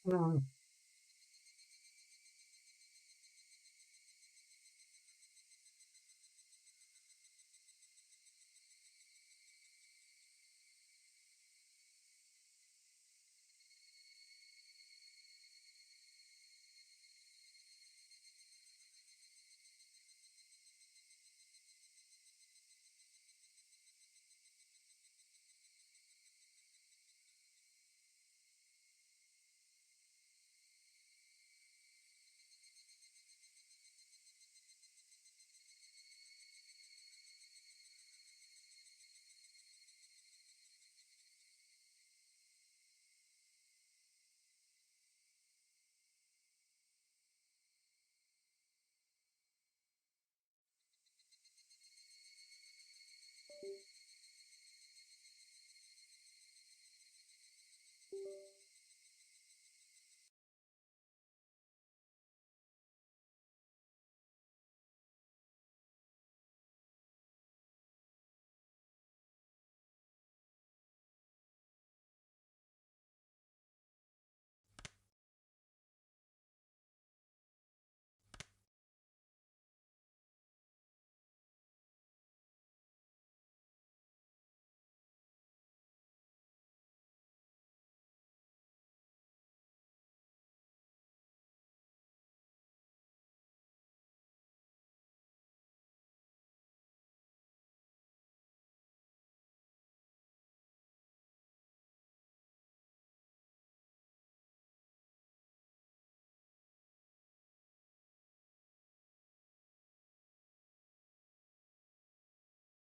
Mm.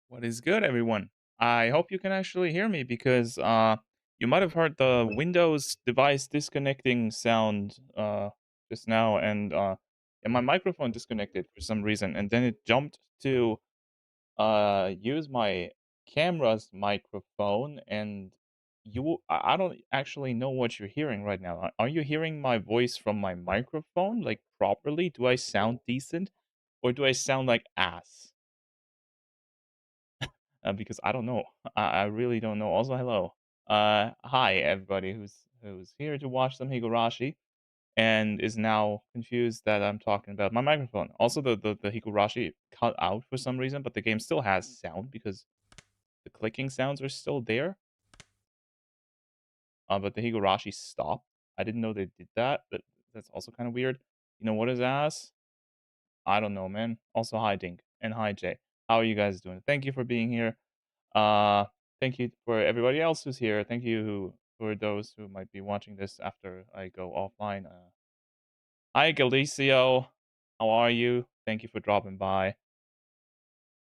What is good, everyone? I hope you can actually hear me because you might have heard the Windows device disconnecting sound just now, and yeah, my microphone disconnected for some reason, and then it jumped to use my camera's microphone, and I don't actually know what you're hearing right now. Are you hearing my voice from my microphone like properly? Do I sound decent, or do I sound like ass? Because I don't know. I really don't know. Also, hello. Hi everybody who's here to watch some Higurashi and is now confused that I'm talking about my microphone. Also, the Higurashi cut out for some reason, but the game still has sound because the clicking sounds are still there. But the Higurashi stopped. I didn't know they did that, but that's also kind of weird. You know what is ass? I don't know, man. Also, hi Dink and hi Jay. How are you guys doing? Thank you for being here. Uh, Thank you for everybody else who's here. Thank you for those who might be watching this after I go offline. Hi, Galicio. How are you? Thank you for dropping by.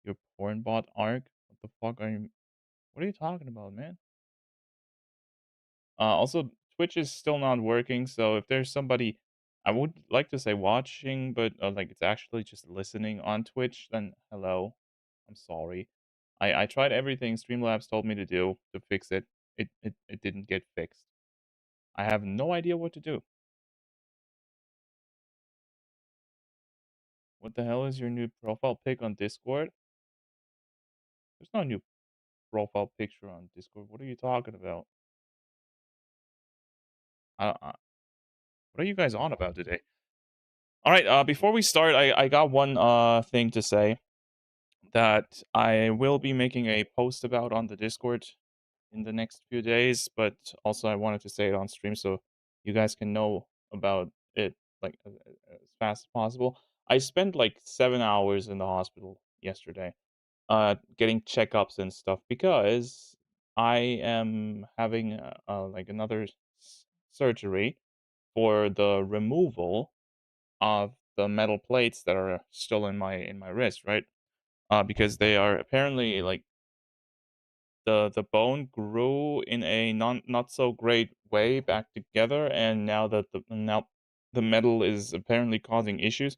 Your porn bot arc? What the fuck are you? What are you talking about, man? Also, Twitch is still not working, so if there's somebody I would like to say watching, but like it's actually just listening on Twitch, then hello. I'm sorry. I tried everything Streamlabs told me to do to fix it. It didn't get fixed. I have no idea what to do. What the hell is your new profile pic on Discord? There's no new profile picture on Discord. What are you talking about? I, what are you guys on about today? All right. Before we start, I got one thing to say that I will be making a post about on the Discord in the next few days. But also, I wanted to say it on stream so you guys can know about it like as fast as possible. I spent like 7 hours in the hospital yesterday getting checkups and stuff because I am having like another surgery for the removal of the metal plates that are still in my wrist, right? Because they are apparently like the bone grew in a not so great way back together, and now the metal is apparently causing issues.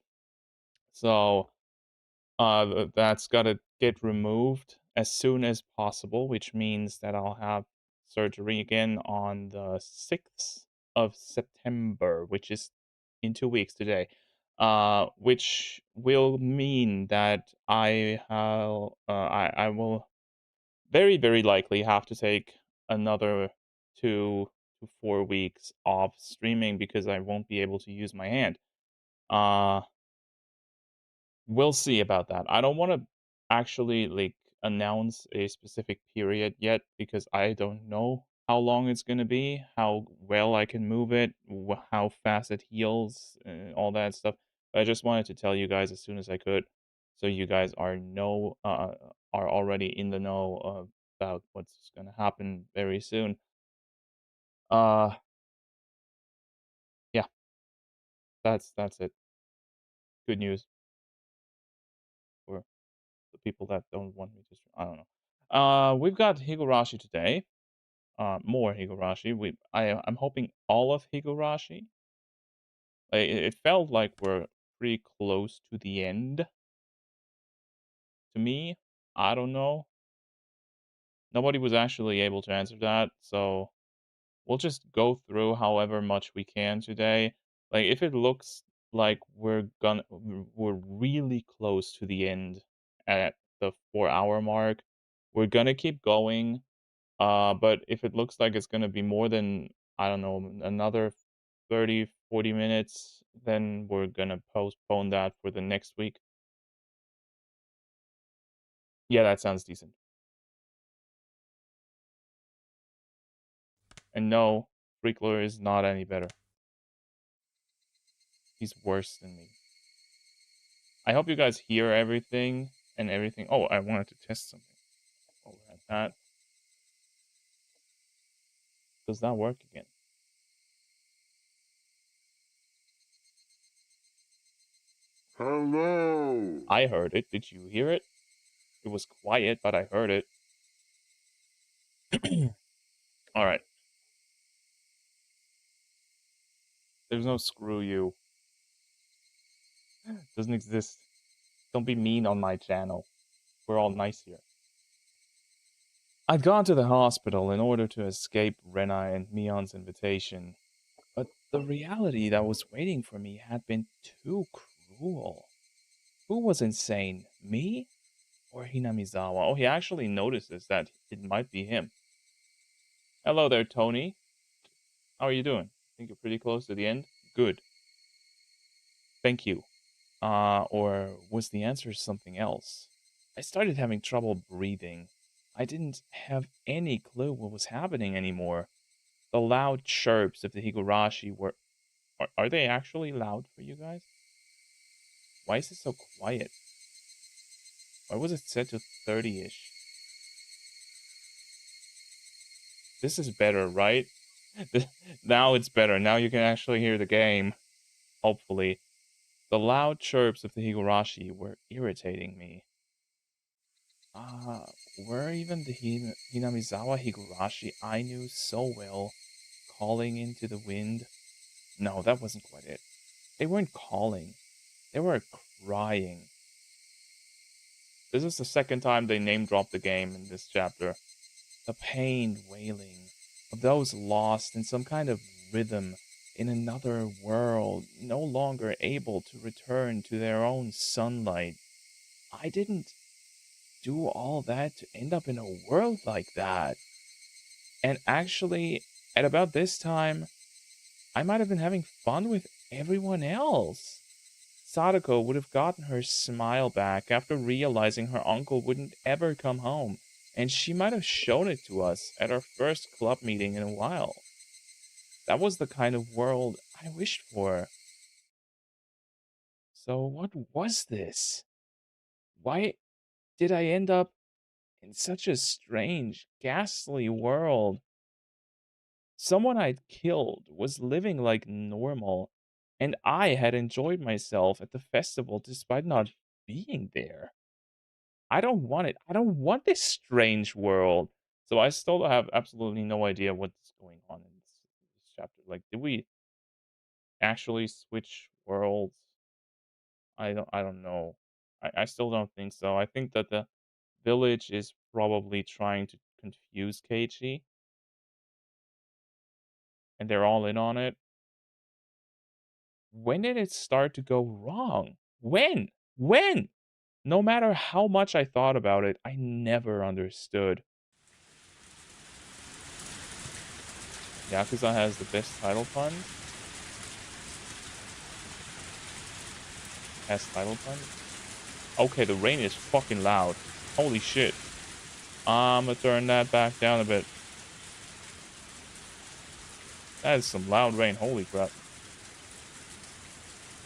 So that's gotta get removed as soon as possible, which means that I'll have surgery again on the 6th of September, which is in 2 weeks today. Which will mean that I will very, very likely have to take another 2 to 4 weeks off streaming because I won't be able to use my hand. Uh, we'll see about that. I don't wanna actually, like, announce a specific period yet because I don't know how long it's gonna be, how well I can move it, how fast it heals, all that stuff. I just wanted to tell you guys as soon as I could, so you guys are already in the know about what's gonna happen very soon. Uh, yeah, that's it. Good news for the people that don't want me to I don't know. We've got Higurashi today. More Higurashi. I'm hoping all of Higurashi. It felt like we're pretty close to the end to me. I don't know. Nobody was actually able to answer that, so we'll just go through however much we can today. Like if it looks like we're really close to the end at the 4 hour mark, we're gonna keep going. But if it looks like it's gonna be more than, I don't know, another 30, 40 minutes, then we're gonna postpone that for the next week. Yeah, that sounds decent. And no, Freakler is not any better. He's worse than me. I hope you guys hear everything and everything. Oh, I wanted to test something. Oh, at that. Does that work again? Hello! I heard it. Did you hear it? It was quiet, but I heard it. All right. There's no screw you. Doesn't exist. Don't be mean on my channel. We're all nice here. I'd gone to the hospital in order to escape Rena and Mion's invitation, but the reality that was waiting for me had been too cruel. Who was insane, me or Hinamizawa? Oh, he actually notices that it might be him. Hello there, Tony. How are you doing? Think you're pretty close to the end? Good. Thank you. Or was the answer something else? I started having trouble breathing. I didn't have any clue what was happening anymore. The loud chirps of the Higurashi were. Are they actually loud for you guys? Why is it so quiet? Why was it set to 30 ish? This is better, right? Now it's better. Now you can actually hear the game. Hopefully. The loud chirps of the Higurashi were irritating me. Were even the Hinamizawa Higurashi I knew so well calling into the wind? No, that wasn't quite it. They weren't calling. They were crying. This is the second time they name dropped the game in this chapter. The pain wailing of those lost in some kind of rhythm in another world, no longer able to return to their own sunlight. I didn't do all that to end up in a world like that. And actually, at about this time, I might have been having fun with everyone else. Sadako would have gotten her smile back after realizing her uncle wouldn't ever come home, and she might have shown it to us at our first club meeting in a while. That was the kind of world I wished for. So, what was this? Why did I end up in such a strange, ghastly world? Someone I'd killed was living like normal, and I had enjoyed myself at the festival despite not being there. I don't want it. I don't want this strange world. So I still have absolutely no idea what's going on in this chapter. Like, did we actually switch worlds? I don't know. I still don't think so. I think that the village is probably trying to confuse Keiichi, and they're all in on it. When did it start to go wrong? When? When? No matter how much I thought about it, I never understood. Yakuza has the best title puns. Best title puns. Okay, the rain is fucking loud. Holy shit. I'm gonna turn that back down a bit. That is some loud rain. Holy crap.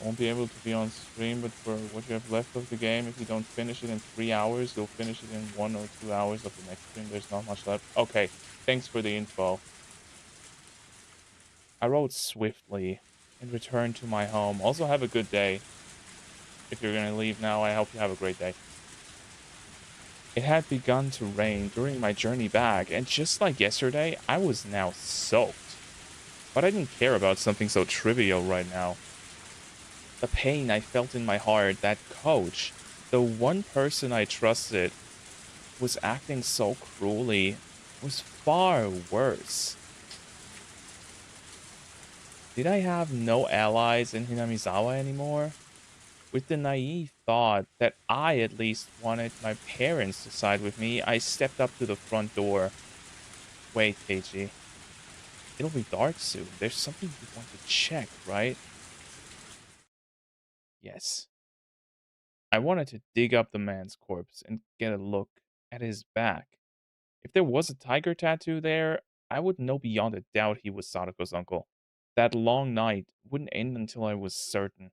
I won't be able to be on stream, but for what you have left of the game, if you don't finish it in 3 hours, you'll finish it in 1 or 2 hours of the next stream. There's not much left. Okay, thanks for the info. I rode swiftly and returned to my home. Also, have a good day. If you're gonna leave now, I hope you have a great day. It had begun to rain during my journey back, and just like yesterday, I was now soaked. But I didn't care about something so trivial right now. The pain I felt in my heart that Coach, the one person I trusted, was acting so cruelly was far worse. Did I have no allies in Hinamizawa anymore? With the naive thought that I at least wanted my parents to side with me, I stepped up to the front door. Wait, Keiji. It'll be dark soon. There's something you want to check, right? Yes. I wanted to dig up the man's corpse and get a look at his back. If there was a tiger tattoo there, I would know beyond a doubt he was Sadako's uncle. That long night wouldn't end until I was certain.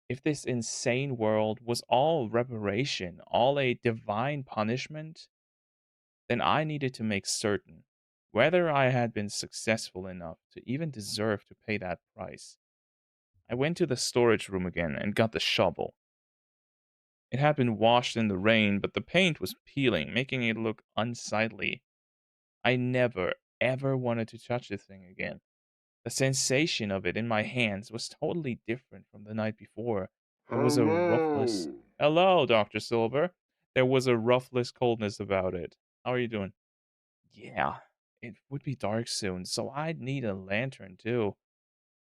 If this insane world was all reparation, all a divine punishment, then I needed to make certain whether I had been successful enough to even deserve to pay that price. I went to the storage room again and got the shovel. It had been washed in the rain, but the paint was peeling, making it look unsightly. I never, ever wanted to touch the thing again. The sensation of it in my hands was totally different from the night before. There was a roughness. Hello. Hello, Dr. Silver. There was a roughless coldness about it. How are you doing? Yeah, it would be dark soon, so I'd need a lantern too.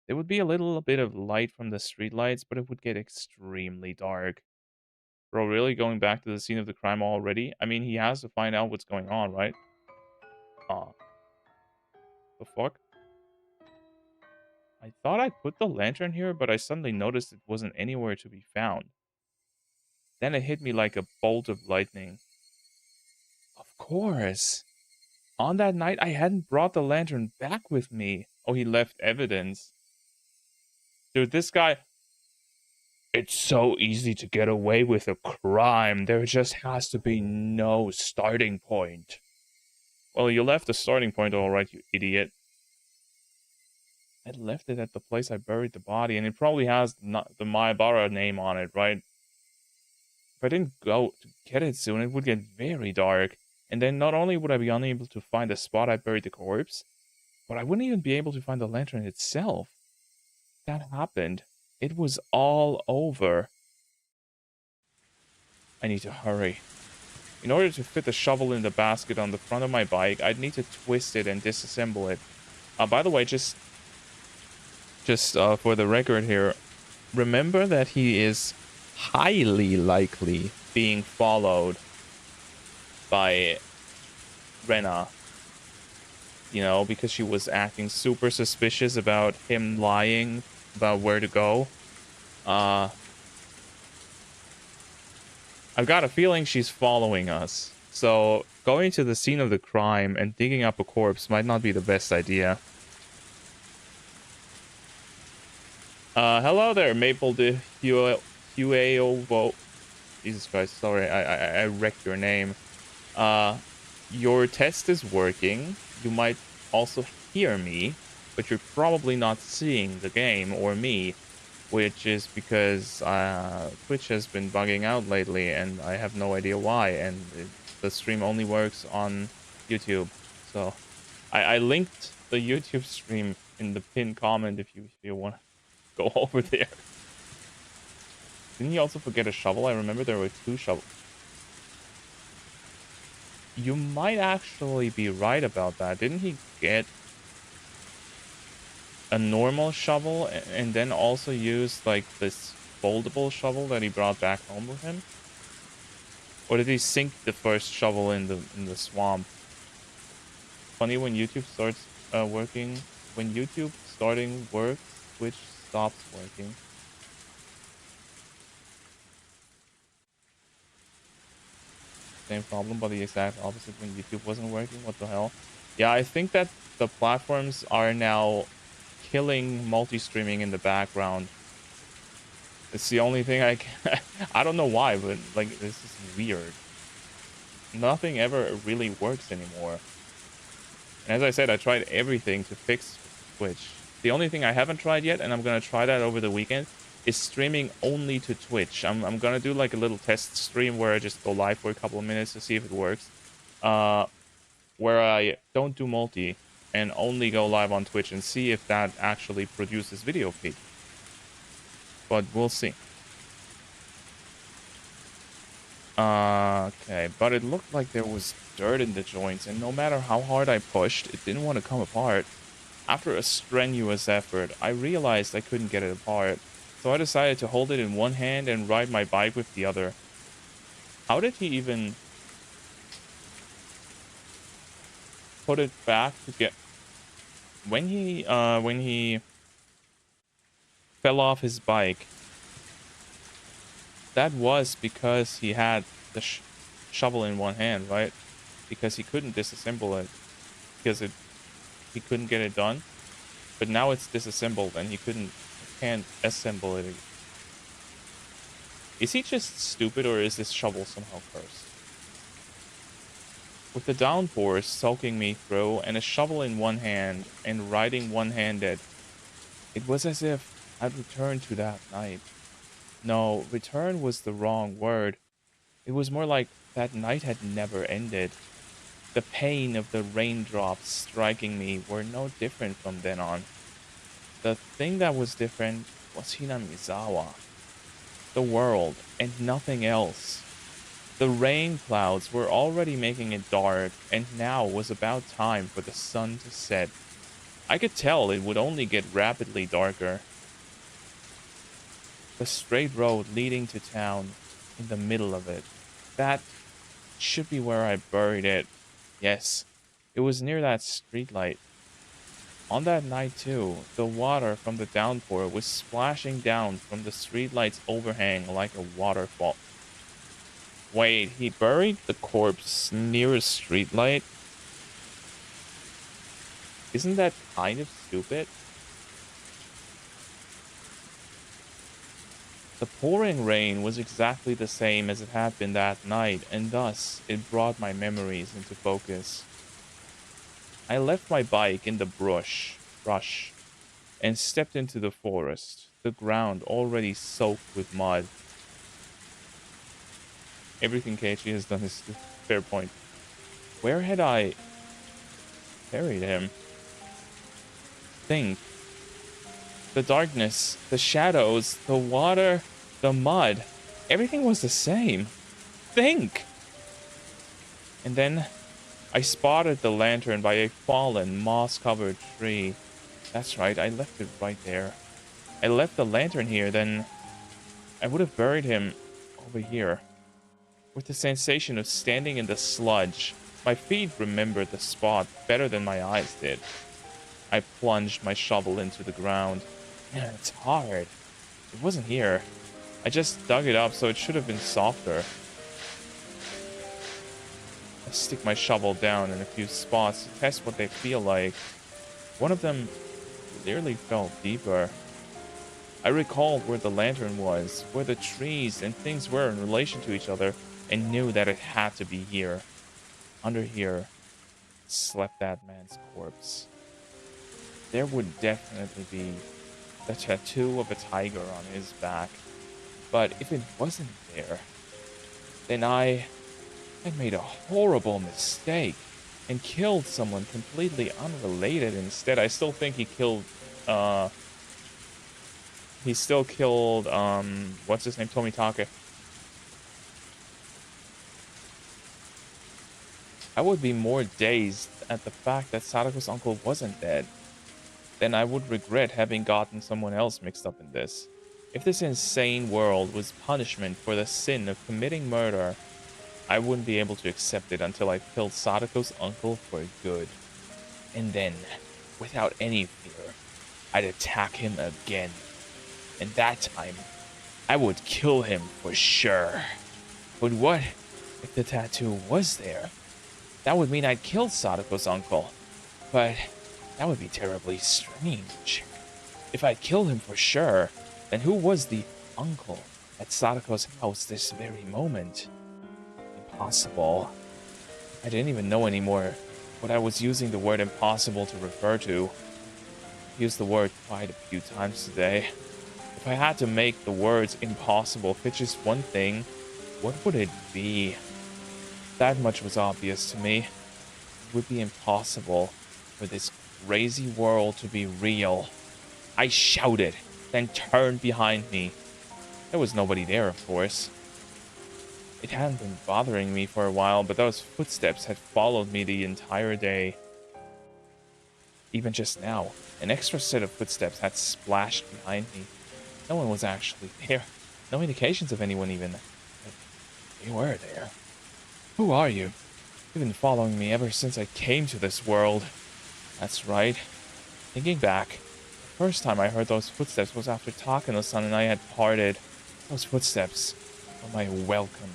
There would be a little bit of light from the streetlights, but it would get extremely dark. Bro, really going back to the scene of the crime already? I mean, he has to find out what's going on, right? Aw, the fuck? I thought I put the lantern here, but I suddenly noticed it wasn't anywhere to be found. Then it hit me like a bolt of lightning. Of course. On that night, I hadn't brought the lantern back with me. Oh, he left evidence. Dude, this guy. It's so easy to get away with a crime. There just has to be no starting point. Well, you left the starting point all right, you idiot. I left it at the place I buried the body, and it probably has the Maibara name on it, right? If I didn't go to get it soon, it would get very dark. And then not only would I be unable to find the spot I buried the corpse, but I wouldn't even be able to find the lantern itself. That happened. It was all over. I need to hurry. In order to fit the shovel in the basket on the front of my bike, I'd need to twist it and disassemble it. By the way, just for the record here, remember that he is highly likely being followed by Rena. You know, because she was acting super suspicious about him lying about where to go. I've got a feeling she's following us. So going to the scene of the crime and digging up a corpse might not be the best idea. Hello there, Maple de Hueovo. Jesus Christ, sorry, I wrecked your name. Your test is working. You might also hear me, but you're probably not seeing the game or me, which is because Twitch has been bugging out lately, and I have no idea why, and the stream only works on YouTube. So I linked the YouTube stream in the pinned comment if you want to go over there. Didn't he also forget a shovel? I remember there were 2 shovels. You might actually be right about that. Didn't he get a normal shovel and then also use like this foldable shovel that he brought back home with him? Or did he sink the first shovel in the swamp? Funny when YouTube starts working when YouTube starting works, Twitch stops working. Same problem, but the exact opposite when YouTube wasn't working. What the hell? Yeah, I think that the platforms are now killing multi-streaming in the background. It's the only thing I can... I don't know why, but like this is weird. Nothing ever really works anymore. And as I said, I tried everything to fix Twitch. The only thing I haven't tried yet, and I'm gonna try that over the weekend, is streaming only to Twitch. I'm gonna do like a little test stream where I just go live for a couple of minutes to see if it works. Where I don't do multi and only go live on Twitch and see if that actually produces video feed. But we'll see. Okay, but it looked like there was dirt in the joints, and no matter how hard I pushed, it didn't want to come apart. After a strenuous effort, I realized I couldn't get it apart, so I decided to hold it in one hand and ride my bike with the other. How did he even put it back to get... When he fell off his bike, that was because he had the shovel in one hand, right? Because he couldn't disassemble it, because he couldn't get it done. But now it's disassembled and he can't assemble it. Is he just stupid, or is this shovel somehow cursed? With the downpour soaking me through and a shovel in one hand and riding one-handed, it was as if I'd returned to that night. No, return was the wrong word. It was more like that night had never ended. The pain of the raindrops striking me were no different from then on. The thing that was different was Hinamizawa. The world, and nothing else. The rain clouds were already making it dark, and now was about time for the sun to set. I could tell it would only get rapidly darker. The straight road leading to town, in the middle of it. That should be where I buried it. Yes, it was near that streetlight. On that night too, the water from the downpour was splashing down from the streetlight's overhang like a waterfall. Wait, he buried the corpse near a streetlight? Isn't that kind of stupid? The pouring rain was exactly the same as it had been that night, and thus it brought my memories into focus. I left my bike in the brush, and stepped into the forest, the ground already soaked with mud. Everything Keiichi has done is fair point. Where had I buried him? Think. The darkness, the shadows, the water, the mud. Everything was the same. Think! And then I spotted the lantern by a fallen, moss-covered tree. That's right, I left it right there. I left the lantern here, then I would have buried him over here. With the sensation of standing in the sludge, my feet remembered the spot better than my eyes did. I plunged my shovel into the ground. Man, it's hard. It wasn't here. I just dug it up, so it should have been softer. I stick my shovel down in a few spots to test what they feel like. One of them clearly felt deeper. I recalled where the lantern was, where the trees and things were in relation to each other, and knew that it had to be here. Under here slept that man's corpse. There would definitely be the tattoo of a tiger on his back. But if it wasn't there, then I made a horrible mistake and killed someone completely unrelated instead. I still think he killed, what's his name, Tomitake. I would be more dazed at the fact that Sadako's uncle wasn't dead. Then I would regret having gotten someone else mixed up in this. If this insane world was punishment for the sin of committing murder, I wouldn't be able to accept it until I killed Sadako's uncle for good. And then without any fear, I'd attack him again. And that time, I would kill him for sure. But what if the tattoo was there? That would mean I'd killed Sadako's uncle. But that would be terribly strange. If I'd killed him for sure, then who was the uncle at Sadako's house this very moment? Impossible. I didn't even know anymore what I was using the word impossible to refer to. I used the word quite a few times today. If I had to make the words impossible fit just one thing, what would it be? That much was obvious to me. It would be impossible for this crazy world to be real. I shouted, then turned behind me. There was nobody there, of course. It hadn't been bothering me for a while, but those footsteps had followed me the entire day. Even just now, an extra set of footsteps had splashed behind me. No one was actually there. No indications of anyone even. But they were there. Who are you? You've been following me ever since I came to this world. That's right. Thinking back, the first time I heard those footsteps was after Takano-san and I had parted. Those footsteps were my welcome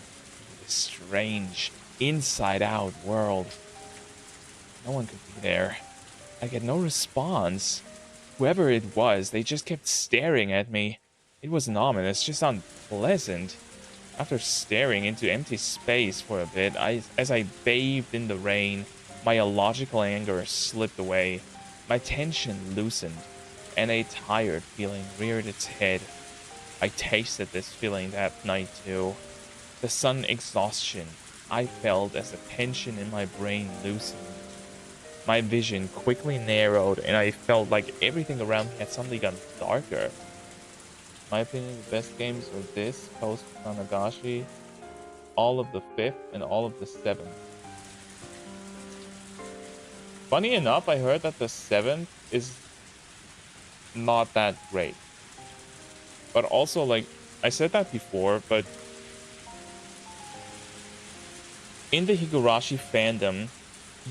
to this strange, inside-out world. No one could be there. I get no response. Whoever it was, they just kept staring at me. It wasn't ominous, just unpleasant. After staring into empty space for a bit, as I bathed in the rain, my illogical anger slipped away. My tension loosened, and a tired feeling reared its head. I tasted this feeling that night too. The sudden exhaustion I felt as the tension in my brain loosened. My vision quickly narrowed, and I felt like everything around me had suddenly gotten darker. In my opinion, the best games are this, post Nagashi, all of the 5th, and all of the 7th. Funny enough, I heard that the 7th is not that great. But also, like, I said that before, but in the Higurashi fandom,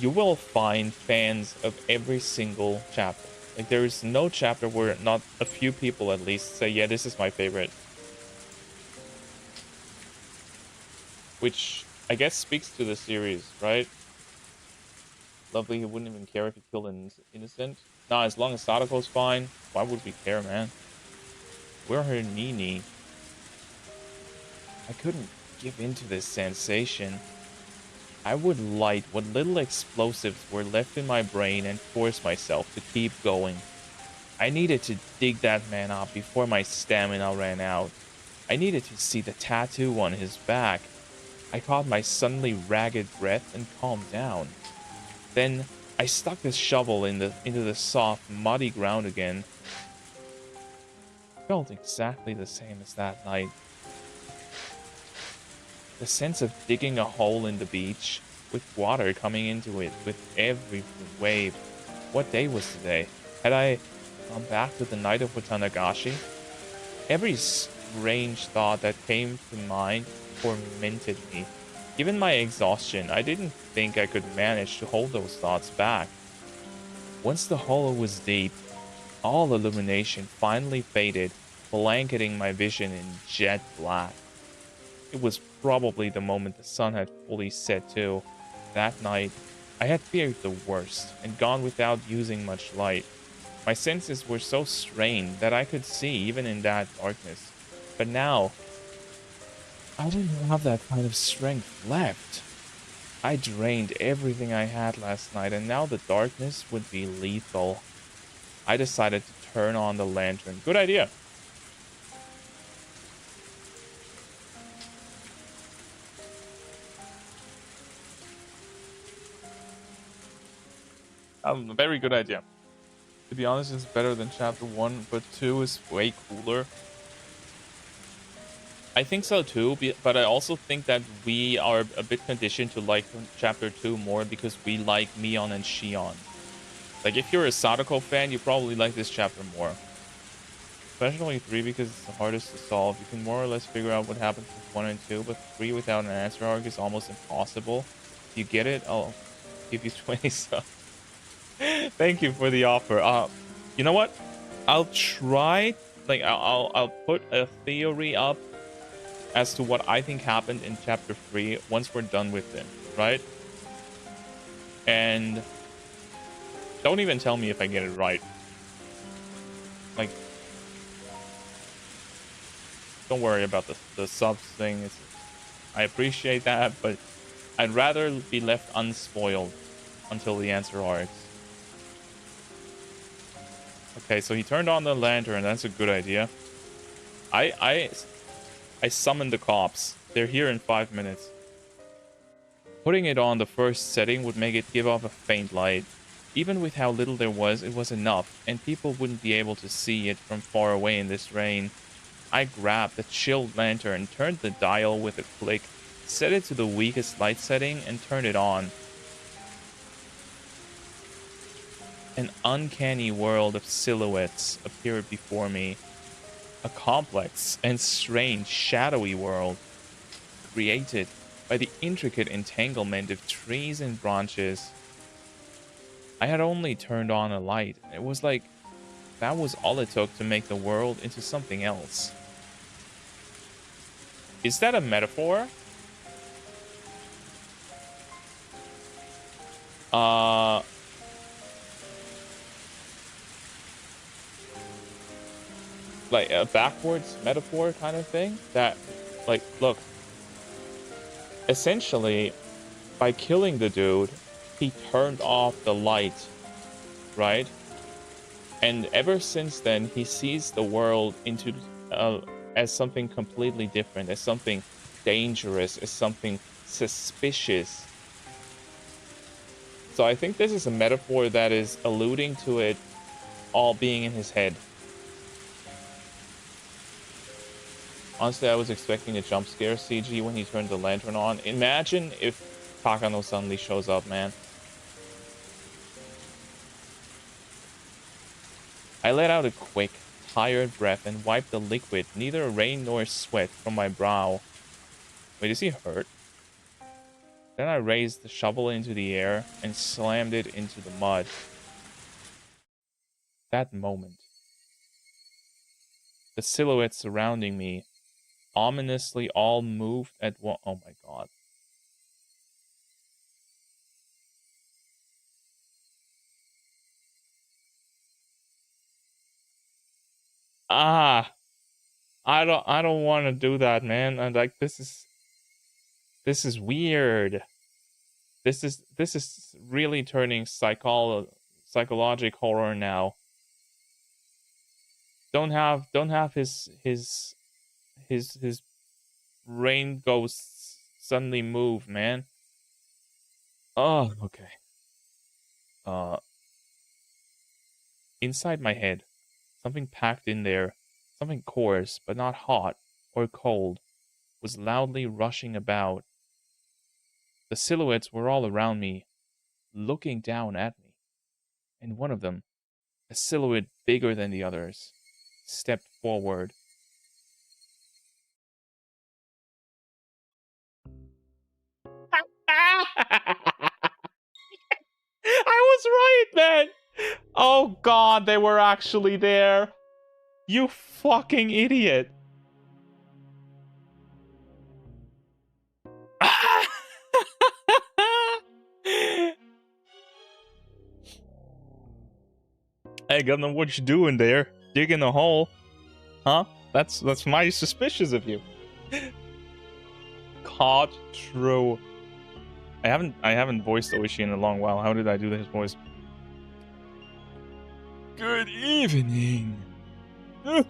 you will find fans of every single chapter. Like, there is no chapter where not a few people at least say, yeah, this is my favorite. Which, I guess, speaks to the series, right? Lovely, he wouldn't even care if he killed an innocent. Nah, as long as Sadako's fine, why would we care, man? We're her Nini. I couldn't give in to this sensation. I would light what little explosives were left in my brain and force myself to keep going. I needed to dig that man up before my stamina ran out. I needed to see the tattoo on his back. I caught my suddenly ragged breath and calmed down. Then I stuck the shovel into the soft, muddy ground again. It felt exactly the same as that night. The sense of digging a hole in the beach, with water coming into it with every wave. What day was today? Had I gone back to the night of Watanagashi? Every strange thought that came to mind tormented me. Given my exhaustion, I didn't think I could manage to hold those thoughts back. Once the hollow was deep, all illumination finally faded, blanketing my vision in jet black. It was probably the moment the sun had fully set too. That night, I had feared the worst and gone without using much light. My senses were so strained that I could see even in that darkness. But now, I didn't have that kind of strength left. I drained everything I had last night, and now the darkness would be lethal. I decided to turn on the lantern. Good idea. A very good idea. To be honest, it's better than chapter 1, but 2 is way cooler. I think so too, but I also think that we are a bit conditioned to like chapter 2 more because we like Mion and Shion. Like, if you're a Sadako fan, you probably like this chapter more. Especially 3 because it's the hardest to solve. You can more or less figure out what happens with 1 and 2, but 3 without an answer arc is almost impossible. If you get it, I'll give you 20 subs. Thank you for the offer. You know what? I'll try. Like, I'll put a theory up as to what I think happened in chapter 3 once we're done with it, right? And don't even tell me if I get it right. Like, don't worry about the subs thing. I appreciate that, but I'd rather be left unspoiled until the answer arcs. Okay, so he turned on the lantern. That's a good idea. I summoned the cops. They're here in 5 minutes. Putting it on the first setting would make it give off a faint light. Even with how little there was, it was enough, and people wouldn't be able to see it from far away in this rain. I grabbed the chilled lantern, turned the dial with a click, set it to the weakest light setting, and turned it on. An uncanny world of silhouettes appeared before me. A complex and strange shadowy world created by the intricate entanglement of trees and branches. I had only turned on a light. It was like that was all it took to make the world into something else. Is that a metaphor? Like a backwards metaphor kind of thing? That, like, look. Essentially, by killing the dude, he turned off the light, right? And ever since then, he sees the world into as something completely different, as something dangerous, as something suspicious. So I think this is a metaphor that is alluding to it all being in his head. Honestly, I was expecting a jump scare CG when he turned the lantern on. Imagine if Takano suddenly shows up, man. I let out a quick, tired breath and wiped the liquid, neither rain nor sweat, from my brow. Wait, is he hurt? Then I raised the shovel into the air and slammed it into the mud. That moment. The silhouettes surrounding me ominously all moved at once. Oh my god. I don't want to do that, man. And like this is weird. This is really turning psychological horror now. Don't have his brain ghosts suddenly move, man. Oh, okay. Inside my head, something packed in there, something coarse but not hot or cold, was loudly rushing about. The silhouettes were all around me, looking down at me, and one of them, a silhouette bigger than the others, stepped forward. I was right, man. Oh god, they were actually there. You fucking idiot. Hey, Governor, what you doing there? Digging a hole? Huh? That's mighty suspicious of you. Caught true. I haven't voiced Oishi in a long while. How did I do his voice? Good evening. The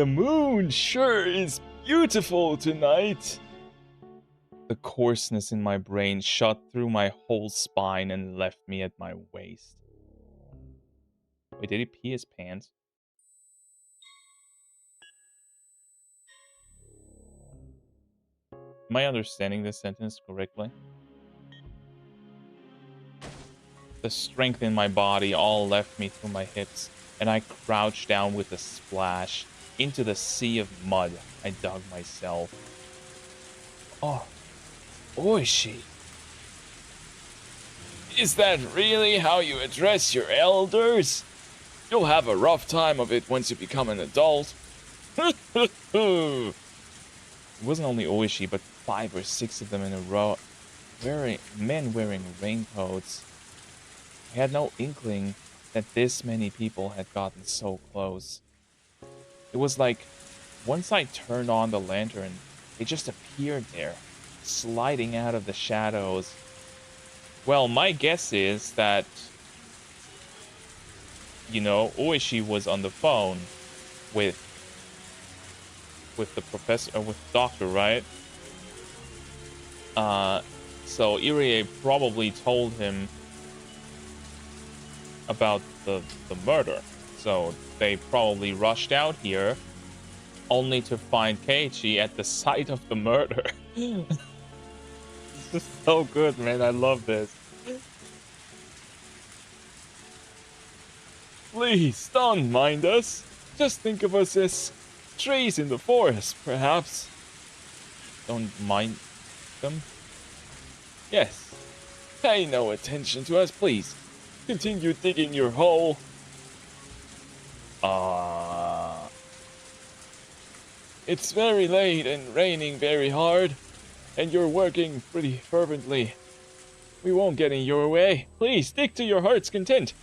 moon sure is beautiful tonight. The coarseness in my brain shot through my whole spine and left me at my waist. Wait, did he pee his pants? Am I understanding this sentence correctly? The strength in my body all left me through my hips, and I crouched down with a splash. Into the sea of mud I dug myself. Oh, Oishi. Is that really how you address your elders? You'll have a rough time of it once you become an adult. It wasn't only Oishi, but 5 or 6 of them in a row. Men wearing raincoats. I had no inkling that this many people had gotten so close. It was like, once I turned on the lantern, they just appeared there, sliding out of the shadows. Well, my guess is that, Oishi was on the phone with the professor, with the doctor, right? So Irie probably told him about the murder. So they probably rushed out here only to find Keiichi at the site of the murder. This is so good, man. I love this. Please, don't mind us. Just think of us as trees in the forest, perhaps. Don't mind them? Yes. Pay no attention to us, please. Continue digging your hole. It's very late and raining very hard, and you're working pretty fervently. We won't get in your way. Please, stick to your heart's content.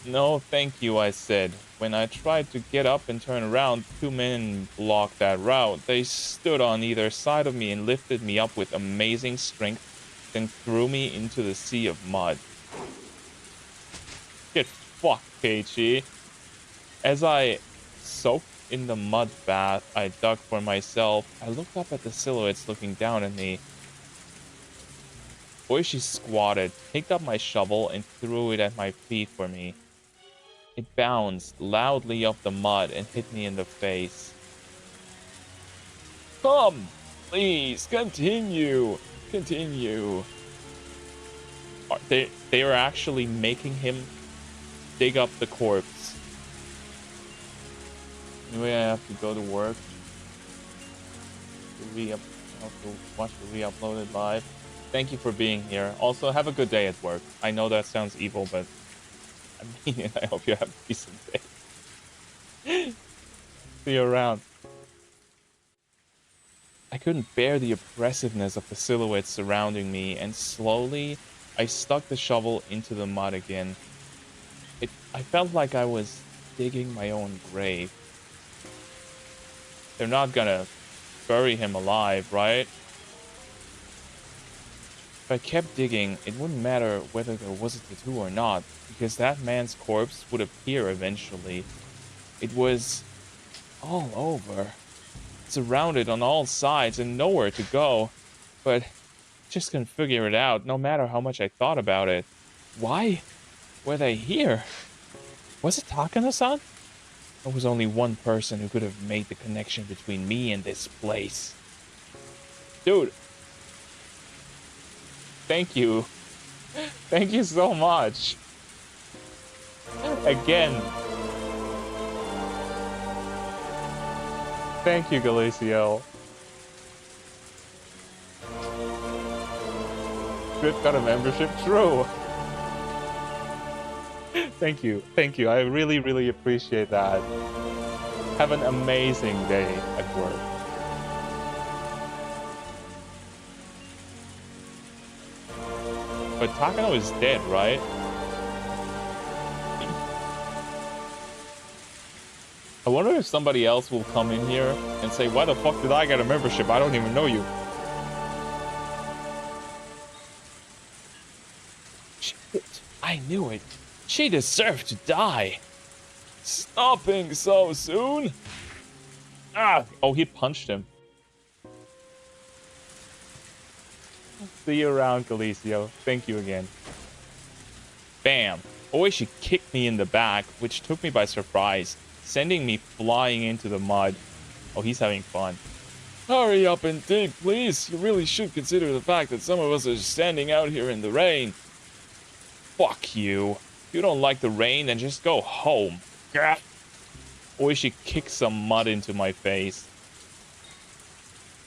No, thank you, I said. When I tried to get up and turn around, 2 men blocked that route. They stood on either side of me and lifted me up with amazing strength, then threw me into the sea of mud. Get fucked, Keiichi. As I soaked in the mud bath I dug for myself, I looked up at the silhouettes looking down at me. Oishi squatted, picked up my shovel, and threw it at my feet for me. It bounced loudly off the mud and hit me in the face. Come, please, continue. Continue. They are actually making him dig up the corpse. Anyway, I have to go to work. I have to watch the re-uploaded live. Thank you for being here. Also, have a good day at work. I know that sounds evil, but I mean it. I hope you have a decent day. See you around. I couldn't bear the oppressiveness of the silhouettes surrounding me, and slowly, I stuck the shovel into the mud again. I felt like I was digging my own grave. They're not gonna bury him alive, right? If I kept digging, it wouldn't matter whether there was a tattoo or not, because that man's corpse would appear eventually. It was all over, surrounded on all sides and nowhere to go, but just couldn't figure it out, no matter how much I thought about it. Why were they here? Was it Takano-san? There was only one person who could have made the connection between me and this place. Dude. Thank you. Thank you so much. Again. Thank you, Galicio. Good, got a membership? True. Thank you. Thank you. I really, really appreciate that. Have an amazing day at work. But Takano is dead, right? I wonder if somebody else will come in here and say, why the fuck did I get a membership? I don't even know you. Shit, I knew it. She deserved to die. Stopping so soon? Ah! Oh, he punched him. See you around, Galicio. Thank you again. Bam. Oishi kicked me in the back, which took me by surprise, sending me flying into the mud. Oh, he's having fun. Hurry up and dig, please. You really should consider the fact that some of us are standing out here in the rain. Fuck you. If you don't like the rain, then just go home. Gah. Oishi kicked some mud into my face.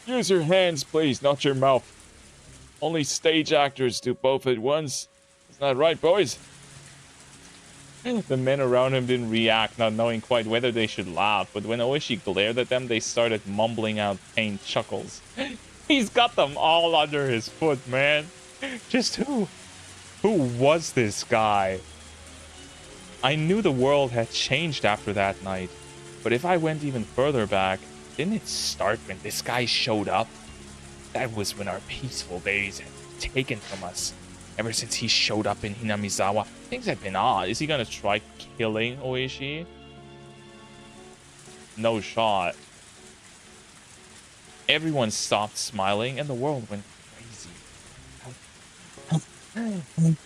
Use your hands, please, not your mouth. Only stage actors do both at once. Isn't that right, boys? The men around him didn't react, not knowing quite whether they should laugh, but when Oishi glared at them, they started mumbling out pained chuckles. He's got them all under his foot, man. Just who was this guy? I knew the world had changed after that night, but if I went even further back, didn't it start when this guy showed up? That was when our peaceful days had been taken from us. Ever since he showed up in Hinamizawa, things had been odd. Is he gonna try killing Oishi? No shot. Everyone stopped smiling and the world went crazy.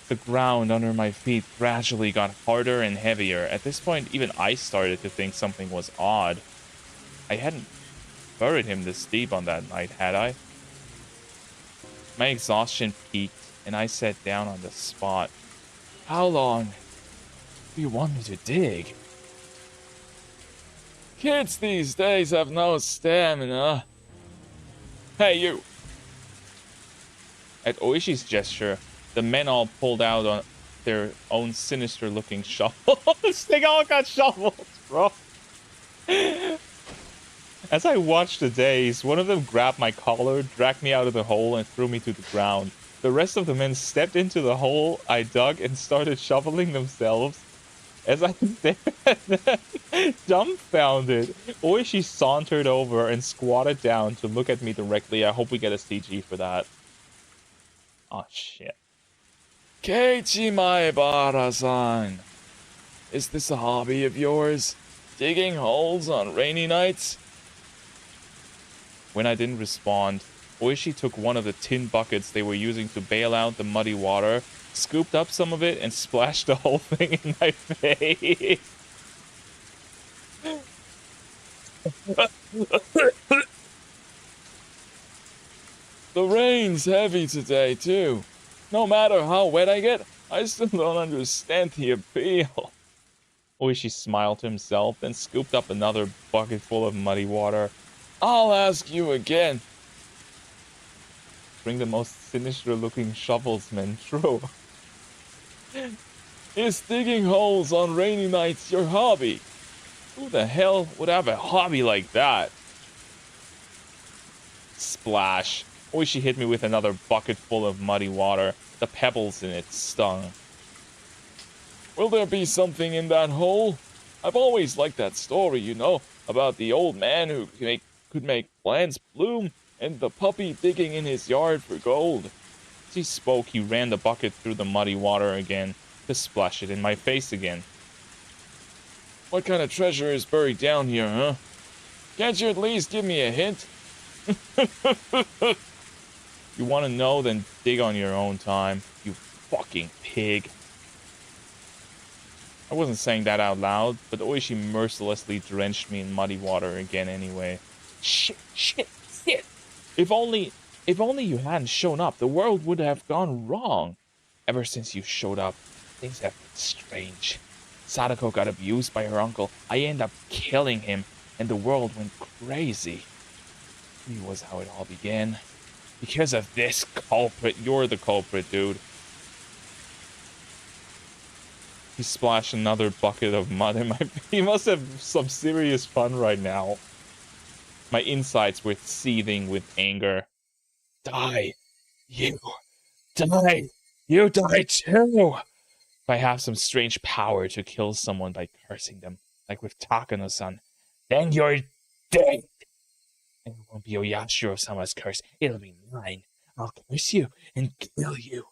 The ground under my feet gradually got harder and heavier. At this point, even I started to think something was odd. I hadn't buried him this deep on that night, had I? My exhaustion peaked, and I sat down on the spot. How long do you want me to dig? Kids these days have no stamina. Hey, you! At Oishi's gesture, the men all pulled out on their own sinister-looking shovels. They all got shovels, bro. As I watched the days, one of them grabbed my collar, dragged me out of the hole, and threw me to the ground. The rest of the men stepped into the hole I dug and started shoveling themselves. As I stared at them, dumbfounded, Oishi sauntered over and squatted down to look at me directly. I hope we get a CG for that. Oh, shit. Keiichi Maebara-san, is this a hobby of yours? Digging holes on rainy nights? When I didn't respond, Oishi took one of the tin buckets they were using to bail out the muddy water, scooped up some of it, and splashed the whole thing in my face. The rain's heavy today, too. No matter how wet I get, I still don't understand the appeal. Oishi smiled to himself, then scooped up another bucket full of muddy water. I'll ask you again. Bring the most sinister-looking shovels, men. True. Is digging holes on rainy nights your hobby? Who the hell would have a hobby like that? Splash. Oishi hit me with another bucket full of muddy water. The pebbles in it stung. Will there be something in that hole? I've always liked that story, you know, about the old man who could make plants bloom, and the puppy digging in his yard for gold. As he spoke, he ran the bucket through the muddy water again, to splash it in my face again. What kind of treasure is buried down here, huh? Can't you at least give me a hint? You want to know, then dig on your own time, you fucking pig. I wasn't saying that out loud, but Oishi mercilessly drenched me in muddy water again anyway. Shit. If only you hadn't shown up, the world would have gone wrong. Ever since you showed up, things have been strange. Sadako got abused by her uncle. I ended up killing him, and the world went crazy. He was how it all began. Because of this culprit. You're the culprit, dude. He splashed another bucket of mud in my face. He must have some serious fun right now. My insides were seething with anger. Die! You die! You die too! If I have some strange power to kill someone by cursing them, like with Takano-san, then you're dead! And it won't be Oyashiro-sama's curse, it'll be mine. I'll curse you and kill you.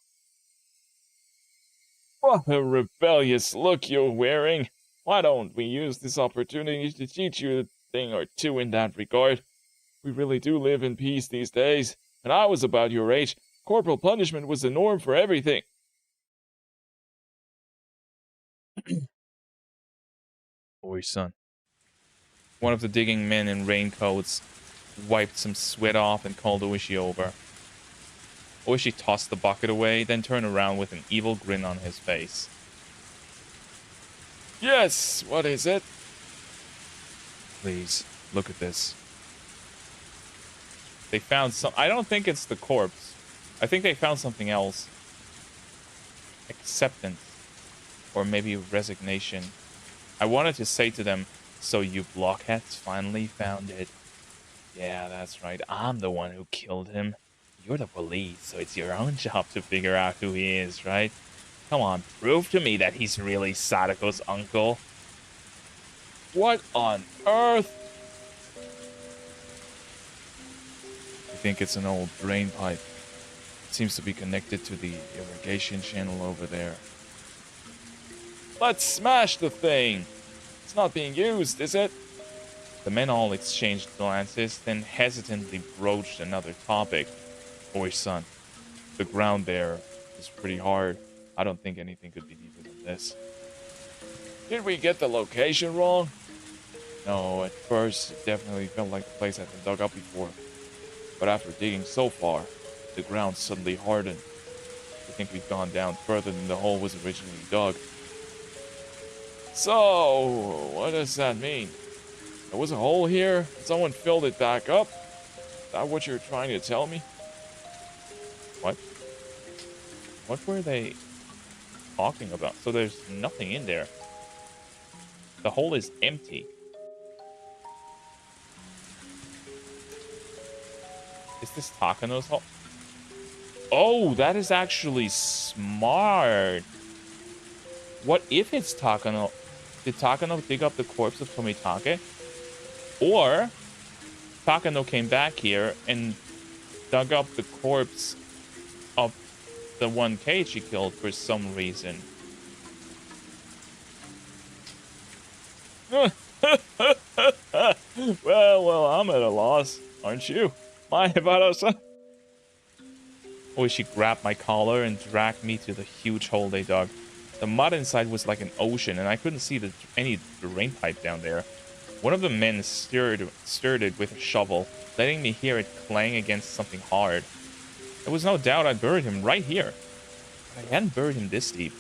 What a rebellious look you're wearing. Why don't we use this opportunity to teach you a thing or two in that regard? We really do live in peace these days. When I was about your age, corporal punishment was the norm for everything. Boy, son. One of the digging men in raincoats wiped some sweat off and called Oishi over. Oishi tossed the bucket away, then turned around with an evil grin on his face. Yes, what is it? Please, look at this. They found some... I don't think it's the corpse. I think they found something else. Acceptance. Or maybe resignation. I wanted to say to them, so you blockheads finally found it. Yeah, that's right. I'm the one who killed him. You're the police, so it's your own job to figure out who he is, right? Come on, prove to me that he's really Sadako's uncle. What on earth? I think it's an old drain pipe. It seems to be connected to the irrigation channel over there. Let's smash the thing. It's not being used, is it? The men all exchanged glances, then hesitantly broached another topic. Oi, son, the ground there is pretty hard. I don't think anything could be deeper than this. Did we get the location wrong? No, at first it definitely felt like the place had been dug up before. But after digging so far, the ground suddenly hardened. I think we've gone down further than the hole was originally dug. So, what does that mean? There was a hole here, and someone filled it back up? Is that what you're trying to tell me? What? What were they talking about? So there's nothing in there. The hole is empty. Is this Takano's hole? Oh, that is actually smart. What if it's Takano? Did Takano dig up the corpse of Tomitake? Or Takano came back here and dug up the corpse of the one cage he killed for some reason. Well, I'm at a loss, aren't you? Or she grabbed my collar and dragged me to the huge hole they dug. The mud inside was like an ocean, and I couldn't see any drain pipe down there. One of the men stirred it with a shovel, letting me hear it clang against something hard. There was no doubt I'd buried him right here. But I hadn't buried him this deep.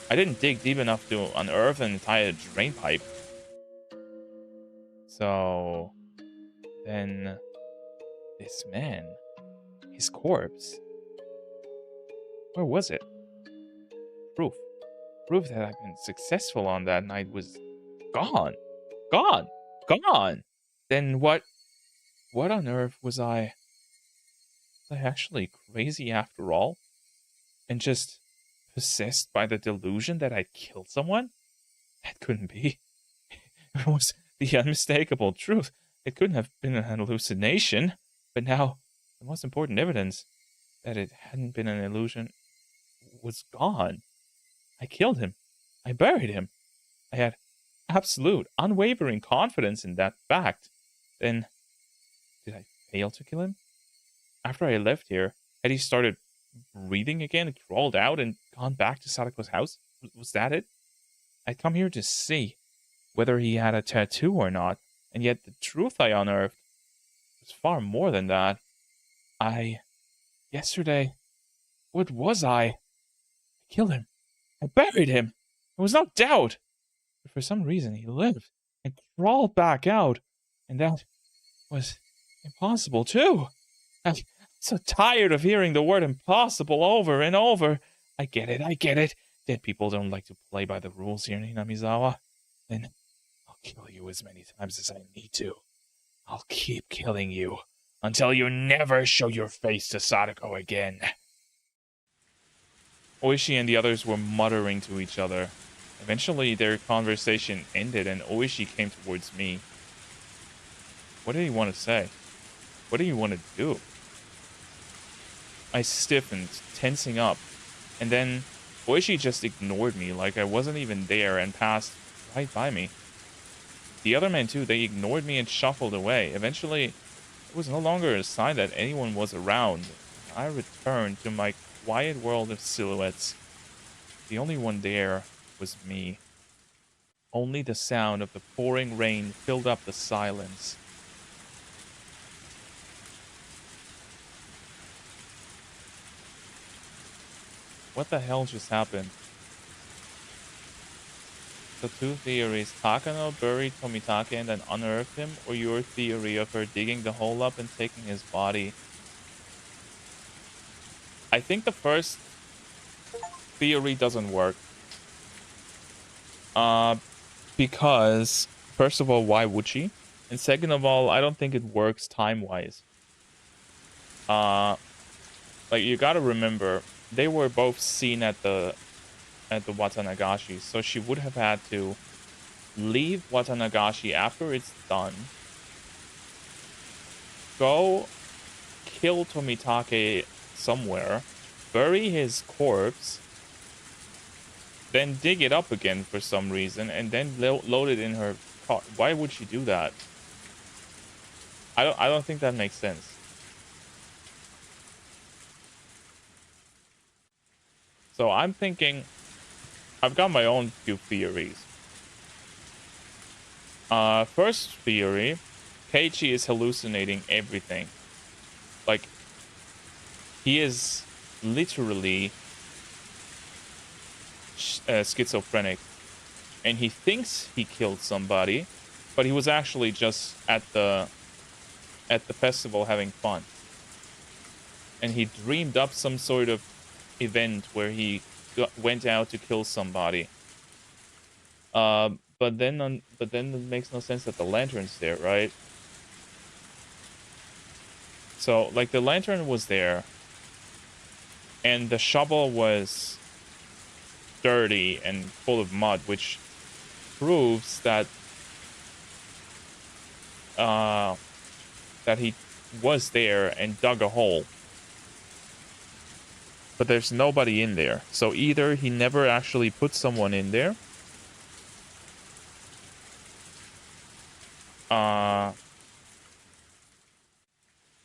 I didn't dig deep enough to unearth an entire drain pipe. So then this man, his corpse, where was it? Proof that I'd been successful on that night was gone. Gone. Then what on earth was I actually crazy after all? And just possessed by the delusion that I'd killed someone? That couldn't be. It was the unmistakable truth. It couldn't have been an hallucination. But now, the most important evidence that it hadn't been an illusion was gone. I killed him. I buried him. I had absolute, unwavering confidence in that fact. Then, did I fail to kill him? After I left here, had he started breathing again, crawled out, and gone back to Sadako's house? Was that it? I'd come here to see whether he had a tattoo or not, and yet the truth I unearthed was far more than that. Yesterday, what was I? I killed him. I buried him. There was no doubt. But for some reason, he lived and crawled back out, and that was impossible, too. I'm so tired of hearing the word impossible over and over. I get it. Dead people don't like to play by the rules here, Hinamizawa. Then I'll kill you as many times as I need to. I'll keep killing you until you never show your face to Sadako again. Oishi and the others were muttering to each other. Eventually, their conversation ended and Oishi came towards me. What did he want to say? What did he want to do? I stiffened, tensing up, and then Oishi just ignored me like I wasn't even there and passed right by me. The other men too, they ignored me and shuffled away. Eventually, it was no longer a sign that anyone was around. I returned to my quiet world of silhouettes. The only one there was me. Only the sound of the pouring rain filled up the silence. What the hell just happened? So two theories. Takano buried Tomitake and then unearthed him, or your theory of her digging the hole up and taking his body. I think the first theory doesn't work. Because first of all, why would she? And second of all, I don't think it works time-wise. Like you gotta remember, they were both seen at the Watanagashi, so she would have had to leave Watanagashi after it's done, go kill Tomitake somewhere, bury his corpse, then dig it up again for some reason, and then load it in her car. Why would she do that? I don't think that makes sense. So I'm thinking, I've got my own few theories. First theory, Keiichi is hallucinating everything. Like, he is literally schizophrenic. And he thinks he killed somebody, but he was actually just at the festival having fun. And he dreamed up some sort of event where he went out to kill somebody. But then it makes no sense that the lantern's there, right? So, like, the lantern was there, and the shovel was dirty and full of mud, which proves that that he was there and dug a hole. But there's nobody in there. So either he never actually put someone in there,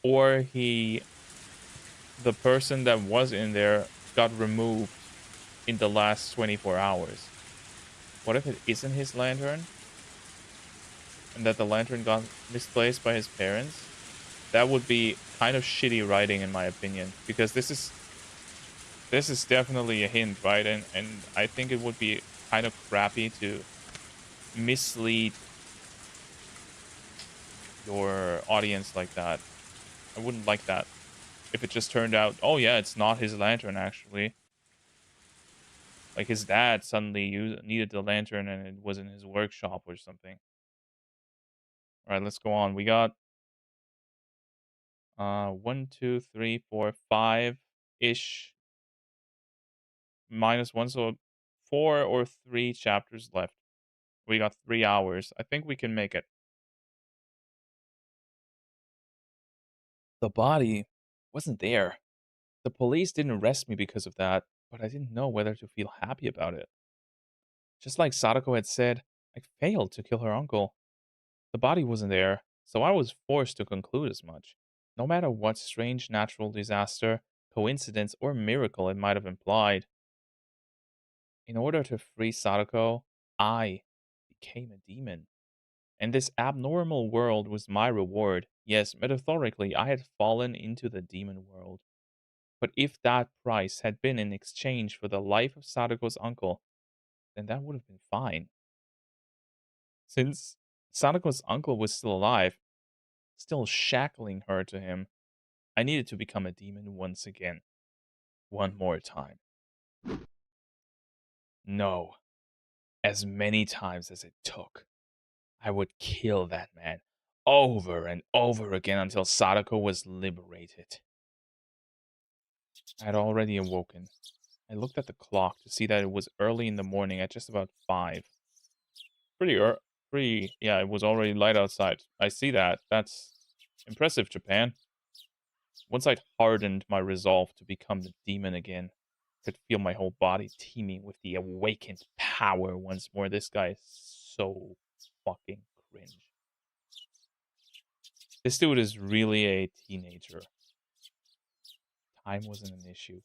or the person that was in there got removed in the last 24 hours. What if it isn't his lantern? And that the lantern got misplaced by his parents? That would be kind of shitty writing, in my opinion. Because this is definitely a hint, right? And I think it would be kind of crappy to mislead your audience like that. I wouldn't like that. If it just turned out, oh yeah, it's not his lantern, actually. Like his dad suddenly needed the lantern and it was in his workshop or something. All right, let's go on. We got 1, 2, 3, 4, 5-ish -1, so 4 or 3 chapters left. We got 3 hours. I think we can make it. The body wasn't there. The police didn't arrest me because of that, but I didn't know whether to feel happy about it. Just like Sadako had said, I failed to kill her uncle. The body wasn't there, so I was forced to conclude as much. No matter what strange natural disaster, coincidence, or miracle it might have implied. In order to free Sadako, I became a demon. And this abnormal world was my reward. Yes, metaphorically, I had fallen into the demon world. But if that price had been in exchange for the life of Sadako's uncle, then that would have been fine. Since Sadako's uncle was still alive, still shackling her to him, I needed to become a demon once again. One more time. No, as many times as it took. I would kill that man over and over again until Sadako was liberated. I had already awoken. I looked at the clock to see that it was early in the morning at just about 5. Yeah, it was already light outside. I see that. That's impressive, Japan. Once I'd hardened my resolve to become the demon again, I could feel my whole body teeming with the awakened power once more. This guy is so fucking cringe. This dude is really a teenager. Time wasn't an issue.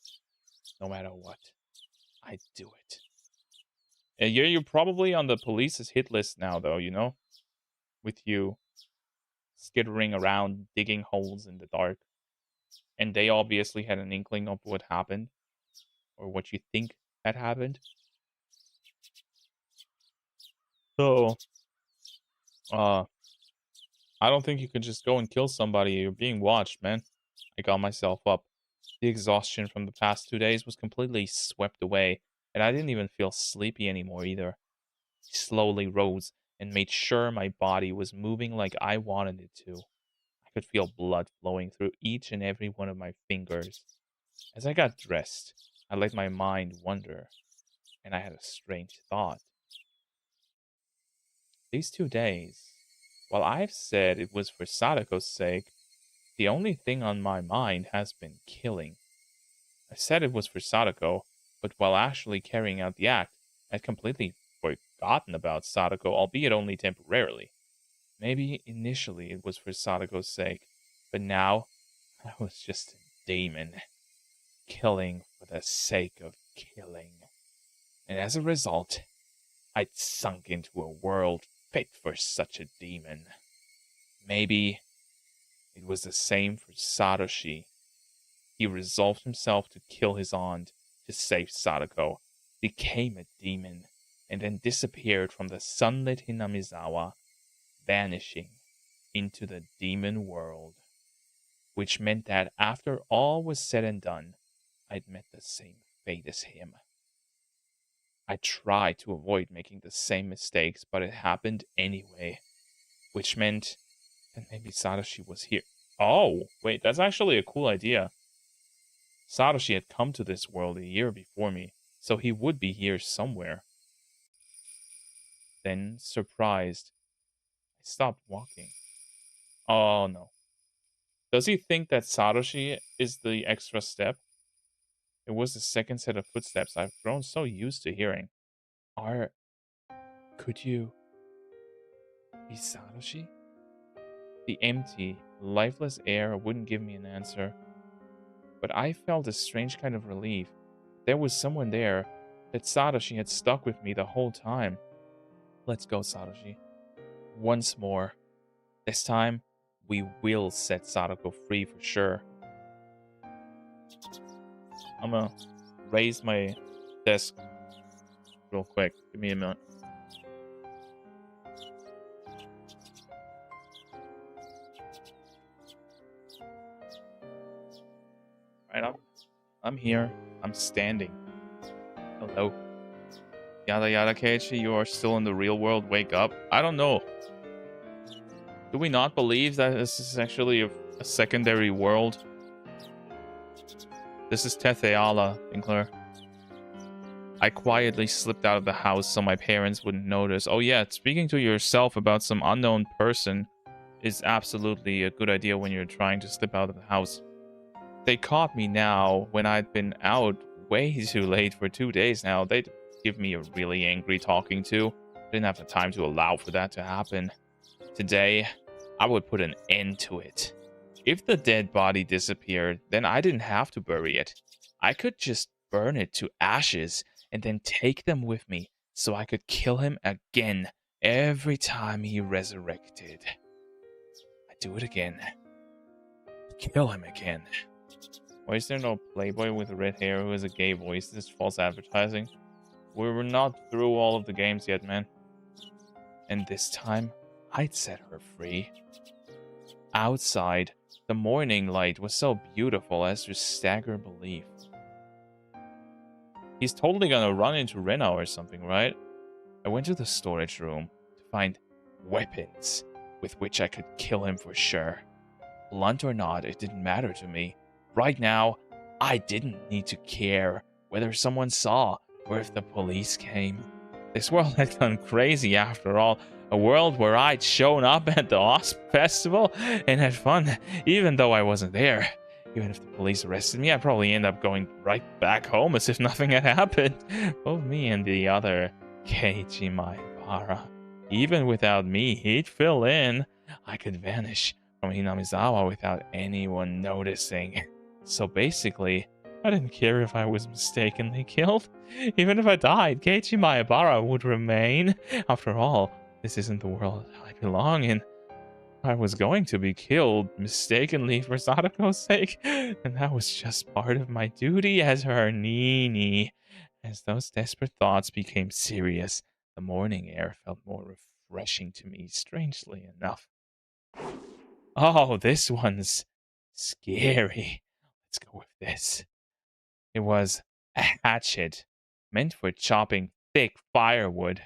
No matter what, I'd do it. And you're probably on the police's hit list now, though, you know? With you skittering around, digging holes in the dark. And they obviously had an inkling of what happened, or what you think had happened. So, uh, I don't think you can just go and kill somebody. You're being watched, man. I got myself up. The exhaustion from the past 2 days was completely swept away, and I didn't even feel sleepy anymore either. I slowly rose and made sure my body was moving like I wanted it to. I could feel blood flowing through each and every one of my fingers. As I got dressed, I let my mind wander, and I had a strange thought. These 2 days, while I've said it was for Sadako's sake, the only thing on my mind has been killing. I said it was for Sadako, but while actually carrying out the act, I'd completely forgotten about Sadako, albeit only temporarily. Maybe initially it was for Sadako's sake, but now I was just a demon, killing for the sake of killing. And as a result, I'd sunk into a world fit for such a demon. Maybe it was the same for Satoshi. He resolved himself to kill his aunt to save Sadako, became a demon, and then disappeared from the sunlit Hinamizawa, vanishing into the demon world. Which meant that after all was said and done, I'd met the same fate as him. I tried to avoid making the same mistakes, but it happened anyway. Which meant that maybe Satoshi was here. Oh, wait, that's actually a cool idea. Satoshi had come to this world a year before me, so he would be here somewhere. Then, surprised, I stopped walking. Oh no. Does he think that Satoshi is the extra step? It was the second set of footsteps I've grown so used to hearing. Could you be Satoshi? The empty, lifeless air wouldn't give me an answer. But I felt a strange kind of relief. There was someone there, that Satoshi had stuck with me the whole time. Let's go, Satoshi. Once more. This time, we will set Sadako free for sure. I'm gonna raise my desk real quick. Give me a minute. Right, I'm here. I'm standing. Hello. Yada yada Keiichi, you are still in the real world. Wake up. I don't know. Do we not believe that this is actually a secondary world? This is Tetheala, Winkler. I quietly slipped out of the house so my parents wouldn't notice. Oh yeah, speaking to yourself about some unknown person is absolutely a good idea when you're trying to slip out of the house. They caught me now when I'd been out way too late for 2 days now. They'd give me a really angry talking to. Didn't have the time to allow for that to happen. Today, I would put an end to it. If the dead body disappeared, then I didn't have to bury it. I could just burn it to ashes and then take them with me so I could kill him again every time he resurrected. I'd do it again. Kill him again. Why is there no playboy with red hair who has a gay voice? This is false advertising. We were not through all of the games yet, man. And this time, I'd set her free. Outside, the morning light was so beautiful as to stagger belief. He's totally gonna run into Rena or something, right? I went to the storage room to find weapons with which I could kill him for sure. Blunt or not, it didn't matter to me. Right now, I didn't need to care whether someone saw or if the police came. This world had gone crazy after all. A world where I'd shown up at the OSP festival and had fun, even though I wasn't there. Even if the police arrested me, I'd probably end up going right back home as if nothing had happened. Both me and the other Keiichi Maebara. Even without me, he'd fill in. I could vanish from Hinamizawa without anyone noticing. So basically, I didn't care if I was mistakenly killed. Even if I died, Keiichi Maebara would remain. After all, this isn't the world I belong in. I was going to be killed mistakenly for Sadako's sake, and that was just part of my duty as her Nini. As those desperate thoughts became serious, The morning air felt more refreshing to me, strangely enough. Oh, this one's scary. Let's go with this. It was a hatchet meant for chopping thick firewood.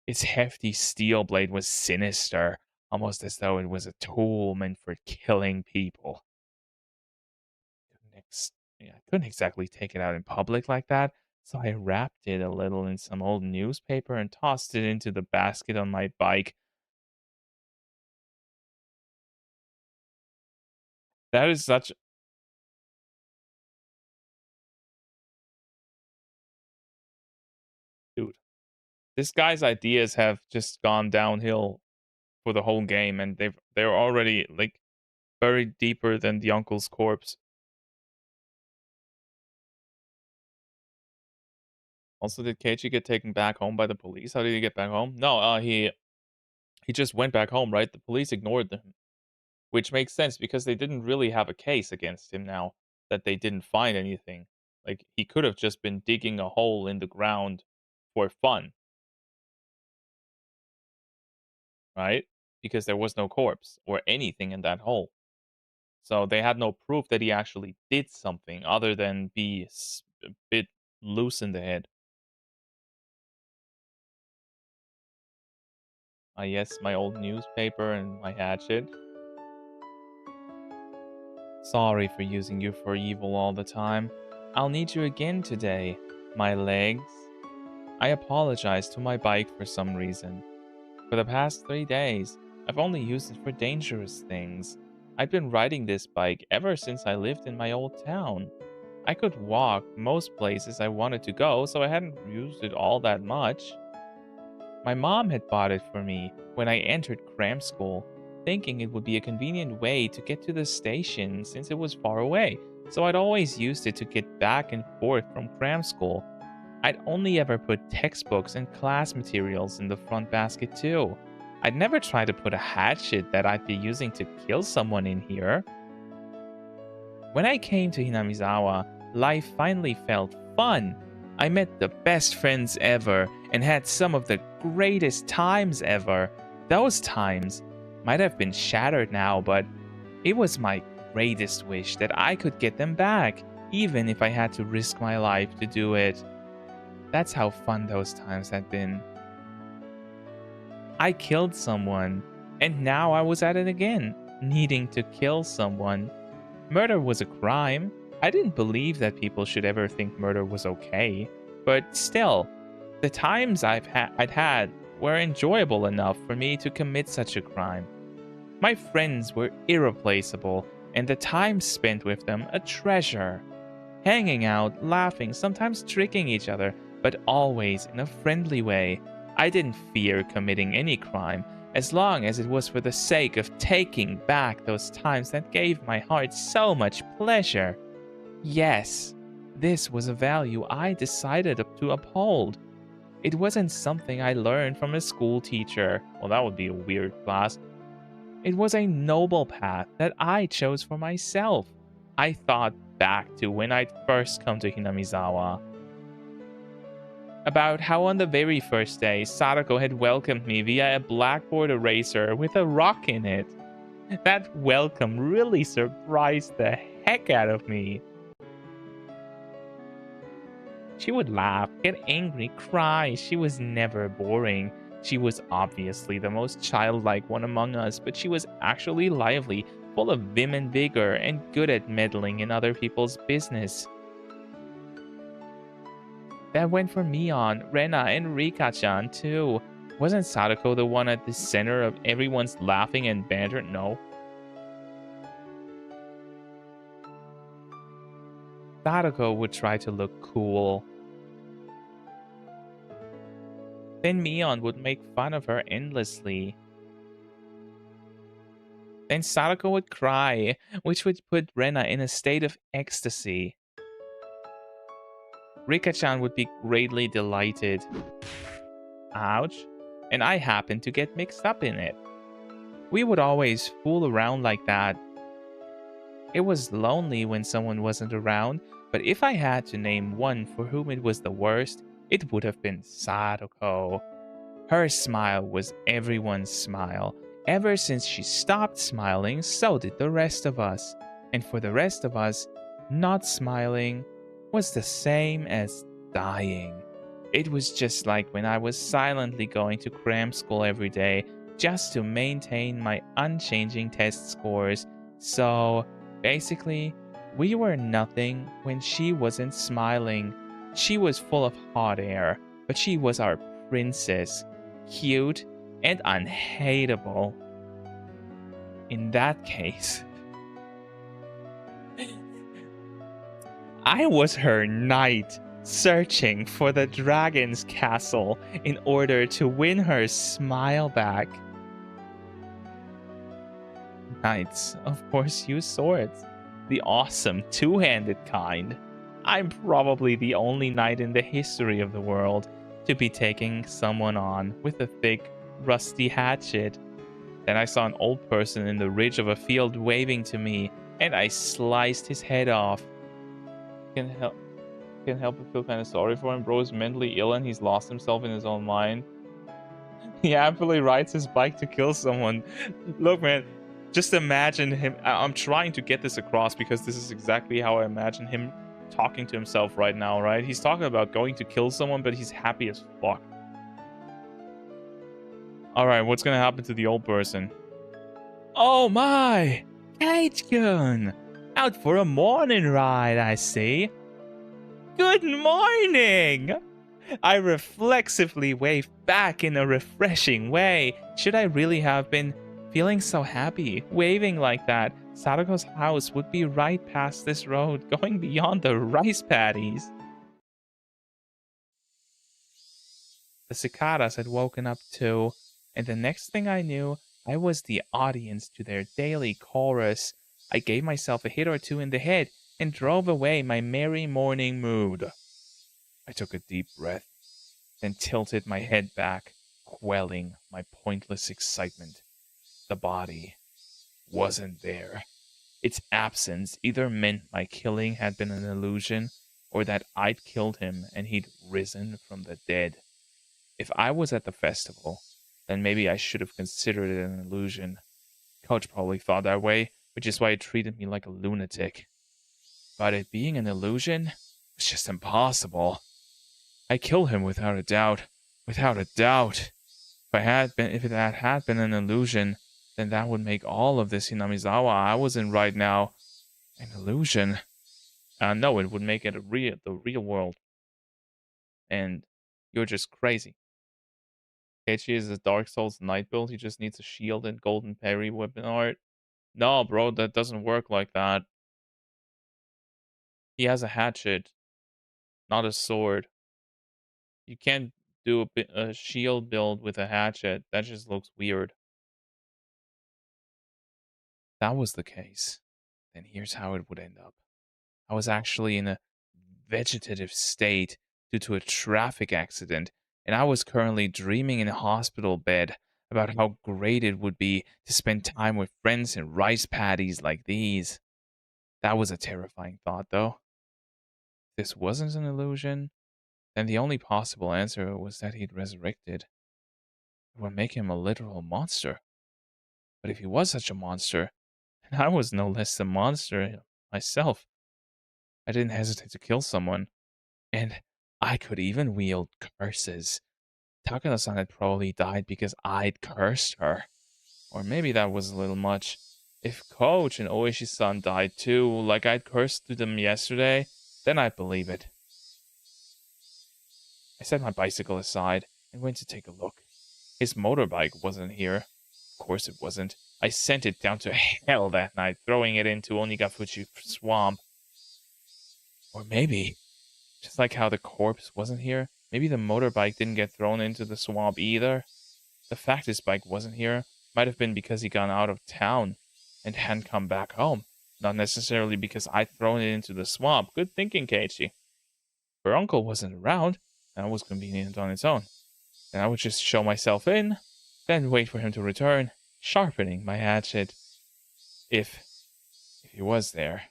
Its hefty steel blade was sinister, almost as though it was a tool meant for killing people. I couldn't exactly take it out in public like that, so I wrapped it a little in some old newspaper and tossed it into the basket on my bike. That is such. Dude, this guy's ideas have just gone downhill for the whole game, and they're already like buried deeper than the uncle's corpse. Also, did Keiichi get taken back home by the police? How did he get back home? No, he just went back home, right? The police ignored him, which makes sense because they didn't really have a case against him now that they didn't find anything. Like he could have just been digging a hole in the ground for fun, right? Because there was no corpse or anything in that hole. So they had no proof that he actually did something other than be a bit loose in the head. Yes, my old newspaper and my hatchet. Sorry for using you for evil all the time. I'll need you again today. My legs. I apologize to my bike for some reason. For the past 3 days, I've only used it for dangerous things. I've been riding this bike ever since I lived in my old town. I could walk most places I wanted to go, so I hadn't used it all that much. My mom had bought it for me when I entered cram school, thinking it would be a convenient way to get to the station since it was far away, so I'd always used it to get back and forth from cram school. I'd only ever put textbooks and class materials in the front basket too. I'd never try to put a hatchet that I'd be using to kill someone in here. When I came to Hinamizawa, life finally felt fun. I met the best friends ever and had some of the greatest times ever. Those times might have been shattered now, but it was my greatest wish that I could get them back, even if I had to risk my life to do it. That's how fun those times had been. I killed someone, and now I was at it again, needing to kill someone. Murder was a crime. I didn't believe that people should ever think murder was okay, but still, the times I'd had were enjoyable enough for me to commit such a crime. My friends were irreplaceable, and the time spent with them a treasure. Hanging out, laughing, sometimes tricking each other, but always in a friendly way. I didn't fear committing any crime, as long as it was for the sake of taking back those times that gave my heart so much pleasure. Yes, this was a value I decided to uphold. It wasn't something I learned from a school teacher. Well, that would be a weird class. It was a noble path that I chose for myself. I thought back to when I'd first come to Hinamizawa. About how on the very first day, Sadako had welcomed me via a blackboard eraser with a rock in it. That welcome really surprised the heck out of me. She would laugh, get angry, cry. She was never boring. She was obviously the most childlike one among us, but she was actually lively, full of vim and vigor, and good at meddling in other people's business. That went for Mion, Rena, and Rika-chan too. Wasn't Sadako the one at the center of everyone's laughing and banter? No. Sadako would try to look cool. Then Mion would make fun of her endlessly. Then Sadako would cry, which would put Rena in a state of ecstasy. Rika-chan would be greatly delighted. Ouch. And I happened to get mixed up in it. We would always fool around like that. It was lonely when someone wasn't around, but if I had to name one for whom it was the worst, it would have been Sadako. Her smile was everyone's smile. Ever since she stopped smiling, so did the rest of us. And for the rest of us, not smiling was the same as dying. It was just like when I was silently going to cram school every day just to maintain my unchanging test scores. So basically, we were nothing when she wasn't smiling. She was full of hot air, but she was our princess, cute and unhateable. In that case, I was her knight, searching for the dragon's castle in order to win her smile back. Knights, of course, use swords, the awesome two-handed kind. I'm probably the only knight in the history of the world to be taking someone on with a thick, rusty hatchet. Then I saw an old person in the ridge of a field waving to me, and I sliced his head off. Can't help but feel kind of sorry for him. Bro is mentally ill and he's lost himself in his own mind. He happily rides his bike to kill someone. Look, man, just imagine him. I'm trying to get this across because this is exactly how I imagine him talking to himself right now, right? He's talking about going to kill someone, but he's happy as fuck. Alright, what's gonna happen to the old person? Oh my! Kate-kun! Out for a morning ride, I see. Good morning! I reflexively waved back in a refreshing way. Should I really have been feeling so happy, waving like that? Sadako's house would be right past this road, going beyond the rice paddies. The cicadas had woken up too, and the next thing I knew, I was the audience to their daily chorus. I gave myself a hit or two in the head and drove away my merry morning mood. I took a deep breath, then tilted my head back, quelling my pointless excitement. The body wasn't there. Its absence either meant my killing had been an illusion, or that I'd killed him and he'd risen from the dead. If I was at the festival, then maybe I should have considered it an illusion. Coach probably thought that way, which is why he treated me like a lunatic. But it being an illusion was just impossible. I killed him without a doubt. Without a doubt. If it had been an illusion, then that would make all of this Hinamizawa I was in right now an illusion. No, it would make it the real world. And you're just crazy. Keiichi is a Dark Souls Knight build. He just needs a shield and golden parry weapon art. No, bro, that doesn't work like that. He has a hatchet, not a sword. You can't do a shield build with a hatchet. That just looks weird. If that was the case, then here's how it would end up. I was actually in a vegetative state due to a traffic accident, and I was currently dreaming in a hospital bed about how great it would be to spend time with friends in rice paddies like these. That was a terrifying thought, though. If this wasn't an illusion, then the only possible answer was that he'd resurrected. It would make him a literal monster. But if he was such a monster, then I was no less a monster myself. I didn't hesitate to kill someone, and I could even wield curses. Takano-san had probably died because I'd cursed her. Or maybe that was a little much. If Coach and Oishi-san died too, like I'd cursed to them yesterday, then I'd believe it. I set my bicycle aside and went to take a look. His motorbike wasn't here. Of course it wasn't. I sent it down to hell that night, throwing it into Onigafuchi Swamp. Or maybe, just like how the corpse wasn't here, maybe the motorbike didn't get thrown into the swamp either. The fact his bike wasn't here might have been because he gone out of town and hadn't come back home, not necessarily because I'd thrown it into the swamp. Good thinking, Keiichi. Her uncle wasn't around, and that was convenient on its own. Then I would just show myself in, then wait for him to return, sharpening my hatchet. If he was there.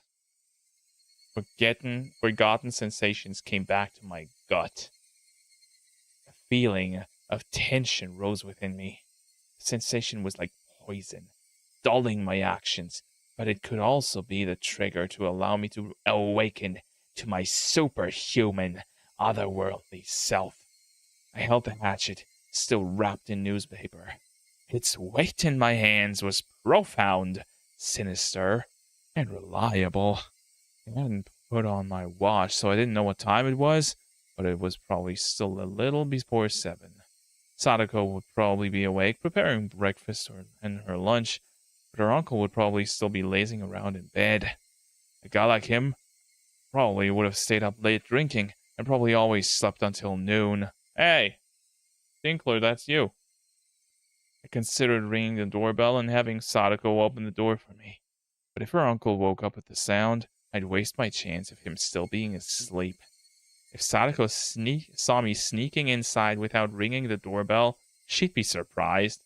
Forgotten sensations came back to my gut. A feeling of tension rose within me. The sensation was like poison, dulling my actions, but it could also be the trigger to allow me to awaken to my superhuman, otherworldly self. I held the hatchet, still wrapped in newspaper. Its weight in my hands was profound, sinister, and reliable. I hadn't put on my watch, so I didn't know what time it was, but it was probably still a little before 7. Sadako would probably be awake, preparing breakfast and her lunch, but her uncle would probably still be lazing around in bed. A guy like him probably would have stayed up late drinking, and probably always slept until noon. Hey, Tinkler, that's you. I considered ringing the doorbell and having Sadako open the door for me. But if her uncle woke up at the sound, I'd waste my chance of him still being asleep. If Sadako saw me sneaking inside without ringing the doorbell, she'd be surprised.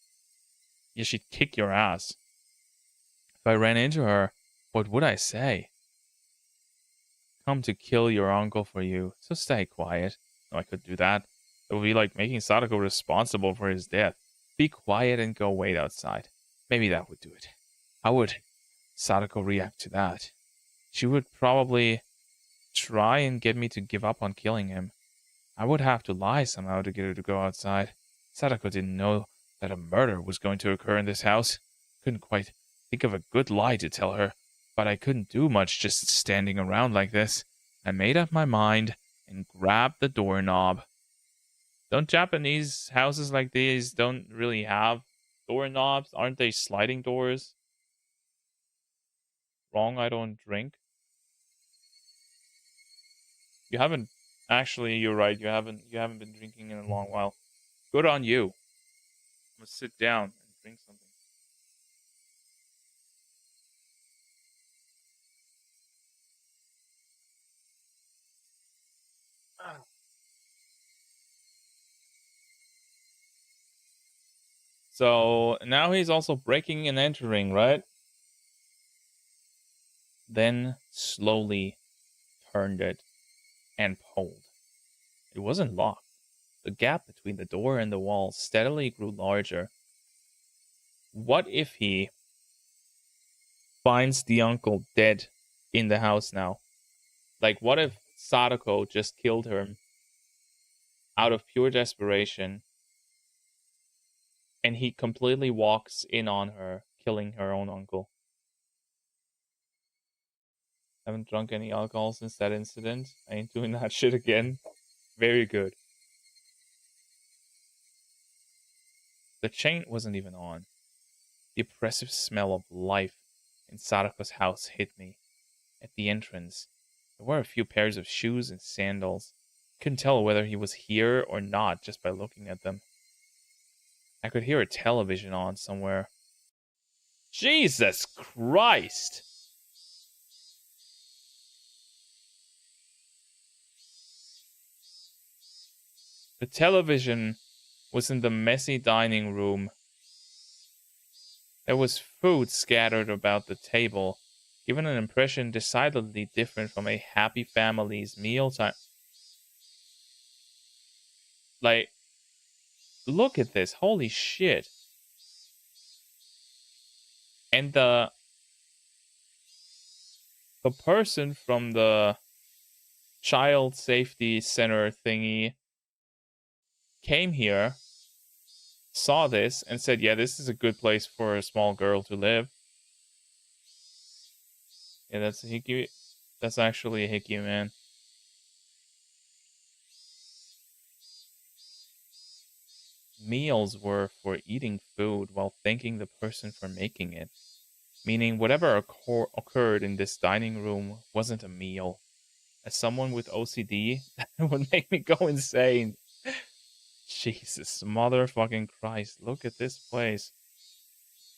Yeah, she'd kick your ass. If I ran into her, what would I say? Come to kill your uncle for you, so stay quiet. No, I could do that. It would be like making Sadako responsible for his death. Be quiet and go wait outside. Maybe that would do it. How would Sadako react to that? She would probably try and get me to give up on killing him. I would have to lie somehow to get her to go outside. Sadako didn't know that a murder was going to occur in this house. Couldn't quite think of a good lie to tell her, but I couldn't do much just standing around like this. I made up my mind and grabbed the doorknob. Don't Japanese houses like these don't really have doorknobs? Aren't they sliding doors? Wrong, I don't drink. You haven't actually, you're right, you haven't been drinking in a long while. Good on you. I'm gonna sit down and drink something. So now he's also breaking and entering, right? Then slowly turned it and pulled. It wasn't locked. The gap between the door and the wall steadily grew larger. What if he finds the uncle dead in the house now? Like, what if Sadako just killed him out of pure desperation and he completely walks in on her, killing her own uncle? Haven't drunk any alcohol since that incident. I ain't doing that shit again. Very good. The chain wasn't even on. The oppressive smell of life in Sadako's house hit me. At the entrance, there were a few pairs of shoes and sandals. Couldn't tell whether he was here or not just by looking at them. I could hear a television on somewhere. Jesus Christ! The television was in the messy dining room. There was food scattered about the table, giving an impression decidedly different from a happy family's mealtime. Like, look at this. Holy shit. And the person from the child safety center thingy came here, saw this, and said, yeah, this is a good place for a small girl to live. Yeah, that's a Hiki. That's actually a Hiki, man. Meals were for eating food while thanking the person for making it. Meaning whatever occurred in this dining room wasn't a meal. As someone with OCD, that would make me go insane. Jesus, motherfucking Christ, look at this place.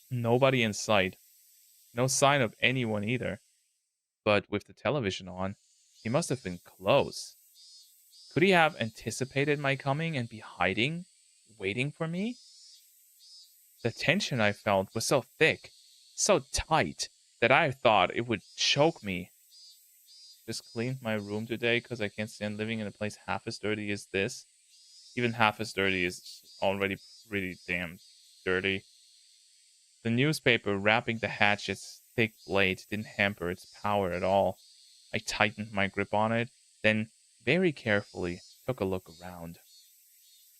Nobody in sight. No sign of anyone either. But with the television on, he must have been close. Could he have anticipated my coming and be hiding, waiting for me? The tension I felt was so thick, so tight, that I thought it would choke me. Just cleaned my room today because I can't stand living in a place half as dirty as this. Even half as dirty is already pretty damn dirty. The newspaper wrapping the hatchet's thick blade didn't hamper its power at all. I tightened my grip on it, then very carefully took a look around.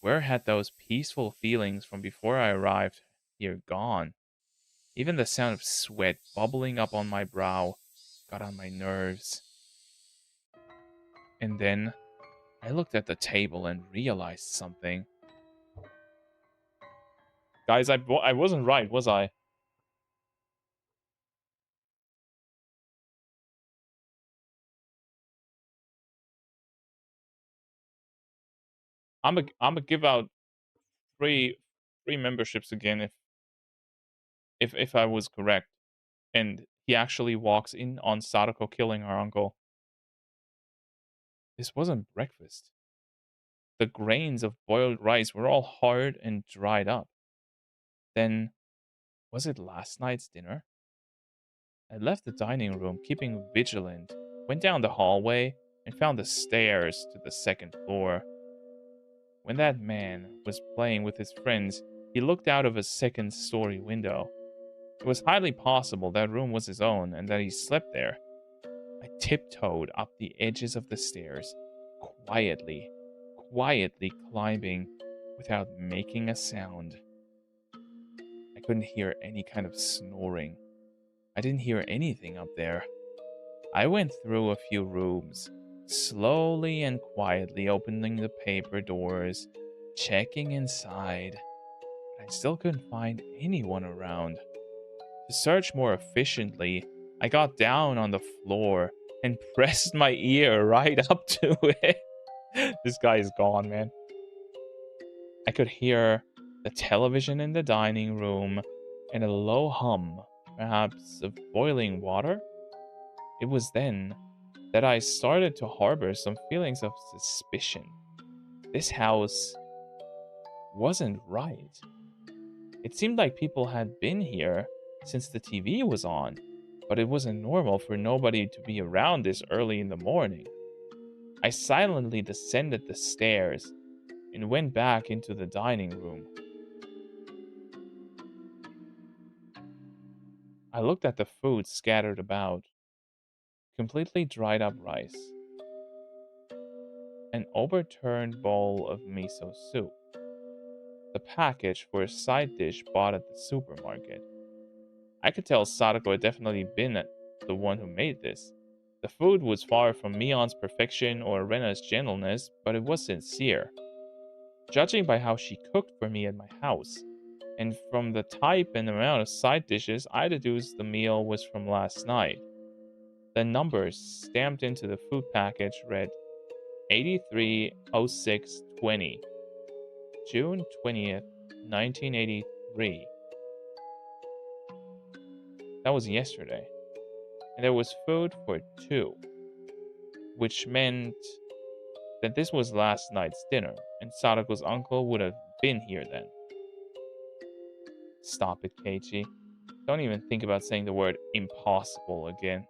Where had those peaceful feelings from before I arrived here gone? Even the sound of sweat bubbling up on my brow got on my nerves. And then I looked at the table and realized something. Guys, I wasn't right, was I? I'm gonna give out three three memberships again if I was correct. And he actually walks in on Sadako killing her uncle. This wasn't breakfast. The grains of boiled rice were all hard and dried up. Then, was it last night's dinner? I left the dining room, keeping vigilant, went down the hallway, and found the stairs to the second floor. When that man was playing with his friends, he looked out of a second-story window. It was highly possible that room was his own and that he slept there. I tiptoed up the edges of the stairs, quietly, quietly climbing without making a sound. I couldn't hear any kind of snoring. I didn't hear anything up there. I went through a few rooms, slowly and quietly opening the paper doors, checking inside, but I still couldn't find anyone around. To search more efficiently, I got down on the floor and pressed my ear right up to it. This guy is gone, man. I could hear the television in the dining room and a low hum, perhaps of boiling water. It was then that I started to harbor some feelings of suspicion. This house wasn't right. It seemed like people had been here since the TV was on, but it wasn't normal for nobody to be around this early in the morning. I silently descended the stairs and went back into the dining room. I looked at the food scattered about: completely dried up rice, an overturned bowl of miso soup, the package for a side dish bought at the supermarket. I could tell Sadako had definitely been the one who made this. The food was far from Mion's perfection or Rena's gentleness, but it was sincere. Judging by how she cooked for me at my house, and from the type and amount of side dishes, I deduced the meal was from last night. The numbers stamped into the food package read 830620, June 20th, 1983. That was yesterday. And there was food for two, which meant that this was last night's dinner, and Sadako's uncle would have been here then. Stop it, Keiichi. Don't even think about saying the word impossible again.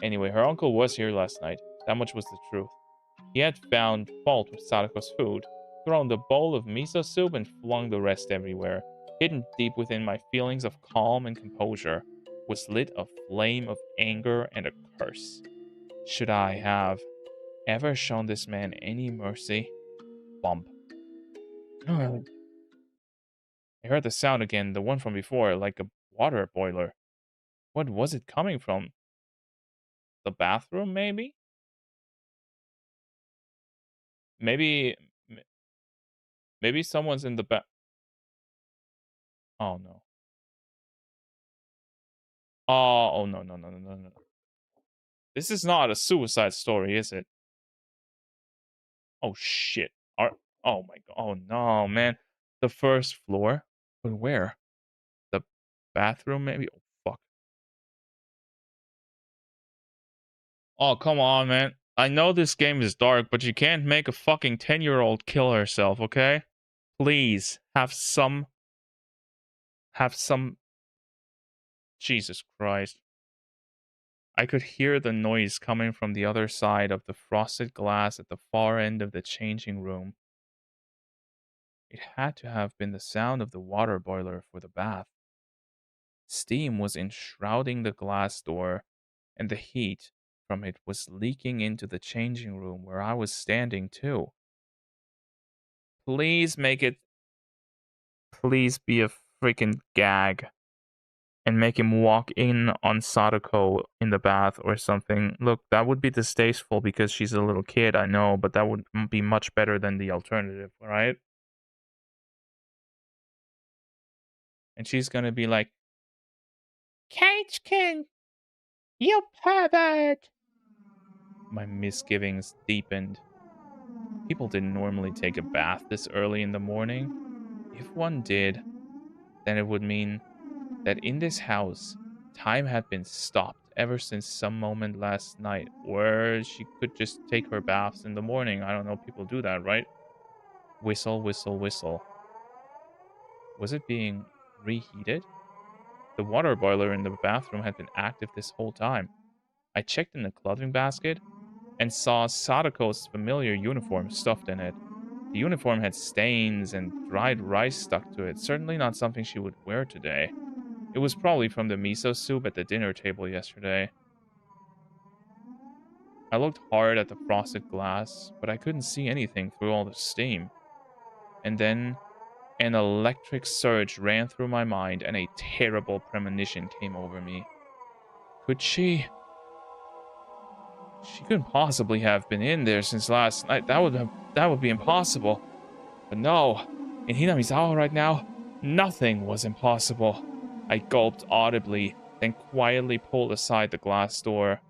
Anyway, her uncle was here last night. That much was the truth. He had found fault with Sadako's food, thrown the bowl of miso soup, and flung the rest everywhere. Hidden deep within my feelings of calm and composure was lit a flame of anger and a curse. Should I have ever shown this man any mercy? Bump. I heard the sound again, the one from before, like a water boiler. What was it coming from? The bathroom, maybe? Maybe, m- maybe someone's in the bath. Oh no. Oh no, no, no, no, no, no. This is not a suicide story, is it? Oh shit. Oh my god. Oh no, man. The first floor? But where? The bathroom, maybe? Oh fuck. Oh, come on, man. I know this game is dark, but you can't make a fucking 10-year-old kill herself, okay? Please, have some, Jesus Christ. I could hear the noise coming from the other side of the frosted glass at the far end of the changing room. It had to have been the sound of the water boiler for the bath. Steam was enshrouding the glass door, and the heat from it was leaking into the changing room where I was standing too. Please make it, please be a freaking gag and make him walk in on Sadako in the bath or something. Look, that would be distasteful because she's a little kid, I know, but that would be much better than the alternative, right? And she's gonna be like, Cageckin, you pervert! My misgivings deepened. People didn't normally take a bath this early in the morning. If one did, then it would mean that in this house, time had been stopped ever since some moment last night, or she could just take her baths in the morning. I don't know, people do that, right? Whistle, whistle, whistle. Was it being reheated? The water boiler in the bathroom had been active this whole time. I checked in the clothing basket and saw Sadako's familiar uniform stuffed in it. The uniform had stains and dried rice stuck to it, certainly not something she would wear today. It was probably from the miso soup at the dinner table yesterday. I looked hard at the frosted glass, but I couldn't see anything through all the steam. And then an electric surge ran through my mind and a terrible premonition came over me. Could she? She couldn't possibly have been in there since last night. That would be impossible. But no, in Hinamizawa right now, nothing was impossible. I gulped audibly, then quietly pulled aside the glass door.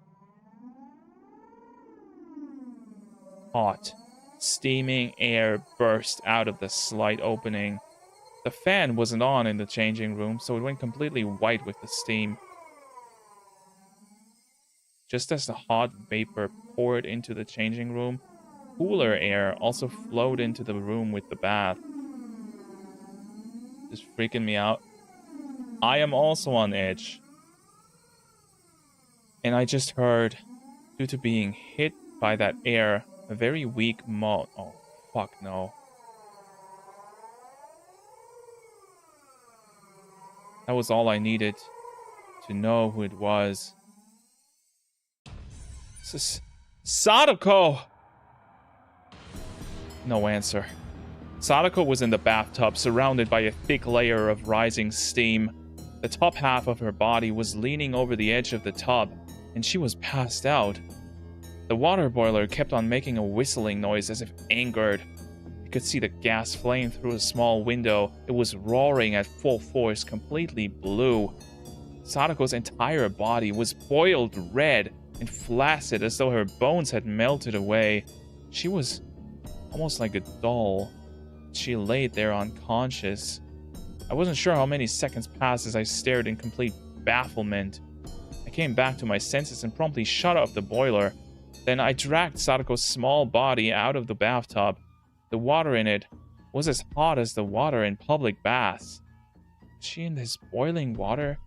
Hot, steaming air burst out of the slight opening. The fan wasn't on in the changing room, so it went completely white with the steam. Just as the hot vapor poured into the changing room, cooler air also flowed into the room with the bath. Just freaking me out. I am also on edge. And I just heard, due to being hit by that air, a very weak moan. Oh, fuck no. That was all I needed to know who it was. Sadako! No answer. Sadako was in the bathtub, surrounded by a thick layer of rising steam. The top half of her body was leaning over the edge of the tub, and she was passed out. The water boiler kept on making a whistling noise as if angered. You could see the gas flame through a small window. It was roaring at full force, completely blue. Sadako's entire body was boiled red and flaccid as though her bones had melted away. She was almost like a doll. She laid there unconscious. I wasn't sure how many seconds passed as I stared in complete bafflement. I came back to my senses and promptly shut off the boiler. Then I dragged Sadako's small body out of the bathtub. The water in it was as hot as the water in public baths. Was she in this boiling water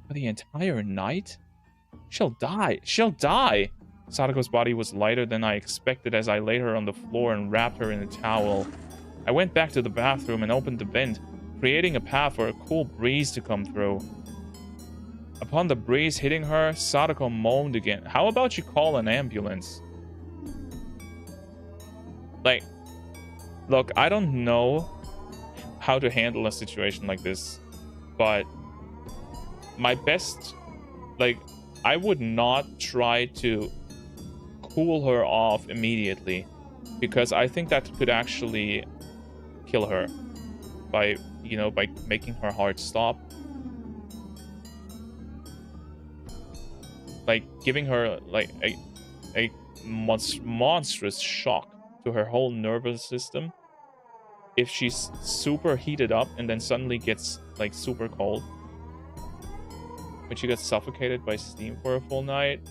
for the entire night? She'll die! She'll die! Sadako's body was lighter than I expected as I laid her on the floor and wrapped her in a towel. I went back to the bathroom and opened the vent, creating a path for a cool breeze to come through. Upon the breeze hitting her, Sadako moaned again. How about you call an ambulance? Like, look, I don't know how to handle a situation like this, but my best, like, I would not try to cool her off immediately, because I think that could actually kill her by, you know, by making her heart stop. Like, giving her, like, a monstrous shock to her whole nervous system. If she's super heated up and then suddenly gets, like, super cold. When she gets suffocated by steam for a full night.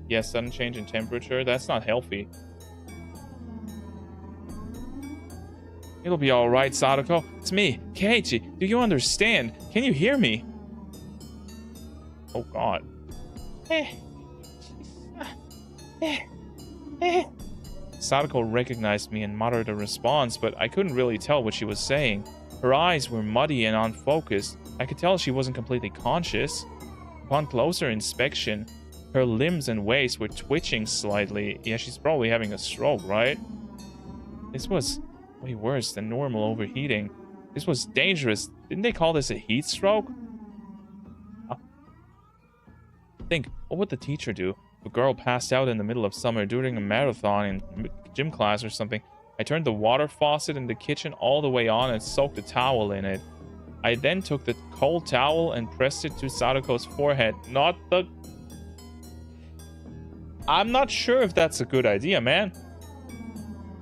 Yeah, sudden change in temperature. That's not healthy. It'll be alright, Sadako. It's me, Keiichi. Do you understand? Can you hear me? Oh, God. Sadako recognized me and muttered a response, but I couldn't really tell what she was saying. Her eyes were muddy and unfocused. I could tell she wasn't completely conscious. Upon closer inspection, her limbs and waist were twitching slightly. Yeah, she's probably having a stroke, right? This was way worse than normal overheating. This was dangerous. Didn't they call this a heat stroke? Think, what would the teacher do if a girl passed out in the middle of summer during a marathon in gym class or something? I turned the water faucet in the kitchen all the way on and soaked a towel in it. I then took the cold towel and pressed it to Sadako's forehead. I'm not sure if that's a good idea, man.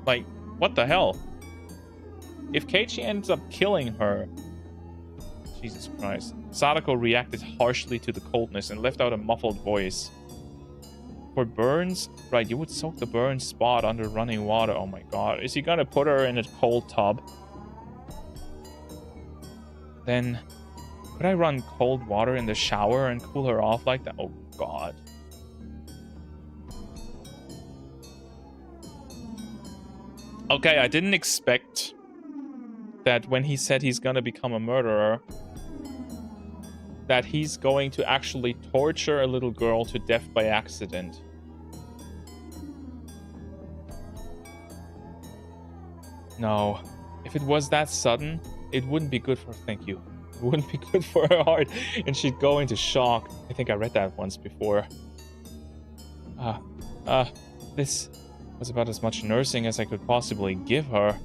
Like, what the hell? If Keiichi ends up killing her... Jesus Christ. Sadako reacted harshly to the coldness and left out a muffled voice. For burns, right, you would soak the burn spot under running water. Oh my god. Is he gonna put her in a cold tub? Then, could I run cold water in the shower and cool her off like that? Oh god. Okay, I didn't expect that when he said he's gonna become a murderer, that he's going to actually torture a little girl to death by accident. No. If it was that sudden, it wouldn't be good for... Thank you. It wouldn't be good for her heart, and she'd go into shock. I think I read that once before. This was about as much nursing as I could possibly give her.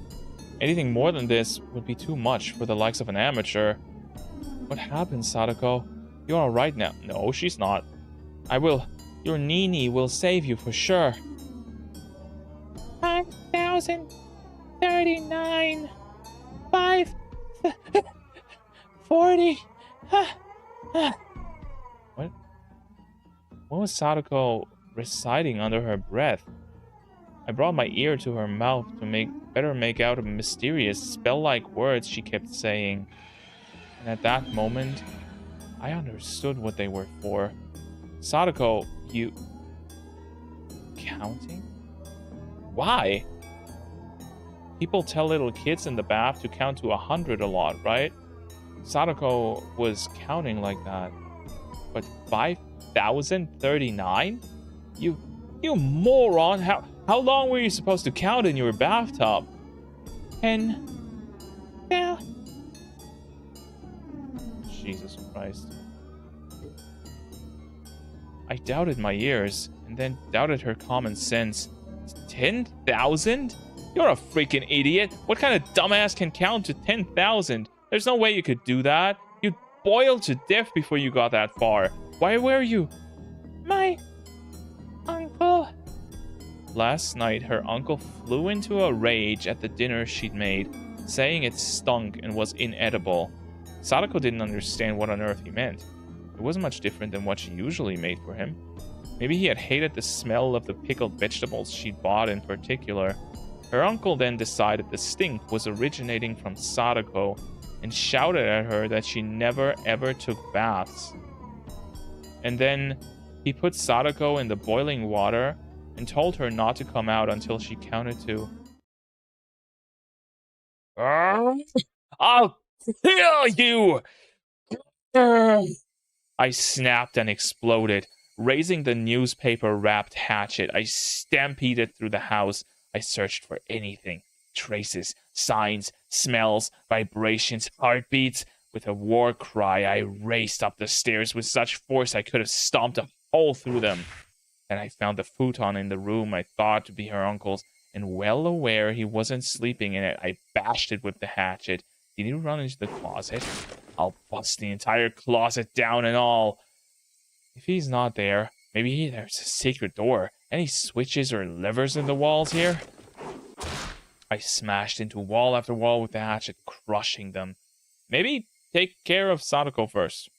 Anything more than this would be too much for the likes of an amateur. What happened, Sadako? You're alright now. No, she's not. I will. Your Nini will save you for sure. 5,039. 540. What? What was Sadako reciting under her breath? I brought my ear to her mouth to better make out a mysterious spell-like words she kept saying. And at that moment, I understood what they were for. Sadako, you... Counting? Why? People tell little kids in the bath to count to 100 a lot, right? Sadako was counting like that. But 5,039? You moron! How long were you supposed to count in your bathtub? 10... Jesus Christ. I doubted my ears, and then doubted her common sense. 10,000? You're a freaking idiot. What kind of dumbass can count to 10,000? There's no way you could do that. You'd boil to death before you got that far. Why were you? My uncle. Last night, her uncle flew into a rage at the dinner she'd made, saying it stunk and was inedible. Sadako didn't understand what on earth he meant. It wasn't much different than what she usually made for him. Maybe he had hated the smell of the pickled vegetables she'd bought in particular. Her uncle then decided the stink was originating from Sadako and shouted at her that she never ever took baths. And then he put Sadako in the boiling water and told her not to come out until she counted to... I'll kill you! I snapped and exploded. Raising the newspaper-wrapped hatchet, I stampeded through the house. I searched for anything. Traces, signs, smells, vibrations, heartbeats. With a war cry, I raced up the stairs with such force I could have stomped a hole through them. Then I found the futon in the room I thought to be her uncle's, and well aware he wasn't sleeping in it, I bashed it with the hatchet. Did he run into the closet? I'll bust the entire closet down and all. If he's not there, maybe there's a secret door. Any switches or levers in the walls here? I smashed into wall after wall with the hatchet, crushing them. Maybe take care of Sadako first.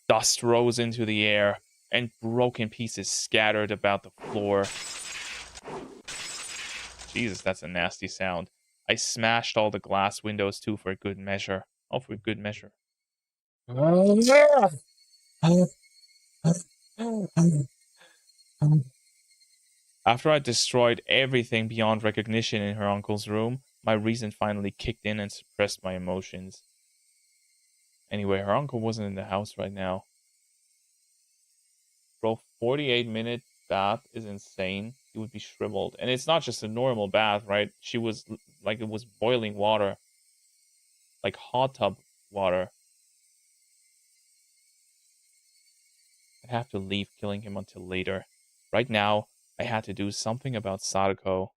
Dust rose into the air, and broken pieces scattered about the floor. Jesus, that's a nasty sound. I smashed all the glass windows too for good measure. Oh, for good measure. After I destroyed everything beyond recognition in her uncle's room, my reason finally kicked in and suppressed my emotions. Anyway, her uncle wasn't in the house right now. Bro, 48-minute bath is insane. He would be shriveled. And it's not just a normal bath, right? She was like, it was boiling water. Like hot tub water. I'd have to leave killing him until later. Right now, I had to do something about Sadako.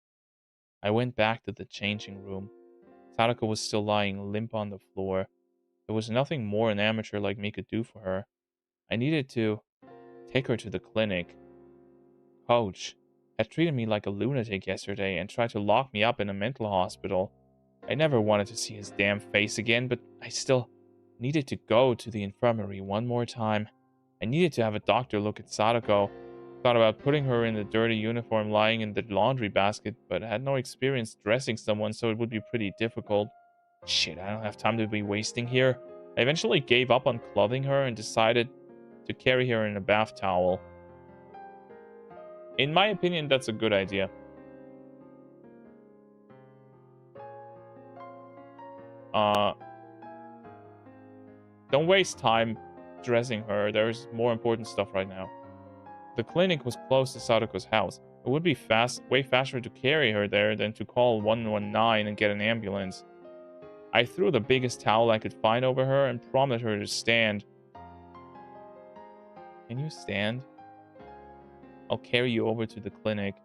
I went back to the changing room. Sadako was still lying limp on the floor. There was nothing more an amateur like me could do for her. I needed to take her to the clinic. Coach had treated me like a lunatic yesterday and tried to lock me up in a mental hospital. I never wanted to see his damn face again, but I still needed to go to the infirmary one more time. I needed to have a doctor look at Sadako. Thought about putting her in the dirty uniform lying in the laundry basket, but I had no experience dressing someone, so it would be pretty difficult. Shit, I don't have time to be wasting here. I eventually gave up on clothing her and decided to carry her in a bath towel. In my opinion, that's a good idea. Don't waste time dressing her. There's more important stuff right now. The clinic was close to Sadako's house. It would be way faster to carry her there than to call 119 and get an ambulance. I threw the biggest towel I could find over her and prompted her to stand. Can you stand? I'll carry you over to the clinic.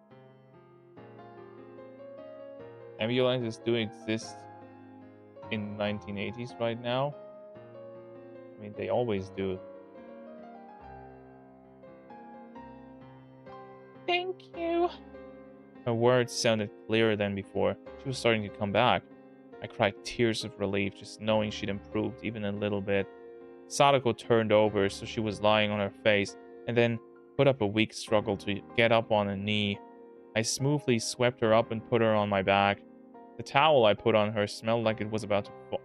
Ambulances do exist in 1980s right now. I mean, they always do. Thank you. Her words sounded clearer than before. She was starting to come back. I cried tears of relief just knowing she'd improved even a little bit. Sadako turned over so she was lying on her face and then put up a weak struggle to get up on a knee. I smoothly swept her up and put her on my back. The towel I put on her smelled like it was about to fall.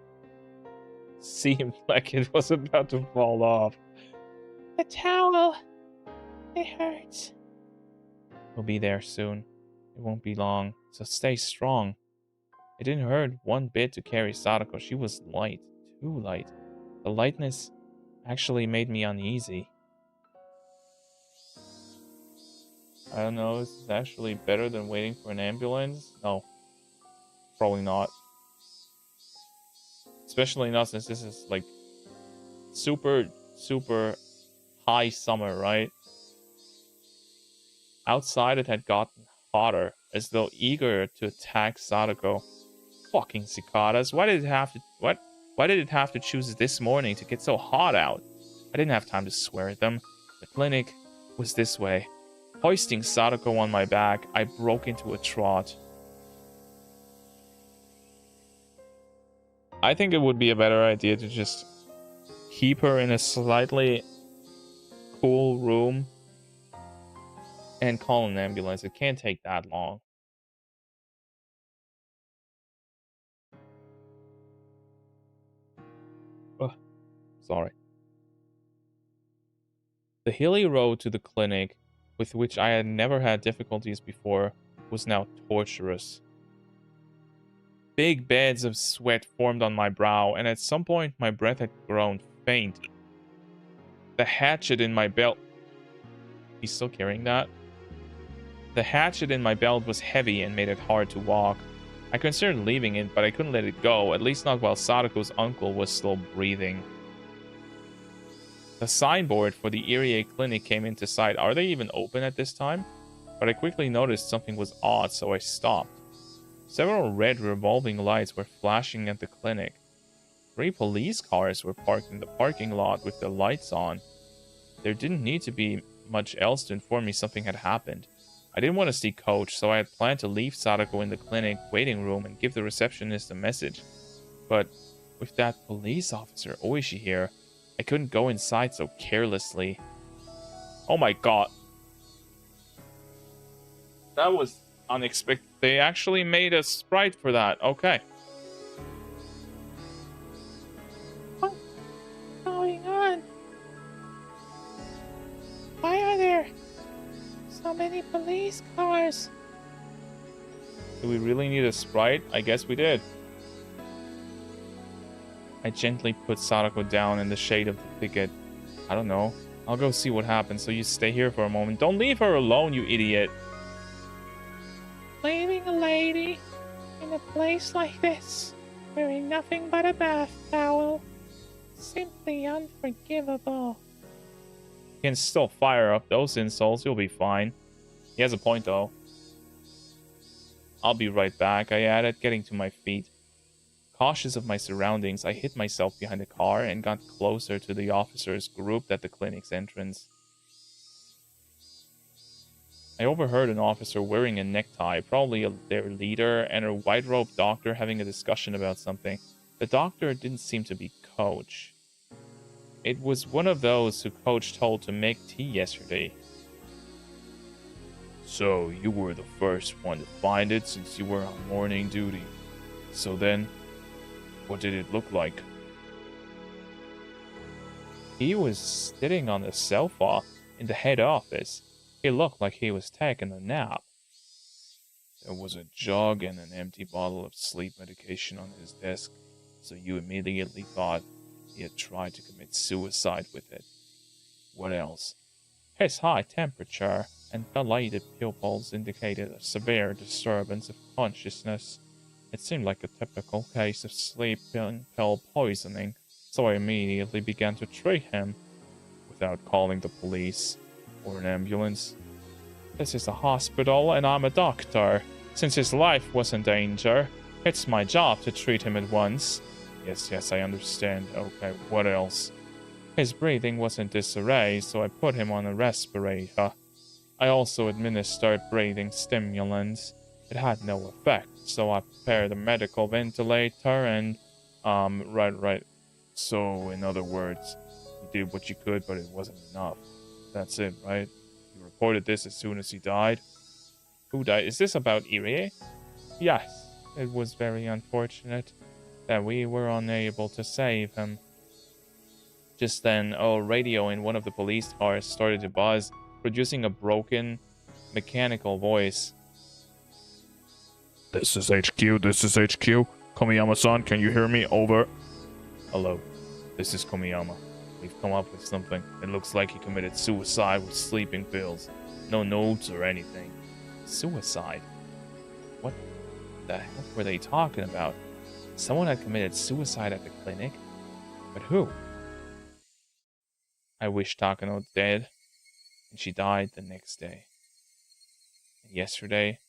Seemed like it was about to fall off. The towel. It hurts. We'll be there soon. It won't be long, so stay strong. It didn't hurt one bit to carry Sadako. She was light, too light. The lightness actually made me uneasy. I don't know, is this actually better than waiting for an ambulance? No. Probably not. Especially not since this is like super, super high summer, right? Outside it had gotten hotter, as though eager to attack Sadako. Fucking cicadas. Why did it have to choose this morning to get so hot out? I didn't have time to swear at them. The clinic was this way. Hoisting Sadako on my back, I broke into a trot. I think it would be a better idea to just keep her in a slightly cool room and call an ambulance. It can't take that long. Ugh, sorry. The hilly road to the clinic, with which I had never had difficulties before, was now torturous. Big beds of sweat formed on my brow, and at some point my breath had grown faint. The hatchet in my belt... He's still carrying that? The hatchet in my belt was heavy and made it hard to walk. I considered leaving it, but I couldn't let it go, at least not while Sadako's uncle was still breathing. The signboard for the Irie clinic came into sight. Are they even open at this time? But I quickly noticed something was odd, so I stopped. Several red revolving lights were flashing at the clinic. 3 police cars were parked in the parking lot with the lights on. There didn't need to be much else to inform me something had happened. I didn't want to see Coach, so I had planned to leave Sadako in the clinic waiting room and give the receptionist a message. But with that police officer Oishi here, I couldn't go inside so carelessly. Oh my god. That was unexpected. They actually made a sprite for that. Okay. What's going on? Why are there so So many police cars. Do we really need a Sprite? I guess we did. I gently put Sadako down in the shade of the thicket. I don't know. I'll go see what happens, so you stay here for a moment. Don't leave her alone, you idiot. Leaving a lady in a place like this, wearing nothing but a bath towel. Simply unforgivable. You can still fire up those insults. You'll be fine. He has a point, though. I'll be right back, I added, getting to my feet. Cautious of my surroundings, I hid myself behind a car and got closer to the officers grouped at the clinic's entrance. I overheard an officer wearing a necktie, probably their leader, and a white-robed doctor having a discussion about something. The doctor didn't seem to be Coach. It was one of those who Coach told to make tea yesterday. So, you were the first one to find it since you were on morning duty. So then, what did it look like? He was sitting on the sofa in the head office. He looked like he was taking a nap. There was a jug and an empty bottle of sleep medication on his desk, so you immediately thought he had tried to commit suicide with it. What else? His high temperature and dilated pupils indicated a severe disturbance of consciousness. It seemed like a typical case of sleeping pill poisoning, so I immediately began to treat him without calling the police or an ambulance. This is a hospital and I'm a doctor. Since his life was in danger, it's my job to treat him at once. Yes, I understand. Okay, what else? His breathing was in disarray, so I put him on a respirator. I also administered breathing stimulants. It had no effect, so I prepared a medical ventilator and, right. So, in other words, you did what you could, but it wasn't enough. That's it, right? You reported this as soon as he died? Who died? Is this about Irie? Yes, it was very unfortunate that we were unable to save him. Just then, a radio in one of the police cars started to buzz, producing a broken, mechanical voice. This is HQ. Komiyama-san, can you hear me? Over. Hello, this is Komiyama. We've come up with something. It looks like he committed suicide with sleeping pills. No notes or anything. Suicide? What the hell were they talking about? Someone had committed suicide at the clinic? But who? I wish Takano dead, and she died the next day. And yesterday,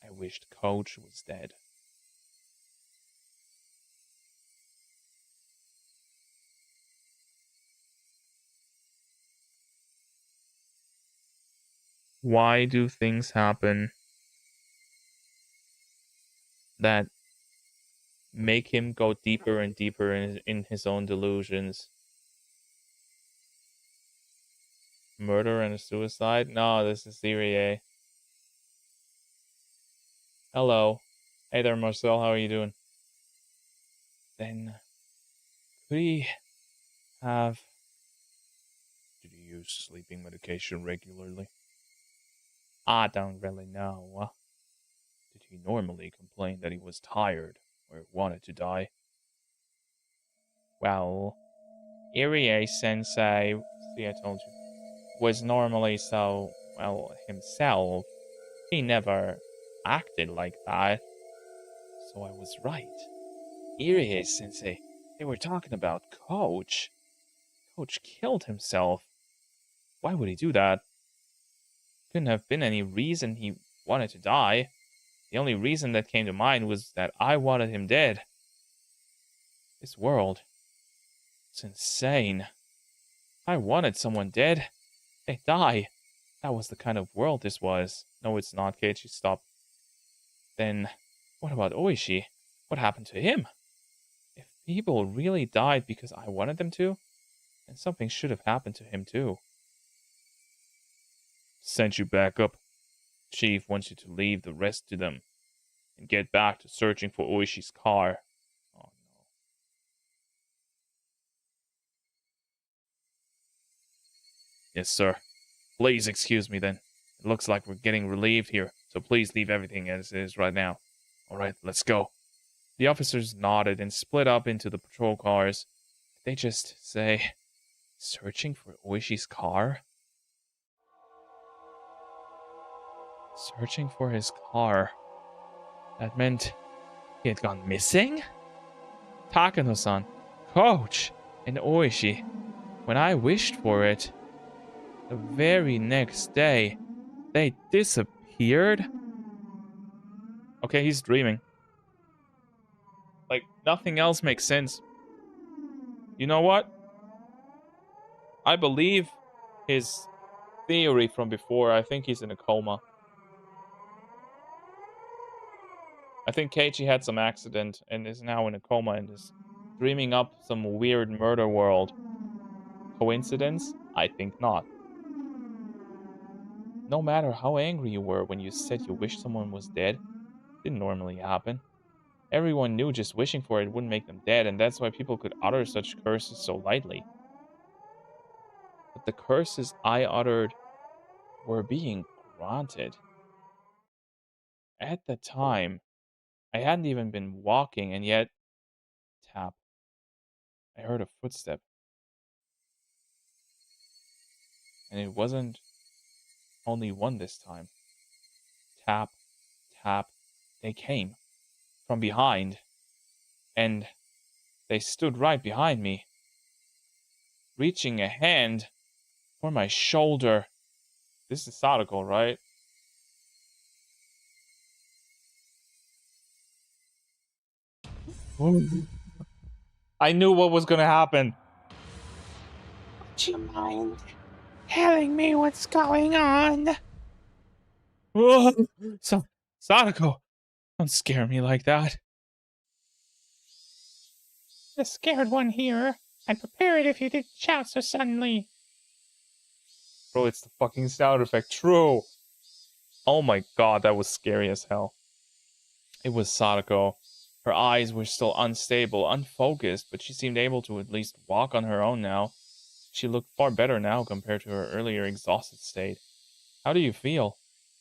I wished Coach was dead. Why do things happen that make him go deeper and deeper in his own delusions? Murder and a suicide? No, this is Irie. Hello. Hey there, Marcel. How are you doing? Then, could he have... Did he use sleeping medication regularly? I don't really know. Did he normally complain that he was tired or wanted to die? Well, Irie-sensei, see I told you, was normally so, himself. He never acted like that. So I was right. Irie-sensei, they were talking about Coach. Coach killed himself. Why would he do that? Couldn't have been any reason he wanted to die. The only reason that came to mind was that I wanted him dead. This world, it's insane. I wanted someone dead. They die. That was the kind of world this was. No, it's not, Keiichi. Stop. Then, what about Oishi? What happened to him? If people really died because I wanted them to, then something should have happened to him too. Sent you back up. Chief wants you to leave the rest to them and get back to searching for Oishi's car. Oh no. Yes, sir. Please excuse me then. It looks like we're getting relieved here, so please leave everything as is right now. All right, let's go. The officers nodded and split up into the patrol cars. Did they just say, searching for Oishi's car? Searching for his car. That meant he had gone missing? Takano-san, Coach, and Oishi. When I wished for it, the very next day, they disappeared? Okay, he's dreaming. Like, nothing else makes sense. You know what? I believe his theory from before. I think he's in a coma. I think Keiichi had some accident and is now in a coma and is dreaming up some weird murder world. Coincidence? I think not. No matter how angry you were when you said you wished someone was dead, didn't normally happen. Everyone knew just wishing for it wouldn't make them dead, and that's why people could utter such curses so lightly. But the curses I uttered were being granted. At the time, I hadn't even been walking, and yet, tap. I heard a footstep. And it wasn't only one this time. Tap, tap. They came from behind. And they stood right behind me, reaching a hand for my shoulder. This is Sadako, right? I knew what was gonna happen. Would you mind telling me what's going on? So, Sadako, don't scare me like that. The scared one here. I'd prepare it if you didn't shout so suddenly. Bro, it's the fucking sound effect. True. Oh my god, that was scary as hell. It was Sadako. Her eyes were still unstable, unfocused, but she seemed able to at least walk on her own now. She looked far better now compared to her earlier exhausted state. How do you feel?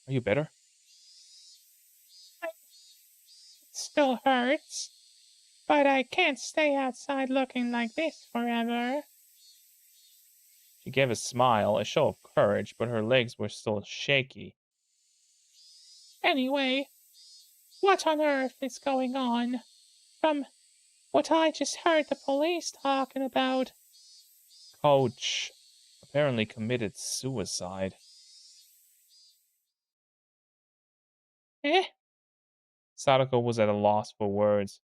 Are you better? It still hurts, but I can't stay outside looking like this forever. She gave a smile, a show of courage, but her legs were still shaky. Anyway, what on earth is going on? From what I just heard the police talking about. Coach apparently committed suicide. Eh? Sadako was at a loss for words.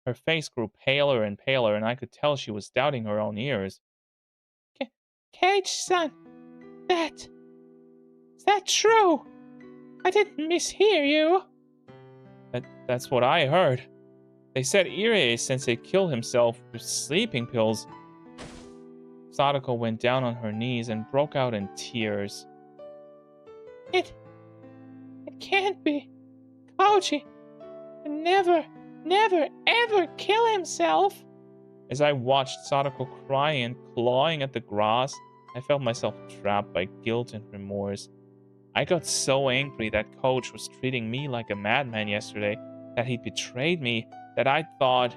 Her face grew paler and paler, and I could tell she was doubting her own ears. Cage-san, is that true? I didn't mishear you. That's what I heard. They said Irie-sensei killed himself with sleeping pills. Sadako went down on her knees and broke out in tears. It can't be. Koji would never, ever kill himself. As I watched Sadako crying and clawing at the grass, I felt myself trapped by guilt and remorse. I got so angry that Coach was treating me like a madman yesterday, that he'd betrayed me, that I thought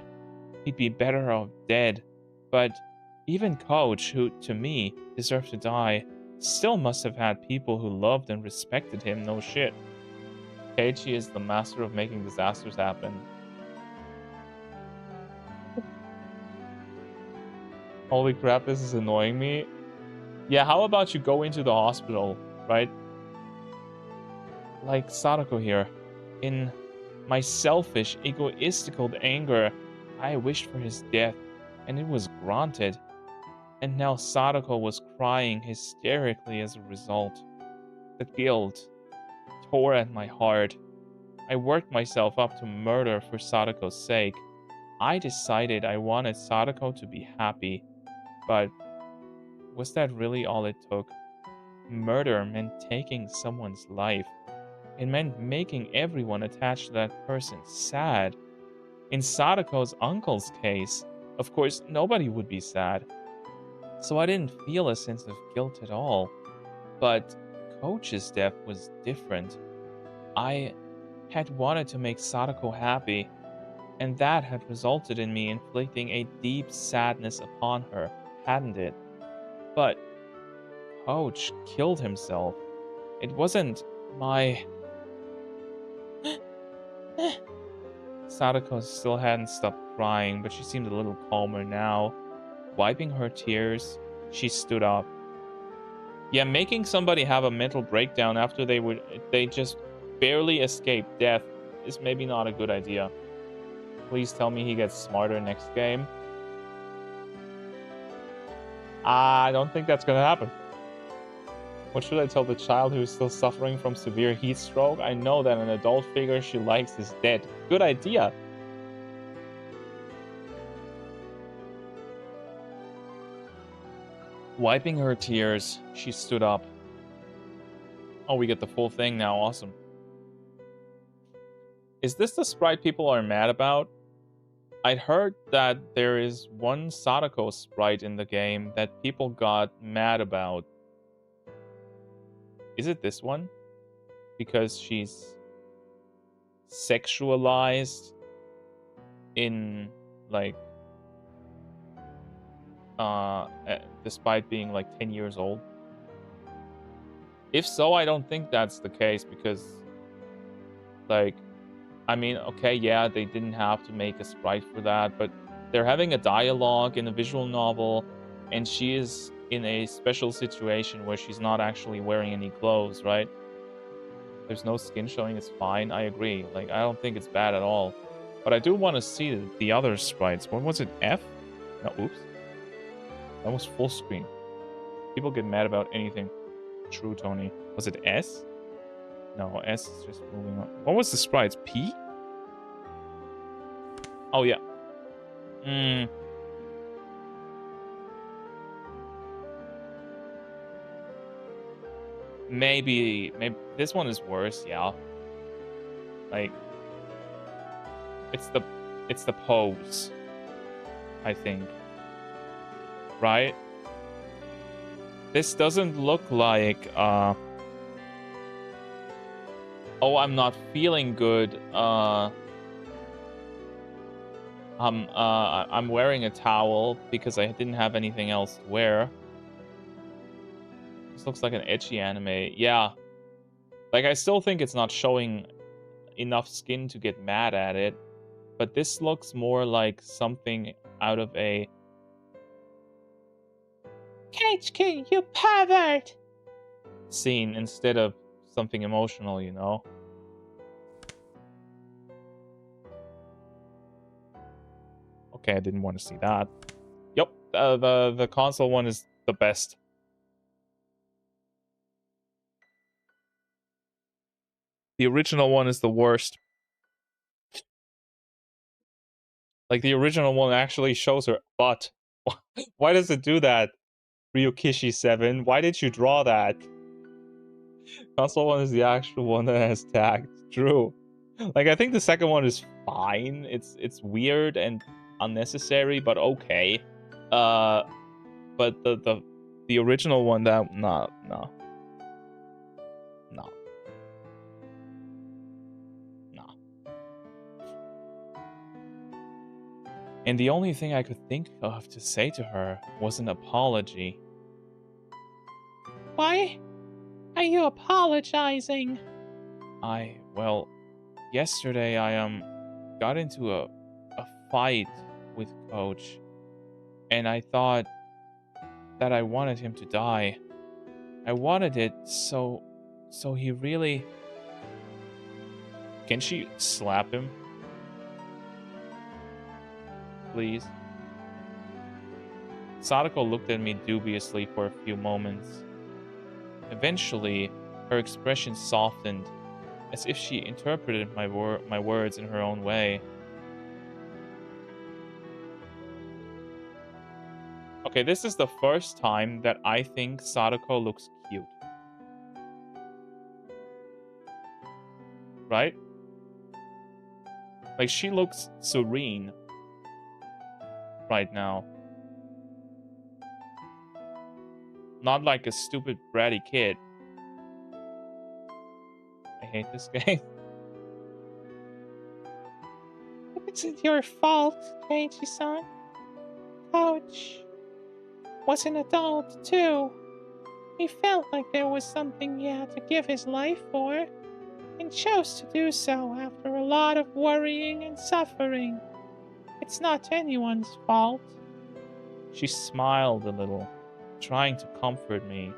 he'd be better off dead. But even Coach, who, to me, deserved to die, still must have had people who loved and respected him, no shit. Keiichi is the master of making disasters happen. Holy crap, this is annoying me. Yeah, how about you go into the hospital, right? Like Sadako here. In my selfish, egoistical anger, I wished for his death, and it was granted. And now Sadako was crying hysterically as a result. The guilt tore at my heart. I worked myself up to murder for Sadako's sake. I decided I wanted Sadako to be happy. But was that really all it took? Murder meant taking someone's life. It meant making everyone attached to that person sad. In Sadako's uncle's case, of course, nobody would be sad. So I didn't feel a sense of guilt at all. But Coach's death was different. I had wanted to make Sadako happy, and that had resulted in me inflicting a deep sadness upon her, hadn't it? But Coach killed himself. It wasn't my... Sadako still hadn't stopped crying, but she seemed a little calmer now. Wiping her tears, she stood up. Yeah, making somebody have a mental breakdown after they just barely escaped death is maybe not a good idea. Please tell me he gets smarter next game. I don't think that's gonna happen. What should I tell the child who is still suffering from severe heat stroke? I know that an adult figure she likes is dead. Good idea. Wiping her tears, she stood up. Oh, we get the full thing now. Awesome. Is this the sprite people are mad about? I'd heard that there is one Sadako sprite in the game that people got mad about. Is it this one? Because she's sexualized in, like, despite being like 10 years old? If so, I don't think that's the case because, like, I mean, okay, yeah, they didn't have to make a sprite for that, but they're having a dialogue in a visual novel, and she is in a special situation where she's not actually wearing any clothes, right? There's no skin showing, it's fine, I agree. Like, I don't think it's bad at all. But I do want to see the other sprites. What was it, F? No, oops. That was full screen. People get mad about anything. True, Tony. Was it S? No, S is just moving on. What was the sprites? P? Oh, yeah. Maybe this one is worse, yeah. Like, it's the pose, I think. Right? This doesn't look like, oh, I'm not feeling good. I'm wearing a towel because I didn't have anything else to wear. This looks like an ecchi anime. Yeah. Like, I still think it's not showing enough skin to get mad at it, but this looks more like something out of a... KHQ, you pervert! Scene instead of something emotional, you know? Okay, I didn't want to see that. Yep, the console one is the best. The original one is the worst. Like, the original one actually shows her butt. Why does it do that? Ryukishi7, why did you draw that? Console one is the actual one that has tagged. True. Like, I think the second one is fine. It's weird and unnecessary, but okay. But the original one, that no. And the only thing I could think of to say to her was an apology. Why are you apologizing? Well, yesterday I got into a fight with Coach, and I thought that I wanted him to die. I wanted it so he really... Can she slap him? Please. Sadako looked at me dubiously for a few moments. Eventually, her expression softened, as if she interpreted my words in her own way. Okay, this is the first time that I think Sadako looks cute. Right? Like, she looks serene right now. Not like a stupid bratty kid. hate this game. It isn't your fault, Keiichi-san. Coach was an adult, too. He felt like there was something he had to give his life for, and chose to do so after a lot of worrying and suffering. It's not anyone's fault. She smiled a little, trying to comfort me.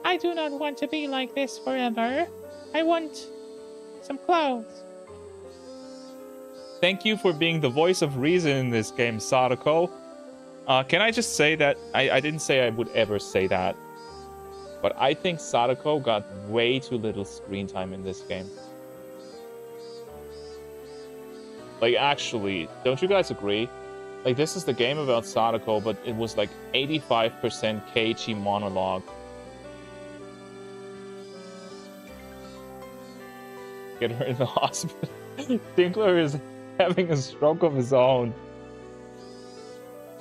I do not want to be like this forever. I want some clothes. Thank you for being the voice of reason in this game, Sadako. Can I just say that I didn't say I would ever say that, but I think Sadako got way too little screen time in this game. Like, actually, don't you guys agree? Like, this is the game about Sadako, but it was like 85% Keiichi monologue. Get her in the hospital. Tinkler is having a stroke of his own.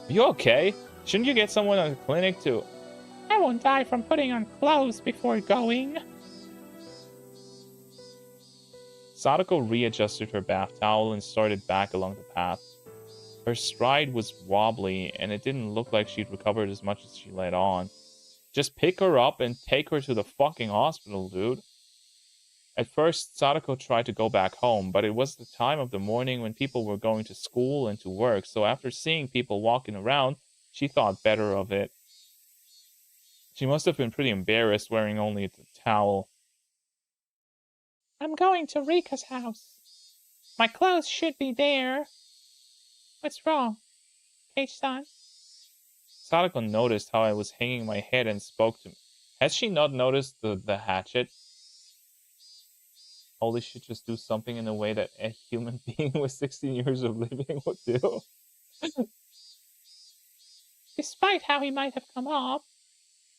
You okay? Shouldn't you get someone at the clinic too? I won't die from putting on clothes before going. Sadako readjusted her bath towel and started back along the path. Her stride was wobbly, and it didn't look like she'd recovered as much as she let on. Just pick her up and take her to the fucking hospital, dude. At first, Sadako tried to go back home, but it was the time of the morning when people were going to school and to work, so after seeing people walking around, she thought better of it. She must have been pretty embarrassed wearing only the towel. I'm going to Rika's house. My clothes should be there. What's wrong, Keiichi-san? Sadako noticed how I was hanging my head and spoke to me. Has she not noticed the hatchet? Holy shit, just do something in a way that a human being with 16 years of living would do. Despite how he might have come off,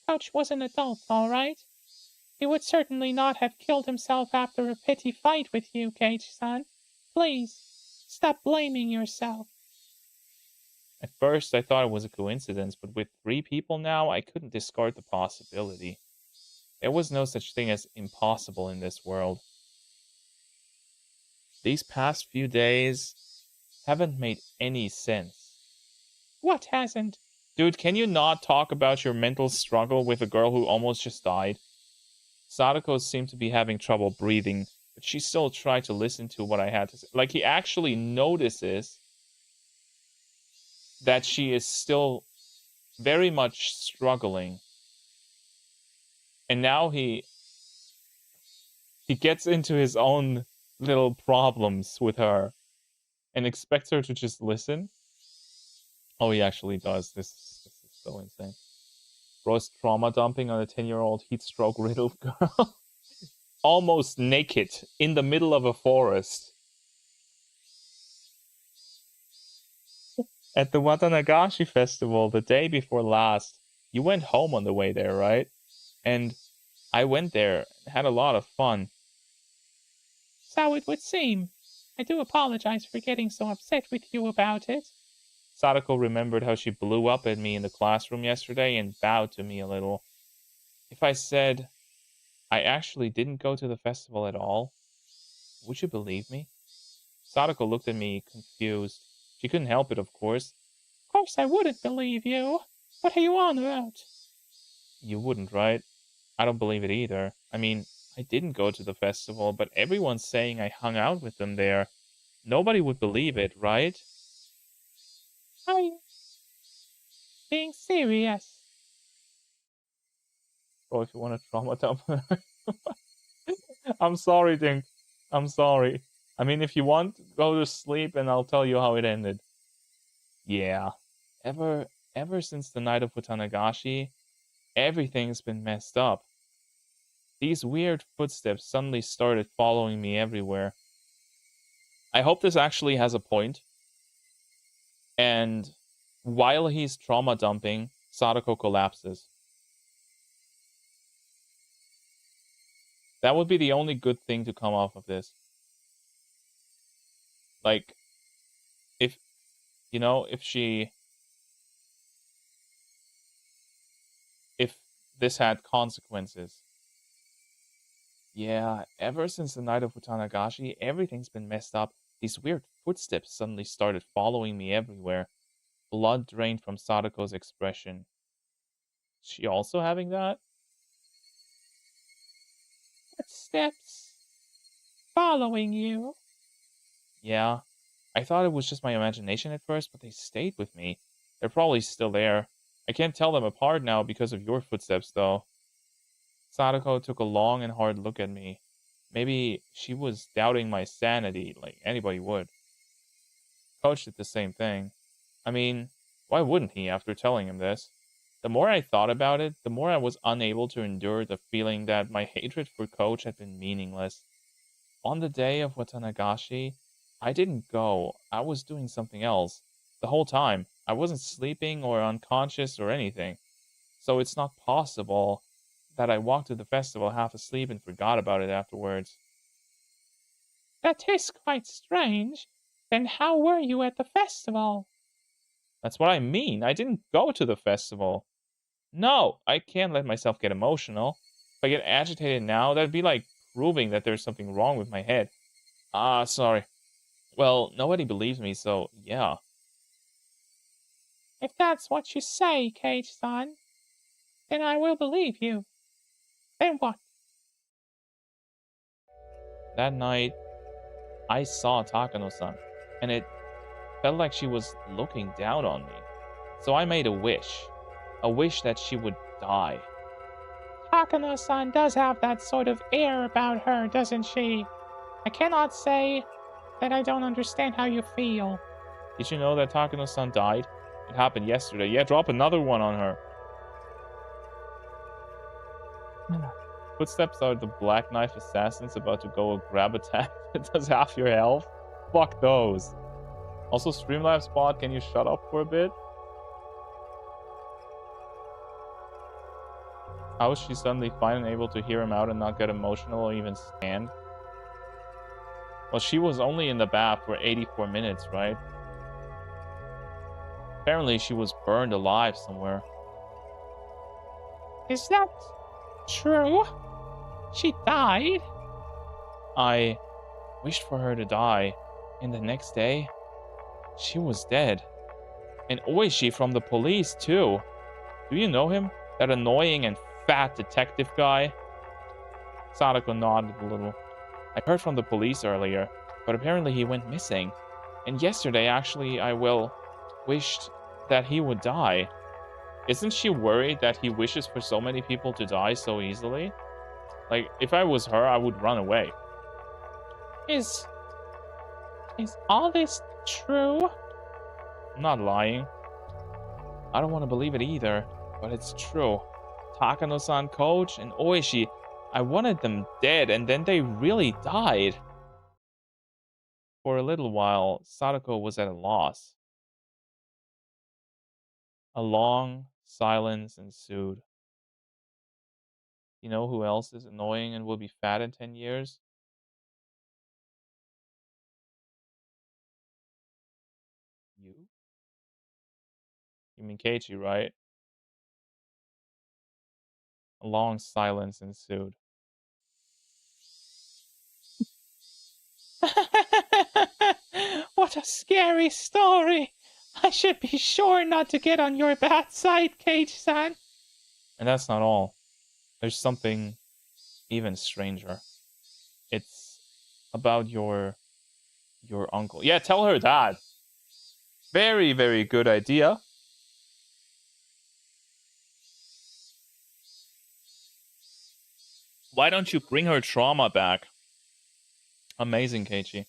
Coach was an adult, all right? He would certainly not have killed himself after a petty fight with you, Keiichi-san. Please, stop blaming yourself. At first, I thought it was a coincidence, but with 3 people now, I couldn't discard the possibility. There was no such thing as impossible in this world. These past few days haven't made any sense. What hasn't? Dude, can you not talk about your mental struggle with a girl who almost just died? Sadako seemed to be having trouble breathing, but she still tried to listen to what I had to say. Like, he actually notices that she is still very much struggling. And now he gets into his own little problems with her and expects her to just listen. Oh, he actually does. This is so insane. Bro's trauma dumping on a 10-year-old heat stroke riddled girl. Almost naked in the middle of a forest. At the Watanagashi festival the day before last, you went home on the way there, right? And I went there and had a lot of fun. So it would seem. I do apologize for getting so upset with you about it. Sadako remembered how she blew up at me in the classroom yesterday and bowed to me a little. If I said I actually didn't go to the festival at all, would you believe me? Sadako looked at me confused. She couldn't help it, of course. Of course I wouldn't believe you. What are you on about? You wouldn't, right? I don't believe it either. I mean, I didn't go to the festival, but everyone's saying I hung out with them there. Nobody would believe it, right? Are you being serious? Bro, if you want to trauma dump her. I'm sorry, Dink. I'm sorry. I mean, if you want, go to sleep and I'll tell you how it ended. Yeah. Ever since the night of Watanagashi, everything's been messed up. These weird footsteps suddenly started following me everywhere. I hope this actually has a point. And while he's trauma dumping, Sadako collapses. That would be the only good thing to come off of this. Like, if, you know, if this had consequences, Yeah, ever since the night of Utanagashi, everything's been messed up. These weird footsteps suddenly started following me everywhere. Blood drained from Sadako's expression. She also having that? Footsteps following you. Yeah. I thought it was just my imagination at first, but they stayed with me. They're probably still there. I can't tell them apart now because of your footsteps, though. Sadako took a long and hard look at me. Maybe she was doubting my sanity, like anybody would. Coach did the same thing. I mean, why wouldn't he after telling him this? The more I thought about it, the more I was unable to endure the feeling that my hatred for Coach had been meaningless. On the day of Watanagashi, I didn't go. I was doing something else. The whole time, I wasn't sleeping or unconscious or anything. So it's not possible that I walked to the festival half asleep and forgot about it afterwards. That is quite strange. Then how were you at the festival? That's what I mean. I didn't go to the festival. No, I can't let myself get emotional. If I get agitated now, that'd be like proving that there's something wrong with my head. Sorry. Well, nobody believes me, so yeah. If that's what you say, Cage-san, then I will believe you. Then what? That night, I saw Takano-san, and it felt like she was looking down on me. So I made a wish that she would die. Takano-san does have that sort of air about her, doesn't she? I cannot say that I don't understand how you feel. Did you know that Takano-san died? It happened yesterday. Yeah, drop another one on her. Footsteps are the Black Knife assassins about to go a grab attack that does half your health. Fuck those. Also, Streamlabs Spot, can you shut up for a bit? How is she suddenly fine and able to hear him out and not get emotional or even stand? Well, she was only in the bath for 84 minutes, right? Apparently, she was burned alive somewhere. Is that true? She died? I wished for her to die, and the next day, she was dead. And Oishi from the police, too. Do you know him? That annoying and fat detective guy? Sadako nodded a little. I heard from the police earlier, but apparently he went missing. And yesterday, actually, I wished that he would die. Isn't she worried that he wishes for so many people to die so easily? Like, if I was her, I would run away. Is all this true? I'm not lying. I don't want to believe it either, but it's true. Takano-san, Coach, and Oishi, I wanted them dead, and then they really died. For a little while, Sadako was at a loss. A long silence ensued. You know who else is annoying and will be fat in 10 years? You? You mean Keiichi, right? A long silence ensued. What a scary story! I should be sure not to get on your bad side, Cage-san. And that's not all. There's something even stranger. It's about your uncle. Yeah, tell her that. Very, very good idea. Why don't you bring her trauma back? Amazing, Keiichi.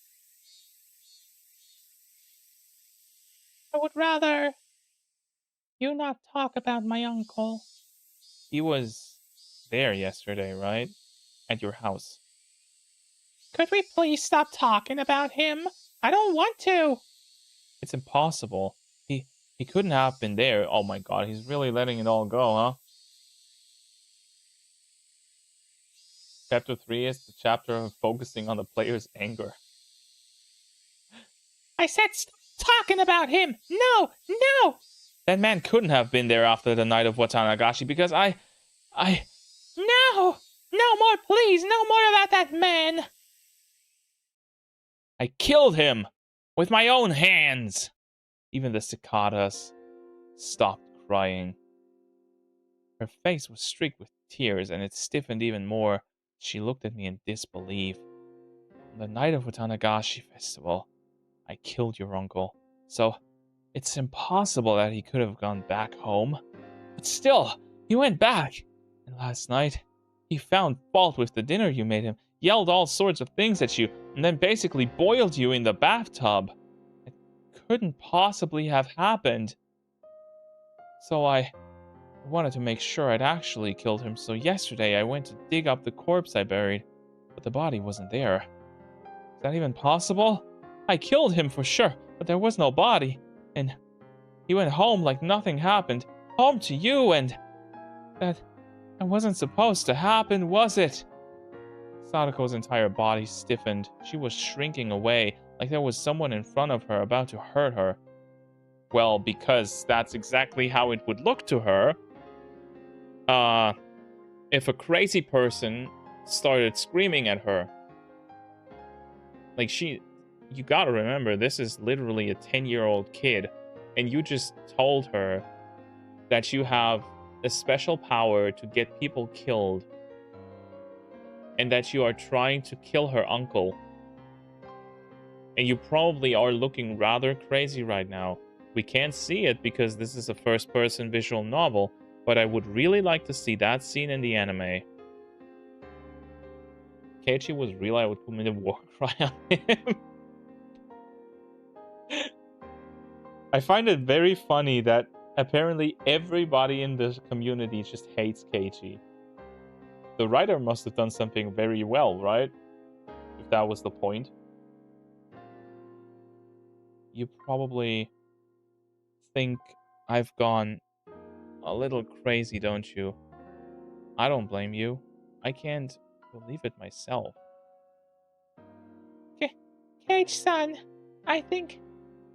I would rather you not talk about my uncle. He was there yesterday, right? At your house. Could we please stop talking about him? I don't want to. It's impossible. He couldn't have been there. Oh my god, he's really letting it all go, huh? Chapter 3 is the chapter of focusing on the player's anger. I said stop talking about him! No! No! That man couldn't have been there after the night of Watanagashi because I... No! No more, please! No more about that man! I killed him with my own hands. Even the cicadas stopped crying. Her face was streaked with tears, and it stiffened even more. She looked at me in disbelief. On the night of the Tatarigoroshi festival, I killed your uncle. So, it's impossible that he could have gone back home. But still, he went back. And last night, he found fault with the dinner you made him, yelled all sorts of things at you, and then basically boiled you in the bathtub. It couldn't possibly have happened. So I wanted to make sure I'd actually killed him, so yesterday I went to dig up the corpse I buried, but the body wasn't there. Is that even possible? I killed him for sure, but there was no body, and he went home like nothing happened, home to you, and that wasn't supposed to happen, was it? Sadako's entire body stiffened. She was shrinking away, like there was someone in front of her about to hurt her. Well, because that's exactly how it would look to her. If a crazy person started screaming at her. Like you gotta remember, this is literally a 10-year-old kid, and you just told her that you have a special power to get people killed, and that you are trying to kill her uncle. And you probably are looking rather crazy right now. We can't see it because this is a first-person visual novel, but I would really like to see that scene in the anime. Keiichi was real, I would commit a war crime on him. I find it very funny that apparently everybody in the community just hates Keiichi. The writer must have done something very well, right? If that was the point. You probably think I've gone a little crazy, don't you? I don't blame you. I can't believe it myself. Kage-san, I think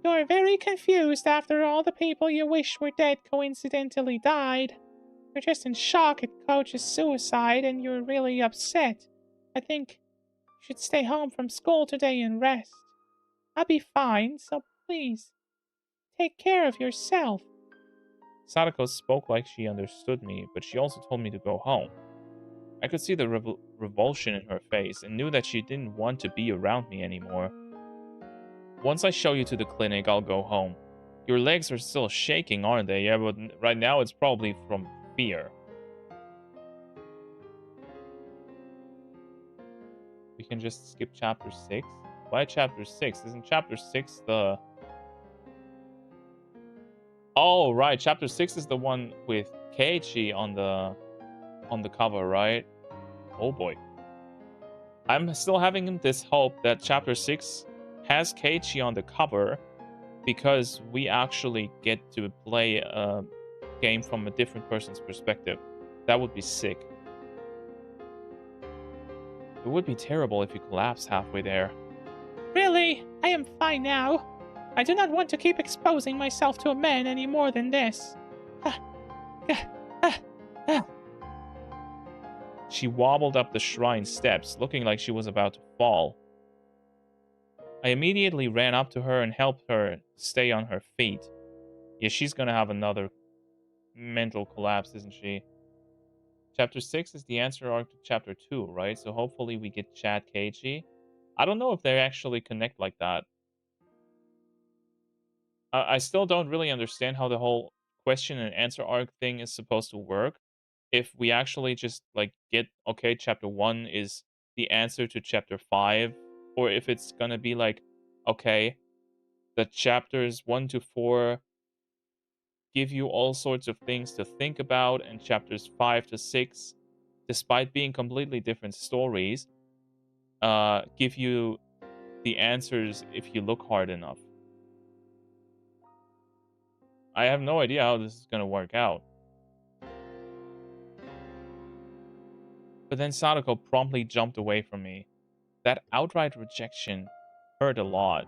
you're very confused after all the people you wish were dead coincidentally died. You're just in shock at Coach's suicide and you're really upset. I think you should stay home from school today and rest. I'll be fine, so please, take care of yourself. Sadako spoke like she understood me, but she also told me to go home. I could see the revulsion in her face and knew that she didn't want to be around me anymore. Once I show you to the clinic, I'll go home. Your legs are still shaking, aren't they? Yeah, but right now it's probably from fear. We can just skip chapter 6. Why chapter 6? Isn't chapter 6 the... Oh, right. Chapter 6 is the one with Keiichi on the cover, right? Oh boy. I'm still having this hope that chapter 6 has Keiichi on the cover because we actually get to play a game from a different person's perspective. That would be sick. It would be terrible if you collapsed halfway there. Really? I am fine now. I do not want to keep exposing myself to a man any more than this. She wobbled up the shrine steps, looking like she was about to fall. I immediately ran up to her and helped her stay on her feet. Yeah, she's gonna have another mental collapse, isn't she? Chapter 6 is the answer arc to Chapter 2, right? So hopefully we get Chad Keiichi. I don't know if they actually connect like that. I still don't really understand how the whole question and answer arc thing is supposed to work. If we actually just, like, get, okay, Chapter 1 is the answer to Chapter 5, or if it's gonna be like, okay, the chapters 1 to 4 give you all sorts of things to think about, and chapters 5 to 6, despite being completely different stories, give you the answers if you look hard enough. I have no idea how this is gonna work out. But then Sadako promptly jumped away from me. That outright rejection hurt a lot.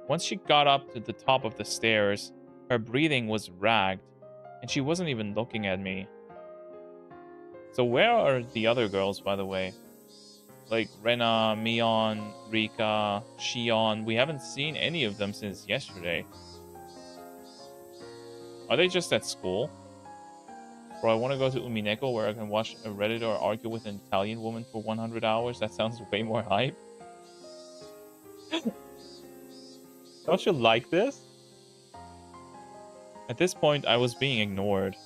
Once she got up to the top of the stairs, her breathing was ragged, and she wasn't even looking at me. So where are the other girls, by the way? Like Rena, Mion, Rika, Shion. We haven't seen any of them since yesterday. Are they just at school? Bro, I want to go to Umineko where I can watch a Redditor argue with an Italian woman for 100 hours. That sounds way more hype. Don't you like this? At this point, I was being ignored.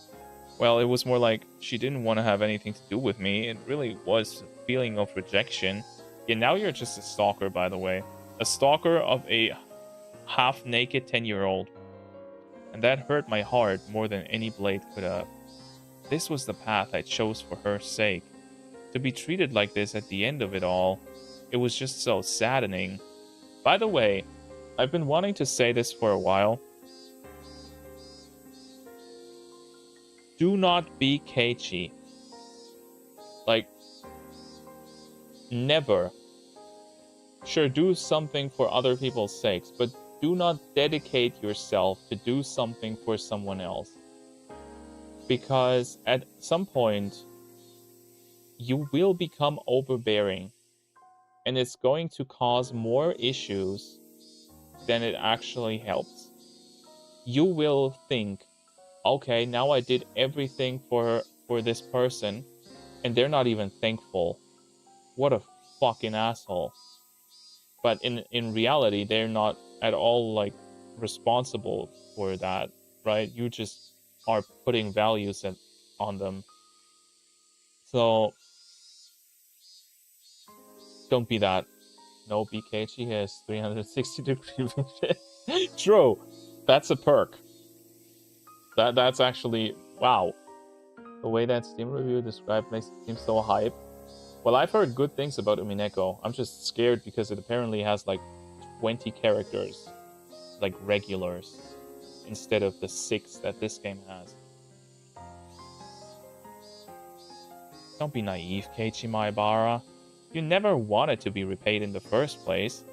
Well, it was more like she didn't want to have anything to do with me. It really was a feeling of rejection. Yeah, now you're just a stalker, by the way. A stalker of a half-naked 10-year-old. And that hurt my heart more than any blade could have. This was the path I chose for her sake. To be treated like this at the end of it all, it was just so saddening. By the way, I've been wanting to say this for a while. Do not be Keiichi. Like, never. Sure, do something for other people's sakes, but do not dedicate yourself to do something for someone else. Because at some point, you will become overbearing. And it's going to cause more issues than it actually helps. You will think, okay, now I did everything for this person, and they're not even thankful. What a fucking asshole. But in reality, they're not at all, like, responsible for that, right? You just are putting values on them. So, don't be that. No, BKG has 360 degree vision. True. That's a perk. That's actually, wow. The way that Steam review described makes it seem so hype. Well, I've heard good things about Umineko. I'm just scared because it apparently has like 20 characters, like regulars, instead of the 6 that this game has. Don't be naive, Keiichi Maebara. You never wanted to be repaid in the first place.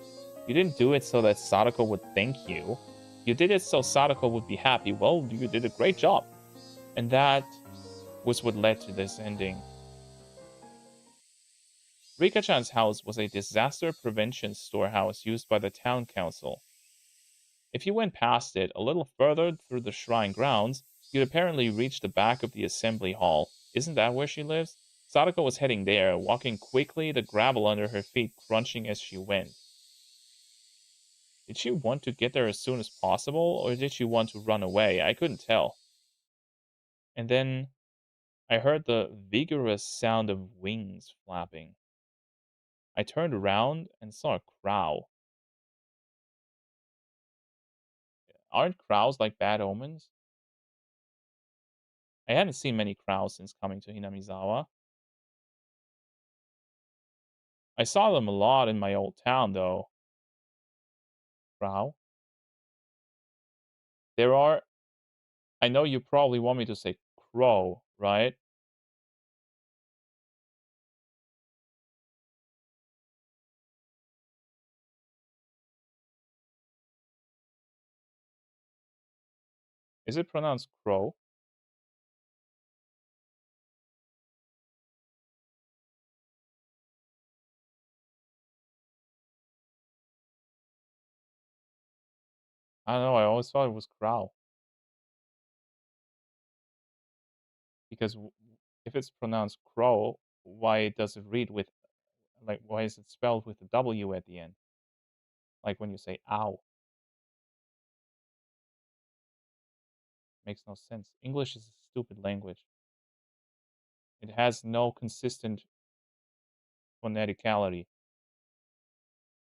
You didn't do it so that Sadako would thank you. You did it so Sadako would be happy. Well, you did a great job. And that was what led to this ending. Rika-chan's house was a disaster prevention storehouse used by the town council. If you went past it a little further through the shrine grounds, you'd apparently reach the back of the assembly hall. Isn't that where she lives? Sadako was heading there, walking quickly, the gravel under her feet crunching as she went. Did she want to get there as soon as possible, or did she want to run away? I couldn't tell. And then I heard the vigorous sound of wings flapping. I turned around and saw a crow. Aren't crows like bad omens? I hadn't seen many crows since coming to Hinamizawa. I saw them a lot in my old town, though. Crow? There are... I know you probably want me to say crow, right? Is it pronounced crow? I don't know, I always thought it was crow. Because if it's pronounced crow, why does it read with... Like, why is it spelled with a W at the end? Like when you say ow. Makes no sense. English is a stupid language. It has no consistent phoneticality.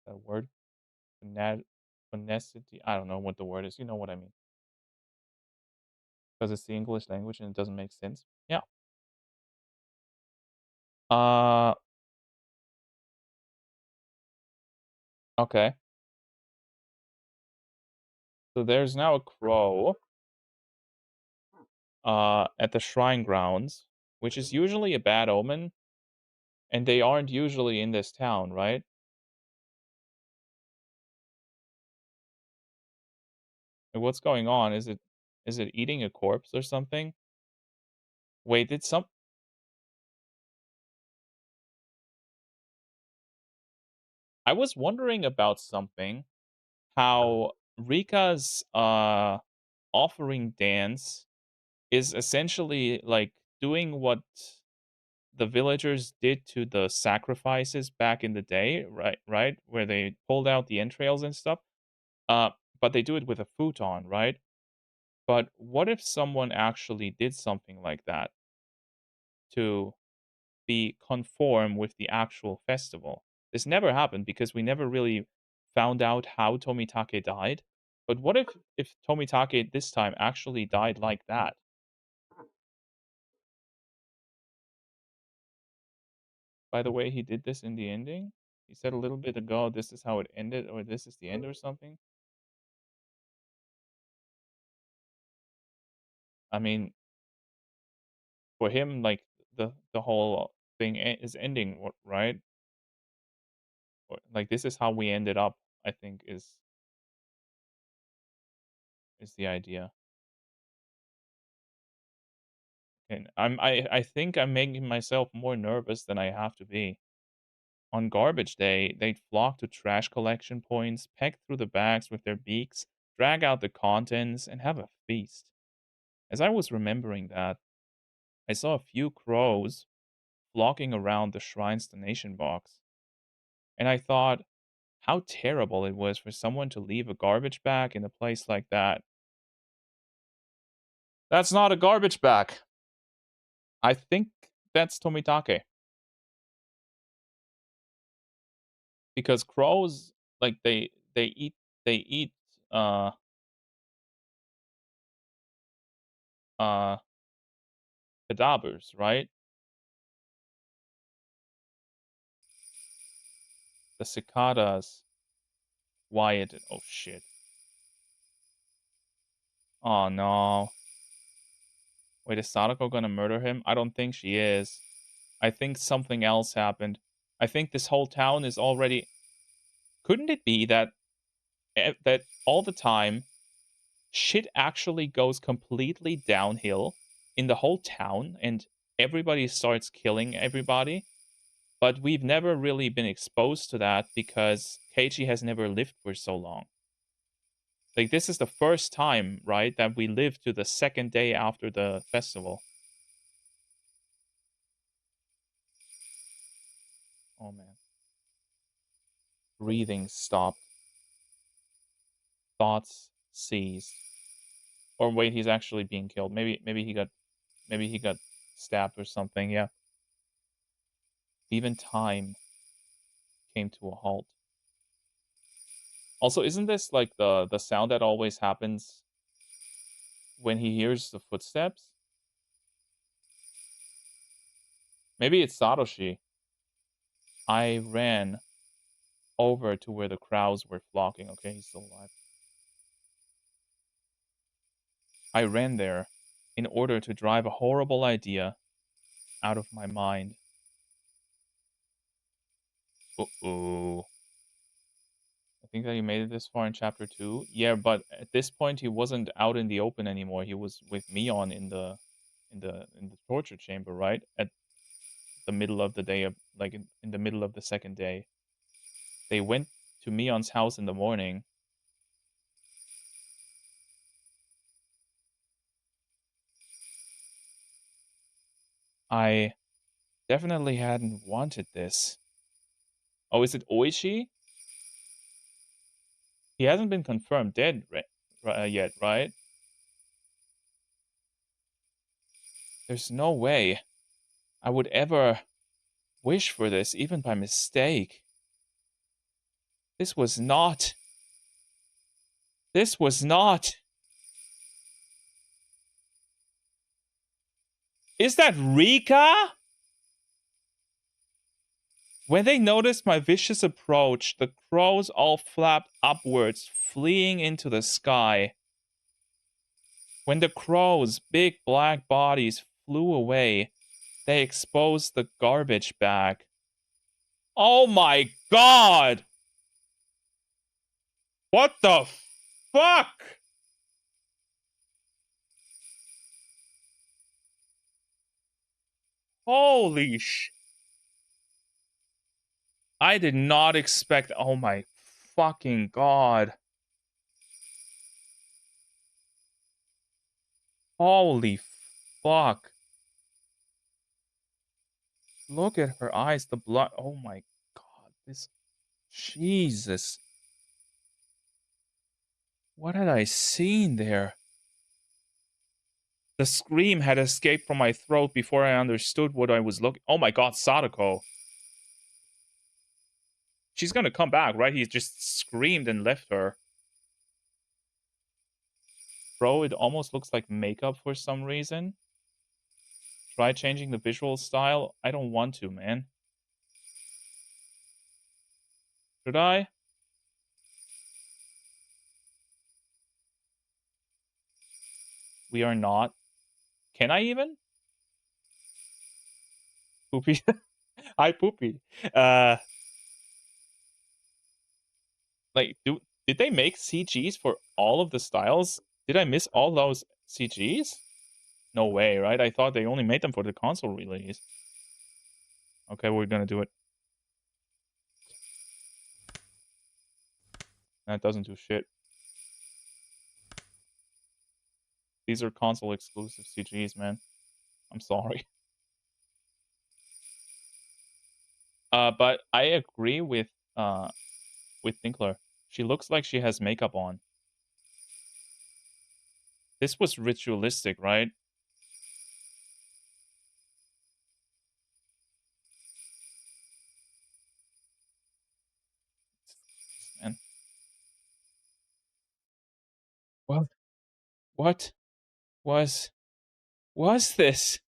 That word? Phonicity? I don't know what the word is. You know what I mean. Because it's the English language and it doesn't make sense. Yeah. Okay. So there's now a crow at the shrine grounds, which is usually a bad omen, and they aren't usually in this town, right? Like, what's going on? Is it eating a corpse or something? Wait, I was wondering about something. How Rika's offering dance is essentially like doing what the villagers did to the sacrifices back in the day, right? Right, where they pulled out the entrails and stuff. Uh, but they do it with a futon, right? But what if someone actually did something like that to be conform with the actual festival? This never happened because we never really found out how Tomitake died. But what if Tomitake this time actually died like that? By the way, he did this in the ending. He said a little bit ago, this is how it ended, or this is the end, or something. I mean, for him, like the whole thing is ending, right? Like this is how we ended up. I think is the idea. And I think I'm making myself more nervous than I have to be. On garbage day, they'd flock to trash collection points, peck through the bags with their beaks, drag out the contents, and have a feast. As I was remembering that, I saw a few crows flocking around the shrine's donation box. And I thought how terrible it was for someone to leave a garbage bag in a place like that. That's not a garbage bag. I think that's Tomitake. Because crows, like they eat uh uh cadavers, right? The cicadas, Wyatt. Oh shit. Oh no. Wait, is Sadako gonna murder him? I don't think she is. I think something else happened. I think this whole town is already. Couldn't it be that that all the time shit actually goes completely downhill in the whole town and everybody starts killing everybody? But we've never really been exposed to that because Keiichi has never lived for so long. Like, this is the first time, right, that we live to the second day after the festival. Oh man. Breathing stopped. Thoughts ceased. Or wait, he's actually being killed. Maybe he got stabbed or something, yeah. Even time came to a halt. Also, isn't this like the sound that always happens when he hears the footsteps? Maybe it's Satoshi. I ran over to where the crowds were flocking. Okay, he's still alive. I ran there in order to drive a horrible idea out of my mind. Uh-oh. I think that he made it this far in chapter 2. Yeah, but at this point he wasn't out in the open anymore. He was with Mion in the torture chamber, right? At the middle of the day of like in the middle of the second day. They went to Mion's house in the morning. I definitely hadn't wanted this. Oh, is it Oishi? He hasn't been confirmed dead yet, right? There's no way I would ever wish for this, even by mistake. This was not. This was not. Is that Rika? When they noticed my vicious approach, the crows all flapped upwards, fleeing into the sky. When the crows' big black bodies flew away, they exposed the garbage bag. Oh my god! What the fuck? Holy sh... I did not expect... Oh my fucking god. Holy fuck. Look at her eyes, the blood. Oh my god, this... Jesus. What had I seen there? The scream had escaped from my throat before I understood what I was looking... Oh my god, Sadako. She's gonna come back, right? He just screamed and left her. Bro, it almost looks like makeup for some reason. Try changing the visual style. I don't want to, man. Should I? We are not. Can I even? Poopy. Hi, Poopy. Like, did they make CGs for all of the styles? Did I miss all those CGs? No way, right? I thought they only made them for the console release. Okay, we're gonna do it. That doesn't do shit. These are console exclusive CGs, man. I'm sorry. But I agree with Tinkler. She looks like she has makeup on. This was ritualistic, right? Man. What was this?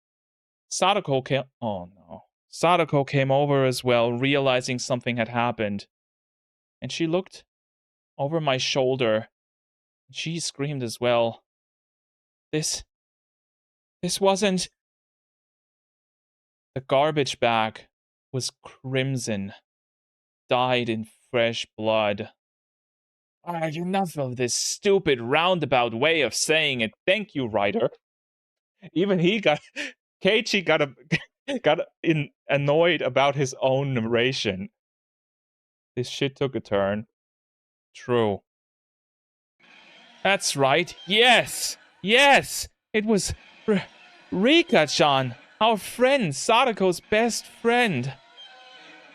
Sadako came... Oh, no. Sadako came over as well, realizing something had happened. And she looked over my shoulder. She screamed as well. This wasn't... The garbage bag was crimson, dyed in fresh blood. Enough of this stupid roundabout way of saying it. Thank you, writer. Even he got... Keiichi got annoyed about his own narration. This shit took a turn. True. That's right. Yes! Yes! It was Rika-chan, our friend, Sadako's best friend.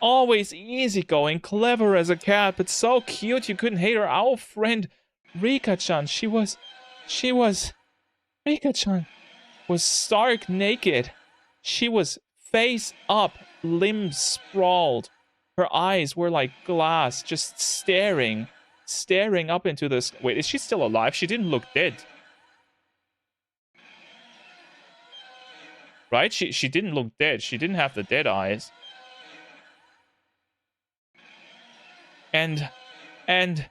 Always easygoing, clever as a cat, but so cute you couldn't hate her. Our friend, Rika-chan, she was... Rika-chan was stark naked. She was face up, limbs sprawled. Her eyes were like glass, just staring up into this... Wait, is she still alive? She didn't look dead. Right? She didn't look dead. She didn't have the dead eyes. And... Rika!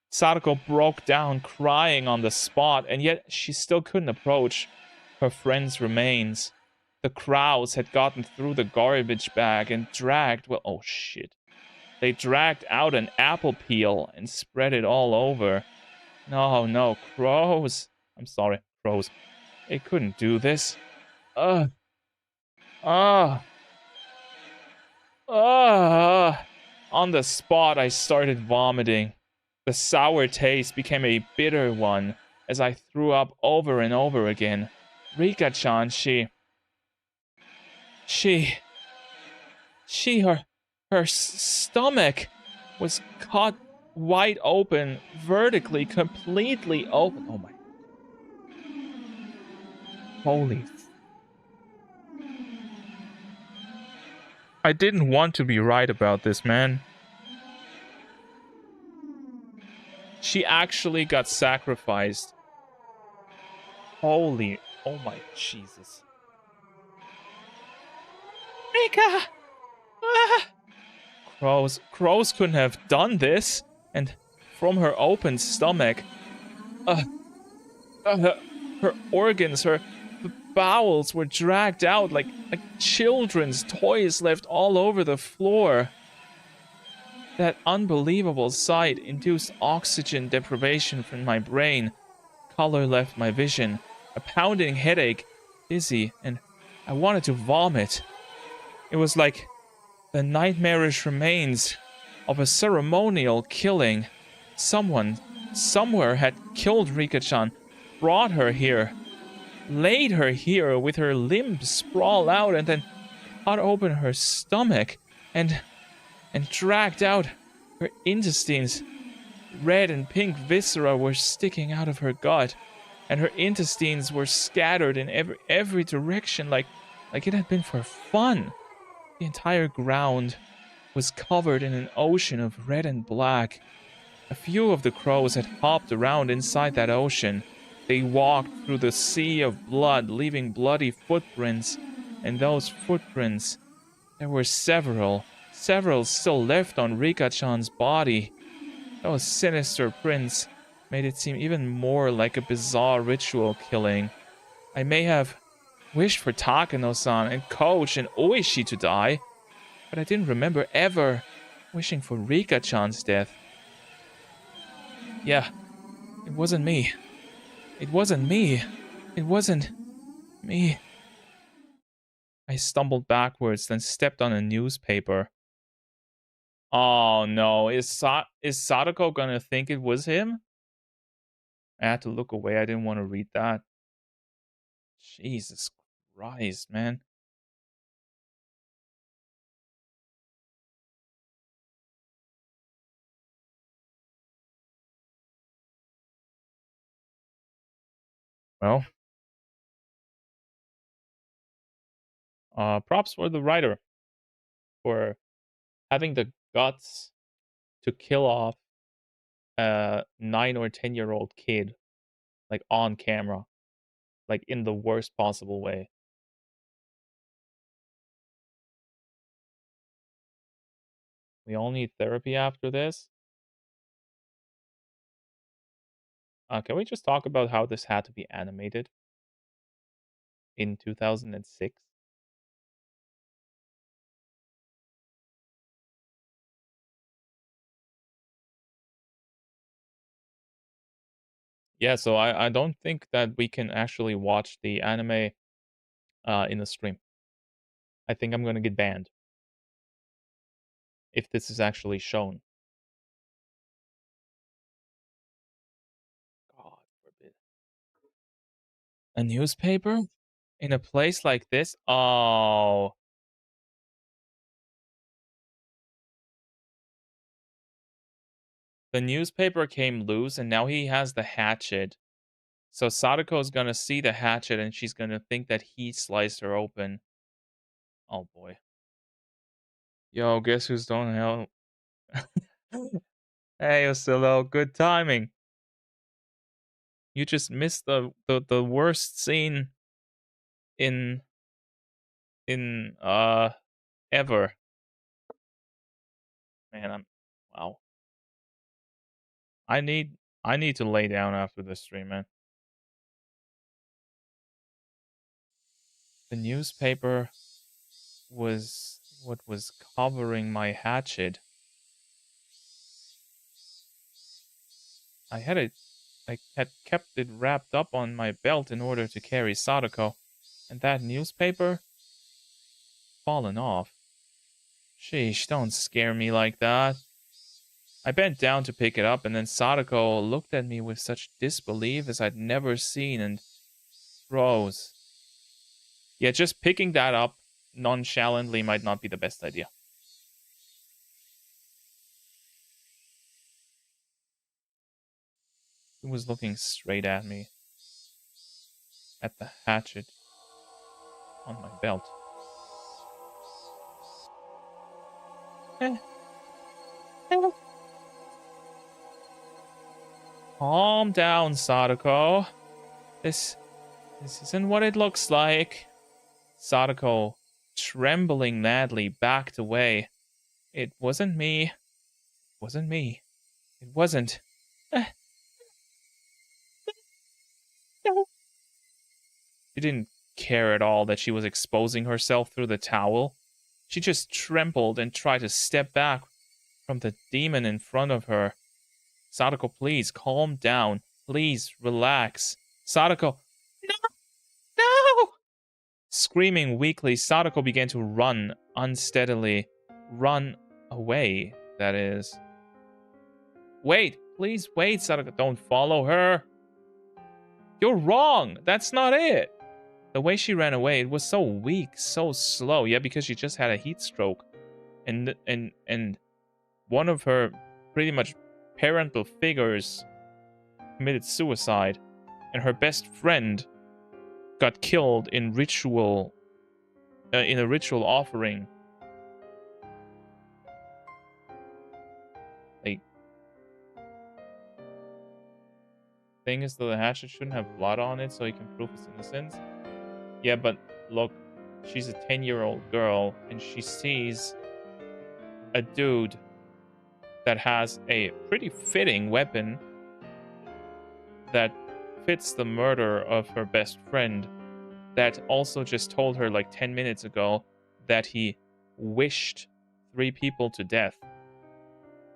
Sadako broke down, crying on the spot, and yet she still couldn't approach her friend's remains. The crows had gotten through the garbage bag and dragged... Well, oh shit. They dragged out an apple peel and spread it all over. No, crows. I'm sorry, crows. They couldn't do this. On the spot, I started vomiting. The sour taste became a bitter one as I threw up over and over again. Rika-chan, her stomach was cut wide open, vertically, completely open. Oh my. Holy. I didn't want to be right about this, man. She actually got sacrificed. Holy, oh my Jesus. Rika! Crows couldn't have done this. And from her open stomach, her organs, her bowels were dragged out like children's toys left all over the floor. That unbelievable sight induced oxygen deprivation from my brain. Color left my vision. a pounding headache, dizzy, and I wanted to vomit. It was like the nightmarish remains of a ceremonial killing. Someone, somewhere had killed Rika-chan, brought her here, laid her here with her limbs sprawled out, and then cut open her stomach and dragged out her intestines. Red and pink viscera were sticking out of her gut, and her intestines were scattered in every direction like it had been for fun. The entire ground was covered in an ocean of red and black. A few of the crows had hopped around inside that ocean. They walked through the sea of blood, leaving bloody footprints, and those footprints, there were several still left on Rika-chan's body. Those sinister prints made it seem even more like a bizarre ritual killing. I may have wished for Takano-san and Coach and Oishi to die, but I didn't remember ever wishing for Rika-chan's death. Yeah, it wasn't me. It wasn't me. It wasn't me. I stumbled backwards, then stepped on a newspaper. Oh no, is Sadako gonna think it was him? I had to look away. I didn't want to read that. Jesus Christ, man. Well, props for the writer for having the guts to kill off a 9 or 10-year-old kid, like on camera, like in the worst possible way. We all need therapy after this. Can we just talk about how this had to be animated in 2006? Yeah, so I don't think that we can actually watch the anime in the stream. I think I'm gonna get banned if this is actually shown. God forbid. A newspaper? In a place like this? Oh. The newspaper came loose and now he has the hatchet. So Sadako's gonna see the hatchet and she's gonna think that he sliced her open. Oh boy. Yo, guess who's doing hell? Hey, Osilo, good timing. You just missed the worst scene in ever. Man, wow. I need to lay down after this stream, man. The newspaper was what was covering my hatchet. I had kept it wrapped up on my belt in order to carry Sadako, and that newspaper fallen off. Sheesh, don't scare me like that. I bent down to pick it up, and then Sadako looked at me with such disbelief as I'd never seen and froze. Yeah, just picking that up nonchalantly might not be the best idea. He was looking straight at me. At the hatchet on my belt. Calm down, Sadako. This isn't what it looks like. Sadako, trembling madly, backed away. It wasn't me. It wasn't me. It wasn't. No. She didn't care at all that she was exposing herself through the towel. She just trembled and tried to step back from the demon in front of her. Sadako, please, calm down. Please, relax. Sadako, no! Screaming weakly, Sadako began to run unsteadily. Run away, that is. Wait, please wait, Sadako. Don't follow her. You're wrong. That's not it. The way she ran away, it was so weak, so slow. Yeah, because she just had a heat stroke. And one of her pretty much parental figures committed suicide. And her best friend got killed in a ritual offering. Like, thing is that the hatchet shouldn't have blood on it so he can prove his innocence. Yeah, but look, she's a 10-year-old girl and she sees a dude that has a pretty fitting weapon that fits the murder of her best friend, that also just told her like 10 minutes ago that he wished 3 people to death.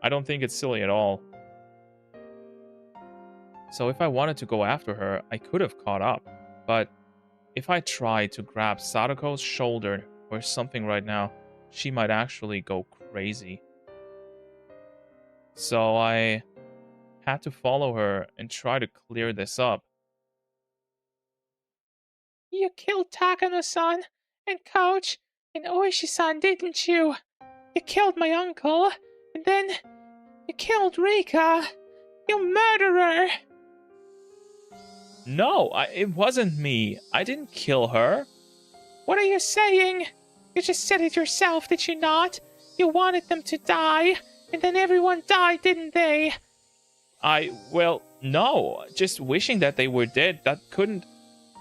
I don't think it's silly at all. So if I wanted to go after her, I could have caught up. But if I tried to grab Sadako's shoulder or something right now, she might actually go crazy. So I had to follow her and try to clear this up. You killed Takano-san and Coach and Oishi-san, didn't you? You killed my uncle, and then you killed Rika. You murderer! No, it wasn't me. I didn't kill her. What are you saying? You just said it yourself, did you not? You wanted them to die, and then everyone died, didn't they? Well, no. Just wishing that they were dead. That couldn't...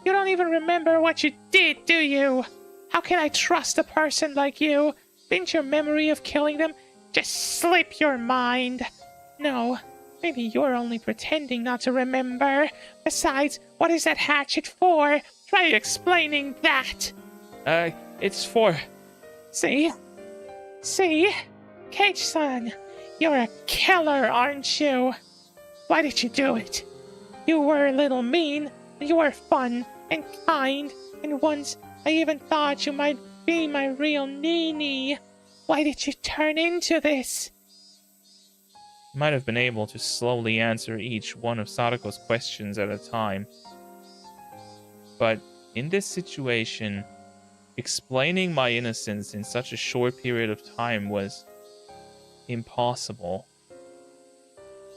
You don't even remember what you did, do you? How can I trust a person like you? Didn't your memory of killing them just slip your mind? No, maybe you're only pretending not to remember. Besides, what is that hatchet for? Try explaining that. It's for... See? Cage-san, you're a killer, aren't you? Why did you do it? You were a little mean, and you were fun and kind, and once I even thought you might be my real Nini. Why did you turn into this? Might have been able to slowly answer each one of Sadako's questions at a time. But in this situation, explaining my innocence in such a short period of time was impossible.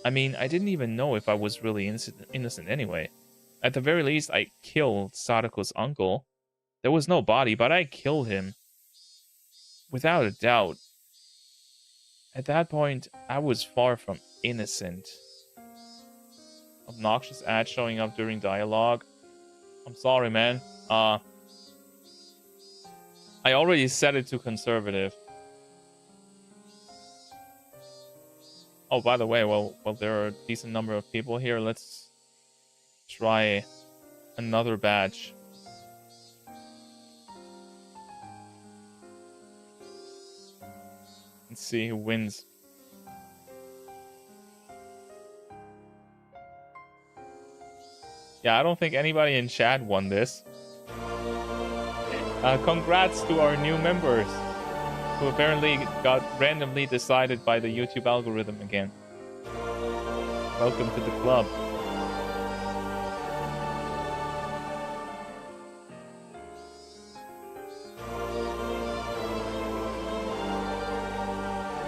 I mean, I didn't even know if I was really innocent anyway. At the very least, I killed Sadako's uncle. There was no body, but I killed him. Without a doubt. At that point, I was far from innocent. Obnoxious ad showing up during dialogue. I'm sorry, man. I already set it to conservative. Oh, by the way, well, there are a decent number of people here. Let's try another batch. Let's see who wins. Yeah, I don't think anybody in chat won this. Congrats to our new members, who apparently got randomly decided by the YouTube algorithm again. Welcome to the club.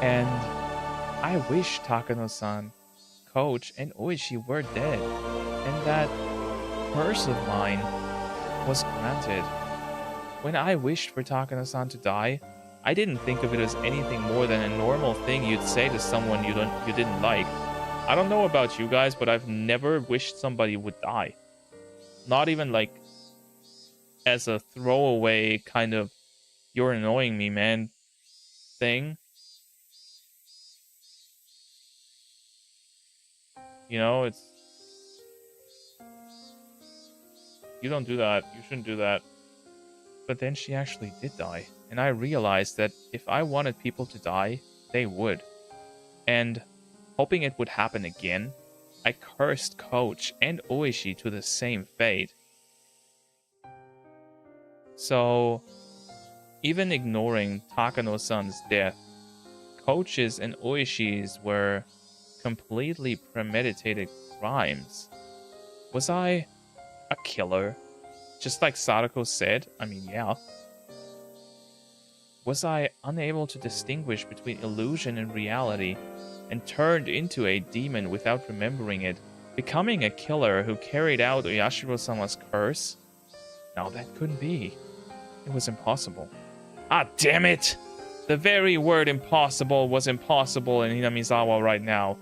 And I wish Takano-san, Coach, and Oishi were dead, and that curse of mine was granted. When I wished for Takano-san to die, I didn't think of it as anything more than a normal thing you'd say to someone you didn't like. I don't know about you guys, but I've never wished somebody would die. Not even like as a throwaway kind of "you're annoying me, man" thing. You know, it's... You don't do that. You shouldn't do that. But then she actually did die. And I realized that if I wanted people to die, they would. And hoping it would happen again, I cursed Coach and Oishi to the same fate. So, even ignoring Takano-san's death, Coach's and Oishi's were completely premeditated crimes. Was I a killer? Just like Sadako said? I mean, yeah. Was I unable to distinguish between illusion and reality and turned into a demon without remembering it, becoming a killer who carried out Oyashiro-sama's curse? No, that couldn't be. It was impossible. Ah, damn it! The very word impossible was impossible in Hinamizawa right now.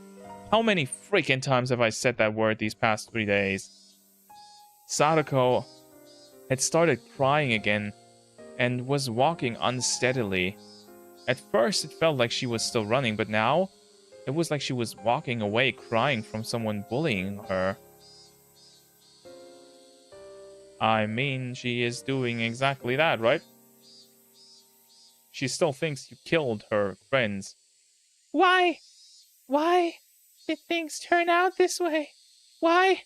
How many freaking times have I said that word these past 3 days? Sadako had started crying again and was walking unsteadily. At first, it felt like she was still running, but now it was like she was walking away crying from someone bullying her. I mean, she is doing exactly that, right? She still thinks you killed her friends. Why? Why did things turn out this way? Why?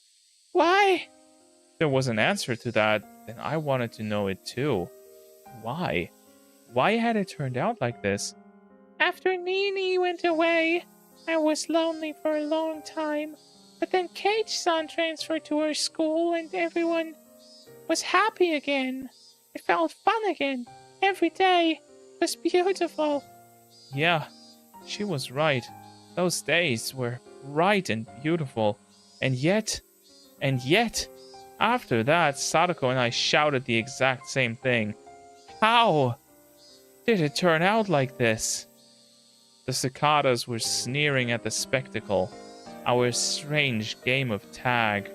Why? If there was an answer to that, then I wanted to know it too. Why? Why had it turned out like this? After Nini went away, I was lonely for a long time. But then Cage-san transferred to her school and everyone was happy again. It felt fun again. Every day was beautiful. Yeah, she was right. Those days were bright and beautiful. And yet, after that, Sadako and I shouted the exact same thing. How did it turn out like this? The cicadas were sneering at the spectacle. Our strange game of tag.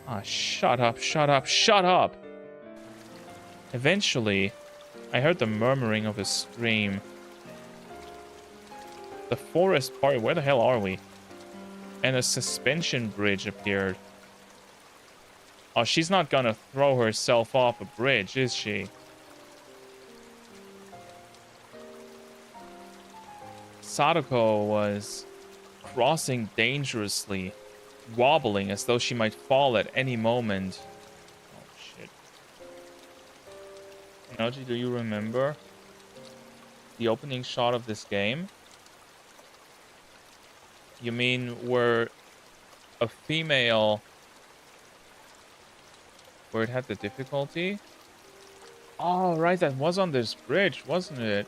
Ah, shut up, shut up, shut up! Eventually, I heard the murmuring of a stream. The forest part, where the hell are we? And a suspension bridge appeared. Oh, she's not gonna throw herself off a bridge, is she? Sadako was crossing dangerously, wobbling as though she might fall at any moment. Oh, shit. Naoji, do you remember the opening shot of this game? You mean where a female... where it had the difficulty? Oh, right, that was on this bridge, wasn't it?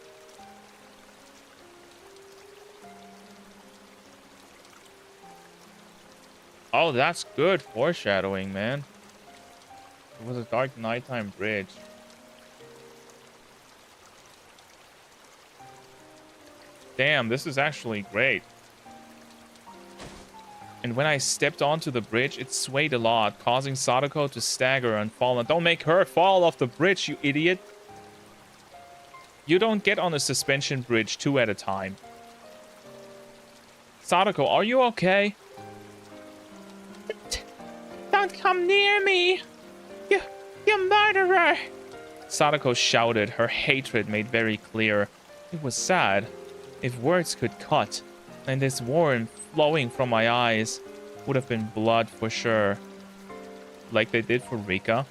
Oh, that's good foreshadowing, man. It was a dark nighttime bridge. Damn, this is actually great. And when I stepped onto the bridge, it swayed a lot, causing Sadako to stagger and fall. And don't make her fall off the bridge, you idiot. You don't get on a suspension bridge 2 at a time. Sadako, are you okay? Don't come near me! You murderer! Sadako shouted, her hatred made very clear. It was sad. If words could cut, and this warmth flowing from my eyes would have been blood for sure. Like they did for Rika.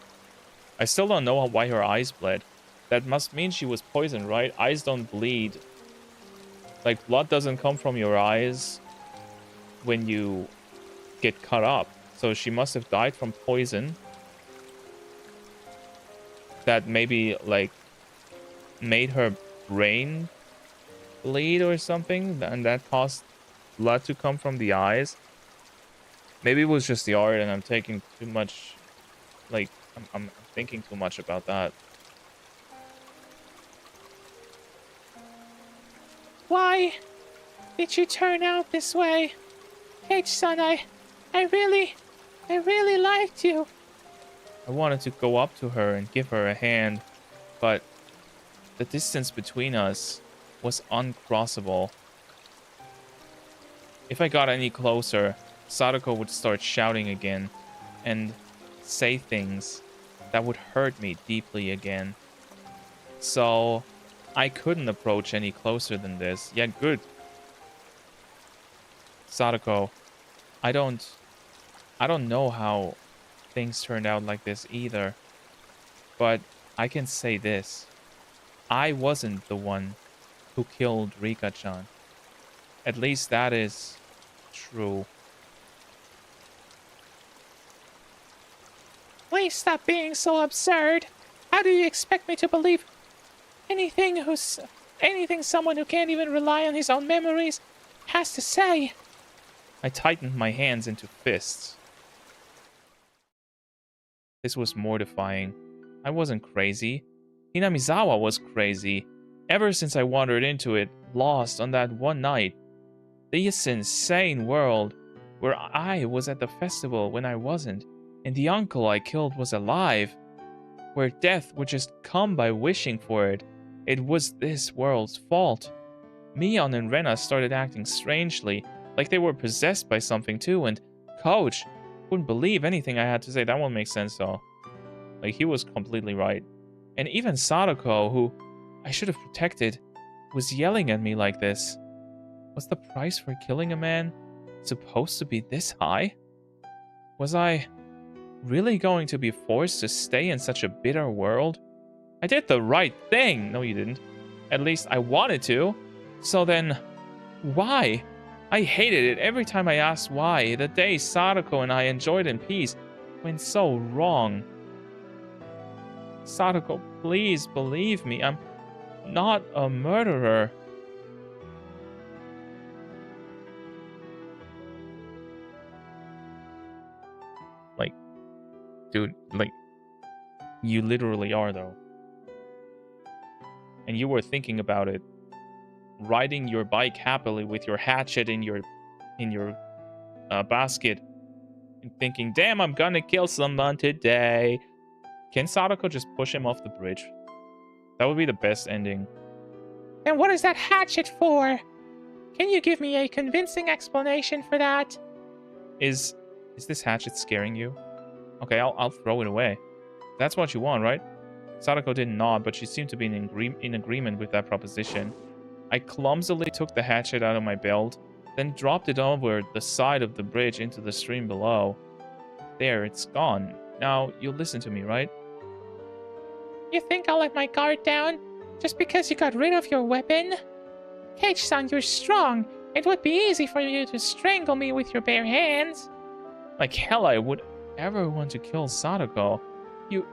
I still don't know why her eyes bled. That must mean she was poisoned, right? Eyes don't bleed. Like, blood doesn't come from your eyes when you get cut up. So she must have died from poison. That maybe, like, made her brain bleed or something. And that caused blood to come from the eyes. Maybe it was just the art and I'm taking too much... Like, I'm thinking too much about that. Why did you turn out this way? H-san, I really liked you. I wanted to go up to her and give her a hand, but the distance between us was uncrossable. If I got any closer, Sadako would start shouting again and say things that would hurt me deeply again. So I couldn't approach any closer than this. Yeah, good. Sadako, I don't know how things turned out like this either. But I can say this. I wasn't the one who killed Rika-chan. At least that is true. Please stop being so absurd. How do you expect me to believe anything someone who can't even rely on his own memories has to say? I tightened my hands into fists. This was mortifying. I wasn't crazy. Hinamizawa was crazy. Ever since I wandered into it, lost on that one night. This insane world where I was at the festival when I wasn't, and the uncle I killed was alive. Where death would just come by wishing for it. It was this world's fault. Mion and Rena started acting strangely, like they were possessed by something too, and Coach wouldn't believe anything I had to say. That won't make sense though. Like, he was completely right. And even Sadako, who I should have protected, was yelling at me like this. Was the price for killing a man supposed to be this high? Was I really going to be forced to stay in such a bitter world? I did the right thing! No, you didn't. At least I wanted to. So then, why? I hated it every time I asked why. The day Sadako and I enjoyed in peace went so wrong. Sadako, please believe me. I'm not a murderer. Like, dude, like, you literally are though. And you were thinking about it, riding your bike happily with your hatchet in your basket, and thinking, damn, I'm gonna kill someone today. Can Sadako just push him off the bridge? That would be the best ending. Then what is that hatchet for? Can you give me a convincing explanation for that? Is this hatchet scaring you? Okay, I'll throw it away. That's what you want, right? Sadako didn't nod, but she seemed to be in agreement with that proposition. I clumsily took the hatchet out of my belt, then dropped it over the side of the bridge into the stream below. There, it's gone. Now, you'll listen to me, right? You think I'll let my guard down just because you got rid of your weapon? Cage-san, you're strong. It would be easy for you to strangle me with your bare hands. Like hell I would ever want to kill Sadako. You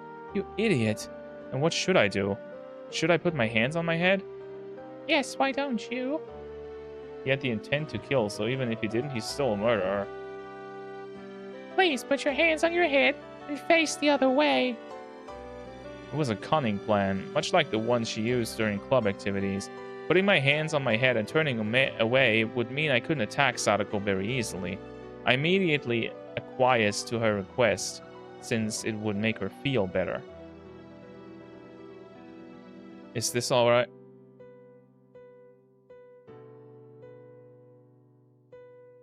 idiot. And what should I do? Should I put my hands on my head? Yes, why don't you? He had the intent to kill, so even if he didn't, he's still a murderer. Please put your hands on your head and face the other way. It was a cunning plan, much like the one she used during club activities. Putting my hands on my head and turning away would mean I couldn't attack Sadako very easily. I immediately acquiesced to her request, since it would make her feel better. Is this alright?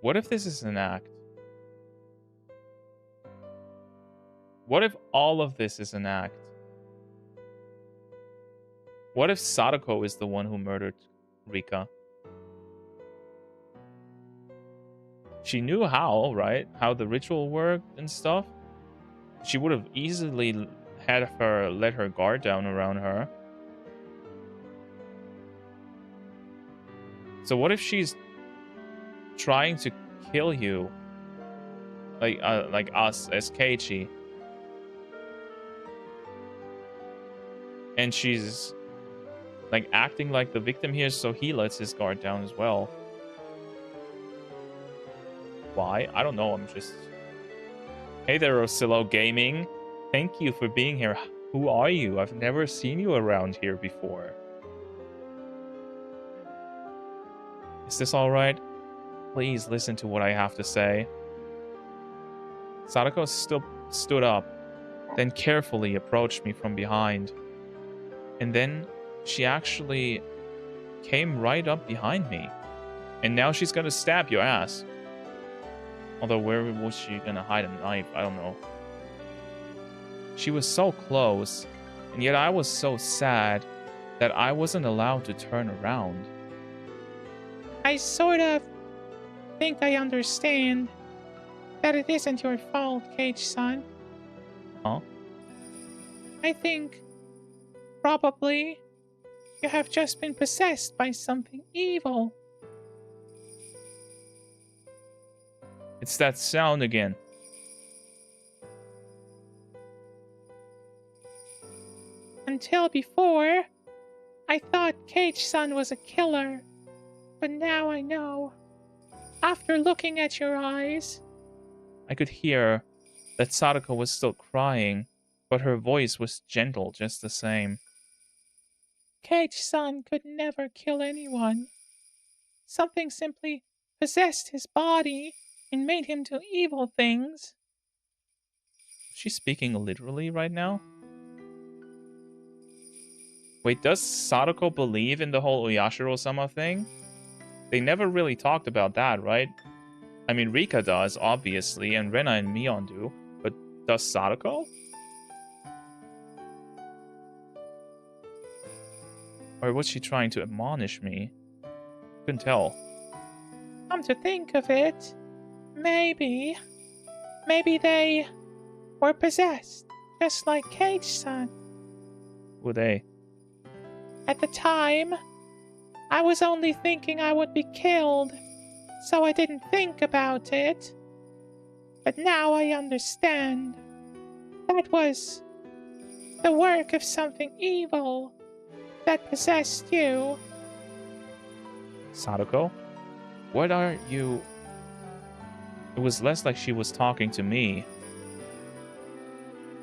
What if this is an act? What if all of this is an act? What if Sadako is the one who murdered Rika? She knew how, right? How the ritual worked and stuff. She would have easily had her let her guard down around her. So what if she's trying to kill you, like us as Keiichi, and she's like acting like the victim here, so he lets his guard down as well. Why? I don't know. I'm just... Hey there, Oscillo Gaming. Thank you for being here. Who are you? I've never seen you around here before. Is this alright? Please listen to what I have to say. Sadako stood up, then carefully approached me from behind. And then she actually came right up behind me. And now she's gonna stab your ass. Although where was she gonna hide a knife? I don't know. She was so close, and yet I was so sad that I wasn't allowed to turn around. I sort of think I understand that it isn't your fault, Cage-san. Huh? I think Probably you have just been possessed by something evil. It's that sound again. Until before, I thought Cage-san was a killer. But now I know. After looking at your eyes, I could hear that Sadako was still crying, but her voice was gentle just the same. Cage-san could never kill anyone. Something simply possessed his body and made him do evil things. Is she speaking literally right now? Wait, does Sadako believe in the whole Oyashiro-sama thing? They never really talked about that, right? I mean, Rika does, obviously, and Rena and Mion do, but does Sadako? Or was she trying to admonish me? Couldn't tell. Come to think of it, maybe they were possessed, just like Cage-san. Were they? At the time, I was only thinking I would be killed, so I didn't think about it. But now I understand. That was the work of something evil that possessed you. Sadako? What are you... It was less like she was talking to me,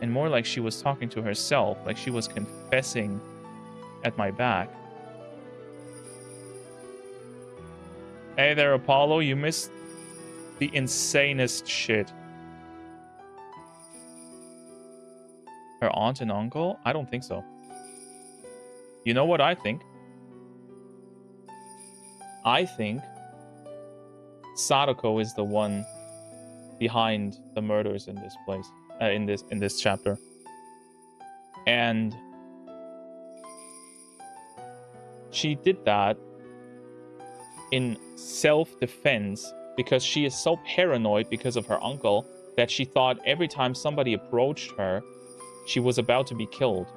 and more like she was talking to herself, like she was confessing at my back. Hey there, Apollo, you missed the insanest shit. Her aunt and uncle? I don't think so. You know what I think? I think Sadako is the one behind the murders in this place, in this chapter. And she did that in self-defense because she is so paranoid because of her uncle that she thought every time somebody approached her, she was about to be killed.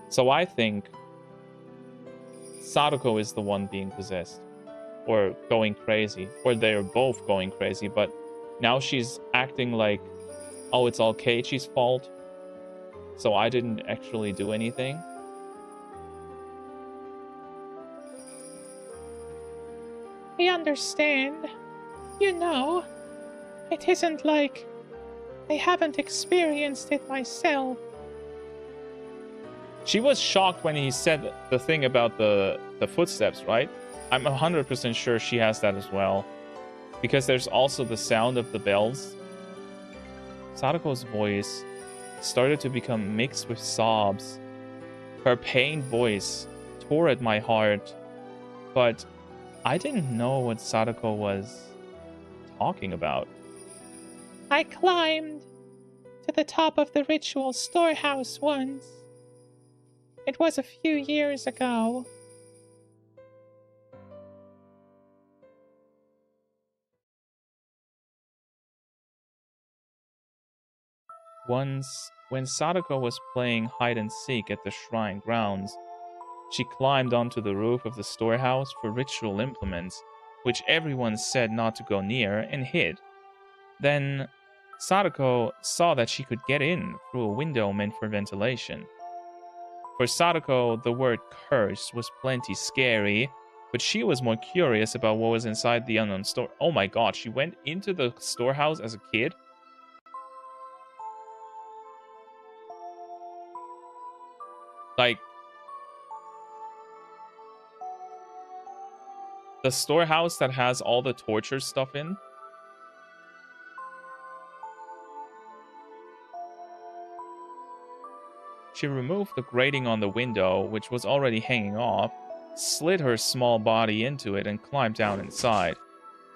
So I think Sadako is the one being possessed, or going crazy, or they're both going crazy, but now she's acting like, oh, it's all Keiichi's fault, so I didn't actually do anything. I understand. You know, it isn't like I haven't experienced it myself. She was shocked when he said the thing about the footsteps, right? I'm 100% sure she has that as well. Because there's also the sound of the bells. Sadako's voice started to become mixed with sobs. Her pained voice tore at my heart. But I didn't know what Sadako was talking about. I climbed to the top of the ritual storehouse once. It was a few years ago. Once, when Sadako was playing hide and seek at the shrine grounds, she climbed onto the roof of the storehouse for ritual implements, which everyone said not to go near, and hid. Then, Sadako saw that she could get in through a window meant for ventilation. For Sadako, the word curse was plenty scary, but she was more curious about what was inside the unknown store. Oh my god, she went into the storehouse as a kid? Like, the storehouse that has all the torture stuff in? She removed the grating on the window, which was already hanging off, slid her small body into it, and climbed down inside.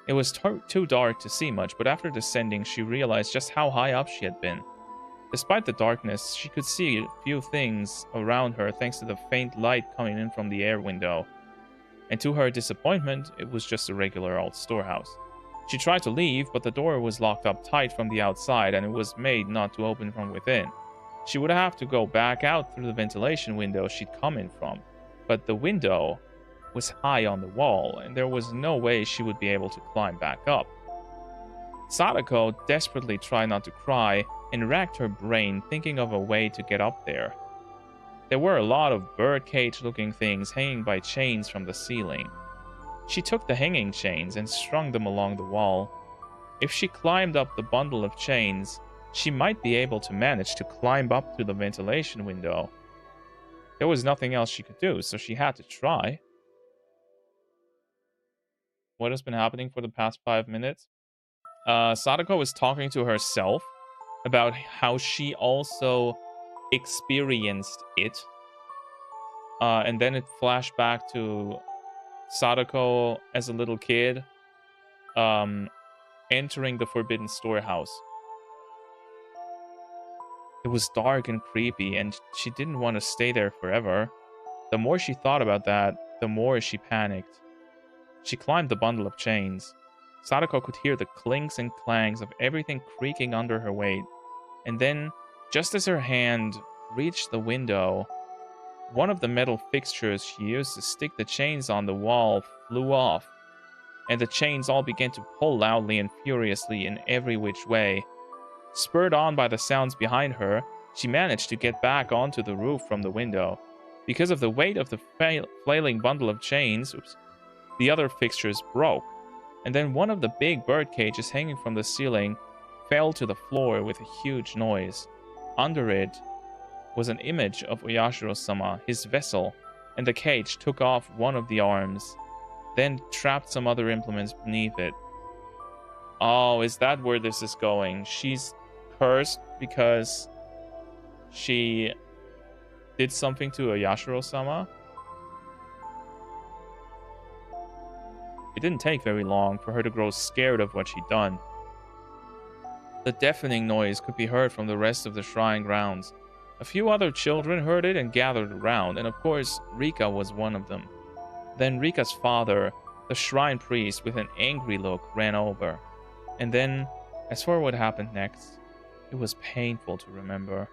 It was too dark to see much, but after descending, she realized just how high up she had been. Despite the darkness, she could see a few things around her thanks to the faint light coming in from the air window. And to her disappointment, it was just a regular old storehouse. She tried to leave, but the door was locked up tight from the outside and it was made not to open from within. She would have to go back out through the ventilation window she'd come in from, but the window was high on the wall and there was no way she would be able to climb back up. Sadako desperately tried not to cry and racked her brain thinking of a way to get up there. There were a lot of birdcage-looking things hanging by chains from the ceiling. She took the hanging chains and strung them along the wall. If she climbed up the bundle of chains, she might be able to manage to climb up through the ventilation window. There was nothing else she could do, so she had to try. What has been happening for the past 5 minutes? Sadako is talking to herself about how she also experienced it. And then it flashed back to Sadako as a little kid entering the Forbidden Storehouse. It was dark and creepy, and she didn't want to stay there forever. The more she thought about that, the more she panicked. She climbed the bundle of chains. Sadako could hear the clinks and clangs of everything creaking under her weight. And then, just as her hand reached the window, one of the metal fixtures she used to stick the chains on the wall flew off, and the chains all began to pull loudly and furiously in every which way. Spurred on by the sounds behind her, she managed to get back onto the roof from the window. Because of the weight of the flailing bundle of chains, the other fixtures broke, and then one of the big bird cages hanging from the ceiling fell to the floor with a huge noise. Under it was an image of Oyashiro-sama, his vessel, and the cage took off one of the arms, then trapped some other implements beneath it. Oh, is that where this is going? She's cursed because she did something to Oyashiro-sama? It didn't take very long for her to grow scared of what she'd done. The deafening noise could be heard from the rest of the shrine grounds. A few other children heard it and gathered around, and of course, Rika was one of them. Then Rika's father, the shrine priest, with an angry look, ran over. And then, as for what happened next, it was painful to remember.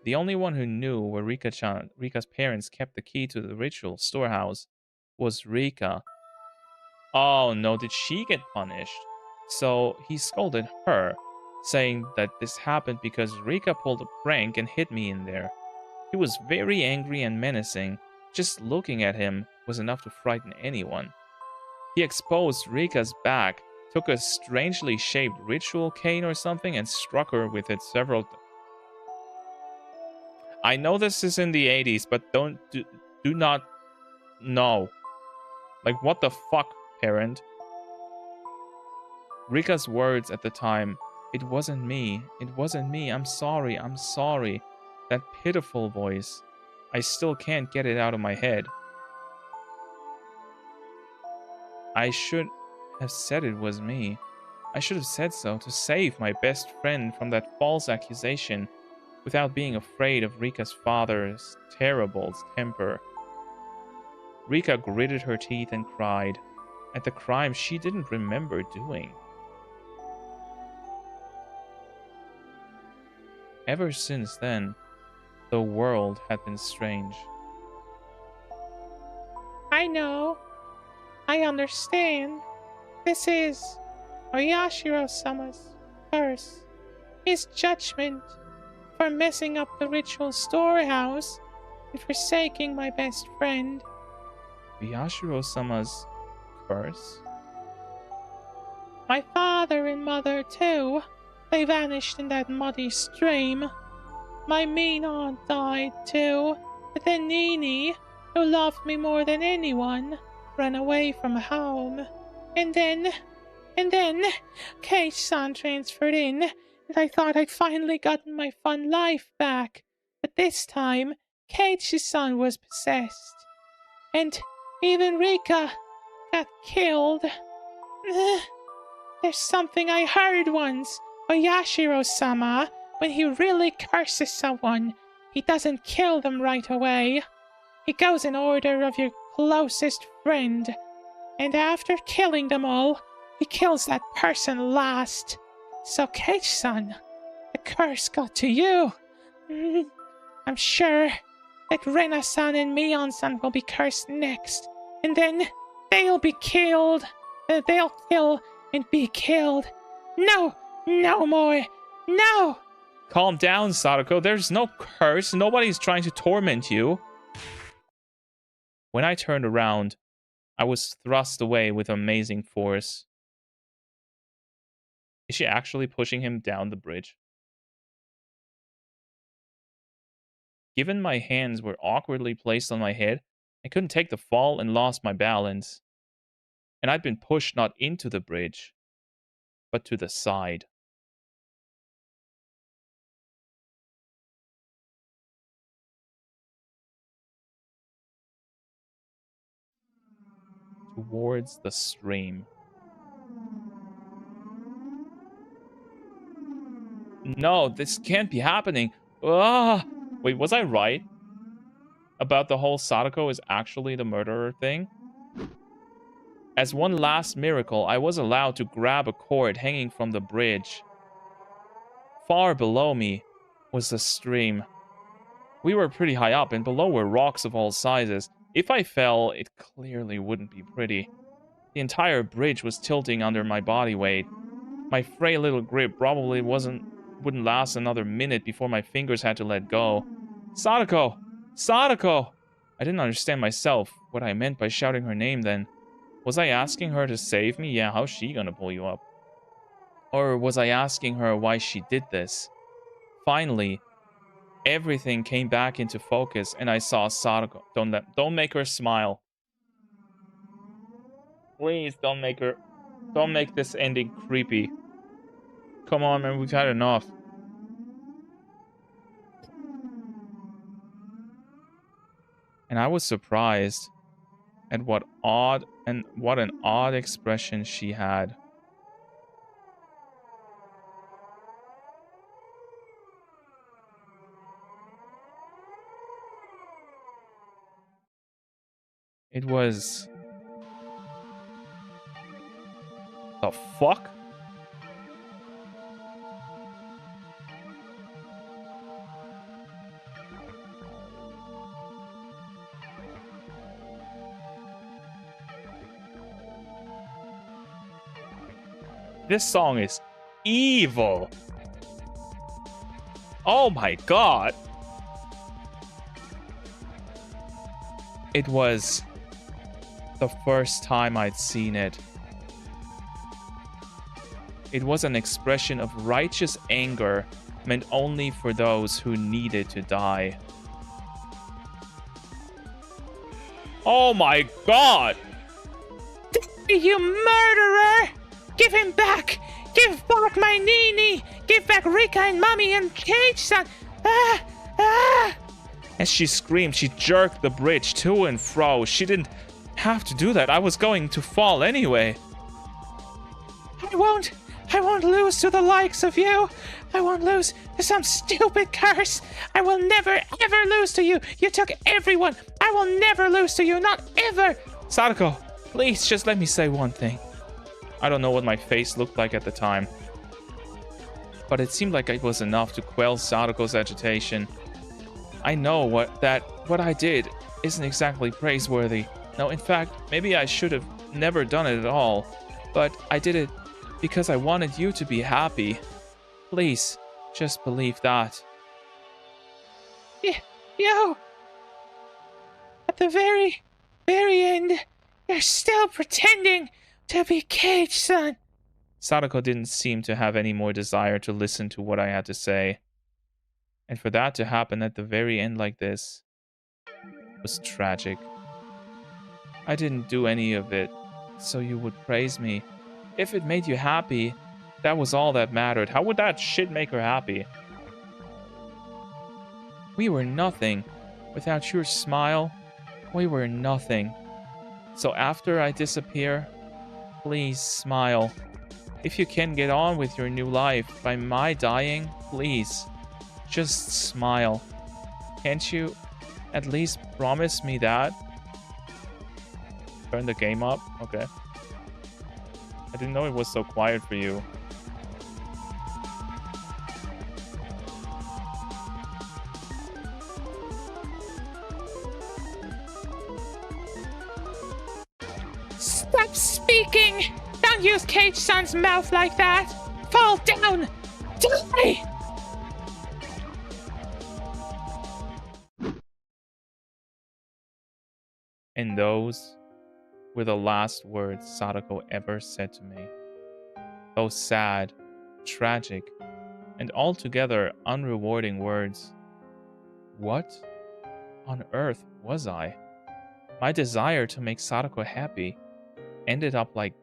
The only one who knew where Rika's parents kept the key to the ritual storehouse was Rika. Oh no, did she get punished? So he scolded her, saying that this happened because Rika pulled a prank and hid me in there. He was very angry and menacing. Just looking at him was enough to frighten anyone. He exposed Rika's back, took a strangely shaped ritual cane or something, and struck her with it several times. I know this is in the 80s, but do not know. Like, what the fuck, parent? Rika's words at the time, "It wasn't me, it wasn't me, I'm sorry, I'm sorry." That pitiful voice. I still can't get it out of my head. I should have said it was me. I should have said so to save my best friend from that false accusation without being afraid of Rika's father's terrible temper. Rika gritted her teeth and cried at the crime she didn't remember doing. Ever since then, the world had been strange. I know. I understand. This is Oyashiro-sama's curse. His judgment for messing up the ritual storehouse and forsaking my best friend. Oyashiro-sama's curse? My father and mother, too. They vanished in that muddy stream. My mean aunt died, too. But then Nini, who loved me more than anyone, ran away from home. And then, Kage-san transferred in, and I thought I'd finally gotten my fun life back. But this time, Kage-san was possessed. And even Rika got killed. There's something I heard once. Oyashiro-sama, when he really curses someone, he doesn't kill them right away. He goes in order of your closest friend, and after killing them all, he kills that person last. So, Cage-san, the curse got to you. I'm sure that Rena-san and Mion-san will be cursed next. And then they'll be killed. They'll kill and be killed. No, no more. No. Calm down, Sadako. There's no curse. Nobody's trying to torment you. When I turned around, I was thrust away with amazing force. Is she actually pushing him down the bridge? Given my hands were awkwardly placed on my head, I couldn't take the fall and lost my balance. And I'd been pushed not into the bridge, but to the side. Towards the stream. No, this can't be happening. Ah! Wait, was I right about the whole Sadako is actually the murderer thing? As one last miracle, I was allowed to grab a cord hanging from the bridge. Far below me was the stream. We were pretty high up, and below were rocks of all sizes. If I fell, it clearly wouldn't be pretty. The entire bridge was tilting under my body weight. My frail little grip probably wouldn't last another minute before my fingers had to let go. Sadako! Sadako! I didn't understand myself what I meant by shouting her name then. Was I asking her to save me? Yeah, how's she gonna pull you up? Or was I asking her why she did this? Finally, everything came back into focus and I saw Sadako. Don't make her smile. Please don't make this ending creepy. Come on, man, we've had enough. And I was surprised at what an odd expression she had. It was... The fuck? This song is evil. Oh my god. It was the first time I'd seen it. It was an expression of righteous anger meant only for those who needed to die. Oh my god! You murderer! Give him back! Give back my Nini! Give back Rika and Mommy and Cage-san! Ah! Ah! As she screamed, she jerked the bridge to and fro. She didn't have to do that. I was going to fall anyway. I won't lose to the likes of you. I won't lose to some stupid curse. I will never, ever lose to you. You took everyone. I will never lose to you. Not ever. Sadako, please just let me say one thing. I don't know what my face looked like at the time, but it seemed like it was enough to quell Sadako's agitation. I know what I did isn't exactly praiseworthy. No, in fact, maybe I should have never done it at all, but I did it because I wanted you to be happy. Please, just believe that. Yo! At the very, very end, you're still pretending to be Cage-san. Sadako didn't seem to have any more desire to listen to what I had to say. And for that to happen at the very end like this was tragic. I didn't do any of it, so you would praise me. If it made you happy, that was all that mattered. How would that shit make her happy? We were nothing. Without your smile, we were nothing. So after I disappear, please smile. If you can get on with your new life by my dying, please, just smile. Can't you at least promise me that? Turn the game up? Okay. I didn't know it was so quiet for you. Stop speaking! Don't use Cage-san's mouth like that! Fall down! Die! And those were the last words Sadako ever said to me. Those sad, tragic, and altogether unrewarding words. What on earth was I? My desire to make Sadako happy ended up like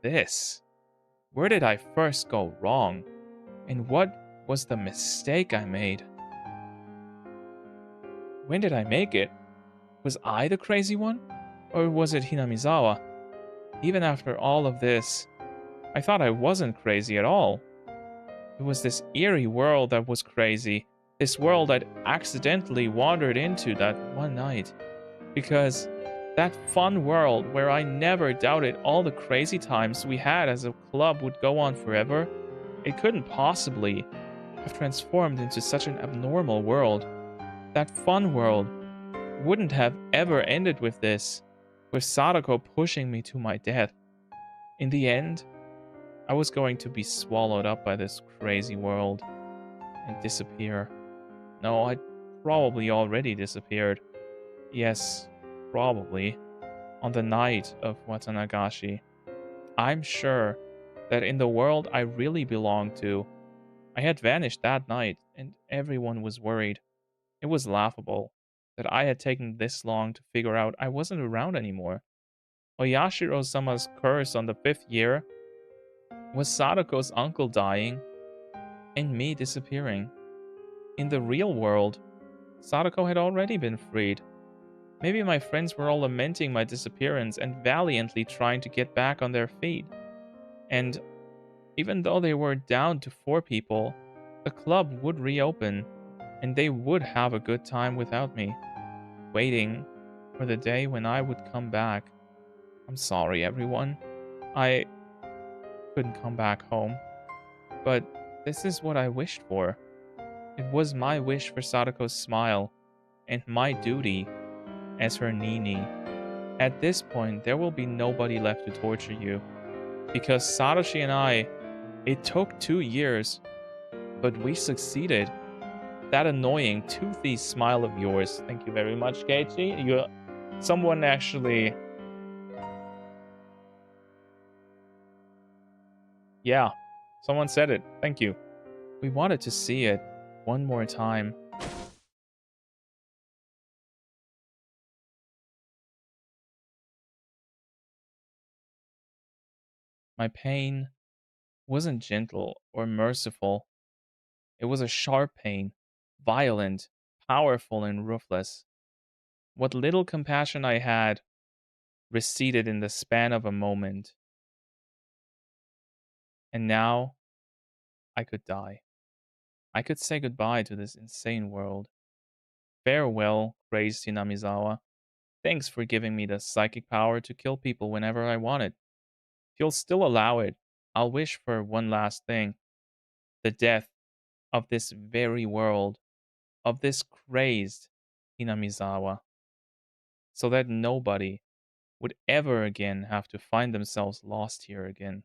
this. Where did I first go wrong? And what was the mistake I made? When did I make it? Was I the crazy one? Or was it Hinamizawa? Even after all of this, I thought I wasn't crazy at all. It was this eerie world that was crazy. This world I'd accidentally wandered into that one night. Because that fun world where I never doubted all the crazy times we had as a club would go on forever, it couldn't possibly have transformed into such an abnormal world. That fun world wouldn't have ever ended with this, with Sadako pushing me to my death. In the end, I was going to be swallowed up by this crazy world and disappear. No, I'd probably already disappeared. Yes, probably. On the night of Watanagashi. I'm sure that in the world I really belonged to, I had vanished that night and everyone was worried. It was laughable that I had taken this long to figure out I wasn't around anymore. Oyashiro-sama's curse on the 5th year was Sadako's uncle dying and me disappearing. In the real world, Sadako had already been freed. Maybe my friends were all lamenting my disappearance and valiantly trying to get back on their feet. And even though they were down to 4 people, the club would reopen and they would have a good time without me, waiting for the day when I would come back. I'm sorry, everyone. I couldn't come back home. But this is what I wished for. It was my wish for Sadako's smile, and my duty as her Nini. At this point, there will be nobody left to torture you. Because Satoshi and I, it took 2 years, but we succeeded. That annoying, toothy smile of yours. Thank you very much, Keiichi. Someone actually... Yeah, someone said it. Thank you. We wanted to see it one more time. My pain wasn't gentle or merciful. It was a sharp pain, violent, powerful, and ruthless. What little compassion I had receded in the span of a moment. And now I could die. I could say goodbye to this insane world. Farewell, crazed Hinamizawa. Thanks for giving me the psychic power to kill people whenever I want it. If you'll still allow it, I'll wish for one last thing. The death of this very world, of this crazed Hinamizawa. So that nobody would ever again have to find themselves lost here again.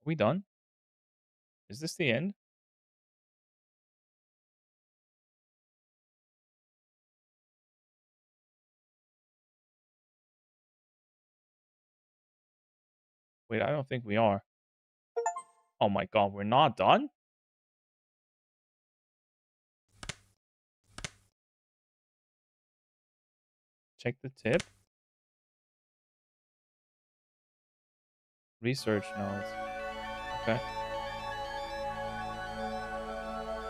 Are we done? Is this the end? Wait, I don't think we are. Oh my god, we're not done? Check the tip. Research notes. Okay.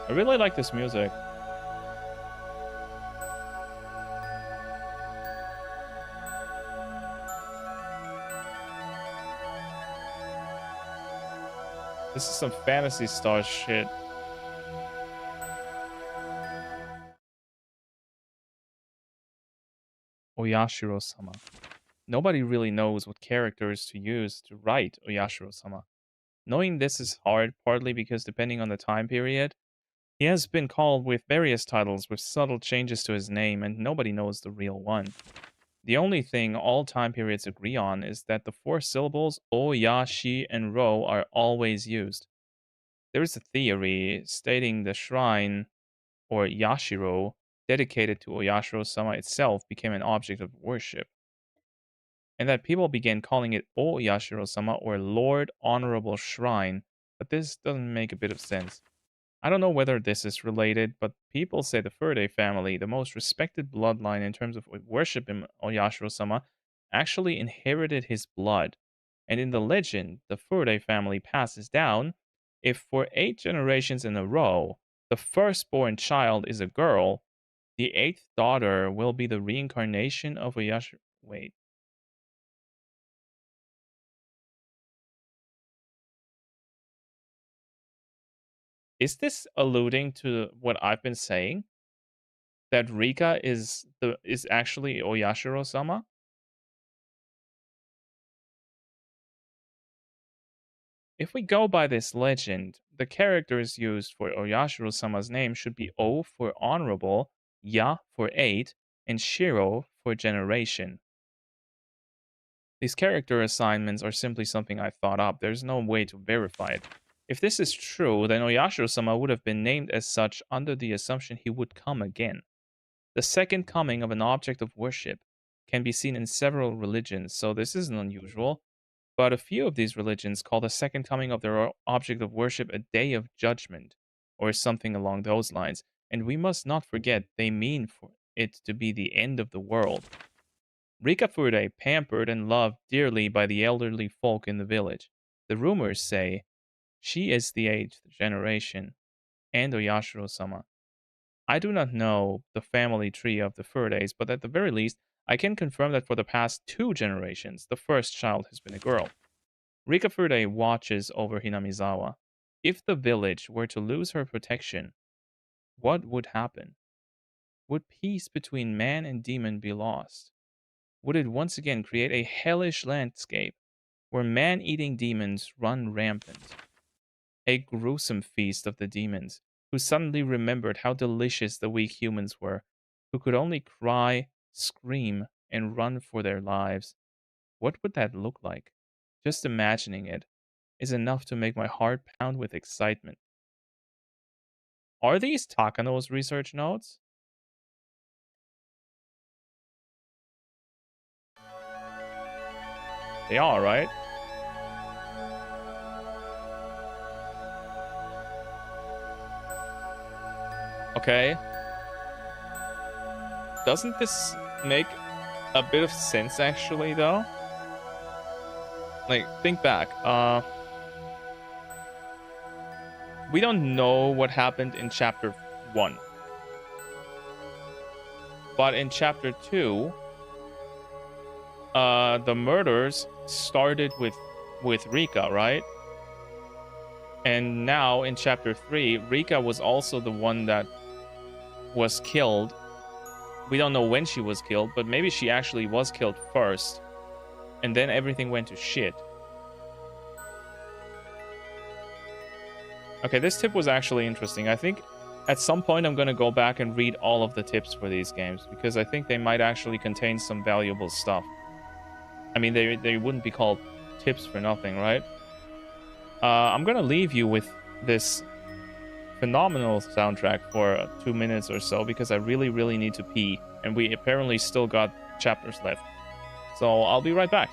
I really like this music. This is some Fantasy Star shit. Oyashiro-sama. Nobody really knows what characters to use to write Oyashiro-sama. Knowing this is hard, partly because depending on the time period, he has been called with various titles with subtle changes to his name, and nobody knows the real one. The only thing all time periods agree on is that the 4 syllables O, Ya, Shi, and Ro are always used. There is a theory stating the shrine, or Yashiro, dedicated to Oyashiro-sama itself became an object of worship, and that people began calling it O Yashiro-sama or Lord Honorable Shrine, but this doesn't make a bit of sense. I don't know whether this is related, but people say the Furde family, the most respected bloodline in terms of worship in Oyashiro-sama, actually inherited his blood. And in the legend, the Furde family passes down if for 8 generations in a row, the firstborn child is a girl, the 8th daughter will be the reincarnation of Oyashiro. Wait. Is this alluding to what I've been saying? That Rika is actually Oyashiro-sama? If we go by this legend, the characters used for Oyashiro-sama's name should be O for honorable, Ya for 8, and Shiro for generation. These character assignments are simply something I thought up. There's no way to verify it. If this is true, then Oyashiro-sama would have been named as such under the assumption he would come again. The second coming of an object of worship can be seen in several religions, so this isn't unusual. But a few of these religions call the second coming of their object of worship a day of judgment, or something along those lines, and we must not forget they mean for it to be the end of the world. Rika Furude, pampered and loved dearly by the elderly folk in the village. The rumors say she is the 8th generation, and Oyashiro-sama. I do not know the family tree of the Furudes, but at the very least, I can confirm that for the past 2 generations, the first child has been a girl. Rika Furude watches over Hinamizawa. If the village were to lose her protection, what would happen? Would peace between man and demon be lost? Would it once again create a hellish landscape where man-eating demons run rampant? A gruesome feast of the demons, who suddenly remembered how delicious the weak humans were, who could only cry, scream, and run for their lives. What would that look like? Just imagining it is enough to make my heart pound with excitement. Are these Takano's research notes? They are, right? Okay. Doesn't this make a bit of sense, actually, though? Like, think back. We don't know what happened in chapter 1. But in chapter 2, the murders started with Rika, right? And now in chapter 3, Rika was also the one that was killed. We don't know when she was killed, but maybe she actually was killed first. And then everything went to shit. Okay, this tip was actually interesting. I think at some point I'm going to go back and read all of the tips for these games, because I think they might actually contain some valuable stuff. I mean, they wouldn't be called tips for nothing, right? I'm going to leave you with this phenomenal soundtrack for 2 minutes or so, because I really, really need to pee, and we apparently still got chapters left. So I'll be right back.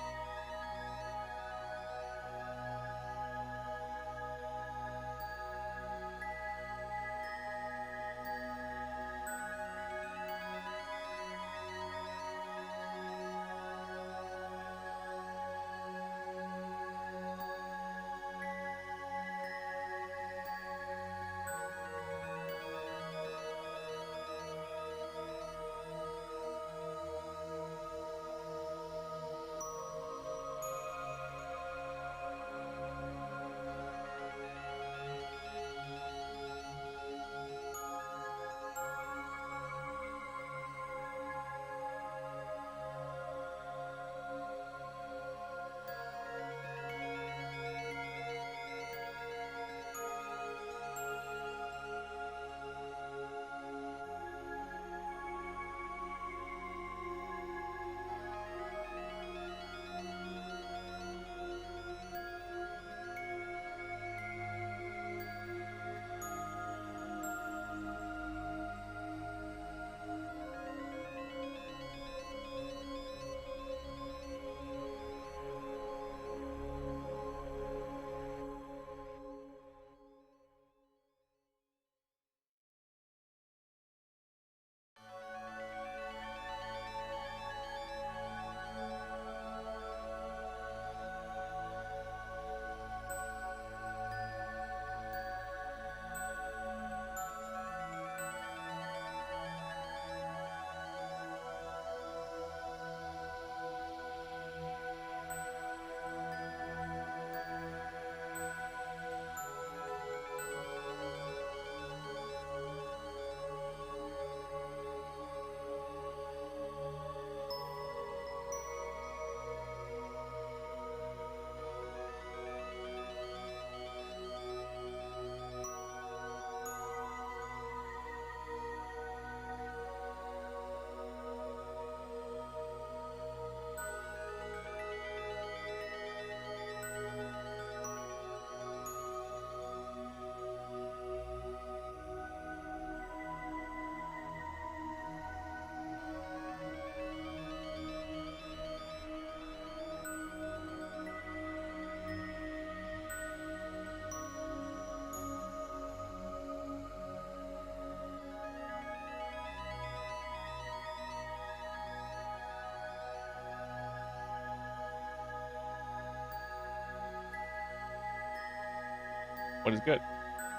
What is good?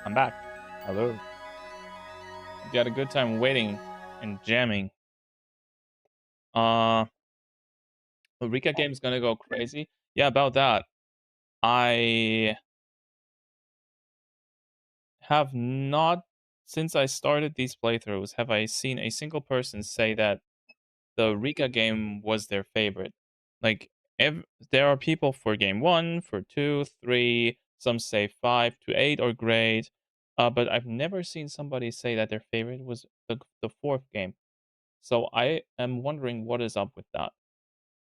I'm back. Hello. You had a good time waiting and jamming. The Rika game is gonna go crazy. Yeah, about that. I have not, since I started these playthroughs, have I seen a single person say that the Rika game was their favorite. Like, there are people for game 1, for 2, 3, some say 5 to 8 are great, but I've never seen somebody say that their favorite was the 4th game. So I am wondering what is up with that.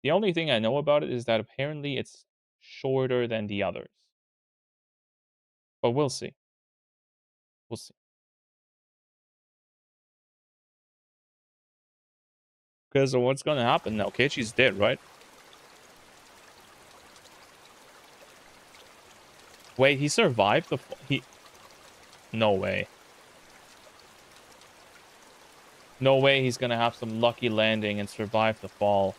The only thing I know about it is that apparently it's shorter than the others. But we'll see. We'll see. Because what's gonna happen now? Keiichi's dead, right? Wait, he survived he... No way. No way he's gonna have some lucky landing and survive the fall.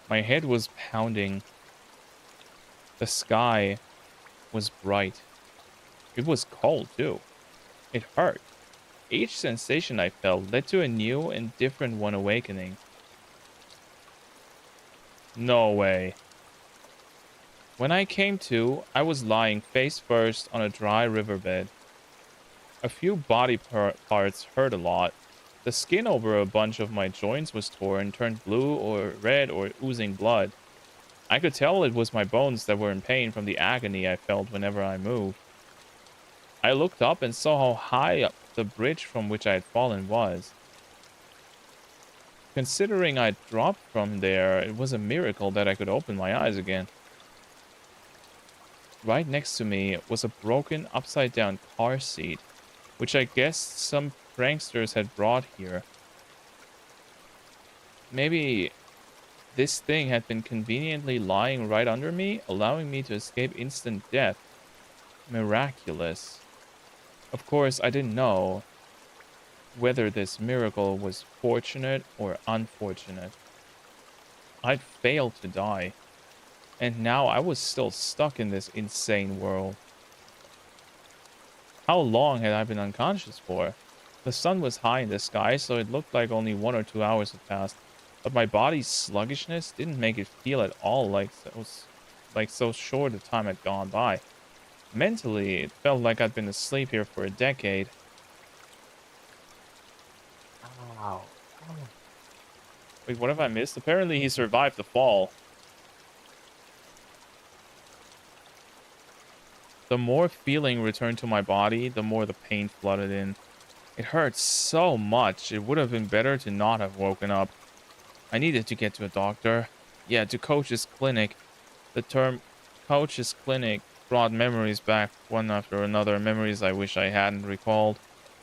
My head was pounding. The sky was bright. It was cold, too. It hurt. Each sensation I felt led to a new and different one awakening. No way. When I came to, I was lying face first on a dry riverbed. A few body parts hurt a lot. The skin over a bunch of my joints was torn, turned blue or red or oozing blood. I could tell it was my bones that were in pain from the agony I felt whenever I moved. I looked up and saw how high up the bridge from which I had fallen was. Considering I'd dropped from there, it was a miracle that I could open my eyes again. Right next to me was a broken upside-down car seat, which I guessed some pranksters had brought here. Maybe this thing had been conveniently lying right under me, allowing me to escape instant death. Miraculous. Of course, I didn't know whether this miracle was fortunate or unfortunate. I'd failed to die, and now I was still stuck in this insane world. How long had I been unconscious for? The sun was high in the sky, so it looked like only 1 or 2 hours had passed, but my body's sluggishness didn't make it feel at all like so short a time had gone by. Mentally, it felt like I'd been asleep here for a decade. Ow. Wait, what have I missed? Apparently he survived the fall. The more feeling returned to my body, the more the pain flooded in. It hurt so much, it would have been better to not have woken up. I needed to get to a doctor. Yeah, to Coach's clinic. The term Coach's clinic brought memories back, one after another, memories I wish I hadn't recalled.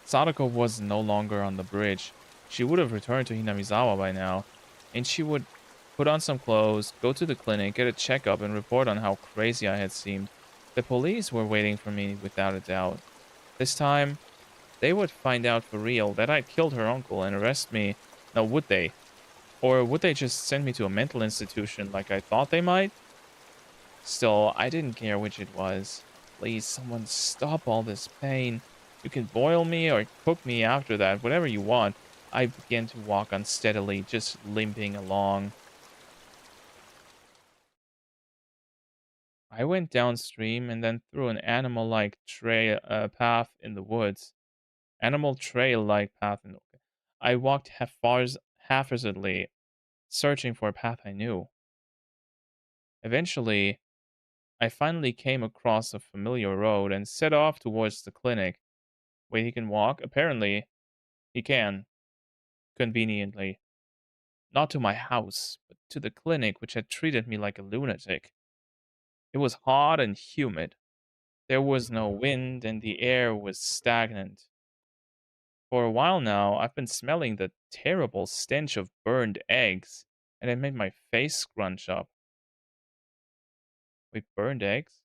Sadako was no longer on the bridge. She would have returned to Hinamizawa by now, and she would put on some clothes, go to the clinic, get a checkup, and report on how crazy I had seemed. The police were waiting for me without a doubt. This time, they would find out for real that I'd killed her uncle and arrest me. Now, would they? Or would they just send me to a mental institution like I thought they might? Still, I didn't care which it was. Please, someone stop all this pain. You can boil me or cook me after that, whatever you want. I began to walk unsteadily, just limping along. I went downstream and then through an animal-like path in the woods. Animal trail-like path in the... I walked haphazardly, searching for a path I knew. Eventually, I finally came across a familiar road and set off towards the clinic. Wait, he can walk? Apparently, he can. Conveniently. Not to my house, but to the clinic which had treated me like a lunatic. It was hot and humid. There was no wind, and the air was stagnant. For a while now, I've been smelling the terrible stench of burned eggs, and it made my face scrunch up. Wait, burned eggs?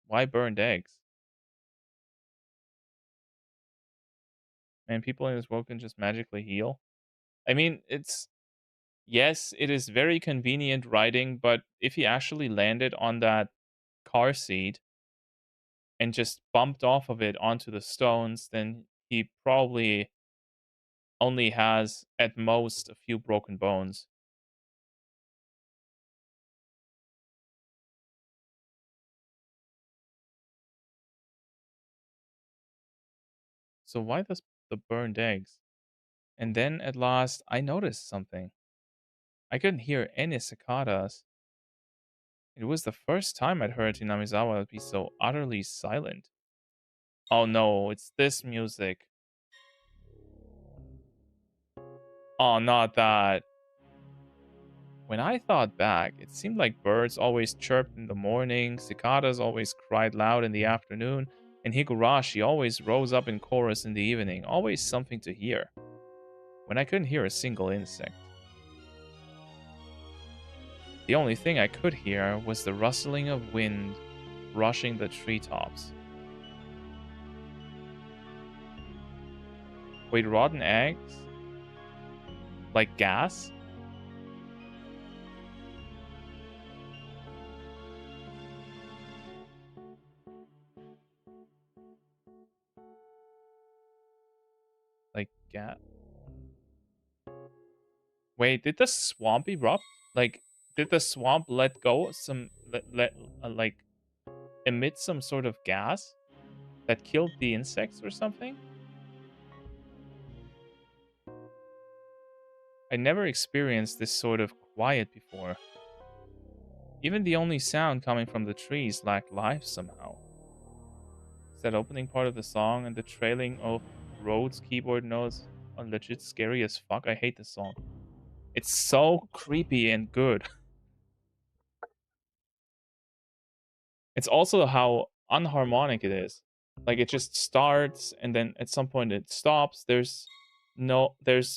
Why burned eggs? And people in this world can just magically heal? I mean, it's... Yes, it is very convenient riding, but if he actually landed on that car seat and just bumped off of it onto the stones, then he probably only has at most a few broken bones. So why the burned eggs? And then at last I noticed something. I couldn't hear any cicadas. It was the first time I'd heard Hinamizawa be so utterly silent. Oh no, it's this music. Oh, not that. When I thought back, it seemed like birds always chirped in the morning, cicadas always cried loud in the afternoon, and Higurashi always rose up in chorus in the evening, always something to hear. When I couldn't hear a single insect. The only thing I could hear was the rustling of wind brushing the treetops. Wait, rotten eggs? Like gas? Like gas? Wait, did the swamp erupt? Like, did the swamp let go some, like, emit some sort of gas that killed the insects or something? I never experienced this sort of quiet before. Even the only sound coming from the trees lacked life somehow. Is that opening part of the song and the trailing of Rhodes keyboard notes are legit scary as fuck? I hate this song. It's so creepy and good. It's also how unharmonic it is. Like it just starts and then at some point it stops. There's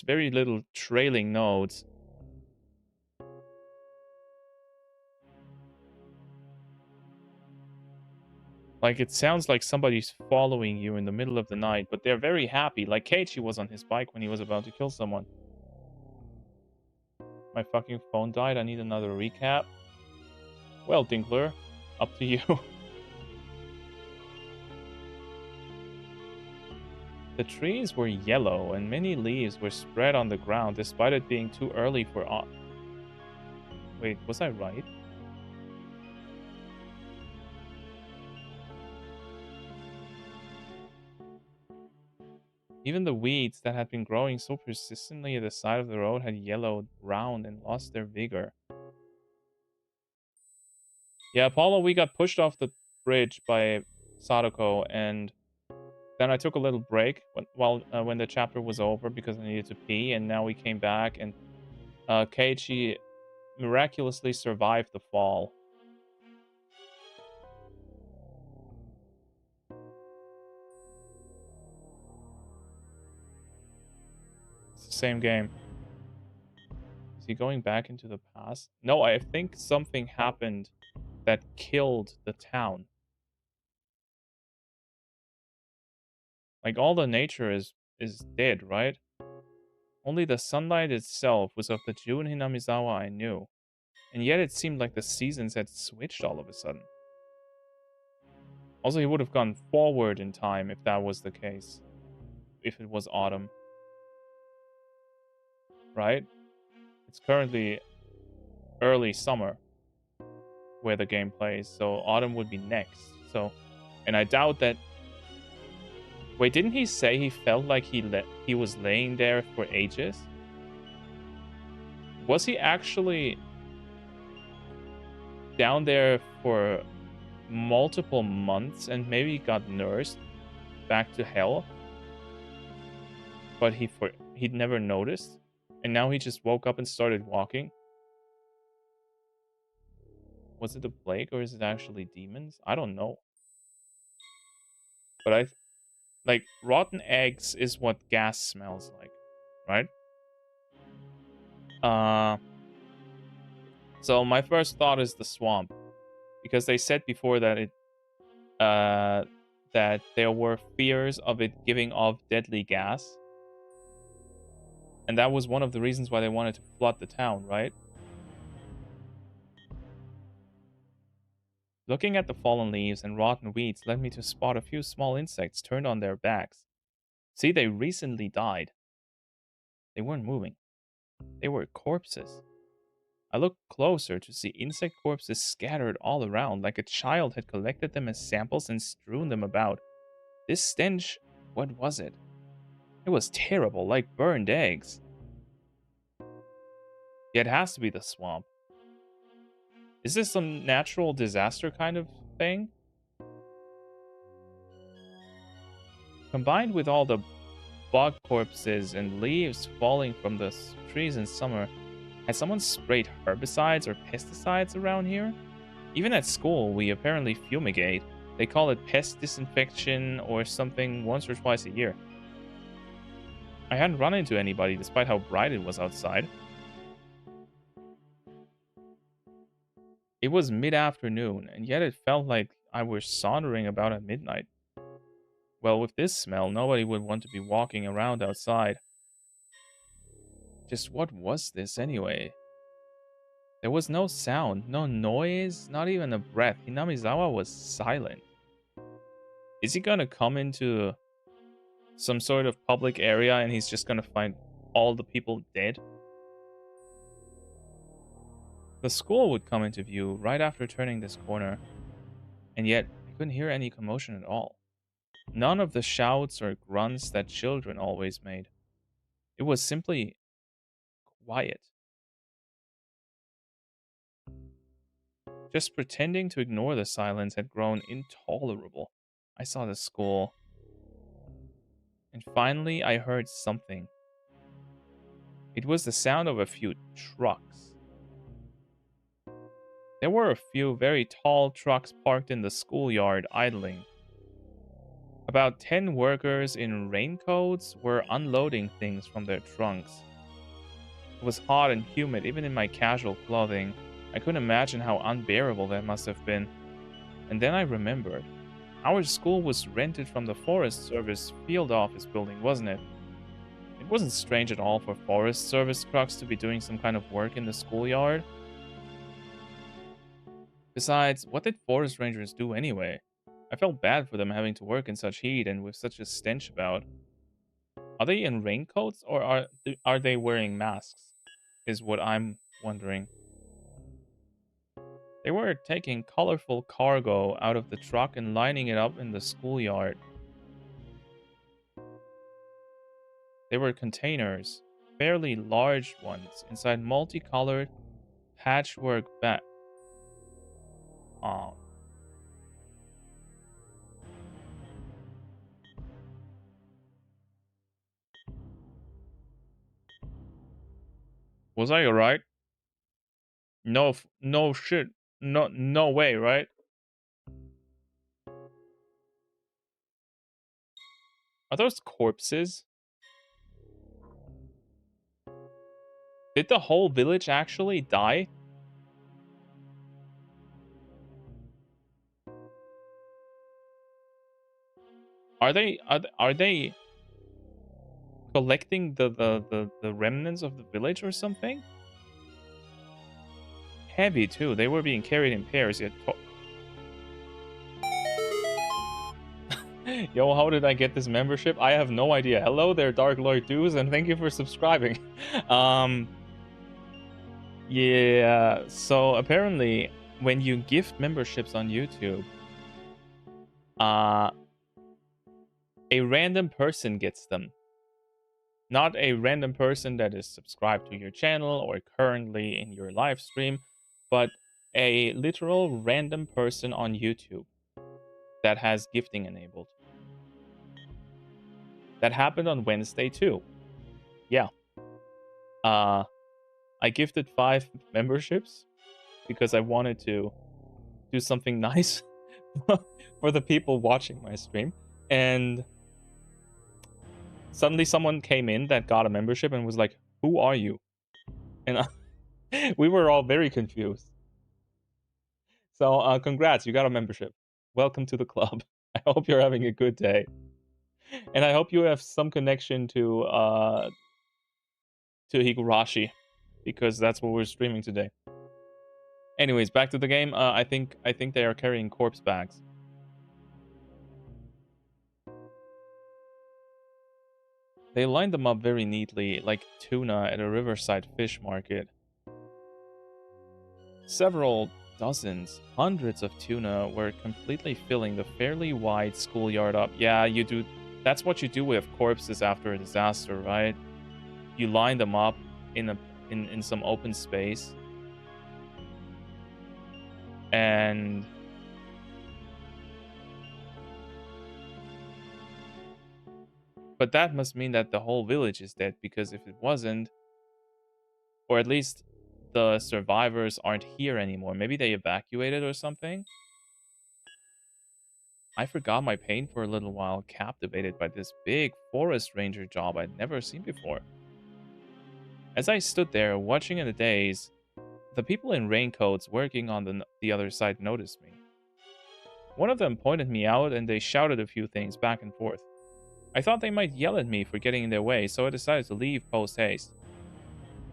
very little trailing notes. Like it sounds like somebody's following you in the middle of the night, but they're very happy. Like Keiichi was on his bike when he was about to kill someone. My fucking phone died. I need another recap. Well, Dinkler, up to you. The trees were yellow and many leaves were spread on the ground despite it being too early for autumn. Wait, was I right? Even the weeds that had been growing so persistently at the side of the road had yellowed round and lost their vigor. Yeah, Apollo, we got pushed off the bridge by Sadako, and then I took a little break when the chapter was over because I needed to pee, and now we came back, and Keiichi miraculously survived the fall. It's the same game. Is he going back into the past? No, I think something happened that killed the town. Like all the nature is dead, right? Only the sunlight itself was of the Jun Hinamizawa I knew. And yet it seemed like the seasons had switched all of a sudden. Also, he would have gone forward in time if that was the case. If it was autumn. Right? It's currently early summer where the game plays, so autumn would be next. So, and I doubt that... Wait, didn't he say he felt like he was laying there for ages? Was he actually down there for multiple months and maybe got nursed back to hell? But he'd never noticed? And now he just woke up and started walking? Was it a plague or is it actually demons? I don't know. But like, rotten eggs is what gas smells like, right? So my first thought is the swamp. Because they said before that that there were fears of it giving off deadly gas. And that was one of the reasons why they wanted to flood the town, right? Looking at the fallen leaves and rotten weeds led me to spot a few small insects turned on their backs. See, they recently died. They weren't moving. They were corpses. I looked closer to see insect corpses scattered all around, like a child had collected them as samples and strewn them about. This stench, what was it? It was terrible, like burned eggs. Yeah, it has to be the swamp. Is this some natural disaster kind of thing? Combined with all the bog corpses and leaves falling from the trees in summer, had someone sprayed herbicides or pesticides around here? Even at school, we apparently fumigate. They call it pest disinfection or something once or twice a year. I hadn't run into anybody despite how bright it was outside. It was mid-afternoon, and yet it felt like I was sauntering about at midnight. Well, with this smell, nobody would want to be walking around outside. Just what was this anyway? There was no sound, no noise, not even a breath. Hinamizawa was silent. Is he gonna come into some sort of public area and he's just gonna find all the people dead? The school would come into view right after turning this corner, and yet I couldn't hear any commotion at all. None of the shouts or grunts that children always made. It was simply quiet. Just pretending to ignore the silence had grown intolerable. I saw the school. And finally, I heard something. It was the sound of a few trucks. There were a few very tall trucks parked in the schoolyard idling. About 10 workers in raincoats were unloading things from their trunks. It was hot and humid, even in my casual clothing. I couldn't imagine how unbearable that must have been. And then I remembered. Our school was rented from the Forest Service field office building, wasn't it? It wasn't strange at all for Forest Service trucks to be doing some kind of work in the schoolyard. Besides, what did forest rangers do anyway? I felt bad for them having to work in such heat and with such a stench about. Are they in raincoats or are they wearing masks? Is what I'm wondering. They were taking colorful cargo out of the truck and lining it up in the schoolyard. They were containers, fairly large ones, inside multicolored patchwork bags. Oh. Was I alright? No, no shit. No way, right? Are those corpses? Did the whole village actually die? Are they collecting the remnants of the village or something? Heavy too. They were being carried in pairs yet. Yo, how did I get this membership? I have no idea. Hello there, Dark Lord Dudes, and thank you for subscribing. Yeah, so apparently when you gift memberships on YouTube, a random person gets them. Not a random person that is subscribed to your channel or currently in your live stream, but a literal random person on YouTube that has gifting enabled. That happened on Wednesday too. Yeah. I gifted 5 memberships because I wanted to do something nice for the people watching my stream. And suddenly someone came in that got a membership and was like, "Who are you?" And we were all very confused. So congrats, you got a membership. Welcome to the club. I hope you're having a good day. And I hope you have some connection to to Higurashi, because that's what we're streaming today. Anyways, back to the game. I think they are carrying corpse bags. They lined them up very neatly, like tuna at a riverside fish market. Several dozens, hundreds of tuna were completely filling the fairly wide schoolyard up. Yeah, you do. That's what you do with corpses after a disaster, right? You line them up in some open space, and but that must mean that the whole village is dead, because if it wasn't, or at least the survivors aren't here anymore. Maybe they evacuated or something. I forgot my pain for a little while, captivated by this big forest ranger job I'd never seen before. As I stood there, watching in the daze, the people in raincoats working on the other side noticed me. One of them pointed me out, and they shouted a few things back and forth. I thought they might yell at me for getting in their way, so I decided to leave post-haste.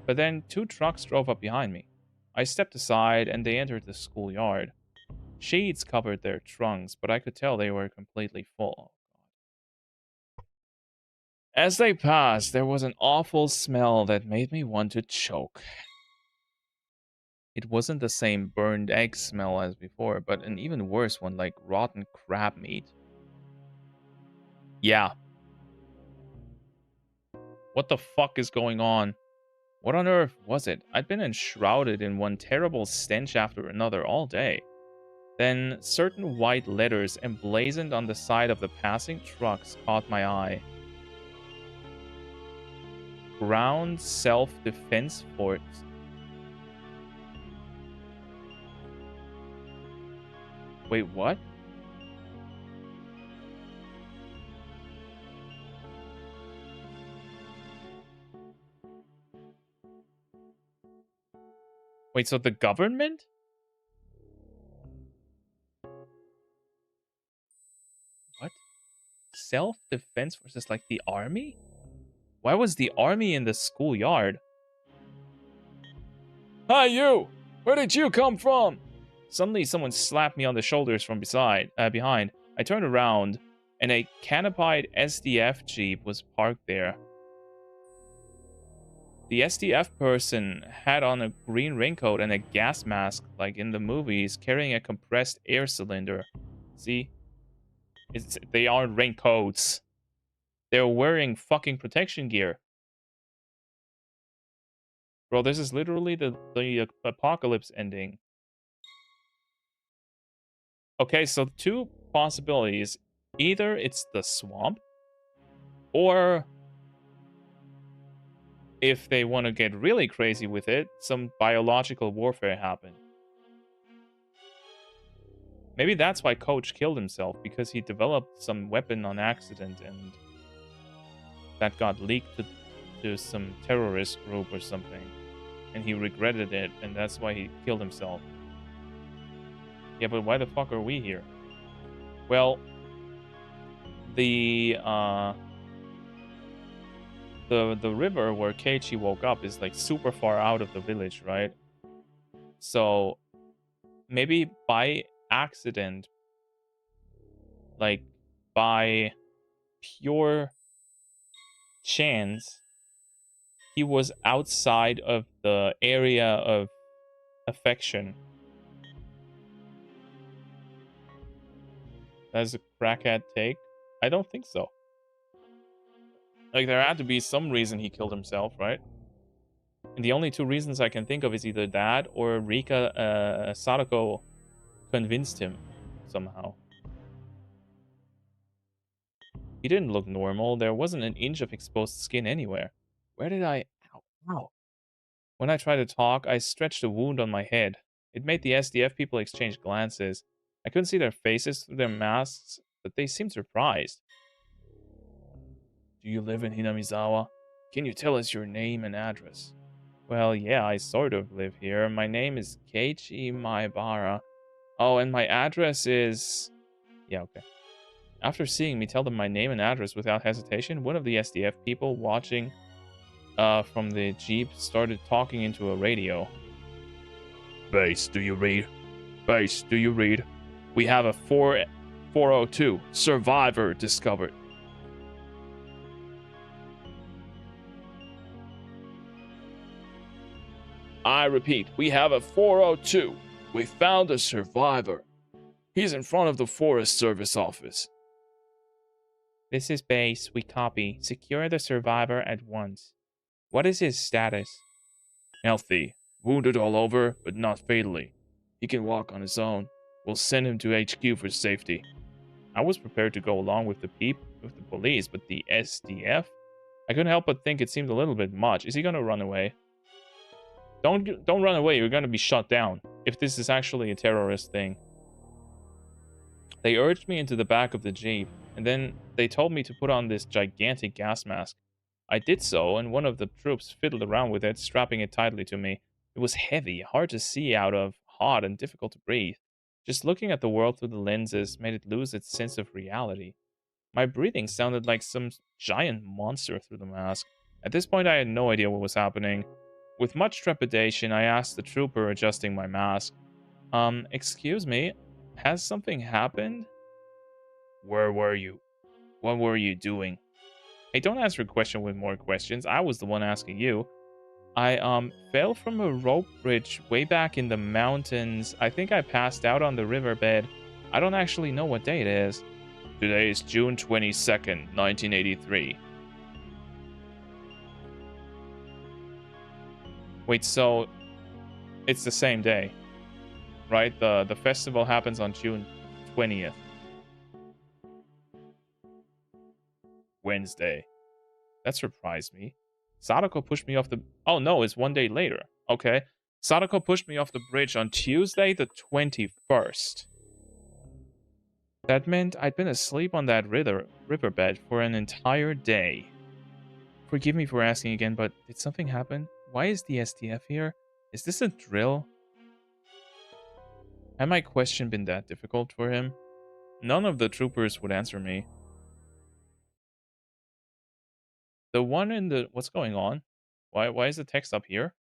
But then 2 trucks drove up behind me. I stepped aside, and they entered the schoolyard. Shades covered their trunks, but I could tell they were completely full. As they passed, there was an awful smell that made me want to choke. It wasn't the same burned egg smell as before, but an even worse one, like rotten crab meat. Yeah. What the fuck is going on? What on earth was it? I'd been enshrouded in one terrible stench after another all day. Then certain white letters emblazoned on the side of the passing trucks caught my eye. Ground Self-Defense Fort. Wait, what? Wait, so the government? What? Self-defense versus like the army? Why was the army in the schoolyard? Hi, you! Where did you come from? Suddenly, someone slapped me on the shoulders from behind. I turned around, and a canopied SDF Jeep was parked there. The SDF person had on a green raincoat and a gas mask, like in the movies, carrying a compressed air cylinder. See? They aren't raincoats. They're wearing fucking protection gear. Bro, this is literally the apocalypse ending. Okay, so 2 possibilities. Either it's the swamp, or if they want to get really crazy with it, some biological warfare happened. Maybe that's why Coach killed himself, because he developed some weapon on accident and that got leaked to some terrorist group or something. And he regretted it, and that's why he killed himself. Yeah, but why the fuck are we here? Well, the river where Keiichi woke up is like super far out of the village, right? So maybe by accident, like by pure chance, he was outside of the area of affection. That's a crackhead take? I don't think so. Like, there had to be some reason he killed himself, right? And the only 2 reasons I can think of is either that or Rika Sadako convinced him somehow. He didn't look normal. There wasn't an inch of exposed skin anywhere. Where did I... Ow, ow. When I tried to talk, I stretched a wound on my head. It made the SDF people exchange glances. I couldn't see their faces through their masks, but they seemed surprised. Do you live in Hinamizawa? Can you tell us your name and address? Well, yeah, I sort of live here. My name is Keiichi Maebara. Oh, and my address is... Yeah, okay. After seeing me tell them my name and address without hesitation, one of the SDF people watching from the jeep started talking into a radio. Base, do you read? Base, do you read? We have a 402 survivor discovered. I repeat, we have a 402. We found a survivor. He's in front of the Forest Service office. This is base. We copy. Secure the survivor at once. What is his status? Healthy. Wounded all over, but not fatally. He can walk on his own. We'll send him to HQ for safety. I was prepared to go along with the police, but the SDF? I couldn't help but think it seemed a little bit much. Is he gonna run away? Don't run away, you're gonna be shot down. If this is actually a terrorist thing. They urged me into the back of the jeep, and then they told me to put on this gigantic gas mask. I did so, and one of the troops fiddled around with it, strapping it tightly to me. It was heavy, hard to see out of, hot, and difficult to breathe. Just looking at the world through the lenses made it lose its sense of reality. My breathing sounded like some giant monster through the mask. At this point, I had no idea what was happening. With much trepidation, I asked the trooper adjusting my mask, excuse me, has something happened? Where were you? What were you doing? Hey, don't answer a question with more questions. I was the one asking you. I, fell from a rope bridge way back in the mountains. I think I passed out on the riverbed. I don't actually know what day it is. Today is June 22nd, 1983. Wait, so it's the same day, right? The festival happens on June 20th. Wednesday. That surprised me. Sadako pushed me off the... Oh, no, it's one day later. Okay. Sadako pushed me off the bridge on Tuesday the 21st. That meant I'd been asleep on that riverbed for an entire day. Forgive me for asking again, but did something happen? Why is the SDF here? Is this a drill? Had my question been that difficult for him? None of the troopers would answer me. The one in the... What's going on? Why is the text up here?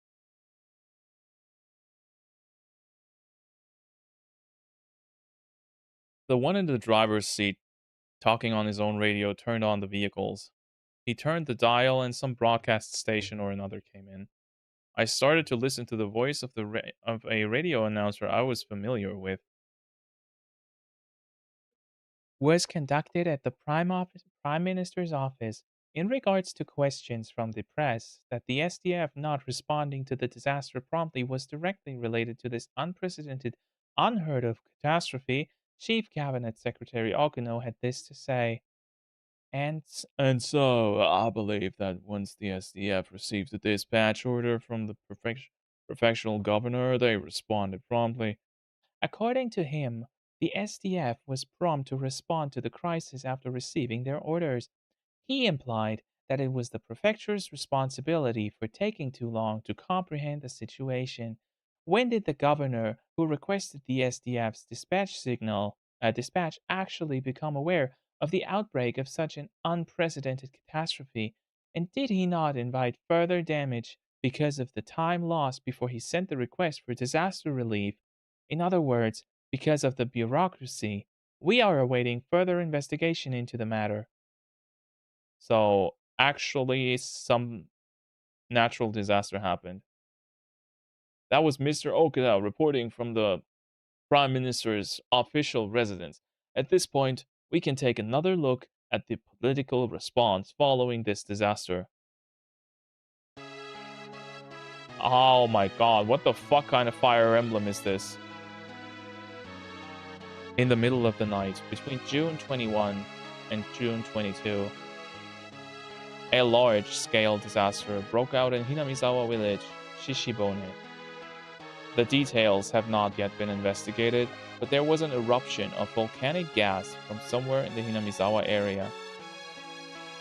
The one in the driver's seat, talking on his own radio, turned on the vehicles. He turned the dial and some broadcast station or another came in. I started to listen to the voice of a radio announcer I was familiar with. Was conducted at the Prime Minister's office in regards to questions from the press that the SDF not responding to the disaster promptly was directly related to this unprecedented, unheard of catastrophe. Chief Cabinet Secretary Okuno had this to say. And so, I believe that once the SDF received a dispatch order from the prefectural governor, they responded promptly. According to him, the SDF was prompt to respond to the crisis after receiving their orders. He implied that it was the prefecture's responsibility for taking too long to comprehend the situation. When did the governor, who requested the SDF's dispatch actually become aware of the outbreak of such an unprecedented catastrophe? And did he not invite further damage because of the time lost before he sent the request for disaster relief? In other words, because of the bureaucracy. We are awaiting further investigation into the matter. So, actually, some natural disaster happened. That was Mr. Okada reporting from the Prime Minister's official residence. At this point, we can take another look at the political response following this disaster. Oh my god, what the fuck kind of Fire Emblem is this? In the middle of the night, between June 21 and June 22, a large-scale disaster broke out in Hinamizawa village, Shishibone. The details have not yet been investigated, but there was an eruption of volcanic gas from somewhere in the Hinamizawa area.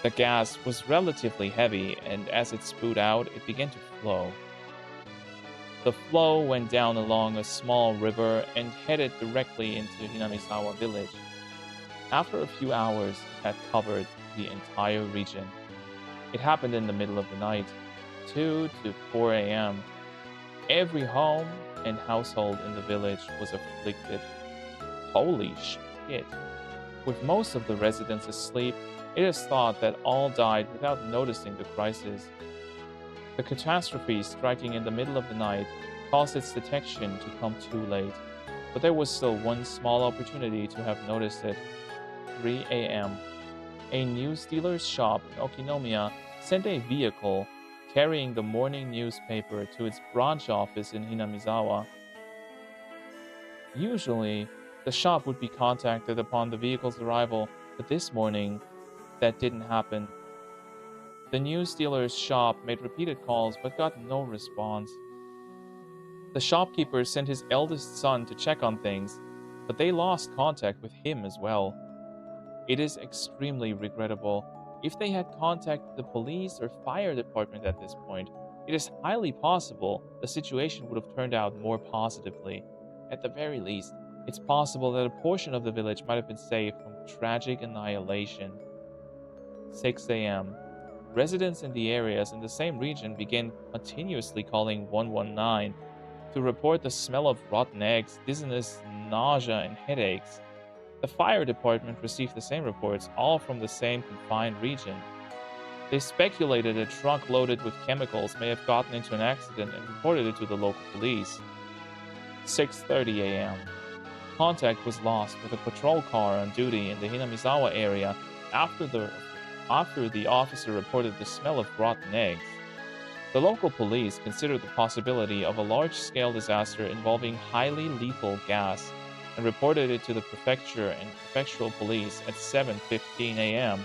The gas was relatively heavy, and as it spewed out, it began to flow. The flow went down along a small river and headed directly into Hinamizawa village. After a few hours, it had covered the entire region. It happened in the middle of the night. 2 to 4 a.m. Every home and household in the village was afflicted. Holy shit. With most of the residents asleep, it is thought that all died without noticing the crisis. The catastrophe striking in the middle of the night caused its detection to come too late, but there was still one small opportunity to have noticed it. 3 a.m. A news dealer's shop in Okinomiya sent a vehicle carrying the morning newspaper to its branch office in Hinamizawa. Usually, the shop would be contacted upon the vehicle's arrival, but this morning, that didn't happen. The news dealer's shop made repeated calls but got no response. The shopkeeper sent his eldest son to check on things, but they lost contact with him as well. It is extremely regrettable. If they had contacted the police or fire department at this point, it is highly possible the situation would have turned out more positively. At the very least, it's possible that a portion of the village might have been saved from tragic annihilation. 6 a.m. Residents in the areas in the same region began continuously calling 119 to report the smell of rotten eggs, dizziness, nausea, and headaches. The fire department received the same reports, all from the same confined region. They speculated a truck loaded with chemicals may have gotten into an accident and reported it to the local police. 6:30 a.m. Contact was lost with a patrol car on duty in the Hinamizawa area after the officer reported the smell of rotten eggs. The local police considered the possibility of a large-scale disaster involving highly lethal gas and reported it to the prefecture and prefectural police at 7:15 a.m.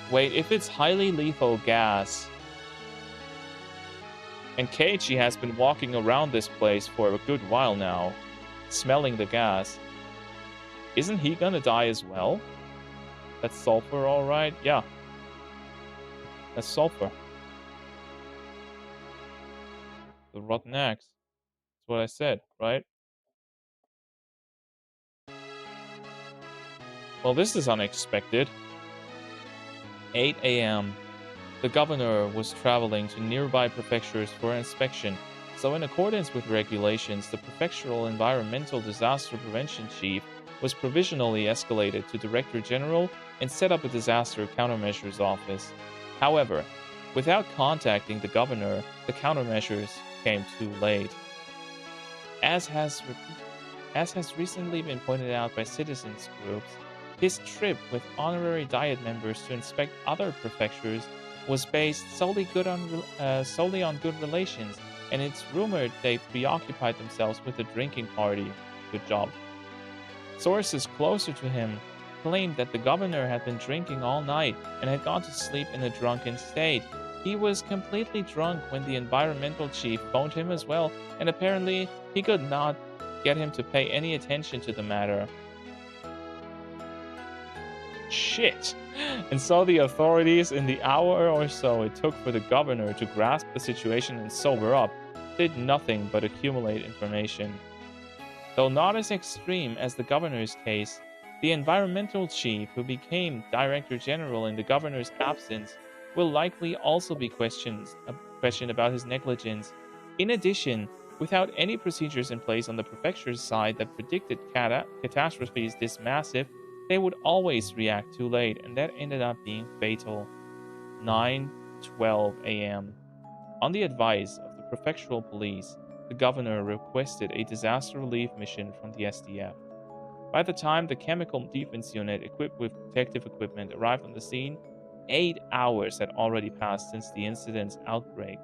Wait, if it's highly lethal gas, and Keiichi has been walking around this place for a good while now, smelling the gas, isn't he gonna die as well? That's sulfur, alright? Yeah. That's sulfur. The rotten eggs. That's what I said, right? Well, this is unexpected. 8 a.m. The governor was traveling to nearby prefectures for inspection, so in accordance with regulations, the prefectural environmental disaster prevention chief was provisionally escalated to Director General and set up a disaster countermeasures office. However, without contacting the governor, the countermeasures came too late. As has recently been pointed out by citizens groups, his trip with honorary Diet members to inspect other prefectures was based solely on good relations, and it's rumored they preoccupied themselves with a drinking party. Good job. Sources closer to him claimed that the governor had been drinking all night and had gone to sleep in a drunken state. He was completely drunk when the environmental chief phoned him as well, and apparently he could not get him to pay any attention to the matter. Shit! And so the authorities, in the hour or so it took for the governor to grasp the situation and sober up, did nothing but accumulate information. Though not as extreme as the governor's case, the environmental chief, who became Director General in the governor's absence, will likely also be questioned about his negligence. In addition, without any procedures in place on the prefecture's side that predicted catastrophes this massive, they would always react too late, and that ended up being fatal. 9:12 a.m. On the advice of the prefectural police, the governor requested a disaster relief mission from the SDF. By the time the chemical defense unit equipped with protective equipment arrived on the scene, 8 hours had already passed since the incident's outbreak.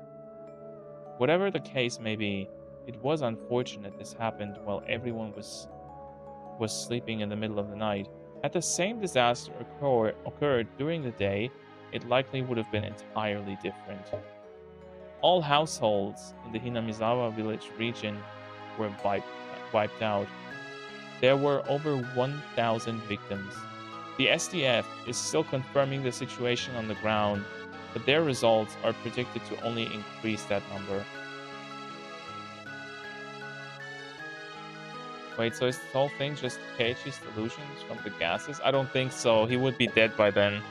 Whatever the case may be, it was unfortunate this happened while everyone was sleeping in the middle of the night. Had the same disaster occurred during the day, it likely would have been entirely different. All households in the Hinamizawa village region were wiped out. There were over 1,000 victims. The SDF is still confirming the situation on the ground, but their results are predicted to only increase that number. Wait, so is this whole thing just Keiichi's delusions from the gases? I don't think so. He would be dead by then.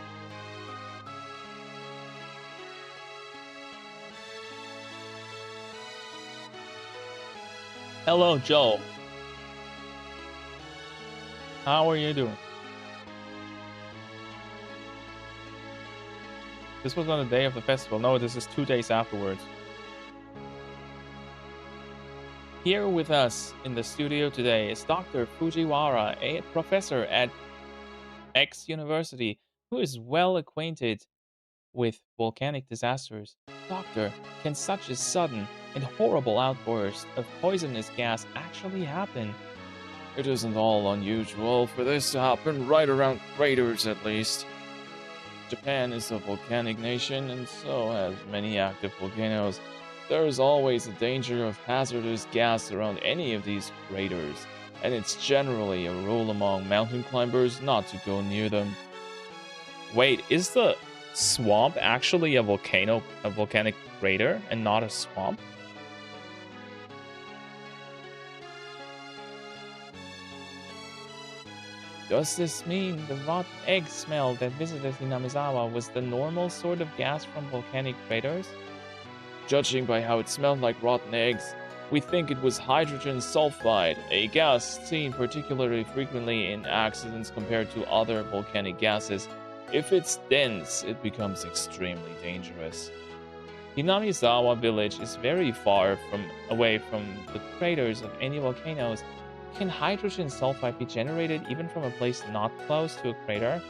Hello, Joe. How are you doing? This was on the day of the festival. No, this is 2 days afterwards. Here with us in the studio today is Dr. Fujiwara, a professor at X University, who is well acquainted with volcanic disasters. Doctor, can such a sudden and horrible outburst of poisonous gas actually happen? It isn't all unusual for this to happen right around craters, at least. Japan is a volcanic nation, and so has many active volcanoes. There is always a danger of hazardous gas around any of these craters, and it's generally a rule among mountain climbers not to go near them. Wait, is the swamp actually a volcanic crater, and not a swamp? Does this mean the rotten egg smell that visited Hinamizawa was the normal sort of gas from volcanic craters? Judging by how it smelled like rotten eggs, we think it was hydrogen sulfide, a gas seen particularly frequently in accidents compared to other volcanic gases. If it's dense, it becomes extremely dangerous. Hinamizawa village is very far away from the craters of any volcanoes. Can hydrogen sulfide be generated even from a place not close to a crater?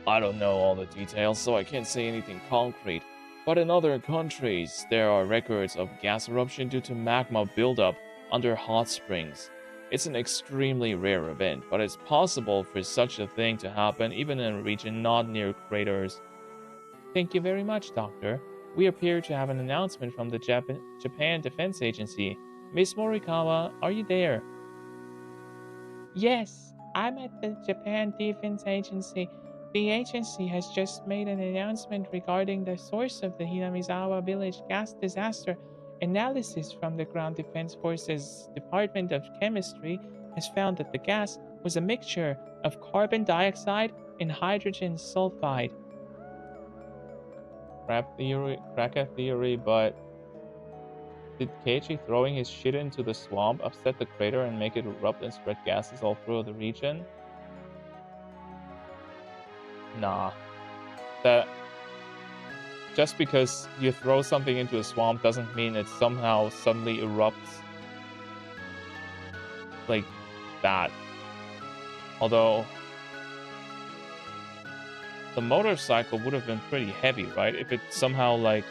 I don't know all the details, so I can't say anything concrete. But in other countries, there are records of gas eruption due to magma buildup under hot springs. It's an extremely rare event, but it's possible for such a thing to happen even in a region not near craters. Thank you very much, Doctor. We appear to have an announcement from the Japan Defense Agency. Miss Morikawa, are you there? Yes, I'm at the Japan Defense Agency. The agency has just made an announcement regarding the source of the Hinamizawa village gas disaster. Analysis from the Ground Defense Forces Department of Chemistry has found that the gas was a mixture of carbon dioxide and hydrogen sulfide. Cracker theory, but did Keiichi throwing his shit into the swamp upset the crater and make it erupt and spread gases all through the region? Nah. That just because you throw something into a swamp doesn't mean it somehow suddenly erupts like that. Although the motorcycle would have been pretty heavy, right? If it somehow like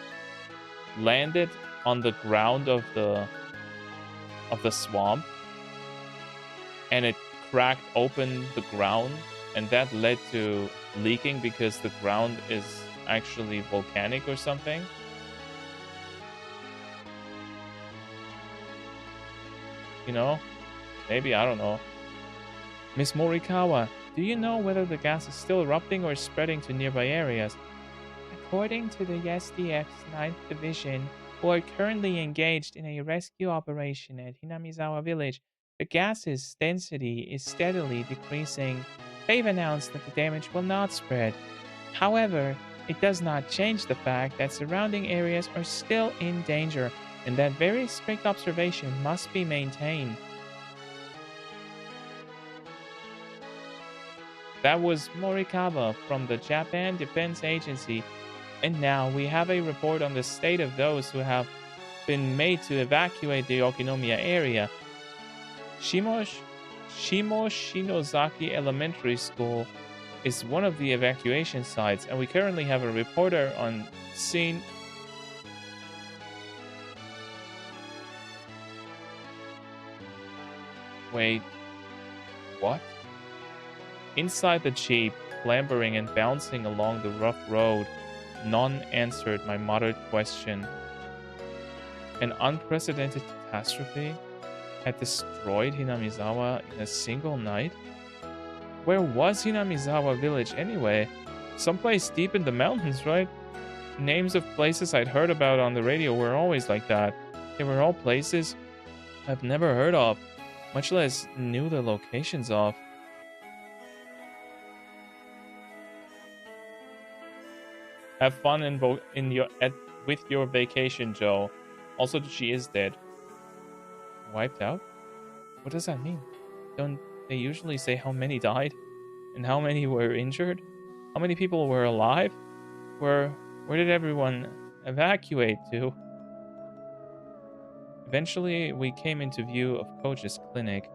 landed on the ground of the swamp and it cracked open the ground, and that led to leaking because the ground is actually volcanic or something. You know? Maybe, I don't know. Miss Morikawa, do you know whether the gas is still erupting or spreading to nearby areas? According to the SDF's 9th Division, who are currently engaged in a rescue operation at Hinamizawa village, the gas's density is steadily decreasing. They've announced that the damage will not spread. However, it does not change the fact that surrounding areas are still in danger and that very strict observation must be maintained. That was Morikawa from the Japan Defense Agency. And now we have a report on the state of those who have been made to evacuate the Okinomiya area. Shimo Shinozaki Elementary School is one of the evacuation sites, and we currently have a reporter on scene. Wait, what? Inside the jeep, clambering and bouncing along the rough road, none answered my muttered question. An unprecedented catastrophe had destroyed Hinamizawa in a single night? Where was Hinamizawa village anyway? Someplace deep in the mountains, right? Names of places I'd heard about on the radio were always like that. They were all places I've never heard of, much less knew the locations of. Have fun with your vacation, Joe. Also, she is dead. Wiped out? What does that mean? Don't they usually say how many died? And how many were injured? How many people were alive? Where did everyone evacuate to? Eventually, we came into view of Coach's clinic.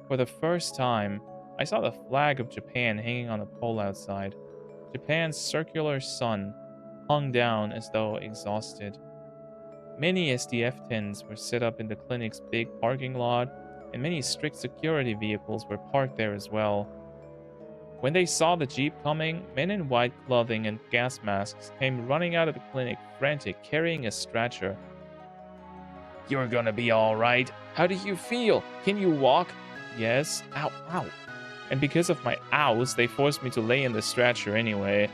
For the first time, I saw the flag of Japan hanging on a pole outside. Japan's circular sun hung down as though exhausted. Many SDF tents were set up in the clinic's big parking lot, and many strict security vehicles were parked there as well. When they saw the jeep coming, men in white clothing and gas masks came running out of the clinic, frantic, carrying a stretcher. "You're gonna be alright. How do you feel? Can you walk?" "Yes." "Ow, ow." And because of my ows, they forced me to lay in the stretcher anyway.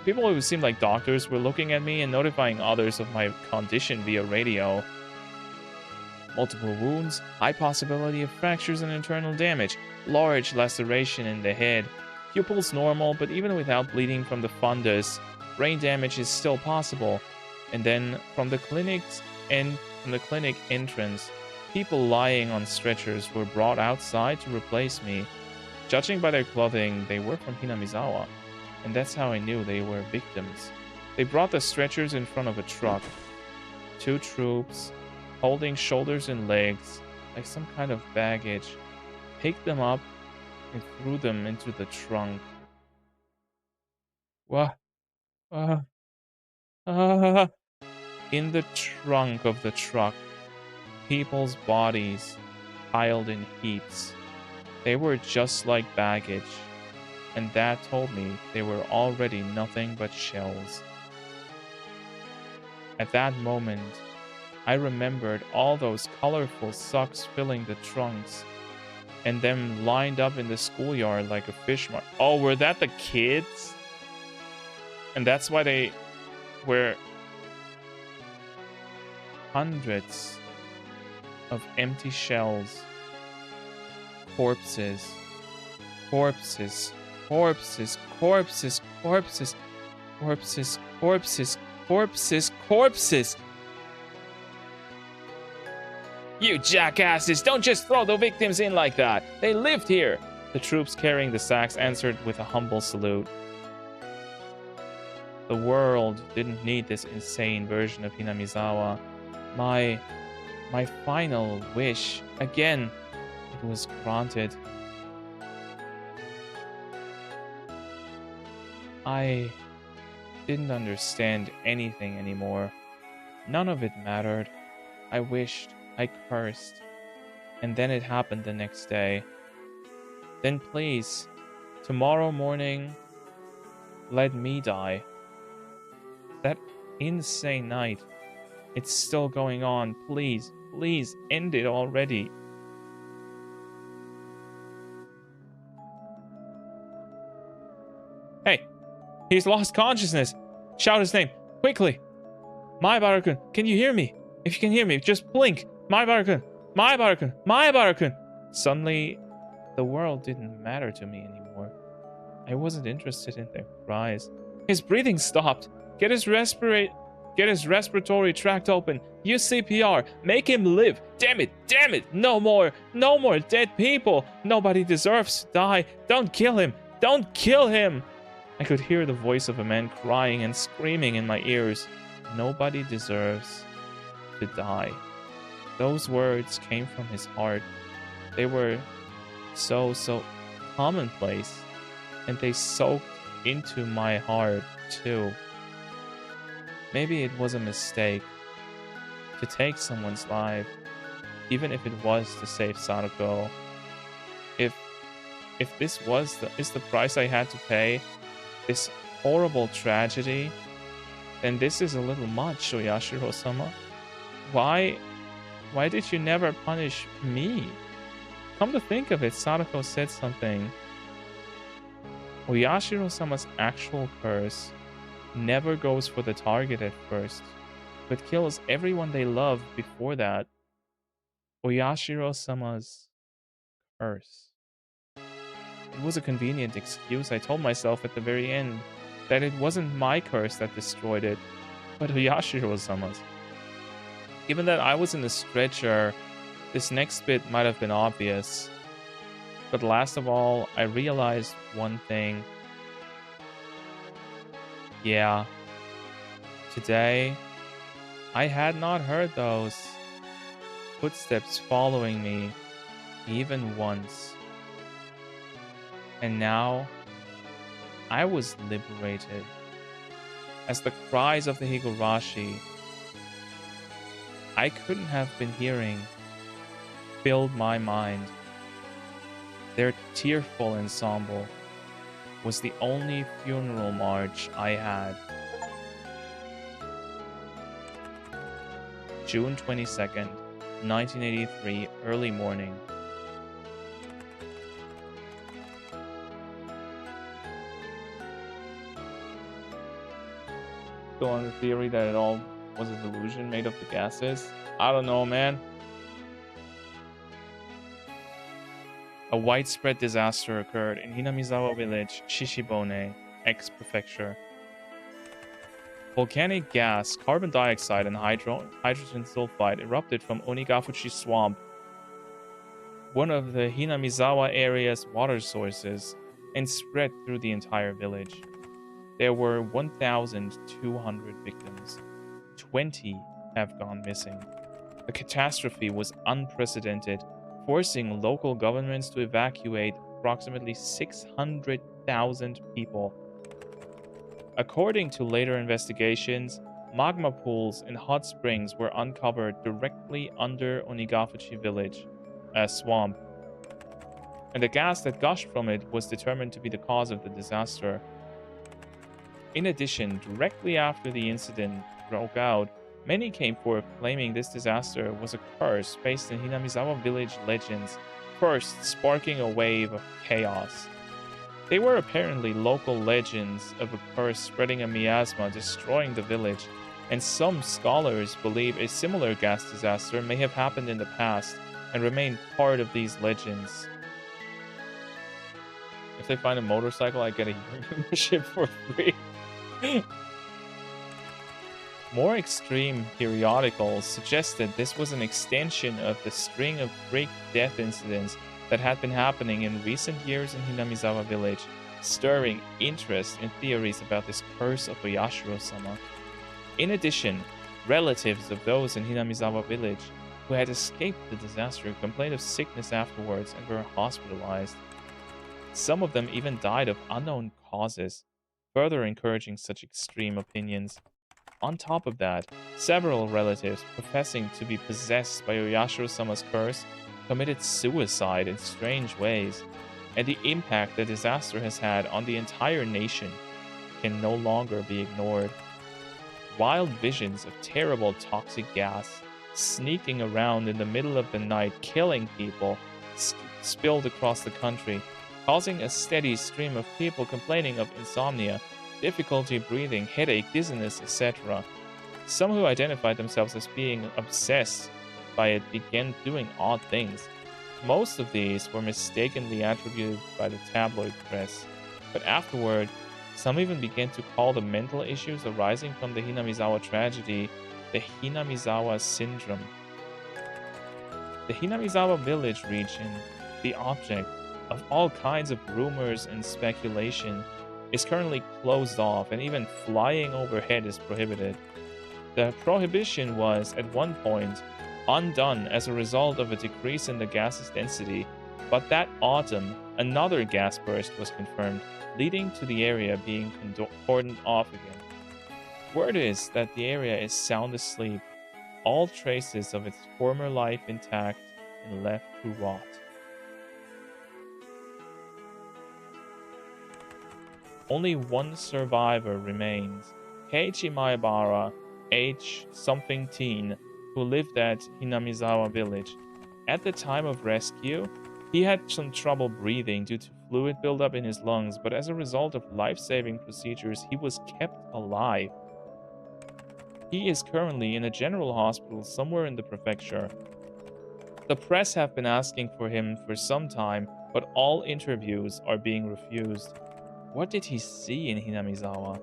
People who seemed like doctors were looking at me and notifying others of my condition via radio. Multiple wounds, high possibility of fractures and internal damage, large laceration in the head. Pupils normal, but even without bleeding from the fundus, brain damage is still possible. And then from the clinic entrance, people lying on stretchers were brought outside to replace me. Judging by their clothing, they were from Hinamizawa, and that's how I knew they were victims. They brought the stretchers in front of a truck. 2 troops, holding shoulders and legs, like some kind of baggage, picked them up and threw them into the trunk. What? In the trunk of the truck, people's bodies piled in heaps. They were just like baggage, and that told me they were already nothing but shells. At that moment, I remembered all those colorful socks filling the trunks, and them lined up in the schoolyard like a fish market. Oh, were that the kids? And that's why they were hundreds of empty shells. Corpses. Corpses. Corpses. Corpses. Corpses. Corpses. Corpses. Corpses. Corpses. "You jackasses, don't just throw the victims in like that. They lived here." The troops carrying the sacks answered with a humble salute. The world didn't need this insane version of Hinamizawa. My final wish, again, it was granted. I didn't understand anything anymore. None of it mattered. I wished, I cursed, and then it happened the next day. Then please, tomorrow morning, let me die. That insane night, it's still going on. Please, please, end it already. Hey, he's lost consciousness. Shout his name, quickly. Maebara-kun, can you hear me? If you can hear me, just blink. Maebara-kun, Maebara-kun, Maebara-kun. Suddenly, the world didn't matter to me anymore. I wasn't interested in their cries. His breathing stopped. Get his respiratory tract open. Use CPR. Make him live. Damn it, damn it. No more dead people. Nobody deserves to die. Don't kill him. Don't kill him. I could hear the voice of a man crying and screaming in my ears. Nobody deserves to die. Those words came from his heart. They were so commonplace, and they soaked into my heart too. Maybe it was a mistake to take someone's life, even if it was to save Sadako. If this is the price I had to pay, this horrible tragedy, then this is a little much, Oyashiro-sama. Why did you never punish me? Come to think of it, Sadako said something. Oyashiro-sama's actual curse never goes for the target at first, but kills everyone they love before that. Oyashiro-sama's curse. It was a convenient excuse. I told myself at the very end that it wasn't my curse that destroyed it, but Oyashiro-sama's. Given that I was in the stretcher This next bit might have been obvious, but last of all, I realized one thing. Yeah, today, I had not heard those footsteps following me even once. And now, I was liberated. As the cries of the Higurashi I couldn't have been hearing filled my mind. Their tearful ensemble was the only funeral march I had. June 22nd, 1983, early morning. Still on the theory that it all was a delusion made of the gases? I don't know, man. A widespread disaster occurred in Hinamizawa village, Shishibone, X-prefecture. Volcanic gas, carbon dioxide, and hydrogen sulfide erupted from Onigafuchi Swamp, one of the Hinamizawa area's water sources, and spread through the entire village. There were 1,200 victims. 20 have gone missing. The catastrophe was unprecedented, forcing local governments to evacuate approximately 600,000 people. According to later investigations, magma pools and hot springs were uncovered directly under Onigafuchi village, a swamp, and the gas that gushed from it was determined to be the cause of the disaster. In addition, directly after the incident broke out, many came forth claiming this disaster was a curse based in Hinamizawa village legends, first sparking a wave of chaos. They were apparently local legends of a curse spreading a miasma destroying the village, and some scholars believe a similar gas disaster may have happened in the past and remain part of these legends. If they find a motorcycle, I get a year membership for free. More extreme periodicals suggested this was an extension of the string of freak death incidents that had been happening in recent years in Hinamizawa village, stirring interest in theories about this curse of Oyashiro-sama. In addition, relatives of those in Hinamizawa village who had escaped the disaster complained of sickness afterwards and were hospitalized. Some of them even died of unknown causes, further encouraging such extreme opinions. On top of that, several relatives professing to be possessed by Oyashiro-sama's curse committed suicide in strange ways, and the impact the disaster has had on the entire nation can no longer be ignored. Wild visions of terrible toxic gas sneaking around in the middle of the night, killing people, spilled across the country, causing a steady stream of people complaining of insomnia, difficulty breathing, headache, dizziness, etc. Some who identified themselves as being obsessed by it began doing odd things. Most of these were mistakenly attributed by the tabloid press, but afterward, some even began to call the mental issues arising from the Hinamizawa tragedy the Hinamizawa syndrome. The Hinamizawa village region, the object of all kinds of rumors and speculation, is currently closed off, and even flying overhead is prohibited. The prohibition was, at one point, undone as a result of a decrease in the gas's density, but that autumn, another gas burst was confirmed, leading to the area being cordoned off again. Word is that the area is sound asleep, all traces of its former life intact and left to rot. Only one survivor remains, Keiichi Maebara, age something teen, who lived at Hinamizawa village. At the time of rescue, he had some trouble breathing due to fluid buildup in his lungs, but as a result of life-saving procedures, he was kept alive. He is currently in a general hospital somewhere in the prefecture. The press have been asking for him for some time, but all interviews are being refused. What did he see in Hinamizawa?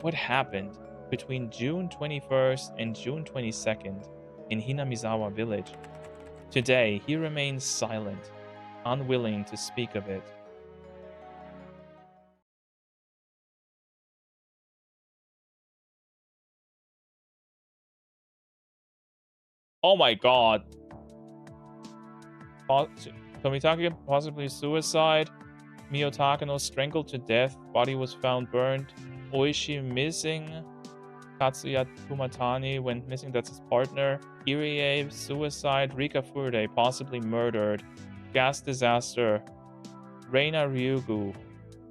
What happened between June 21st and June 22nd in Hinamizawa village? Today, he remains silent, unwilling to speak of it. Oh my god. Tomitake possibly suicide. Miyotakano strangled to death. Body was found burned. Oishi missing. Katsuya Tumatani went missing. That's his partner. Irie suicide. Rika Furude possibly murdered. Gas disaster. Reina Ryugu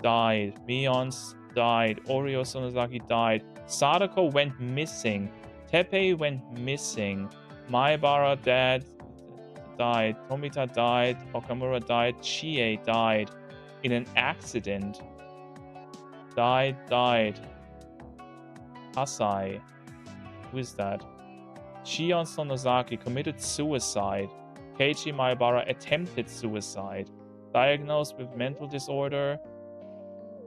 died. Mions died. Oreo Sonozaki died. Sadako went missing. Teppei went missing. Maebara died. Tomita died. Okamura died. Chie died in an accident. Died. Kasai. Who is that? Shion Sonozaki committed suicide. Keiichi Maebara attempted suicide. Diagnosed with mental disorder.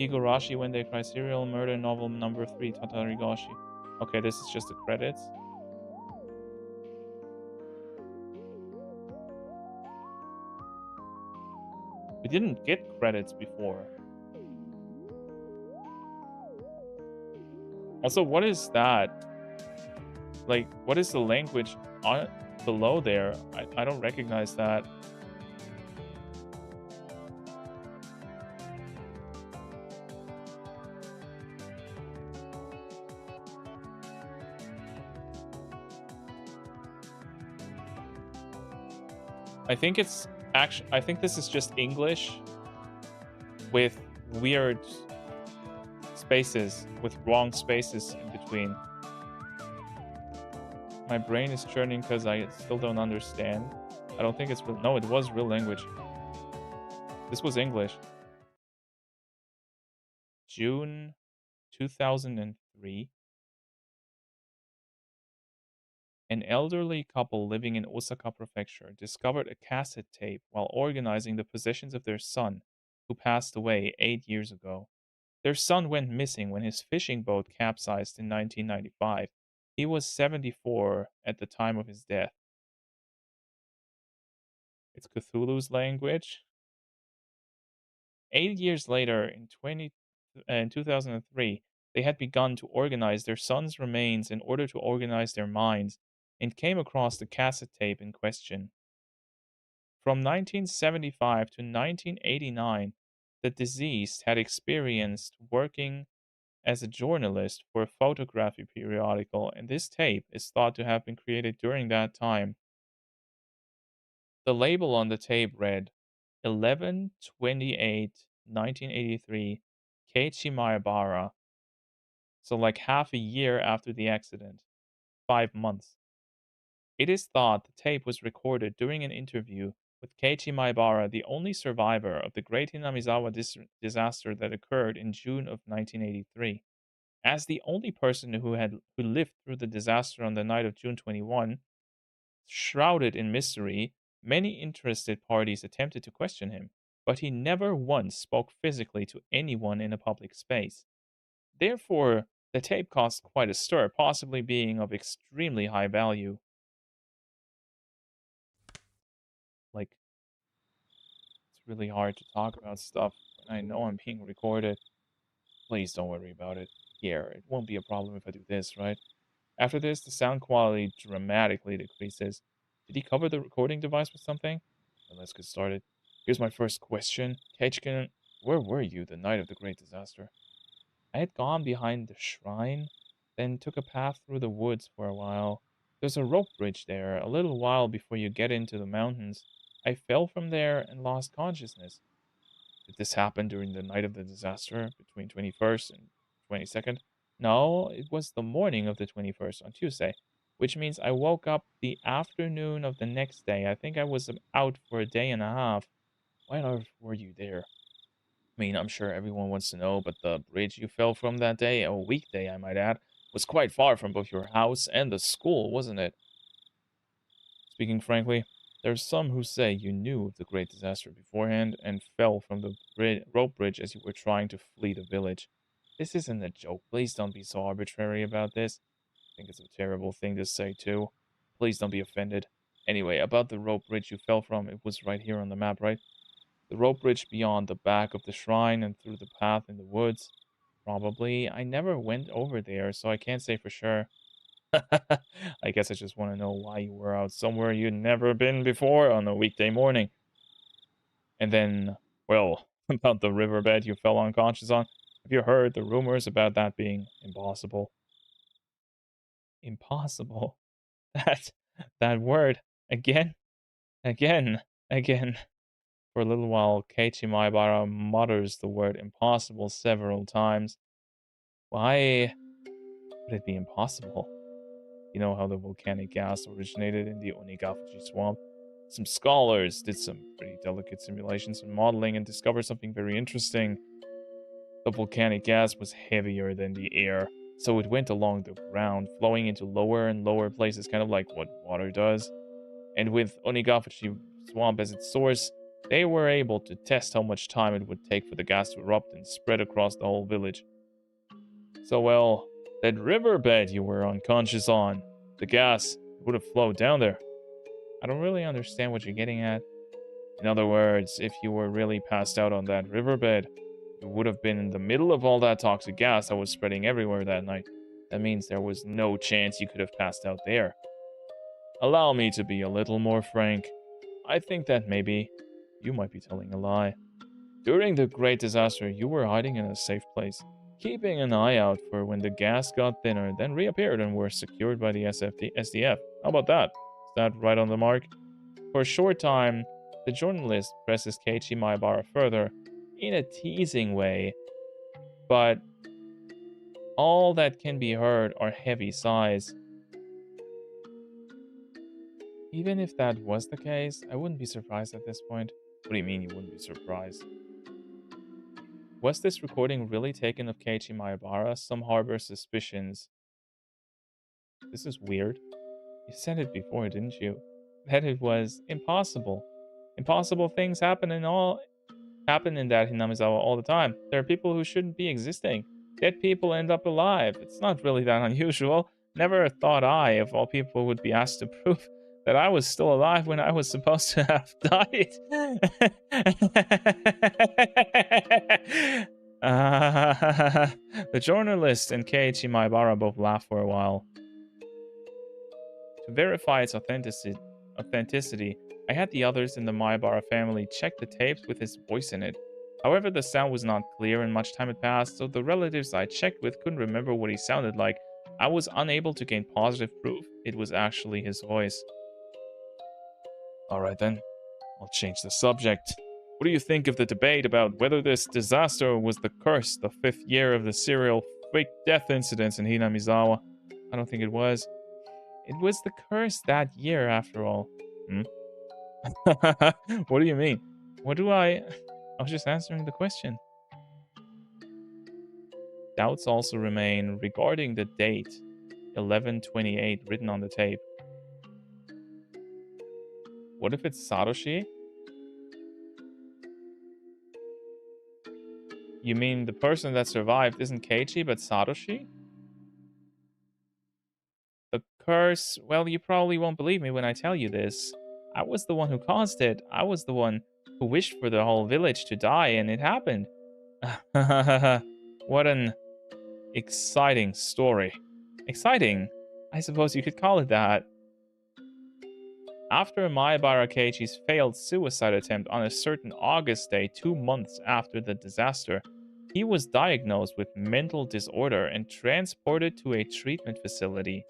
Higurashi when they cry serial murder novel number 3 Tatarigoroshi. Okay, this is just the credits. We didn't get credits before. Also, what is that? Like, what is the language on below there? I don't recognize that. I think it's actually, I think this is just English with weird spaces, with wrong spaces in between. My brain is churning because I still don't understand. I don't think it's real. No, it was real language. This was English. June 2003. An elderly couple living in Osaka Prefecture discovered a cassette tape while organizing the possessions of their son, who passed away 8 years ago. Their son went missing when his fishing boat capsized in 1995. He was 74 at the time of his death. It's Cthulhu's language. 8 years later, in 2003, they had begun to organize their son's remains in order to organize their minds, and came across the cassette tape in question. From 1975 to 1989, the deceased had experienced working as a journalist for a photography periodical, and this tape is thought to have been created during that time. The label on the tape read 11/28/1983, Keiichi Maebara. So, like half a year after the accident, 5 months. It is thought the tape was recorded during an interview with Keiichi Maebara, the only survivor of the Great Hinamizawa disaster that occurred in June of 1983. As the only person who lived through the disaster on the night of June 21, shrouded in mystery, many interested parties attempted to question him, but he never once spoke physically to anyone in a public space. Therefore, the tape caused quite a stir, possibly being of extremely high value. Like, it's really hard to talk about stuff when I know I'm being recorded. Please don't worry about it. Here, it won't be a problem if I do this, right? After this, the sound quality dramatically decreases. Did he cover the recording device with something? Well, let's get started. Here's my first question. Keiichiken, where were you the night of the great disaster? I had gone behind the shrine, then took a path through the woods for a while. There's a rope bridge there, a little while before you get into the mountains. I fell from there and lost consciousness. Did this happen during the night of the disaster, between 21st and 22nd? No, it was the morning of the 21st, on Tuesday, which means I woke up the afternoon of the next day. I think I was out for a day and a half. Why on earth were you there? I mean, I'm sure everyone wants to know, but the bridge you fell from that day, a weekday I might add, was quite far from both your house and the school, wasn't it? Speaking frankly, there's some who say you knew of the great disaster beforehand and fell from the rope bridge as you were trying to flee the village. This isn't a joke. Please don't be so arbitrary about this. I think it's a terrible thing to say, too. Please don't be offended. Anyway, about the rope bridge you fell from, it was right here on the map, right? The rope bridge beyond the back of the shrine and through the path in the woods. Probably. I never went over there, so I can't say for sure. I guess I just want to know why you were out somewhere you'd never been before on a weekday morning. And then, well, about the riverbed you fell unconscious on. Have you heard the rumors about that being impossible? Impossible? That word. Again? Again? Again? For a little while, Keiichi Maebara mutters the word impossible several times. Why would it be impossible? You know how the volcanic gas originated in the Onigafuji swamp? Some scholars did some pretty delicate simulations and modeling and discovered something very interesting. The volcanic gas was heavier than the air, so it went along the ground, flowing into lower and lower places, kind of like what water does. And with Onigafuji swamp as its source, they were able to test how much time it would take for the gas to erupt and spread across the whole village. So, well, that riverbed you were unconscious on, the gas would have flowed down there. I don't really understand what you're getting at. In other words, if you were really passed out on that riverbed, you would have been in the middle of all that toxic gas that was spreading everywhere that night. That means there was no chance you could have passed out there. Allow me to be a little more frank. I think that maybe you might be telling a lie. During the Great Disaster, you were hiding in a safe place, keeping an eye out for when the gas got thinner, then reappeared and were secured by the SDF. How about that? Is that right on the mark? For a short time, the journalist presses Keiichi Maebara further, in a teasing way, but all that can be heard are heavy sighs. Even if that was the case, I wouldn't be surprised at this point. What do you mean you wouldn't be surprised? Was this recording really taken of Keiichi Maebara? Some harbor suspicions. This is weird. You said it before, didn't you? That it was impossible. Impossible things happen in that Hinamizawa all the time. There are people who shouldn't be existing. Dead people end up alive. It's not really that unusual. Never thought I, of all people, would be asked to prove that I was still alive when I was supposed to have died. The journalist and Keiichi Maebara both laughed for a while. To verify its authenticity, I had the others in the Maebara family check the tapes with his voice in it. However, the sound was not clear and much time had passed, so the relatives I checked with couldn't remember what he sounded like. I was unable to gain positive proof it was actually his voice. Alright then, I'll change the subject. What do you think of the debate about whether this disaster was the curse, the 5th year of the serial fake death incidents in Hinamizawa? I don't think it was. It was the curse that year, after all. What do you mean? I was just answering the question. Doubts also remain regarding the date, 11/28, written on the tape. What if it's Satoshi? You mean the person that survived isn't Keiichi, but Satoshi? The curse, well, you probably won't believe me when I tell you this. I was the one who caused it. I was the one who wished for the whole village to die, and it happened. What an exciting story. Exciting? I suppose you could call it that. After Maebara Keiichi's failed suicide attempt on a certain August day 2 months after the disaster, he was diagnosed with mental disorder and transported to a treatment facility.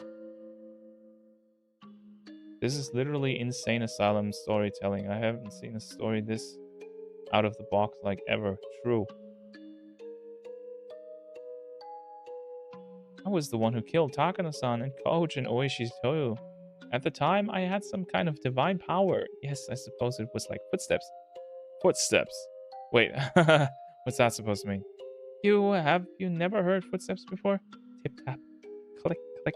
This is literally insane asylum storytelling. I haven't seen a story this out of the box like ever. True. I was the one who killed Takano-san and Coach and Oishi too. At the time, I had some kind of divine power. Yes, I suppose it was like footsteps. Footsteps. Wait, what's that supposed to mean? Have you never heard footsteps before? Tip tap, click, click.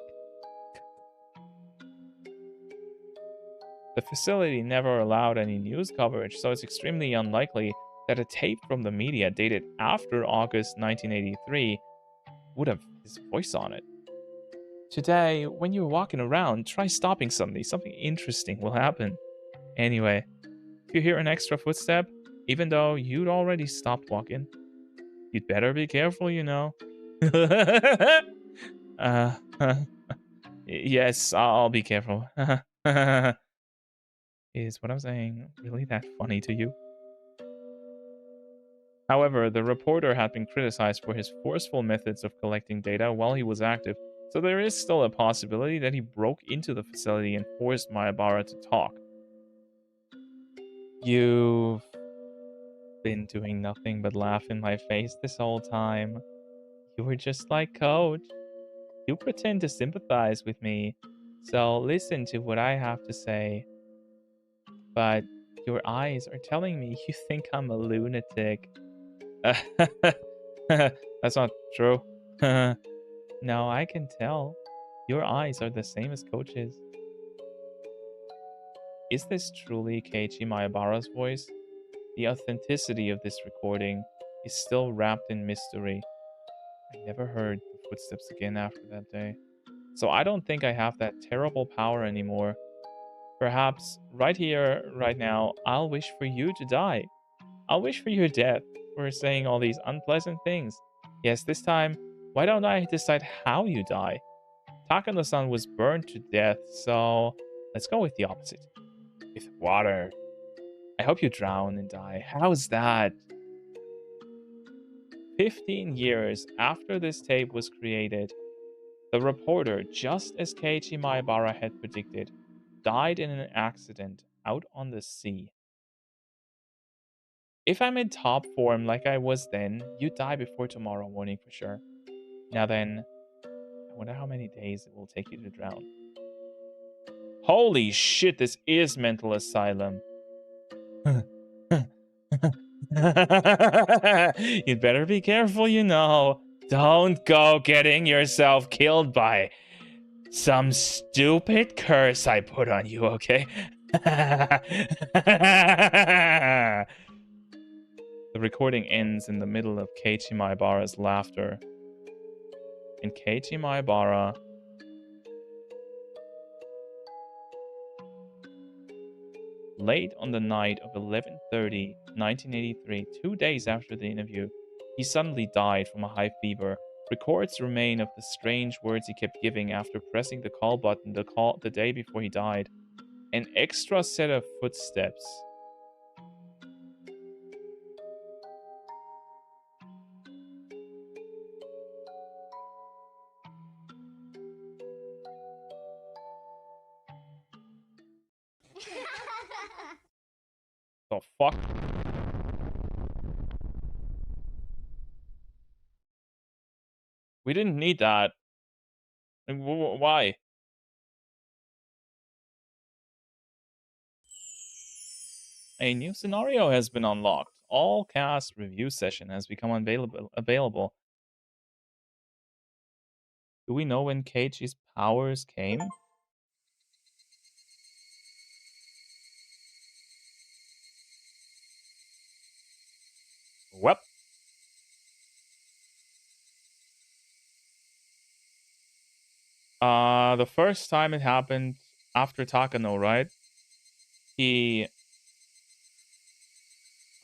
The facility never allowed any news coverage, so it's extremely unlikely that a tape from the media dated after August 1983 would have his voice on it. Today, when you're walking around, try stopping suddenly. Something interesting will happen. Anyway, if you hear an extra footstep, even though you'd already stopped walking, you'd better be careful, you know. uh, yes, I'll be careful. Is what I'm saying really that funny to you? However, the reporter had been criticized for his forceful methods of collecting data while he was active, so there is still a possibility that he broke into the facility and forced Mayabara to talk. You've been doing nothing but laugh in my face this whole time. You were just like Coach. You pretend to sympathize with me, so listen to what I have to say. But your eyes are telling me you think I'm a lunatic. That's not true. No, I can tell. Your eyes are the same as Coach's. Is this truly Keiichi Mayabara's voice? The authenticity of this recording is still wrapped in mystery. I never heard the footsteps again after that day. So I don't think I have that terrible power anymore. Perhaps right here, right now, I'll wish for you to die. I'll wish for your death for saying all these unpleasant things. Yes, this time, why don't I decide how you die? Takano-san was burned to death, so let's go with the opposite. With water. I hope you drown and die. How's that? 15 years after this tape was created, the reporter, just as Keiichi Maebara had predicted, died in an accident out on the sea. If I'm in top form like I was then, you die before tomorrow morning for sure. Now then, I wonder how many days it will take you to drown. Holy shit, this is mental asylum. You'd better be careful, you know. Don't go getting yourself killed by some stupid curse I put on you, okay? The recording ends in the middle of Keiichi Maebara's laughter. And Keiichi Maebara late on the night of 11/30, 1983, 2 days after the interview, he suddenly died from a high fever. Records remain of the strange words he kept giving after pressing the call button the day before he died. An extra set of footsteps. The fuck? We didn't need that. Like, why? A new scenario has been unlocked. All cast review session has become available. Do we know when Keiichi's powers came? Well. The first time it happened after Takano, right? He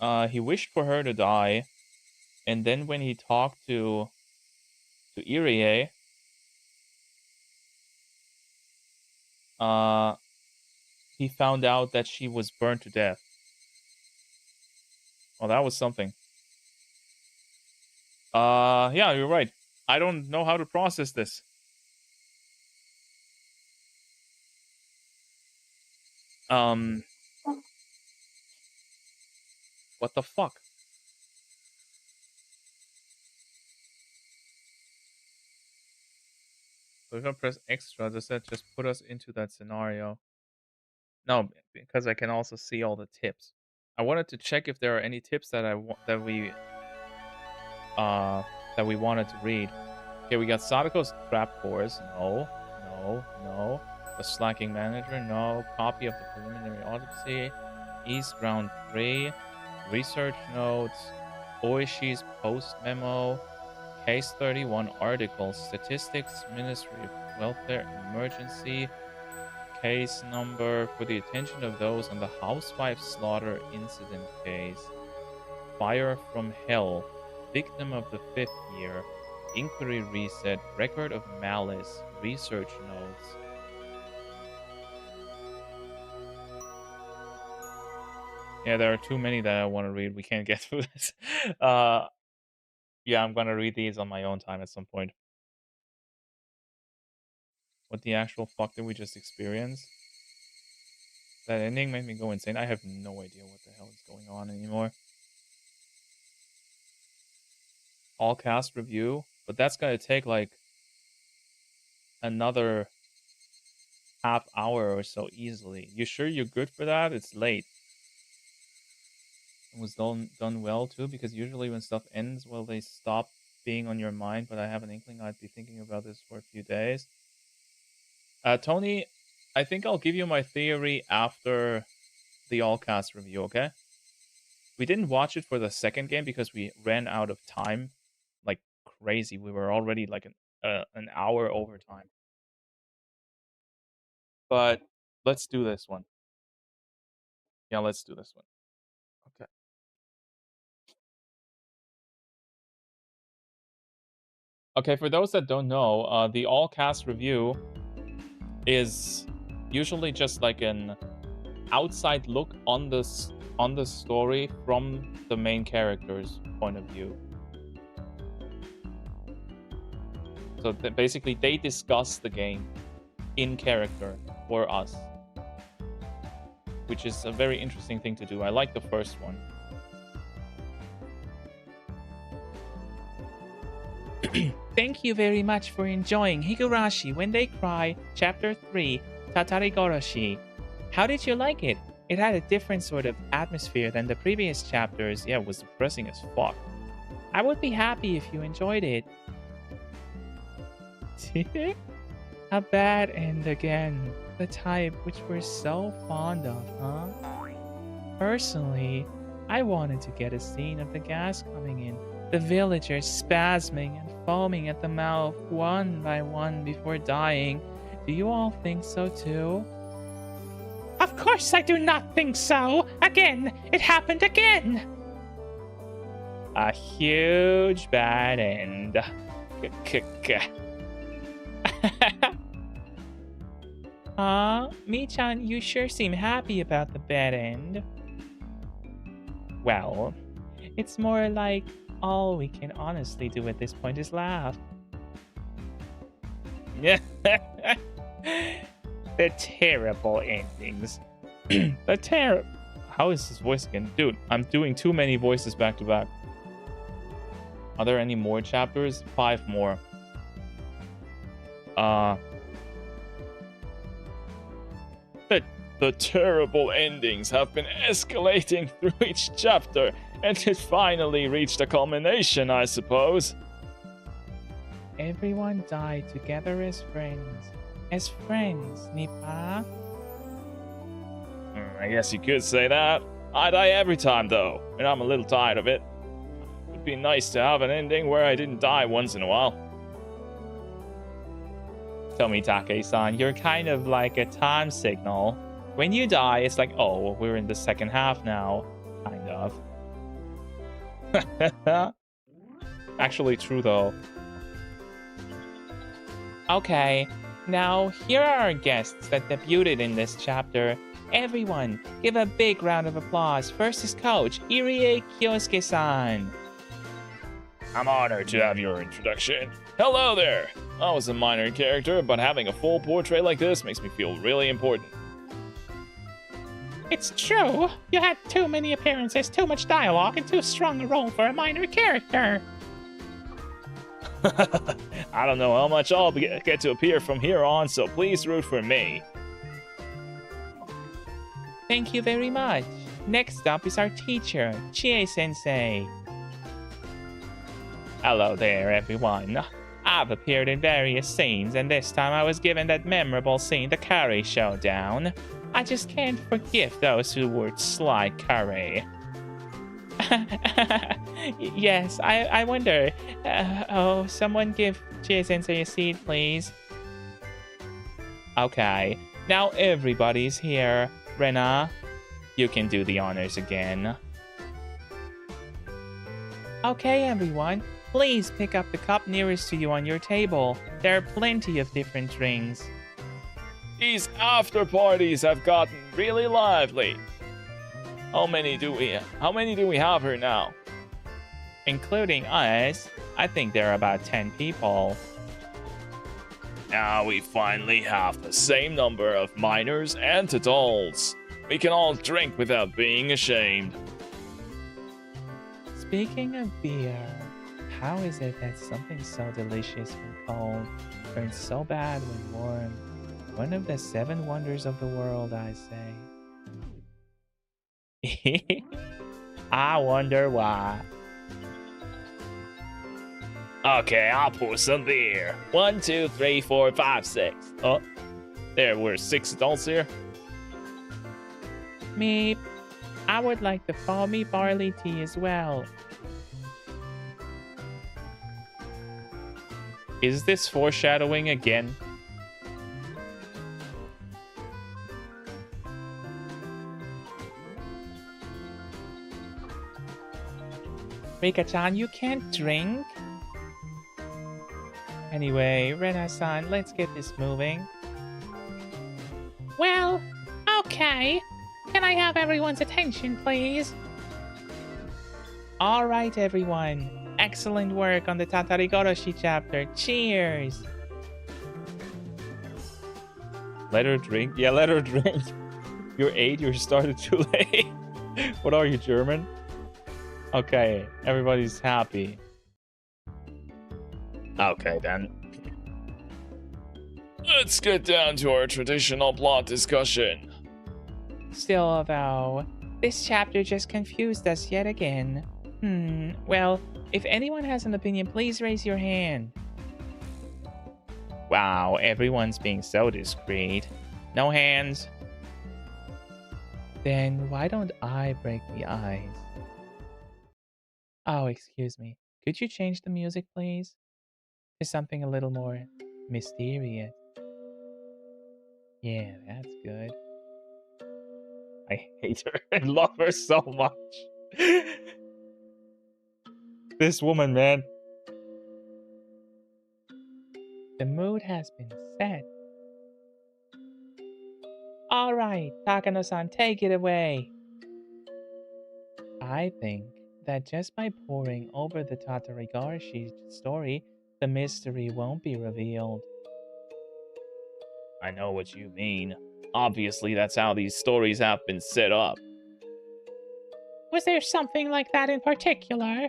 wished for her to die, and then when he talked to Irie, he found out that she was burned to death. Well, that was something. Yeah, you're right. I don't know how to process this. What the fuck? So if I press extra, does that just put us into that scenario? No, because I can also see all the tips. I wanted to check if there are any tips that we wanted to read. Okay, we got Sadako's trap course. No. The slacking manager. No. Copy of the preliminary autopsy. East round 3. Research notes. Oishi's post memo. Case 31 article. Statistics Ministry welfare emergency. Case number for the attention of those on the housewife slaughter incident case. Fire from hell. Victim of the 5th year. Inquiry reset. Record of malice. Research notes. Yeah, there are too many that I want to read. We can't get through this. Yeah, I'm gonna read these on my own time at some point. What the actual fuck did we just experience? That ending made me go insane. I have no idea what the hell is going on anymore. All cast review, but that's gonna take like another half hour or so easily. You sure you're good for that? It's late. It was done well too, because usually when stuff ends, well, they stop being on your mind, but I have an inkling I'd be thinking about this for a few days. Tony, I think I'll give you my theory after the all cast review, okay? We didn't watch it for the second game because we ran out of time like crazy. We were already like an hour over time. But let's do this one. Yeah, let's do this one. Okay. Okay, for those that don't know, the all cast review is usually just like an outside look on the story from the main character's point of view. So basically, they discuss the game in character for us, which is a very interesting thing to do. I like the first one. Thank you very much for enjoying Higurashi When They Cry, Chapter 3, Tatarigoroshi. How did you like it? It had a different sort of atmosphere than the previous chapters. Yeah, it was depressing as fuck. I would be happy if you enjoyed it. A bad end again. The type which we're so fond of, huh? Personally, I wanted to get a scene of the gas coming in, the villagers spasming and foaming at the mouth one by one before dying. Do you all think so too? Of course I do not think so! Again! It happened again! A huge bad end. Mi-chan, you sure seem happy about the bad end. Well, it's more like all we can honestly do at this point is laugh. The terrible endings. How is his voice again? Dude, I'm doing too many voices back to back. Are there any more chapters? 5 more. The terrible endings have been escalating through each chapter, and it finally reached a culmination, I suppose. Everyone died together as friends. As friends, Nipa? I guess you could say that. I die every time, though, and I'm a little tired of it. It would be nice to have an ending where I didn't die once in a while. Tell me, Take-san, you're kind of like a time signal. When you die, it's like, oh, we're in the second half now. Kind of. Actually true, though. Okay, now here are our guests that debuted in this chapter. Everyone, give a big round of applause. First is Coach, Irie Kyosuke-san. I'm honored to have your introduction. Hello there! I was a minor character, but having a full portrait like this makes me feel really important. It's true. You had too many appearances, too much dialogue, and too strong a role for a minor character. I don't know how much I'll get to appear from here on, so please root for me. Thank you very much. Next up is our teacher, Chie-sensei. Hello there, everyone. I've appeared in various scenes, and this time I was given that memorable scene, the curry showdown. I just can't forgive those who were sly curry. Yes, I wonder. Oh, someone give Chie-sensei a seat, please. Okay, now everybody's here. Rena, you can do the honors again. Okay, everyone. Please pick up the cup nearest to you on your table. There are plenty of different drinks. These after parties have gotten really lively. How many do we have here now? Including us, I think there are about 10 people. Now we finally have the same number of minors and adults. We can all drink without being ashamed. Speaking of beer, how is it that something so delicious when cold turns so bad when warm? One of the 7 wonders of the world, I say. I wonder why. Okay, I'll pour some beer. 1, 2, 3, 4, 5, 6. Oh, there were 6 adults here. Meep. I would like the foamy barley tea as well. Is this foreshadowing again? Rika-chan, you can't drink? Anyway, Rena-san, let's get this moving. Well, okay. Can I have everyone's attention, please? All right, everyone. Excellent work on the Tatarigoroshi chapter. Cheers! Let her drink? Yeah, let her drink. You're 8, you started too late. What are you, German? Okay, everybody's happy. Okay, then. Let's get down to our traditional plot discussion. Still, though, this chapter just confused us yet again. Well, if anyone has an opinion, please raise your hand. Wow, everyone's being so discreet. No hands. Then why don't I break the ice? Oh, excuse me. Could you change the music, please? To something a little more mysterious. Yeah, that's good. I hate her and love her so much. This woman, man. The mood has been set. All right, Takano-san, take it away. I think that just by poring over the Tatarigoroshi story, the mystery won't be revealed. I know what you mean. Obviously, that's how these stories have been set up. Was there something like that in particular?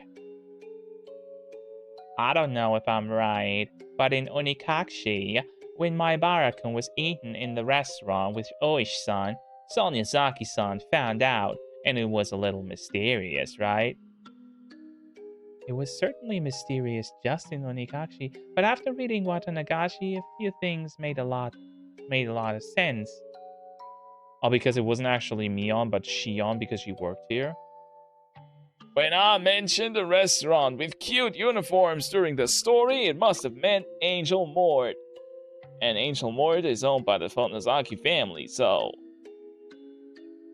I don't know if I'm right, but in Onikakushi, when Maibara-kun was eaten in the restaurant with Oishi-san, Sonyazaki-san found out, and it was a little mysterious, right? It was certainly mysterious just in Onikakushi, but after reading Watanagashi, a few things made a lot of sense. Oh, because it wasn't actually Mion, but Shion because she worked here? When I mentioned a restaurant with cute uniforms during the story, it must have meant Angel Mort. And Angel Mort is owned by the Fonozaki family, so...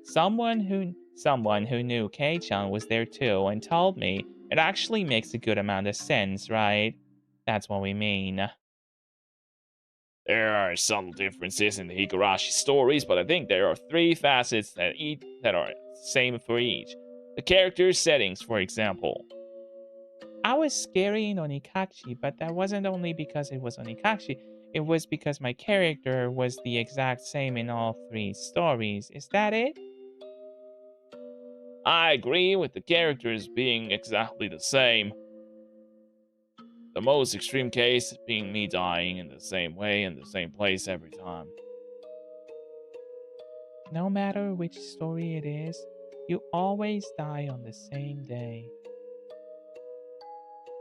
Someone who knew Kei-chan was there too and told me it actually makes a good amount of sense, right? That's what we mean. There are subtle differences in the Higurashi stories, but I think there are 3 facets that are same for each. The character settings, for example. I was scary in Onikakushi, but that wasn't only because it was Onikakushi. It was because my character was the exact same in all 3 stories. Is that it? I agree with the characters being exactly the same. The most extreme case being me dying in the same way in the same place every time. No matter which story it is, you always die on the same day.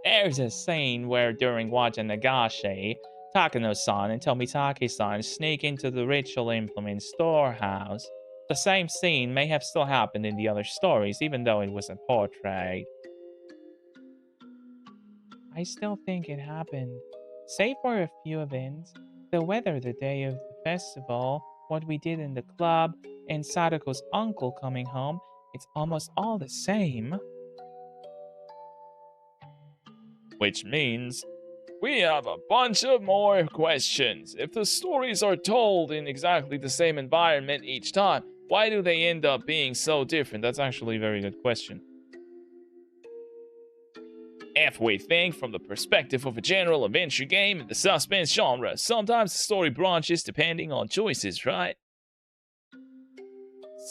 There's a scene where during Watanagashi, Takano-san and Tomitake-san sneak into the ritual implement storehouse. The same scene may have still happened in the other stories, even though it wasn't portrayed. I still think it happened. Save for a few events, the weather the day of the festival, what we did in the club, and Sadako's uncle coming home, it's almost all the same. Which means we have a bunch of more questions. If the stories are told in exactly the same environment each time, why do they end up being so different? That's actually a very good question. If we think from the perspective of a general adventure game in the suspense genre, sometimes the story branches depending on choices, right?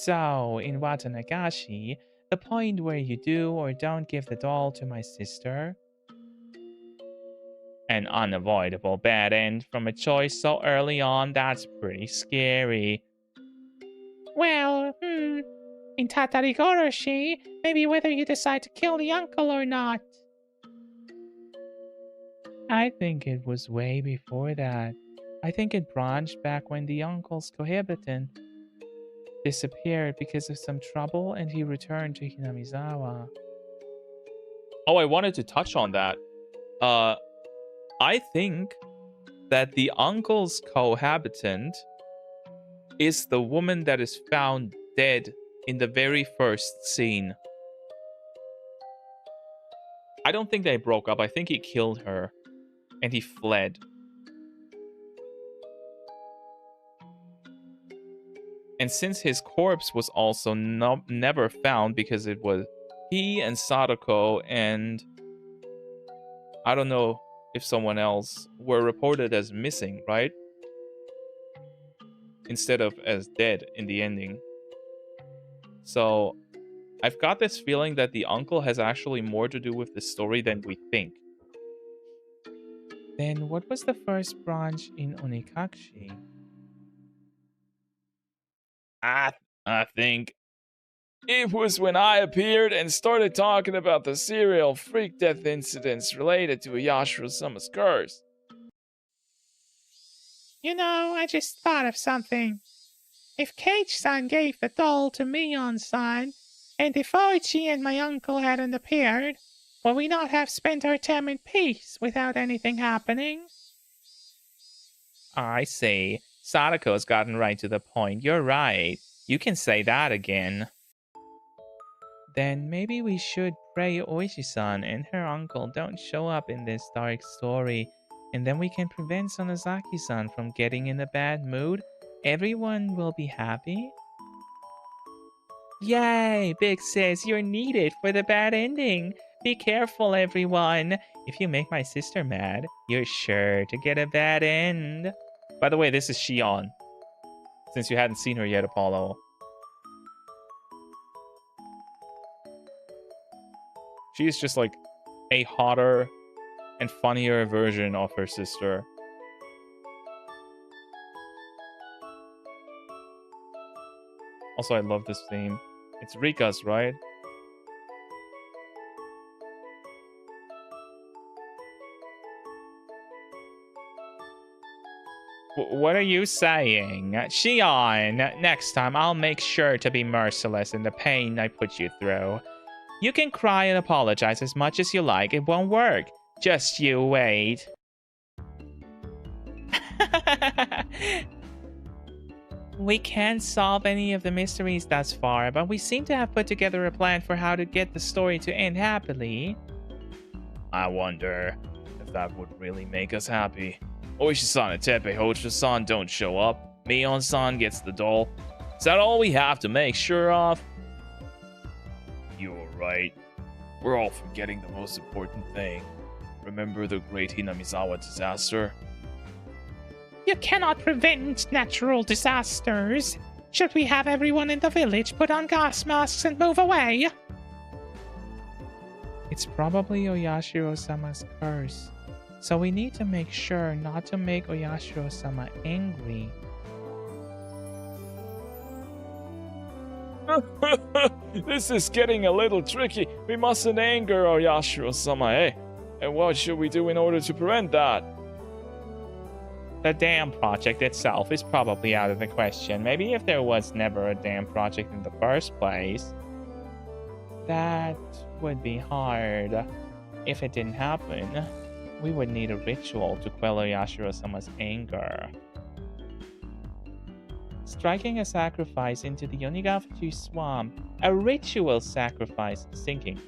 So, in Watanagashi, the point where you do or don't give the doll to my sister, An unavoidable bad end from a choice so early on, that's pretty scary. well, in Tatarigoroshi, maybe whether you decide to kill the uncle or not. I think it was way before that. I think it branched back when the uncle's cohabitant disappeared because of some trouble and he returned to Hinamizawa. Oh, I wanted to touch on that. I think that the uncle's cohabitant is the woman that is found dead in the very first scene. I don't think they broke up. I think he killed her and he fled. And since his corpse was also never found because it was he and Sadako and I don't know if someone else were reported as missing, right? Instead of as dead in the ending. So I've got this feeling that the uncle has actually more to do with the story than we think. Then what was the first branch in Onikakushi? I think it was when I appeared and started talking about the serial freak death incidents related to Yashiro-sama's curse. You know, I just thought of something. If Cage-san gave the doll to Mion-san, and if Oichi and my uncle hadn't appeared, would we not have spent our time in peace without anything happening? I see. Sadako's gotten right to the point. You're right. You can say that again. Then maybe we should pray Oishi-san and her uncle don't show up in this dark story, and then we can prevent Sonozaki-san from getting in a bad mood. Everyone will be happy. Yay, Big Sis, you're needed for the bad ending. Be careful, everyone. If you make my sister mad, you're sure to get a bad end. By the way, this is Shion. Since you hadn't seen her yet, Apollo. She's just like a hotter and funnier version of her sister. Also, I love this theme. It's Rika's, right? What are you saying? Shion, next time I'll make sure to be merciless in the pain I put you through. You can cry and apologize as much as you like. It won't work. Just you wait. We can't solve any of the mysteries thus far, but we seem to have put together a plan for how to get the story to end happily. I wonder if that would really make us happy. Oishi-san and Teppei-Hojo-san don't show up. Mion-san gets the doll. Is that all we have to make sure of? You're right. We're all forgetting the most important thing. Remember the great Hinamizawa disaster? You cannot prevent natural disasters. Should we have everyone in the village put on gas masks and move away? It's probably Oyashiro-sama's curse, so we need to make sure not to make Oyashiro-sama angry. This is getting a little tricky. We mustn't anger Oyashiro-sama, eh? And what should we do in order to prevent that? The dam project itself is probably out of the question. Maybe if there was never a dam project in the first place. That would be hard. If it didn't happen, we would need a ritual to quell Oyashiro-sama's anger. Striking a sacrifice into the Yonigafuchi swamp. A ritual sacrifice. Sinking.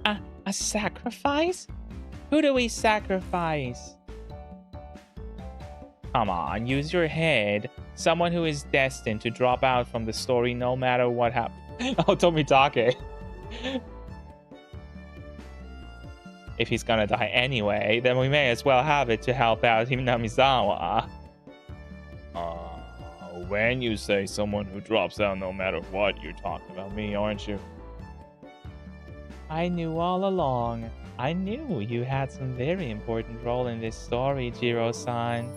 A sacrifice? Who do we sacrifice? Come on, use your head. Someone who is destined to drop out from the story no matter what happens. Oh, Tomitake. If he's gonna die anyway, then we may as well have it to help out Hinamizawa. When you say someone who drops out no matter what, you're talking about me, aren't you? I knew all along. I knew you had some very important role in this story, Jiro-san.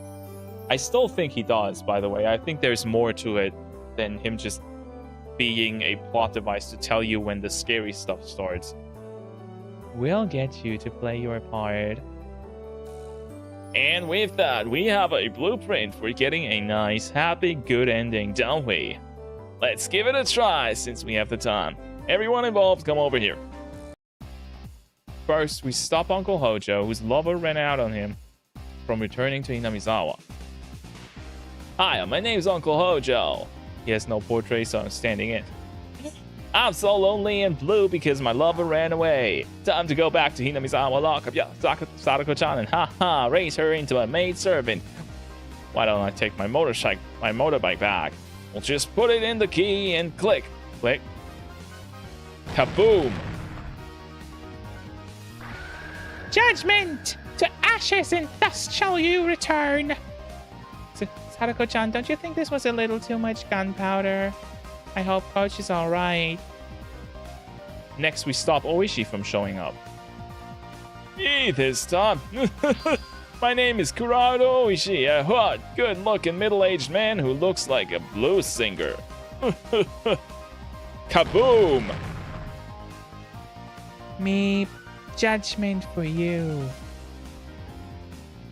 I still think he does, by the way. I think there's more to it than him just being a plot device to tell you when the scary stuff starts. We'll get you to play your part. And with that, we have a blueprint for getting a nice, happy, good ending, don't we? Let's give it a try since we have the time. Everyone involved, come over here. First, we stop Uncle Hojo, whose lover ran out on him, from returning to Hinamizawa. Hi, my name's Uncle Hojo. He has no portrait, so I'm standing in. I'm so lonely and blue because my lover ran away. Time to go back to Hinamizawa lockup. Yeah, Sadako-chan and haha, raise her into a maidservant. Why don't I take my motorbike back? We'll just put it in the key and click. Click. Kaboom! Judgment! To ashes and dust shall you return! Sadako-chan, don't you think this was a little too much gunpowder? I hope Coach is alright. Next, we stop Oishi from showing up. This time. My name is Kurado Oishi, a hot, good-looking middle-aged man who looks like a blues singer. Kaboom! Meep. Judgment for you.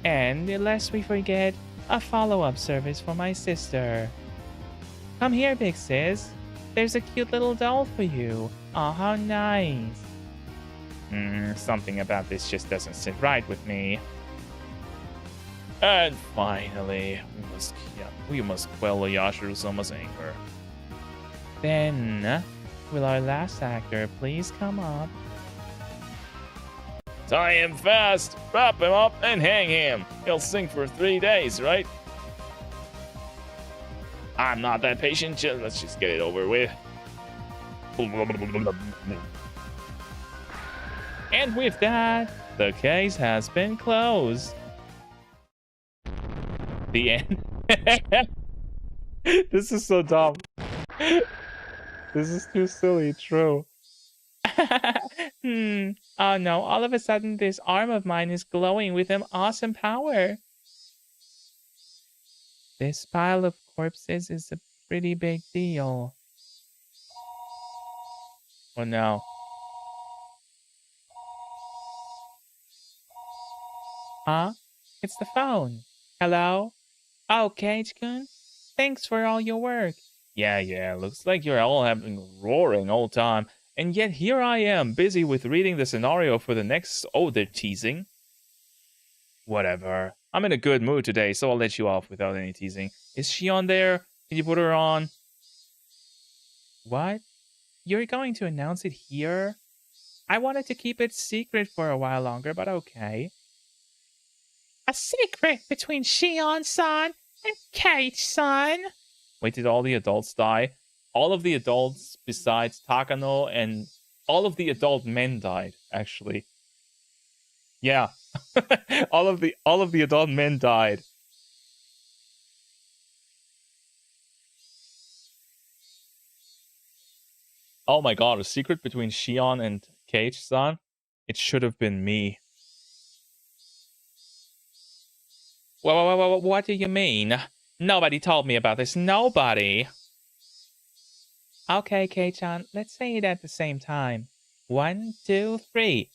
And lest we forget, a follow-up service for my sister. Come here, big sis. There's a cute little doll for you. Oh, how nice. Something about this just doesn't sit right with me. And finally, we must quell Yashiro-sama's anger. Then, will our last actor please come up? Tie him fast, wrap him up, and hang him. He'll sing for 3 days, right? I'm not that patient. Let's just get it over with. And with that, the case has been closed. The end. This is so dumb. This is too silly, true. Oh no, all of a sudden this arm of mine is glowing with an awesome power. This pile of corpses is a pretty big deal. Oh no. Huh? It's the phone. Hello? Oh, Cage-kun? Thanks for all your work. Yeah, looks like you're all having a roaring old time. And yet here I am, busy with reading the scenario for the next... Oh, they're teasing? Whatever. I'm in a good mood today, so I'll let you off without any teasing. Is she on there? Can you put her on? What? You're going to announce it here? I wanted to keep it secret for a while longer, but okay. A secret between Shion-san and Kate-san? Wait, did all the adults die? All of the adults besides Takano and all of the adult men died, actually. Yeah. all of the adult men died. Oh my god, a secret between Shion and Kage-san? It should have been me. What do you mean? Nobody told me about this. Nobody. Okay, Kei-chan, let's say it at the same time. 1, 2, 3.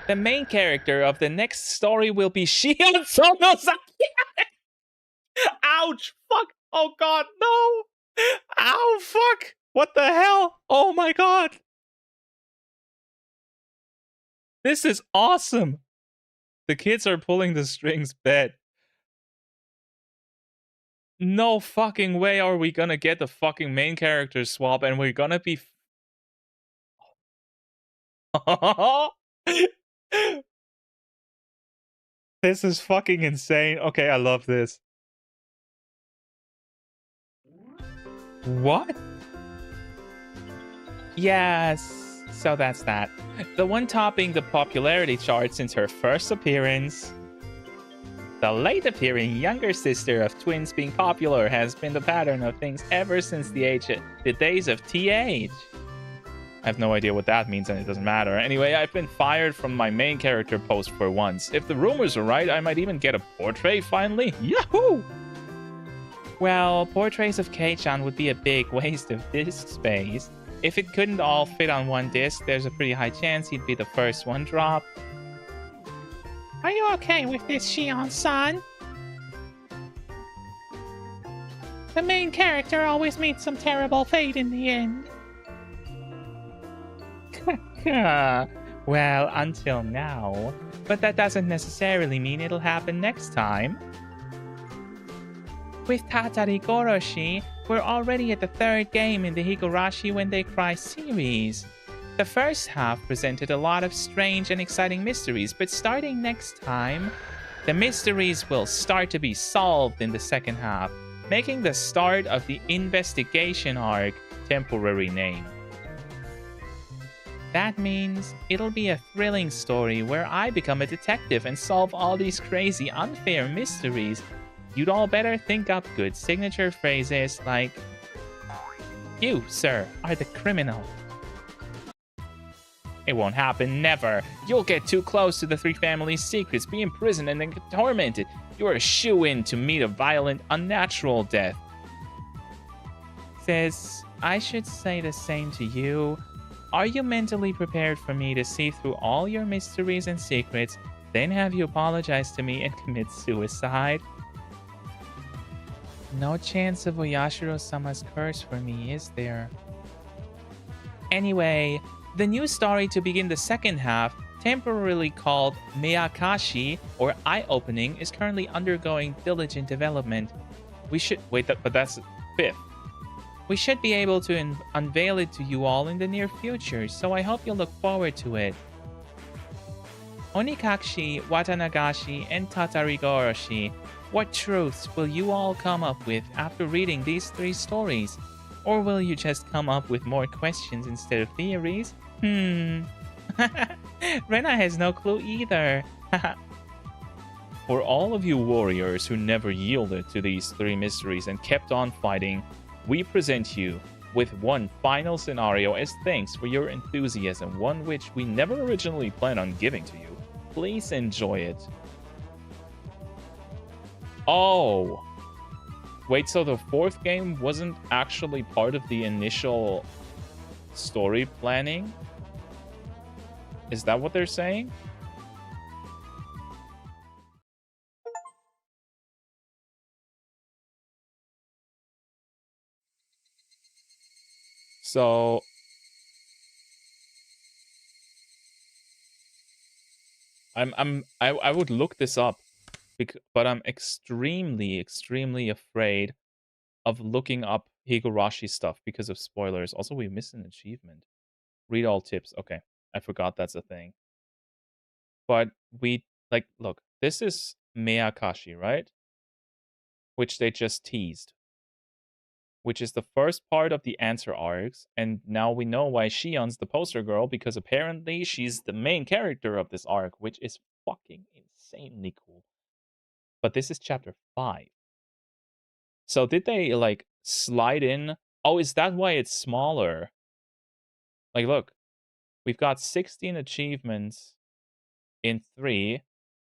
The main character of the next story will be Shion Sonosaki. Ouch! Fuck! Oh god, no! Ow, fuck! What the hell? Oh my god! This is awesome! The kids are pulling the strings, bet. No fucking way are we gonna get the fucking main character swap and we're gonna be. This is fucking insane. Okay, I love this. What? Yes, so that's that. The one topping the popularity chart since her first appearance. The late appearing younger sister of twins being popular has been the pattern of things ever since the days of TH. I have no idea what that means and it doesn't matter. Anyway, I've been fired from my main character post for once. If the rumors are right, I might even get a portrait finally. Yahoo! Well, portraits of Kei-chan would be a big waste of disk space. If it couldn't all fit on one disc, there's a pretty high chance he'd be the first one dropped. Are you okay with this, Shion-san? The main character always meets some terrible fate in the end. Well, until now. But that doesn't necessarily mean it'll happen next time. With Tatarigoroshi, we're already at the third game in the Higurashi When They Cry series. The first half presented a lot of strange and exciting mysteries, but starting next time, the mysteries will start to be solved in the second half, making the start of the investigation arc temporary name. That means it'll be a thrilling story where I become a detective and solve all these crazy, unfair mysteries. You'd all better think up good signature phrases like, "You, sir, are the criminal." It won't happen, never. You'll get too close to the three families' secrets, be imprisoned, and then get tormented. You're a shoo-in to meet a violent, unnatural death. Sis, I should say the same to you. Are you mentally prepared for me to see through all your mysteries and secrets, then have you apologize to me and commit suicide? No chance of Oyashiro-sama's curse for me, is there? Anyway, the new story to begin the second half, temporarily called Meyakashi, or Eye-Opening, is currently undergoing diligent development. We should... Wait, but that's fifth. We should be able to unveil it to you all in the near future, so I hope you'll look forward to it. Onikakshi, Watanagashi, and Tatarigoroshi, what truths will you all come up with after reading these three stories? Or will you just come up with more questions instead of theories? Rena has no clue either. For all of you warriors who never yielded to these three mysteries and kept on fighting, we present you with one final scenario as thanks for your enthusiasm, one which we never originally planned on giving to you. Please enjoy it. Oh. Wait, so the fourth game wasn't actually part of the initial story planning? Is that what they're saying? So I would look this up, but I'm extremely afraid of looking up Higurashi stuff because of spoilers. Also, we missed an achievement. Read all tips. Okay, I forgot that's a thing. But look, this is Meyakashi, right? Which they just teased. Which is the first part of the answer arcs, and now we know why Shion's the poster girl, because apparently she's the main character of this arc, which is fucking insanely cool. But this is chapter 5. So did they, like, slide in? Oh, is that why it's smaller? Like, look, we've got 16 achievements in 3.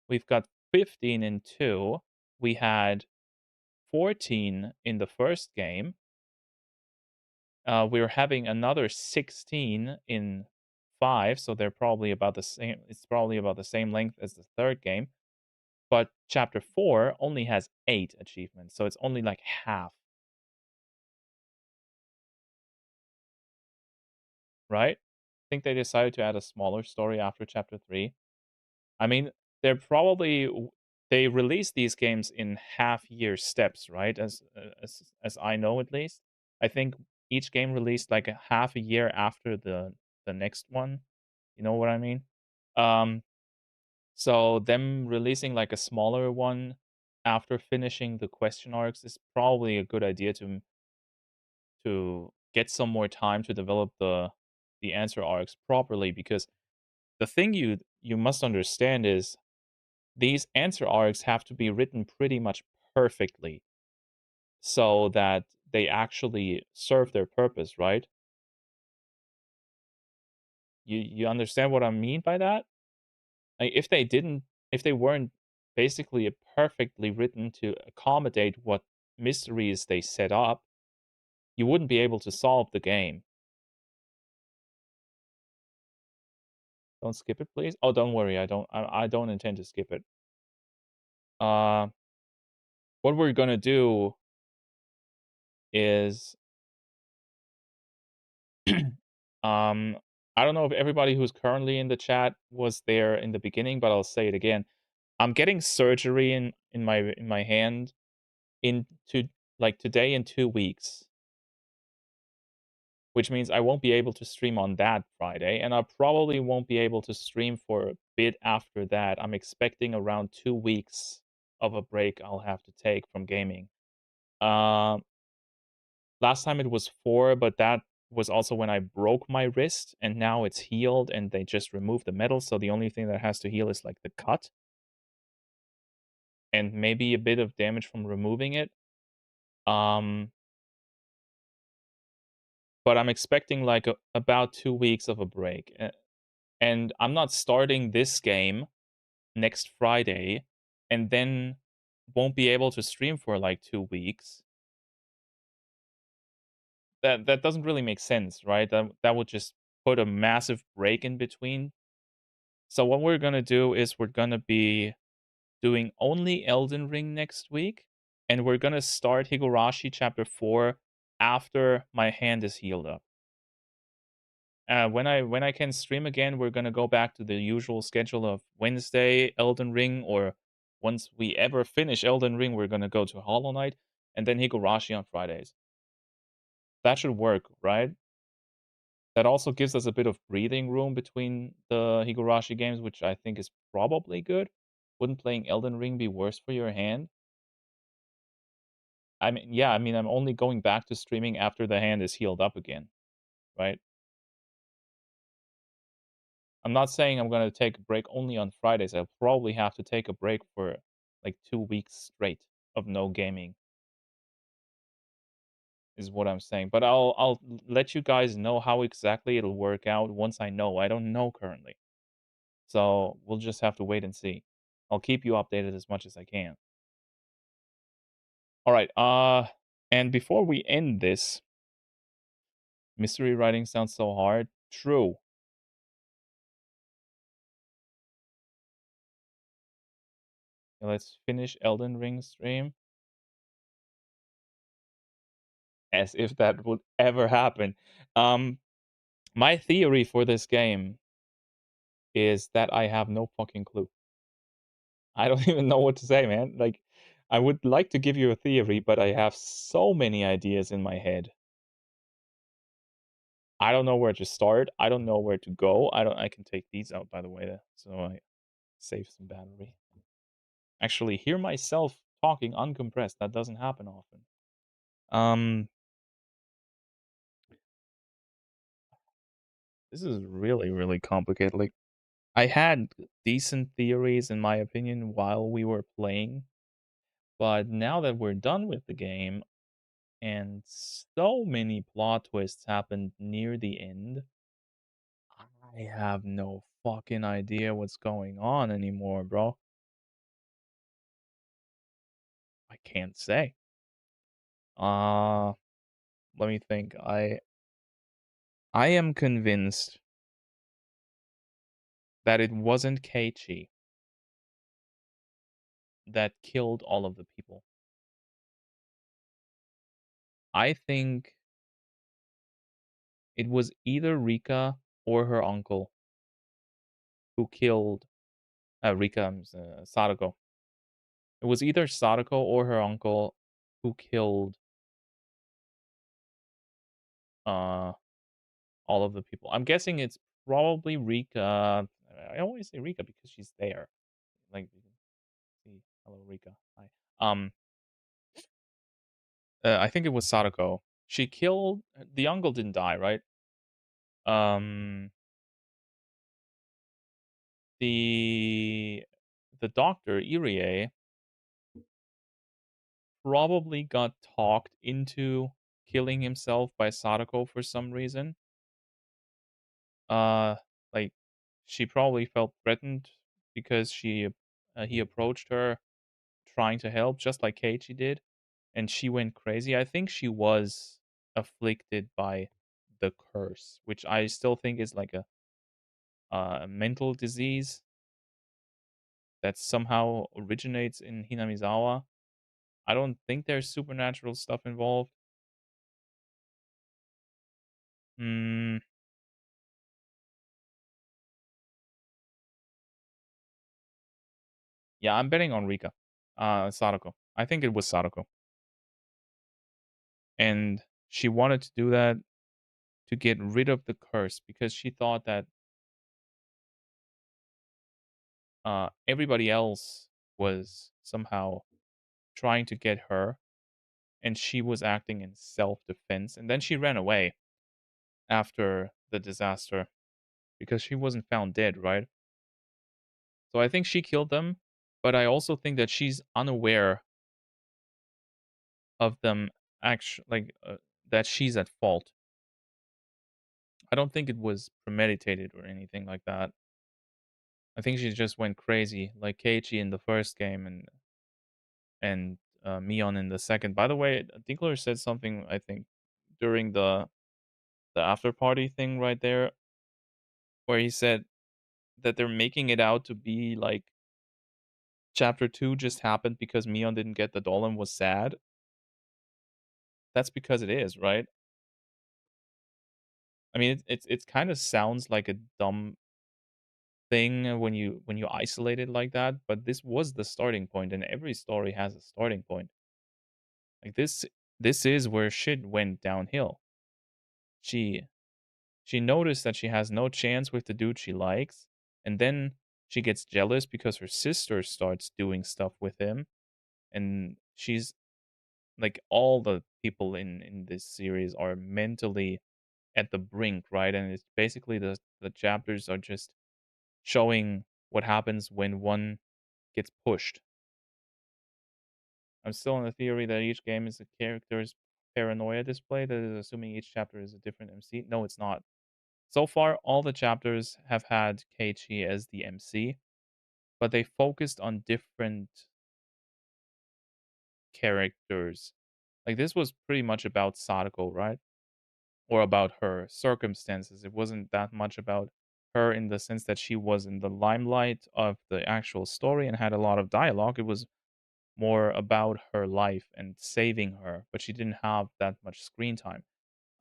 We've got 15 in 2. We had 14 in the first game. We're having another 16 in 5, so they're probably about the same. It's probably about the same length as the third game. But chapter 4 only has 8 achievements, so it's only like half. Right? I think they decided to add a smaller story after chapter 3. I mean, they're probably they release these games in half-year steps, right? As I know at least. I think each game released like a half a year after the next one. You know what I mean? Um, so them releasing like a smaller one after finishing the question arcs is probably a good idea to get some more time to develop the answer arcs properly, because the thing you must understand is these answer arcs have to be written pretty much perfectly so that they actually serve their purpose, right? You understand what I mean by that? Like if they weren't basically perfectly written to accommodate what mysteries they set up, you wouldn't be able to solve the game. Don't skip it, please. Oh, don't worry. I don't intend to skip it. Uh, what we're gonna do is, um, I don't know if everybody who's currently in the chat was there in the beginning, but I'll say it again. I'm getting surgery in my hand into like today in 2 weeks, which means I won't be able to stream on that Friday, and I probably won't be able to stream for a bit after that. I'm expecting around 2 weeks of a break I'll have to take from gaming. Um, Last time it was 4, but that was also when I broke my wrist, and now it's healed, and they just removed the metal, so the only thing that has to heal is, like, the cut and maybe a bit of damage from removing it. Um, but I'm expecting, like, about 2 weeks of a break, and I'm not starting this game next Friday and then won't be able to stream for, like, 2 weeks. That doesn't really make sense, right? That would just put a massive break in between. So what we're gonna do is we're gonna be doing only Elden Ring next week, and we're gonna start Higurashi Chapter 4 after my hand is healed up. When I can stream again, we're gonna go back to the usual schedule of Wednesday Elden Ring, or once we ever finish Elden Ring, we're gonna go to Hollow Knight, and then Higurashi on Fridays. That should work, right? That also gives us a bit of breathing room between the Higurashi games, which I think is probably good. Wouldn't playing Elden Ring be worse for your hand? I mean, yeah, I mean, I'm only going back to streaming after the hand is healed up again, right? I'm not saying I'm gonna take a break only on Fridays. I'll probably have to take a break for like 2 weeks straight of no gaming, is what I'm saying. But I'll let you guys know how exactly it'll work out once I know. I don't know currently. So we'll just have to wait and see. I'll keep you updated as much as I can. All right. And before we end this, mystery writing sounds so hard. True. Let's finish Elden Ring stream. As if that would ever happen. My theory for this game is that I have no fucking clue. I don't even know what to say, man. Like, I would like to give you a theory, but I have so many ideas in my head. I don't know where to start. I don't know where to go. I can take these out, by the way, so I save some battery. Actually, hear myself talking uncompressed. That doesn't happen often. This is really, really complicated. Like, I had decent theories, in my opinion, while we were playing, but now that we're done with the game, and so many plot twists happened near the end, I have no fucking idea what's going on anymore, bro. I can't say. Uh, Let me think. I am convinced that it wasn't Keiichi that killed all of the people. I think it was either Rika or her uncle who killed Rika, Sadako. It was either Sadako or her uncle who killed uh all of the people. I'm guessing it's probably Rika. I always say Rika because she's there. Like, you can see, hello Rika. Hi. Um, I think it was Sadako. She killed the uncle. Didn't die, right? Um, the the doctor Irie probably got talked into killing himself by Sadako for some reason. Uh, like she probably felt threatened because he approached her trying to help, just like Keiichi did, and she went crazy. I think she was afflicted by the curse, which I still think is like a mental disease that somehow originates in Hinamizawa. I don't think there's supernatural stuff involved. Mm, yeah, I'm betting on Rika. Sadako. I think it was Sadako. And she wanted to do that to get rid of the curse because she thought that everybody else was somehow trying to get her, and she was acting in self defense. And then she ran away after the disaster because she wasn't found dead, right? So I think she killed them, but I also think that she's unaware of them actually, that she's at fault. I don't think it was premeditated or anything like that. I think she just went crazy, like Keiichi in the first game and Mion in the second. By the way, Dinkler said something I think during the after party thing right there, where he said that they're making it out to be like chapter 2 just happened because Mion didn't get the doll and was sad. That's because it is, right? I mean, it's kind of sounds like a dumb thing when you isolate it like that, but this was the starting point, and every story has a starting point. Like this is where shit went downhill. She she noticed that she has no chance with the dude she likes, and then she gets jealous because her sister starts doing stuff with him, and she's like all the people in this series are mentally at the brink, right? And it's basically the chapters are just showing what happens when one gets pushed. I'm still in the theory that each game is a character's paranoia display, that is assuming each chapter is a different MC. No, it's not. So far, all the chapters have had Keiichi as the MC, but they focused on different characters. Like this was pretty much about Sadako, right? Or about her circumstances. It wasn't that much about her in the sense that she was in the limelight of the actual story and had a lot of dialogue. It was more about her life and saving her, but she didn't have that much screen time.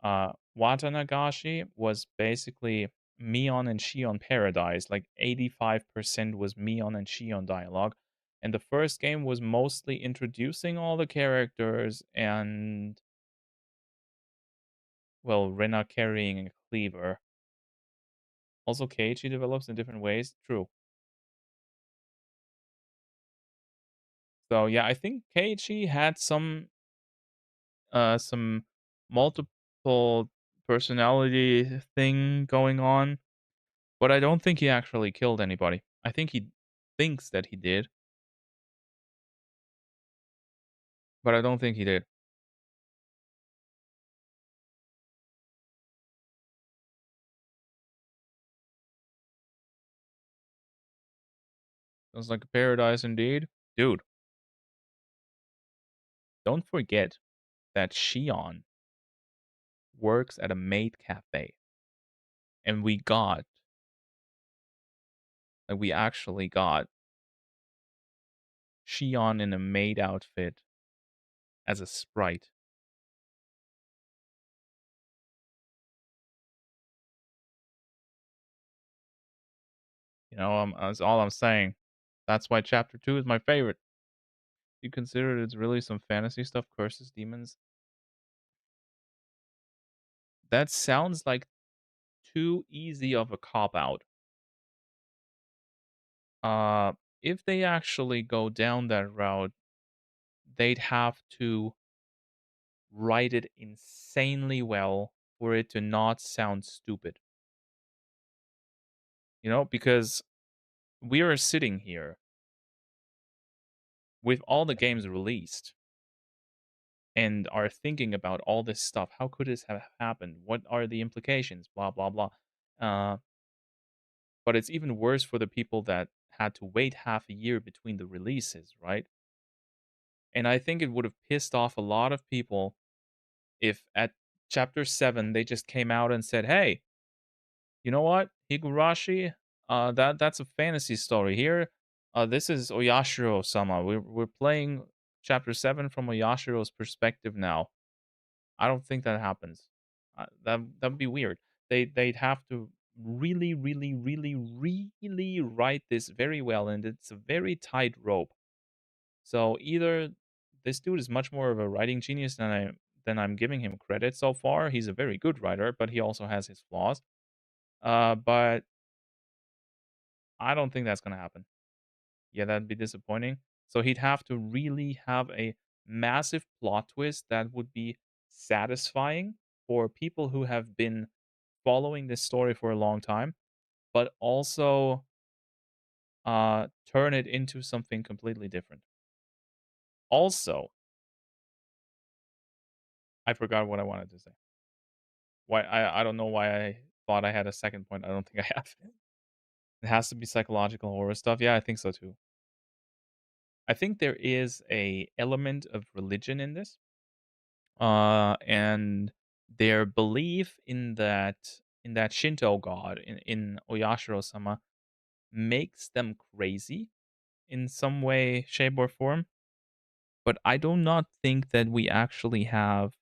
Watanagashi was basically Mion and Shion Paradise. Like 85% was Mion and Shion dialogue. And the first game was mostly introducing all the characters and, well, Rena carrying a cleaver. Also, Keiichi develops in different ways. True. So yeah, I think Keiichi had some multiple personality thing going on, but I don't think he actually killed anybody. I think he thinks that he did, but I don't think he did. Sounds like a paradise indeed. Dude, don't forget that Shion works at a maid cafe. And we actually got Shion in a maid outfit as a sprite. You know, that's all I'm saying. That's why chapter 2 is my favorite. You consider it's really some fantasy stuff, curses, demons. That sounds like too easy of a cop out. Uh, if they actually go down that route, they'd have to write it insanely well for it to not sound stupid. You know, because we are sitting here with all the games released and are thinking about all this stuff. How could this have happened? What are the implications? Blah blah blah. Uh, but it's even worse for the people that had to wait half a year between the releases, right? And I think it would have pissed off a lot of people if at chapter 7 they just came out and said, "Hey, you know what? Higurashi, that's a fantasy story here. This is Oyashiro-sama. We're playing chapter 7 from Oyashiro's perspective now." I don't think that happens. That'd be weird. They'd have to really, really, really, really write this very well, and it's a very tight rope. So either this dude is much more of a writing genius than I'm giving him credit so far. He's a very good writer, but he also has his flaws. But I don't think that's gonna happen. Yeah, that'd be disappointing. So he'd have to really have a massive plot twist that would be satisfying for people who have been following this story for a long time, but also turn it into something completely different. Also, I forgot what I wanted to say. Why I don't know why I thought I had a second point. I don't think I have. It has to be psychological horror stuff. Yeah, I think so too. I think there is a element of religion in this, and their belief in that Shinto god in Oyashiro-sama makes them crazy in some way, shape, or form. But I do not think that we actually have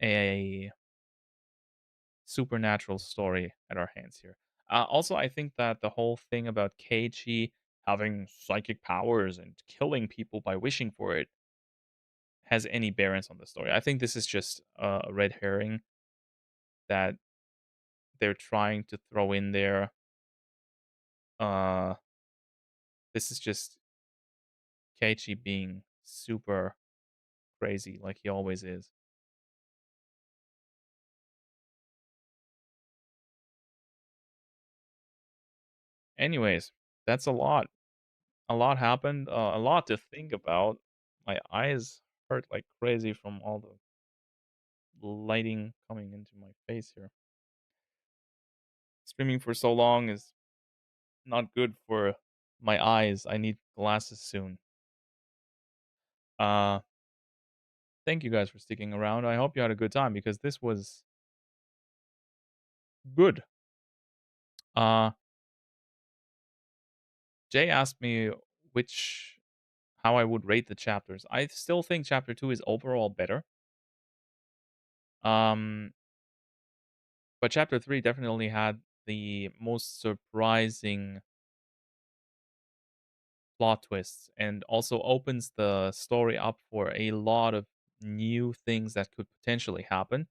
a supernatural story at our hands here. Also, I think that the whole thing about Keiichi having psychic powers and killing people by wishing for it has any bearance on the story. I think this is just a red herring that they're trying to throw in there. Uh, this is just Keiichi being super crazy like he always is. Anyways, that's a lot. A lot happened, a lot to think about. My eyes hurt like crazy from all the lighting coming into my face here. Streaming for so long is not good for my eyes. I need glasses soon. Uh, thank you guys for sticking around. I hope you had a good time because this was good. Uh, Jay asked me which how I would rate the chapters. I still think chapter 2 is overall better. Um, but chapter 3 definitely had the most surprising plot twists and also opens the story up for a lot of new things that could potentially happen.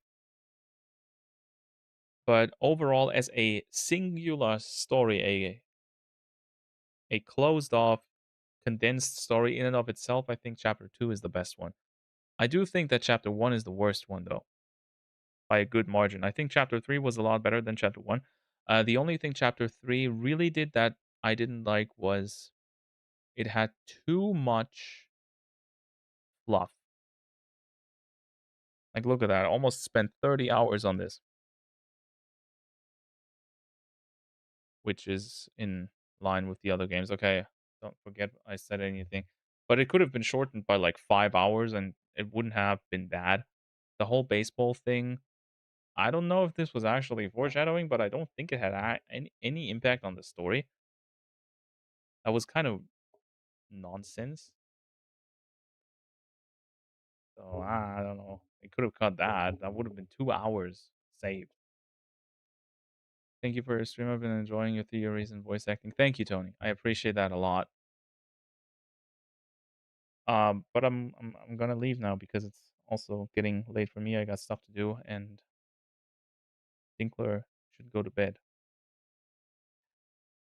But overall, as a singular story, a closed off, condensed story in and of itself, I think chapter 2 is the best one. I do think that chapter 1 is the worst one, though, by a good margin. I think chapter 3 was a lot better than chapter 1. The only thing chapter 3 really did that I didn't like was it had too much fluff. Like, look at that. I almost spent 30 hours on this, which is in line with the other games. Okay, don't forget I said anything. But it could have been shortened by like 5 hours and it wouldn't have been bad. The whole baseball thing, I don't know if this was actually foreshadowing, but I don't think it had any impact on the story. That was kind of nonsense. So I don't know. It could have cut that. That would have been 2 hours saved. Thank you for your stream. I've been enjoying your theories and voice acting. Thank you, Tony. I appreciate that a lot. But I'm gonna leave now because it's also getting late for me. I got stuff to do, and Dinkler should go to bed.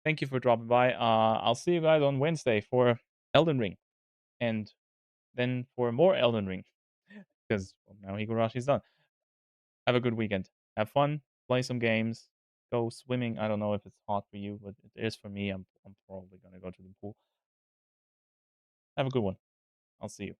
Thank you for dropping by. I'll see you guys on Wednesday for Elden Ring, and then for more Elden Ring because now Higurashi's done. Have a good weekend. Have fun. Play some games. Go swimming. I don't know if it's hot for you, but it is for me. I'm probably gonna go to the pool. Have a good one. I'll see you.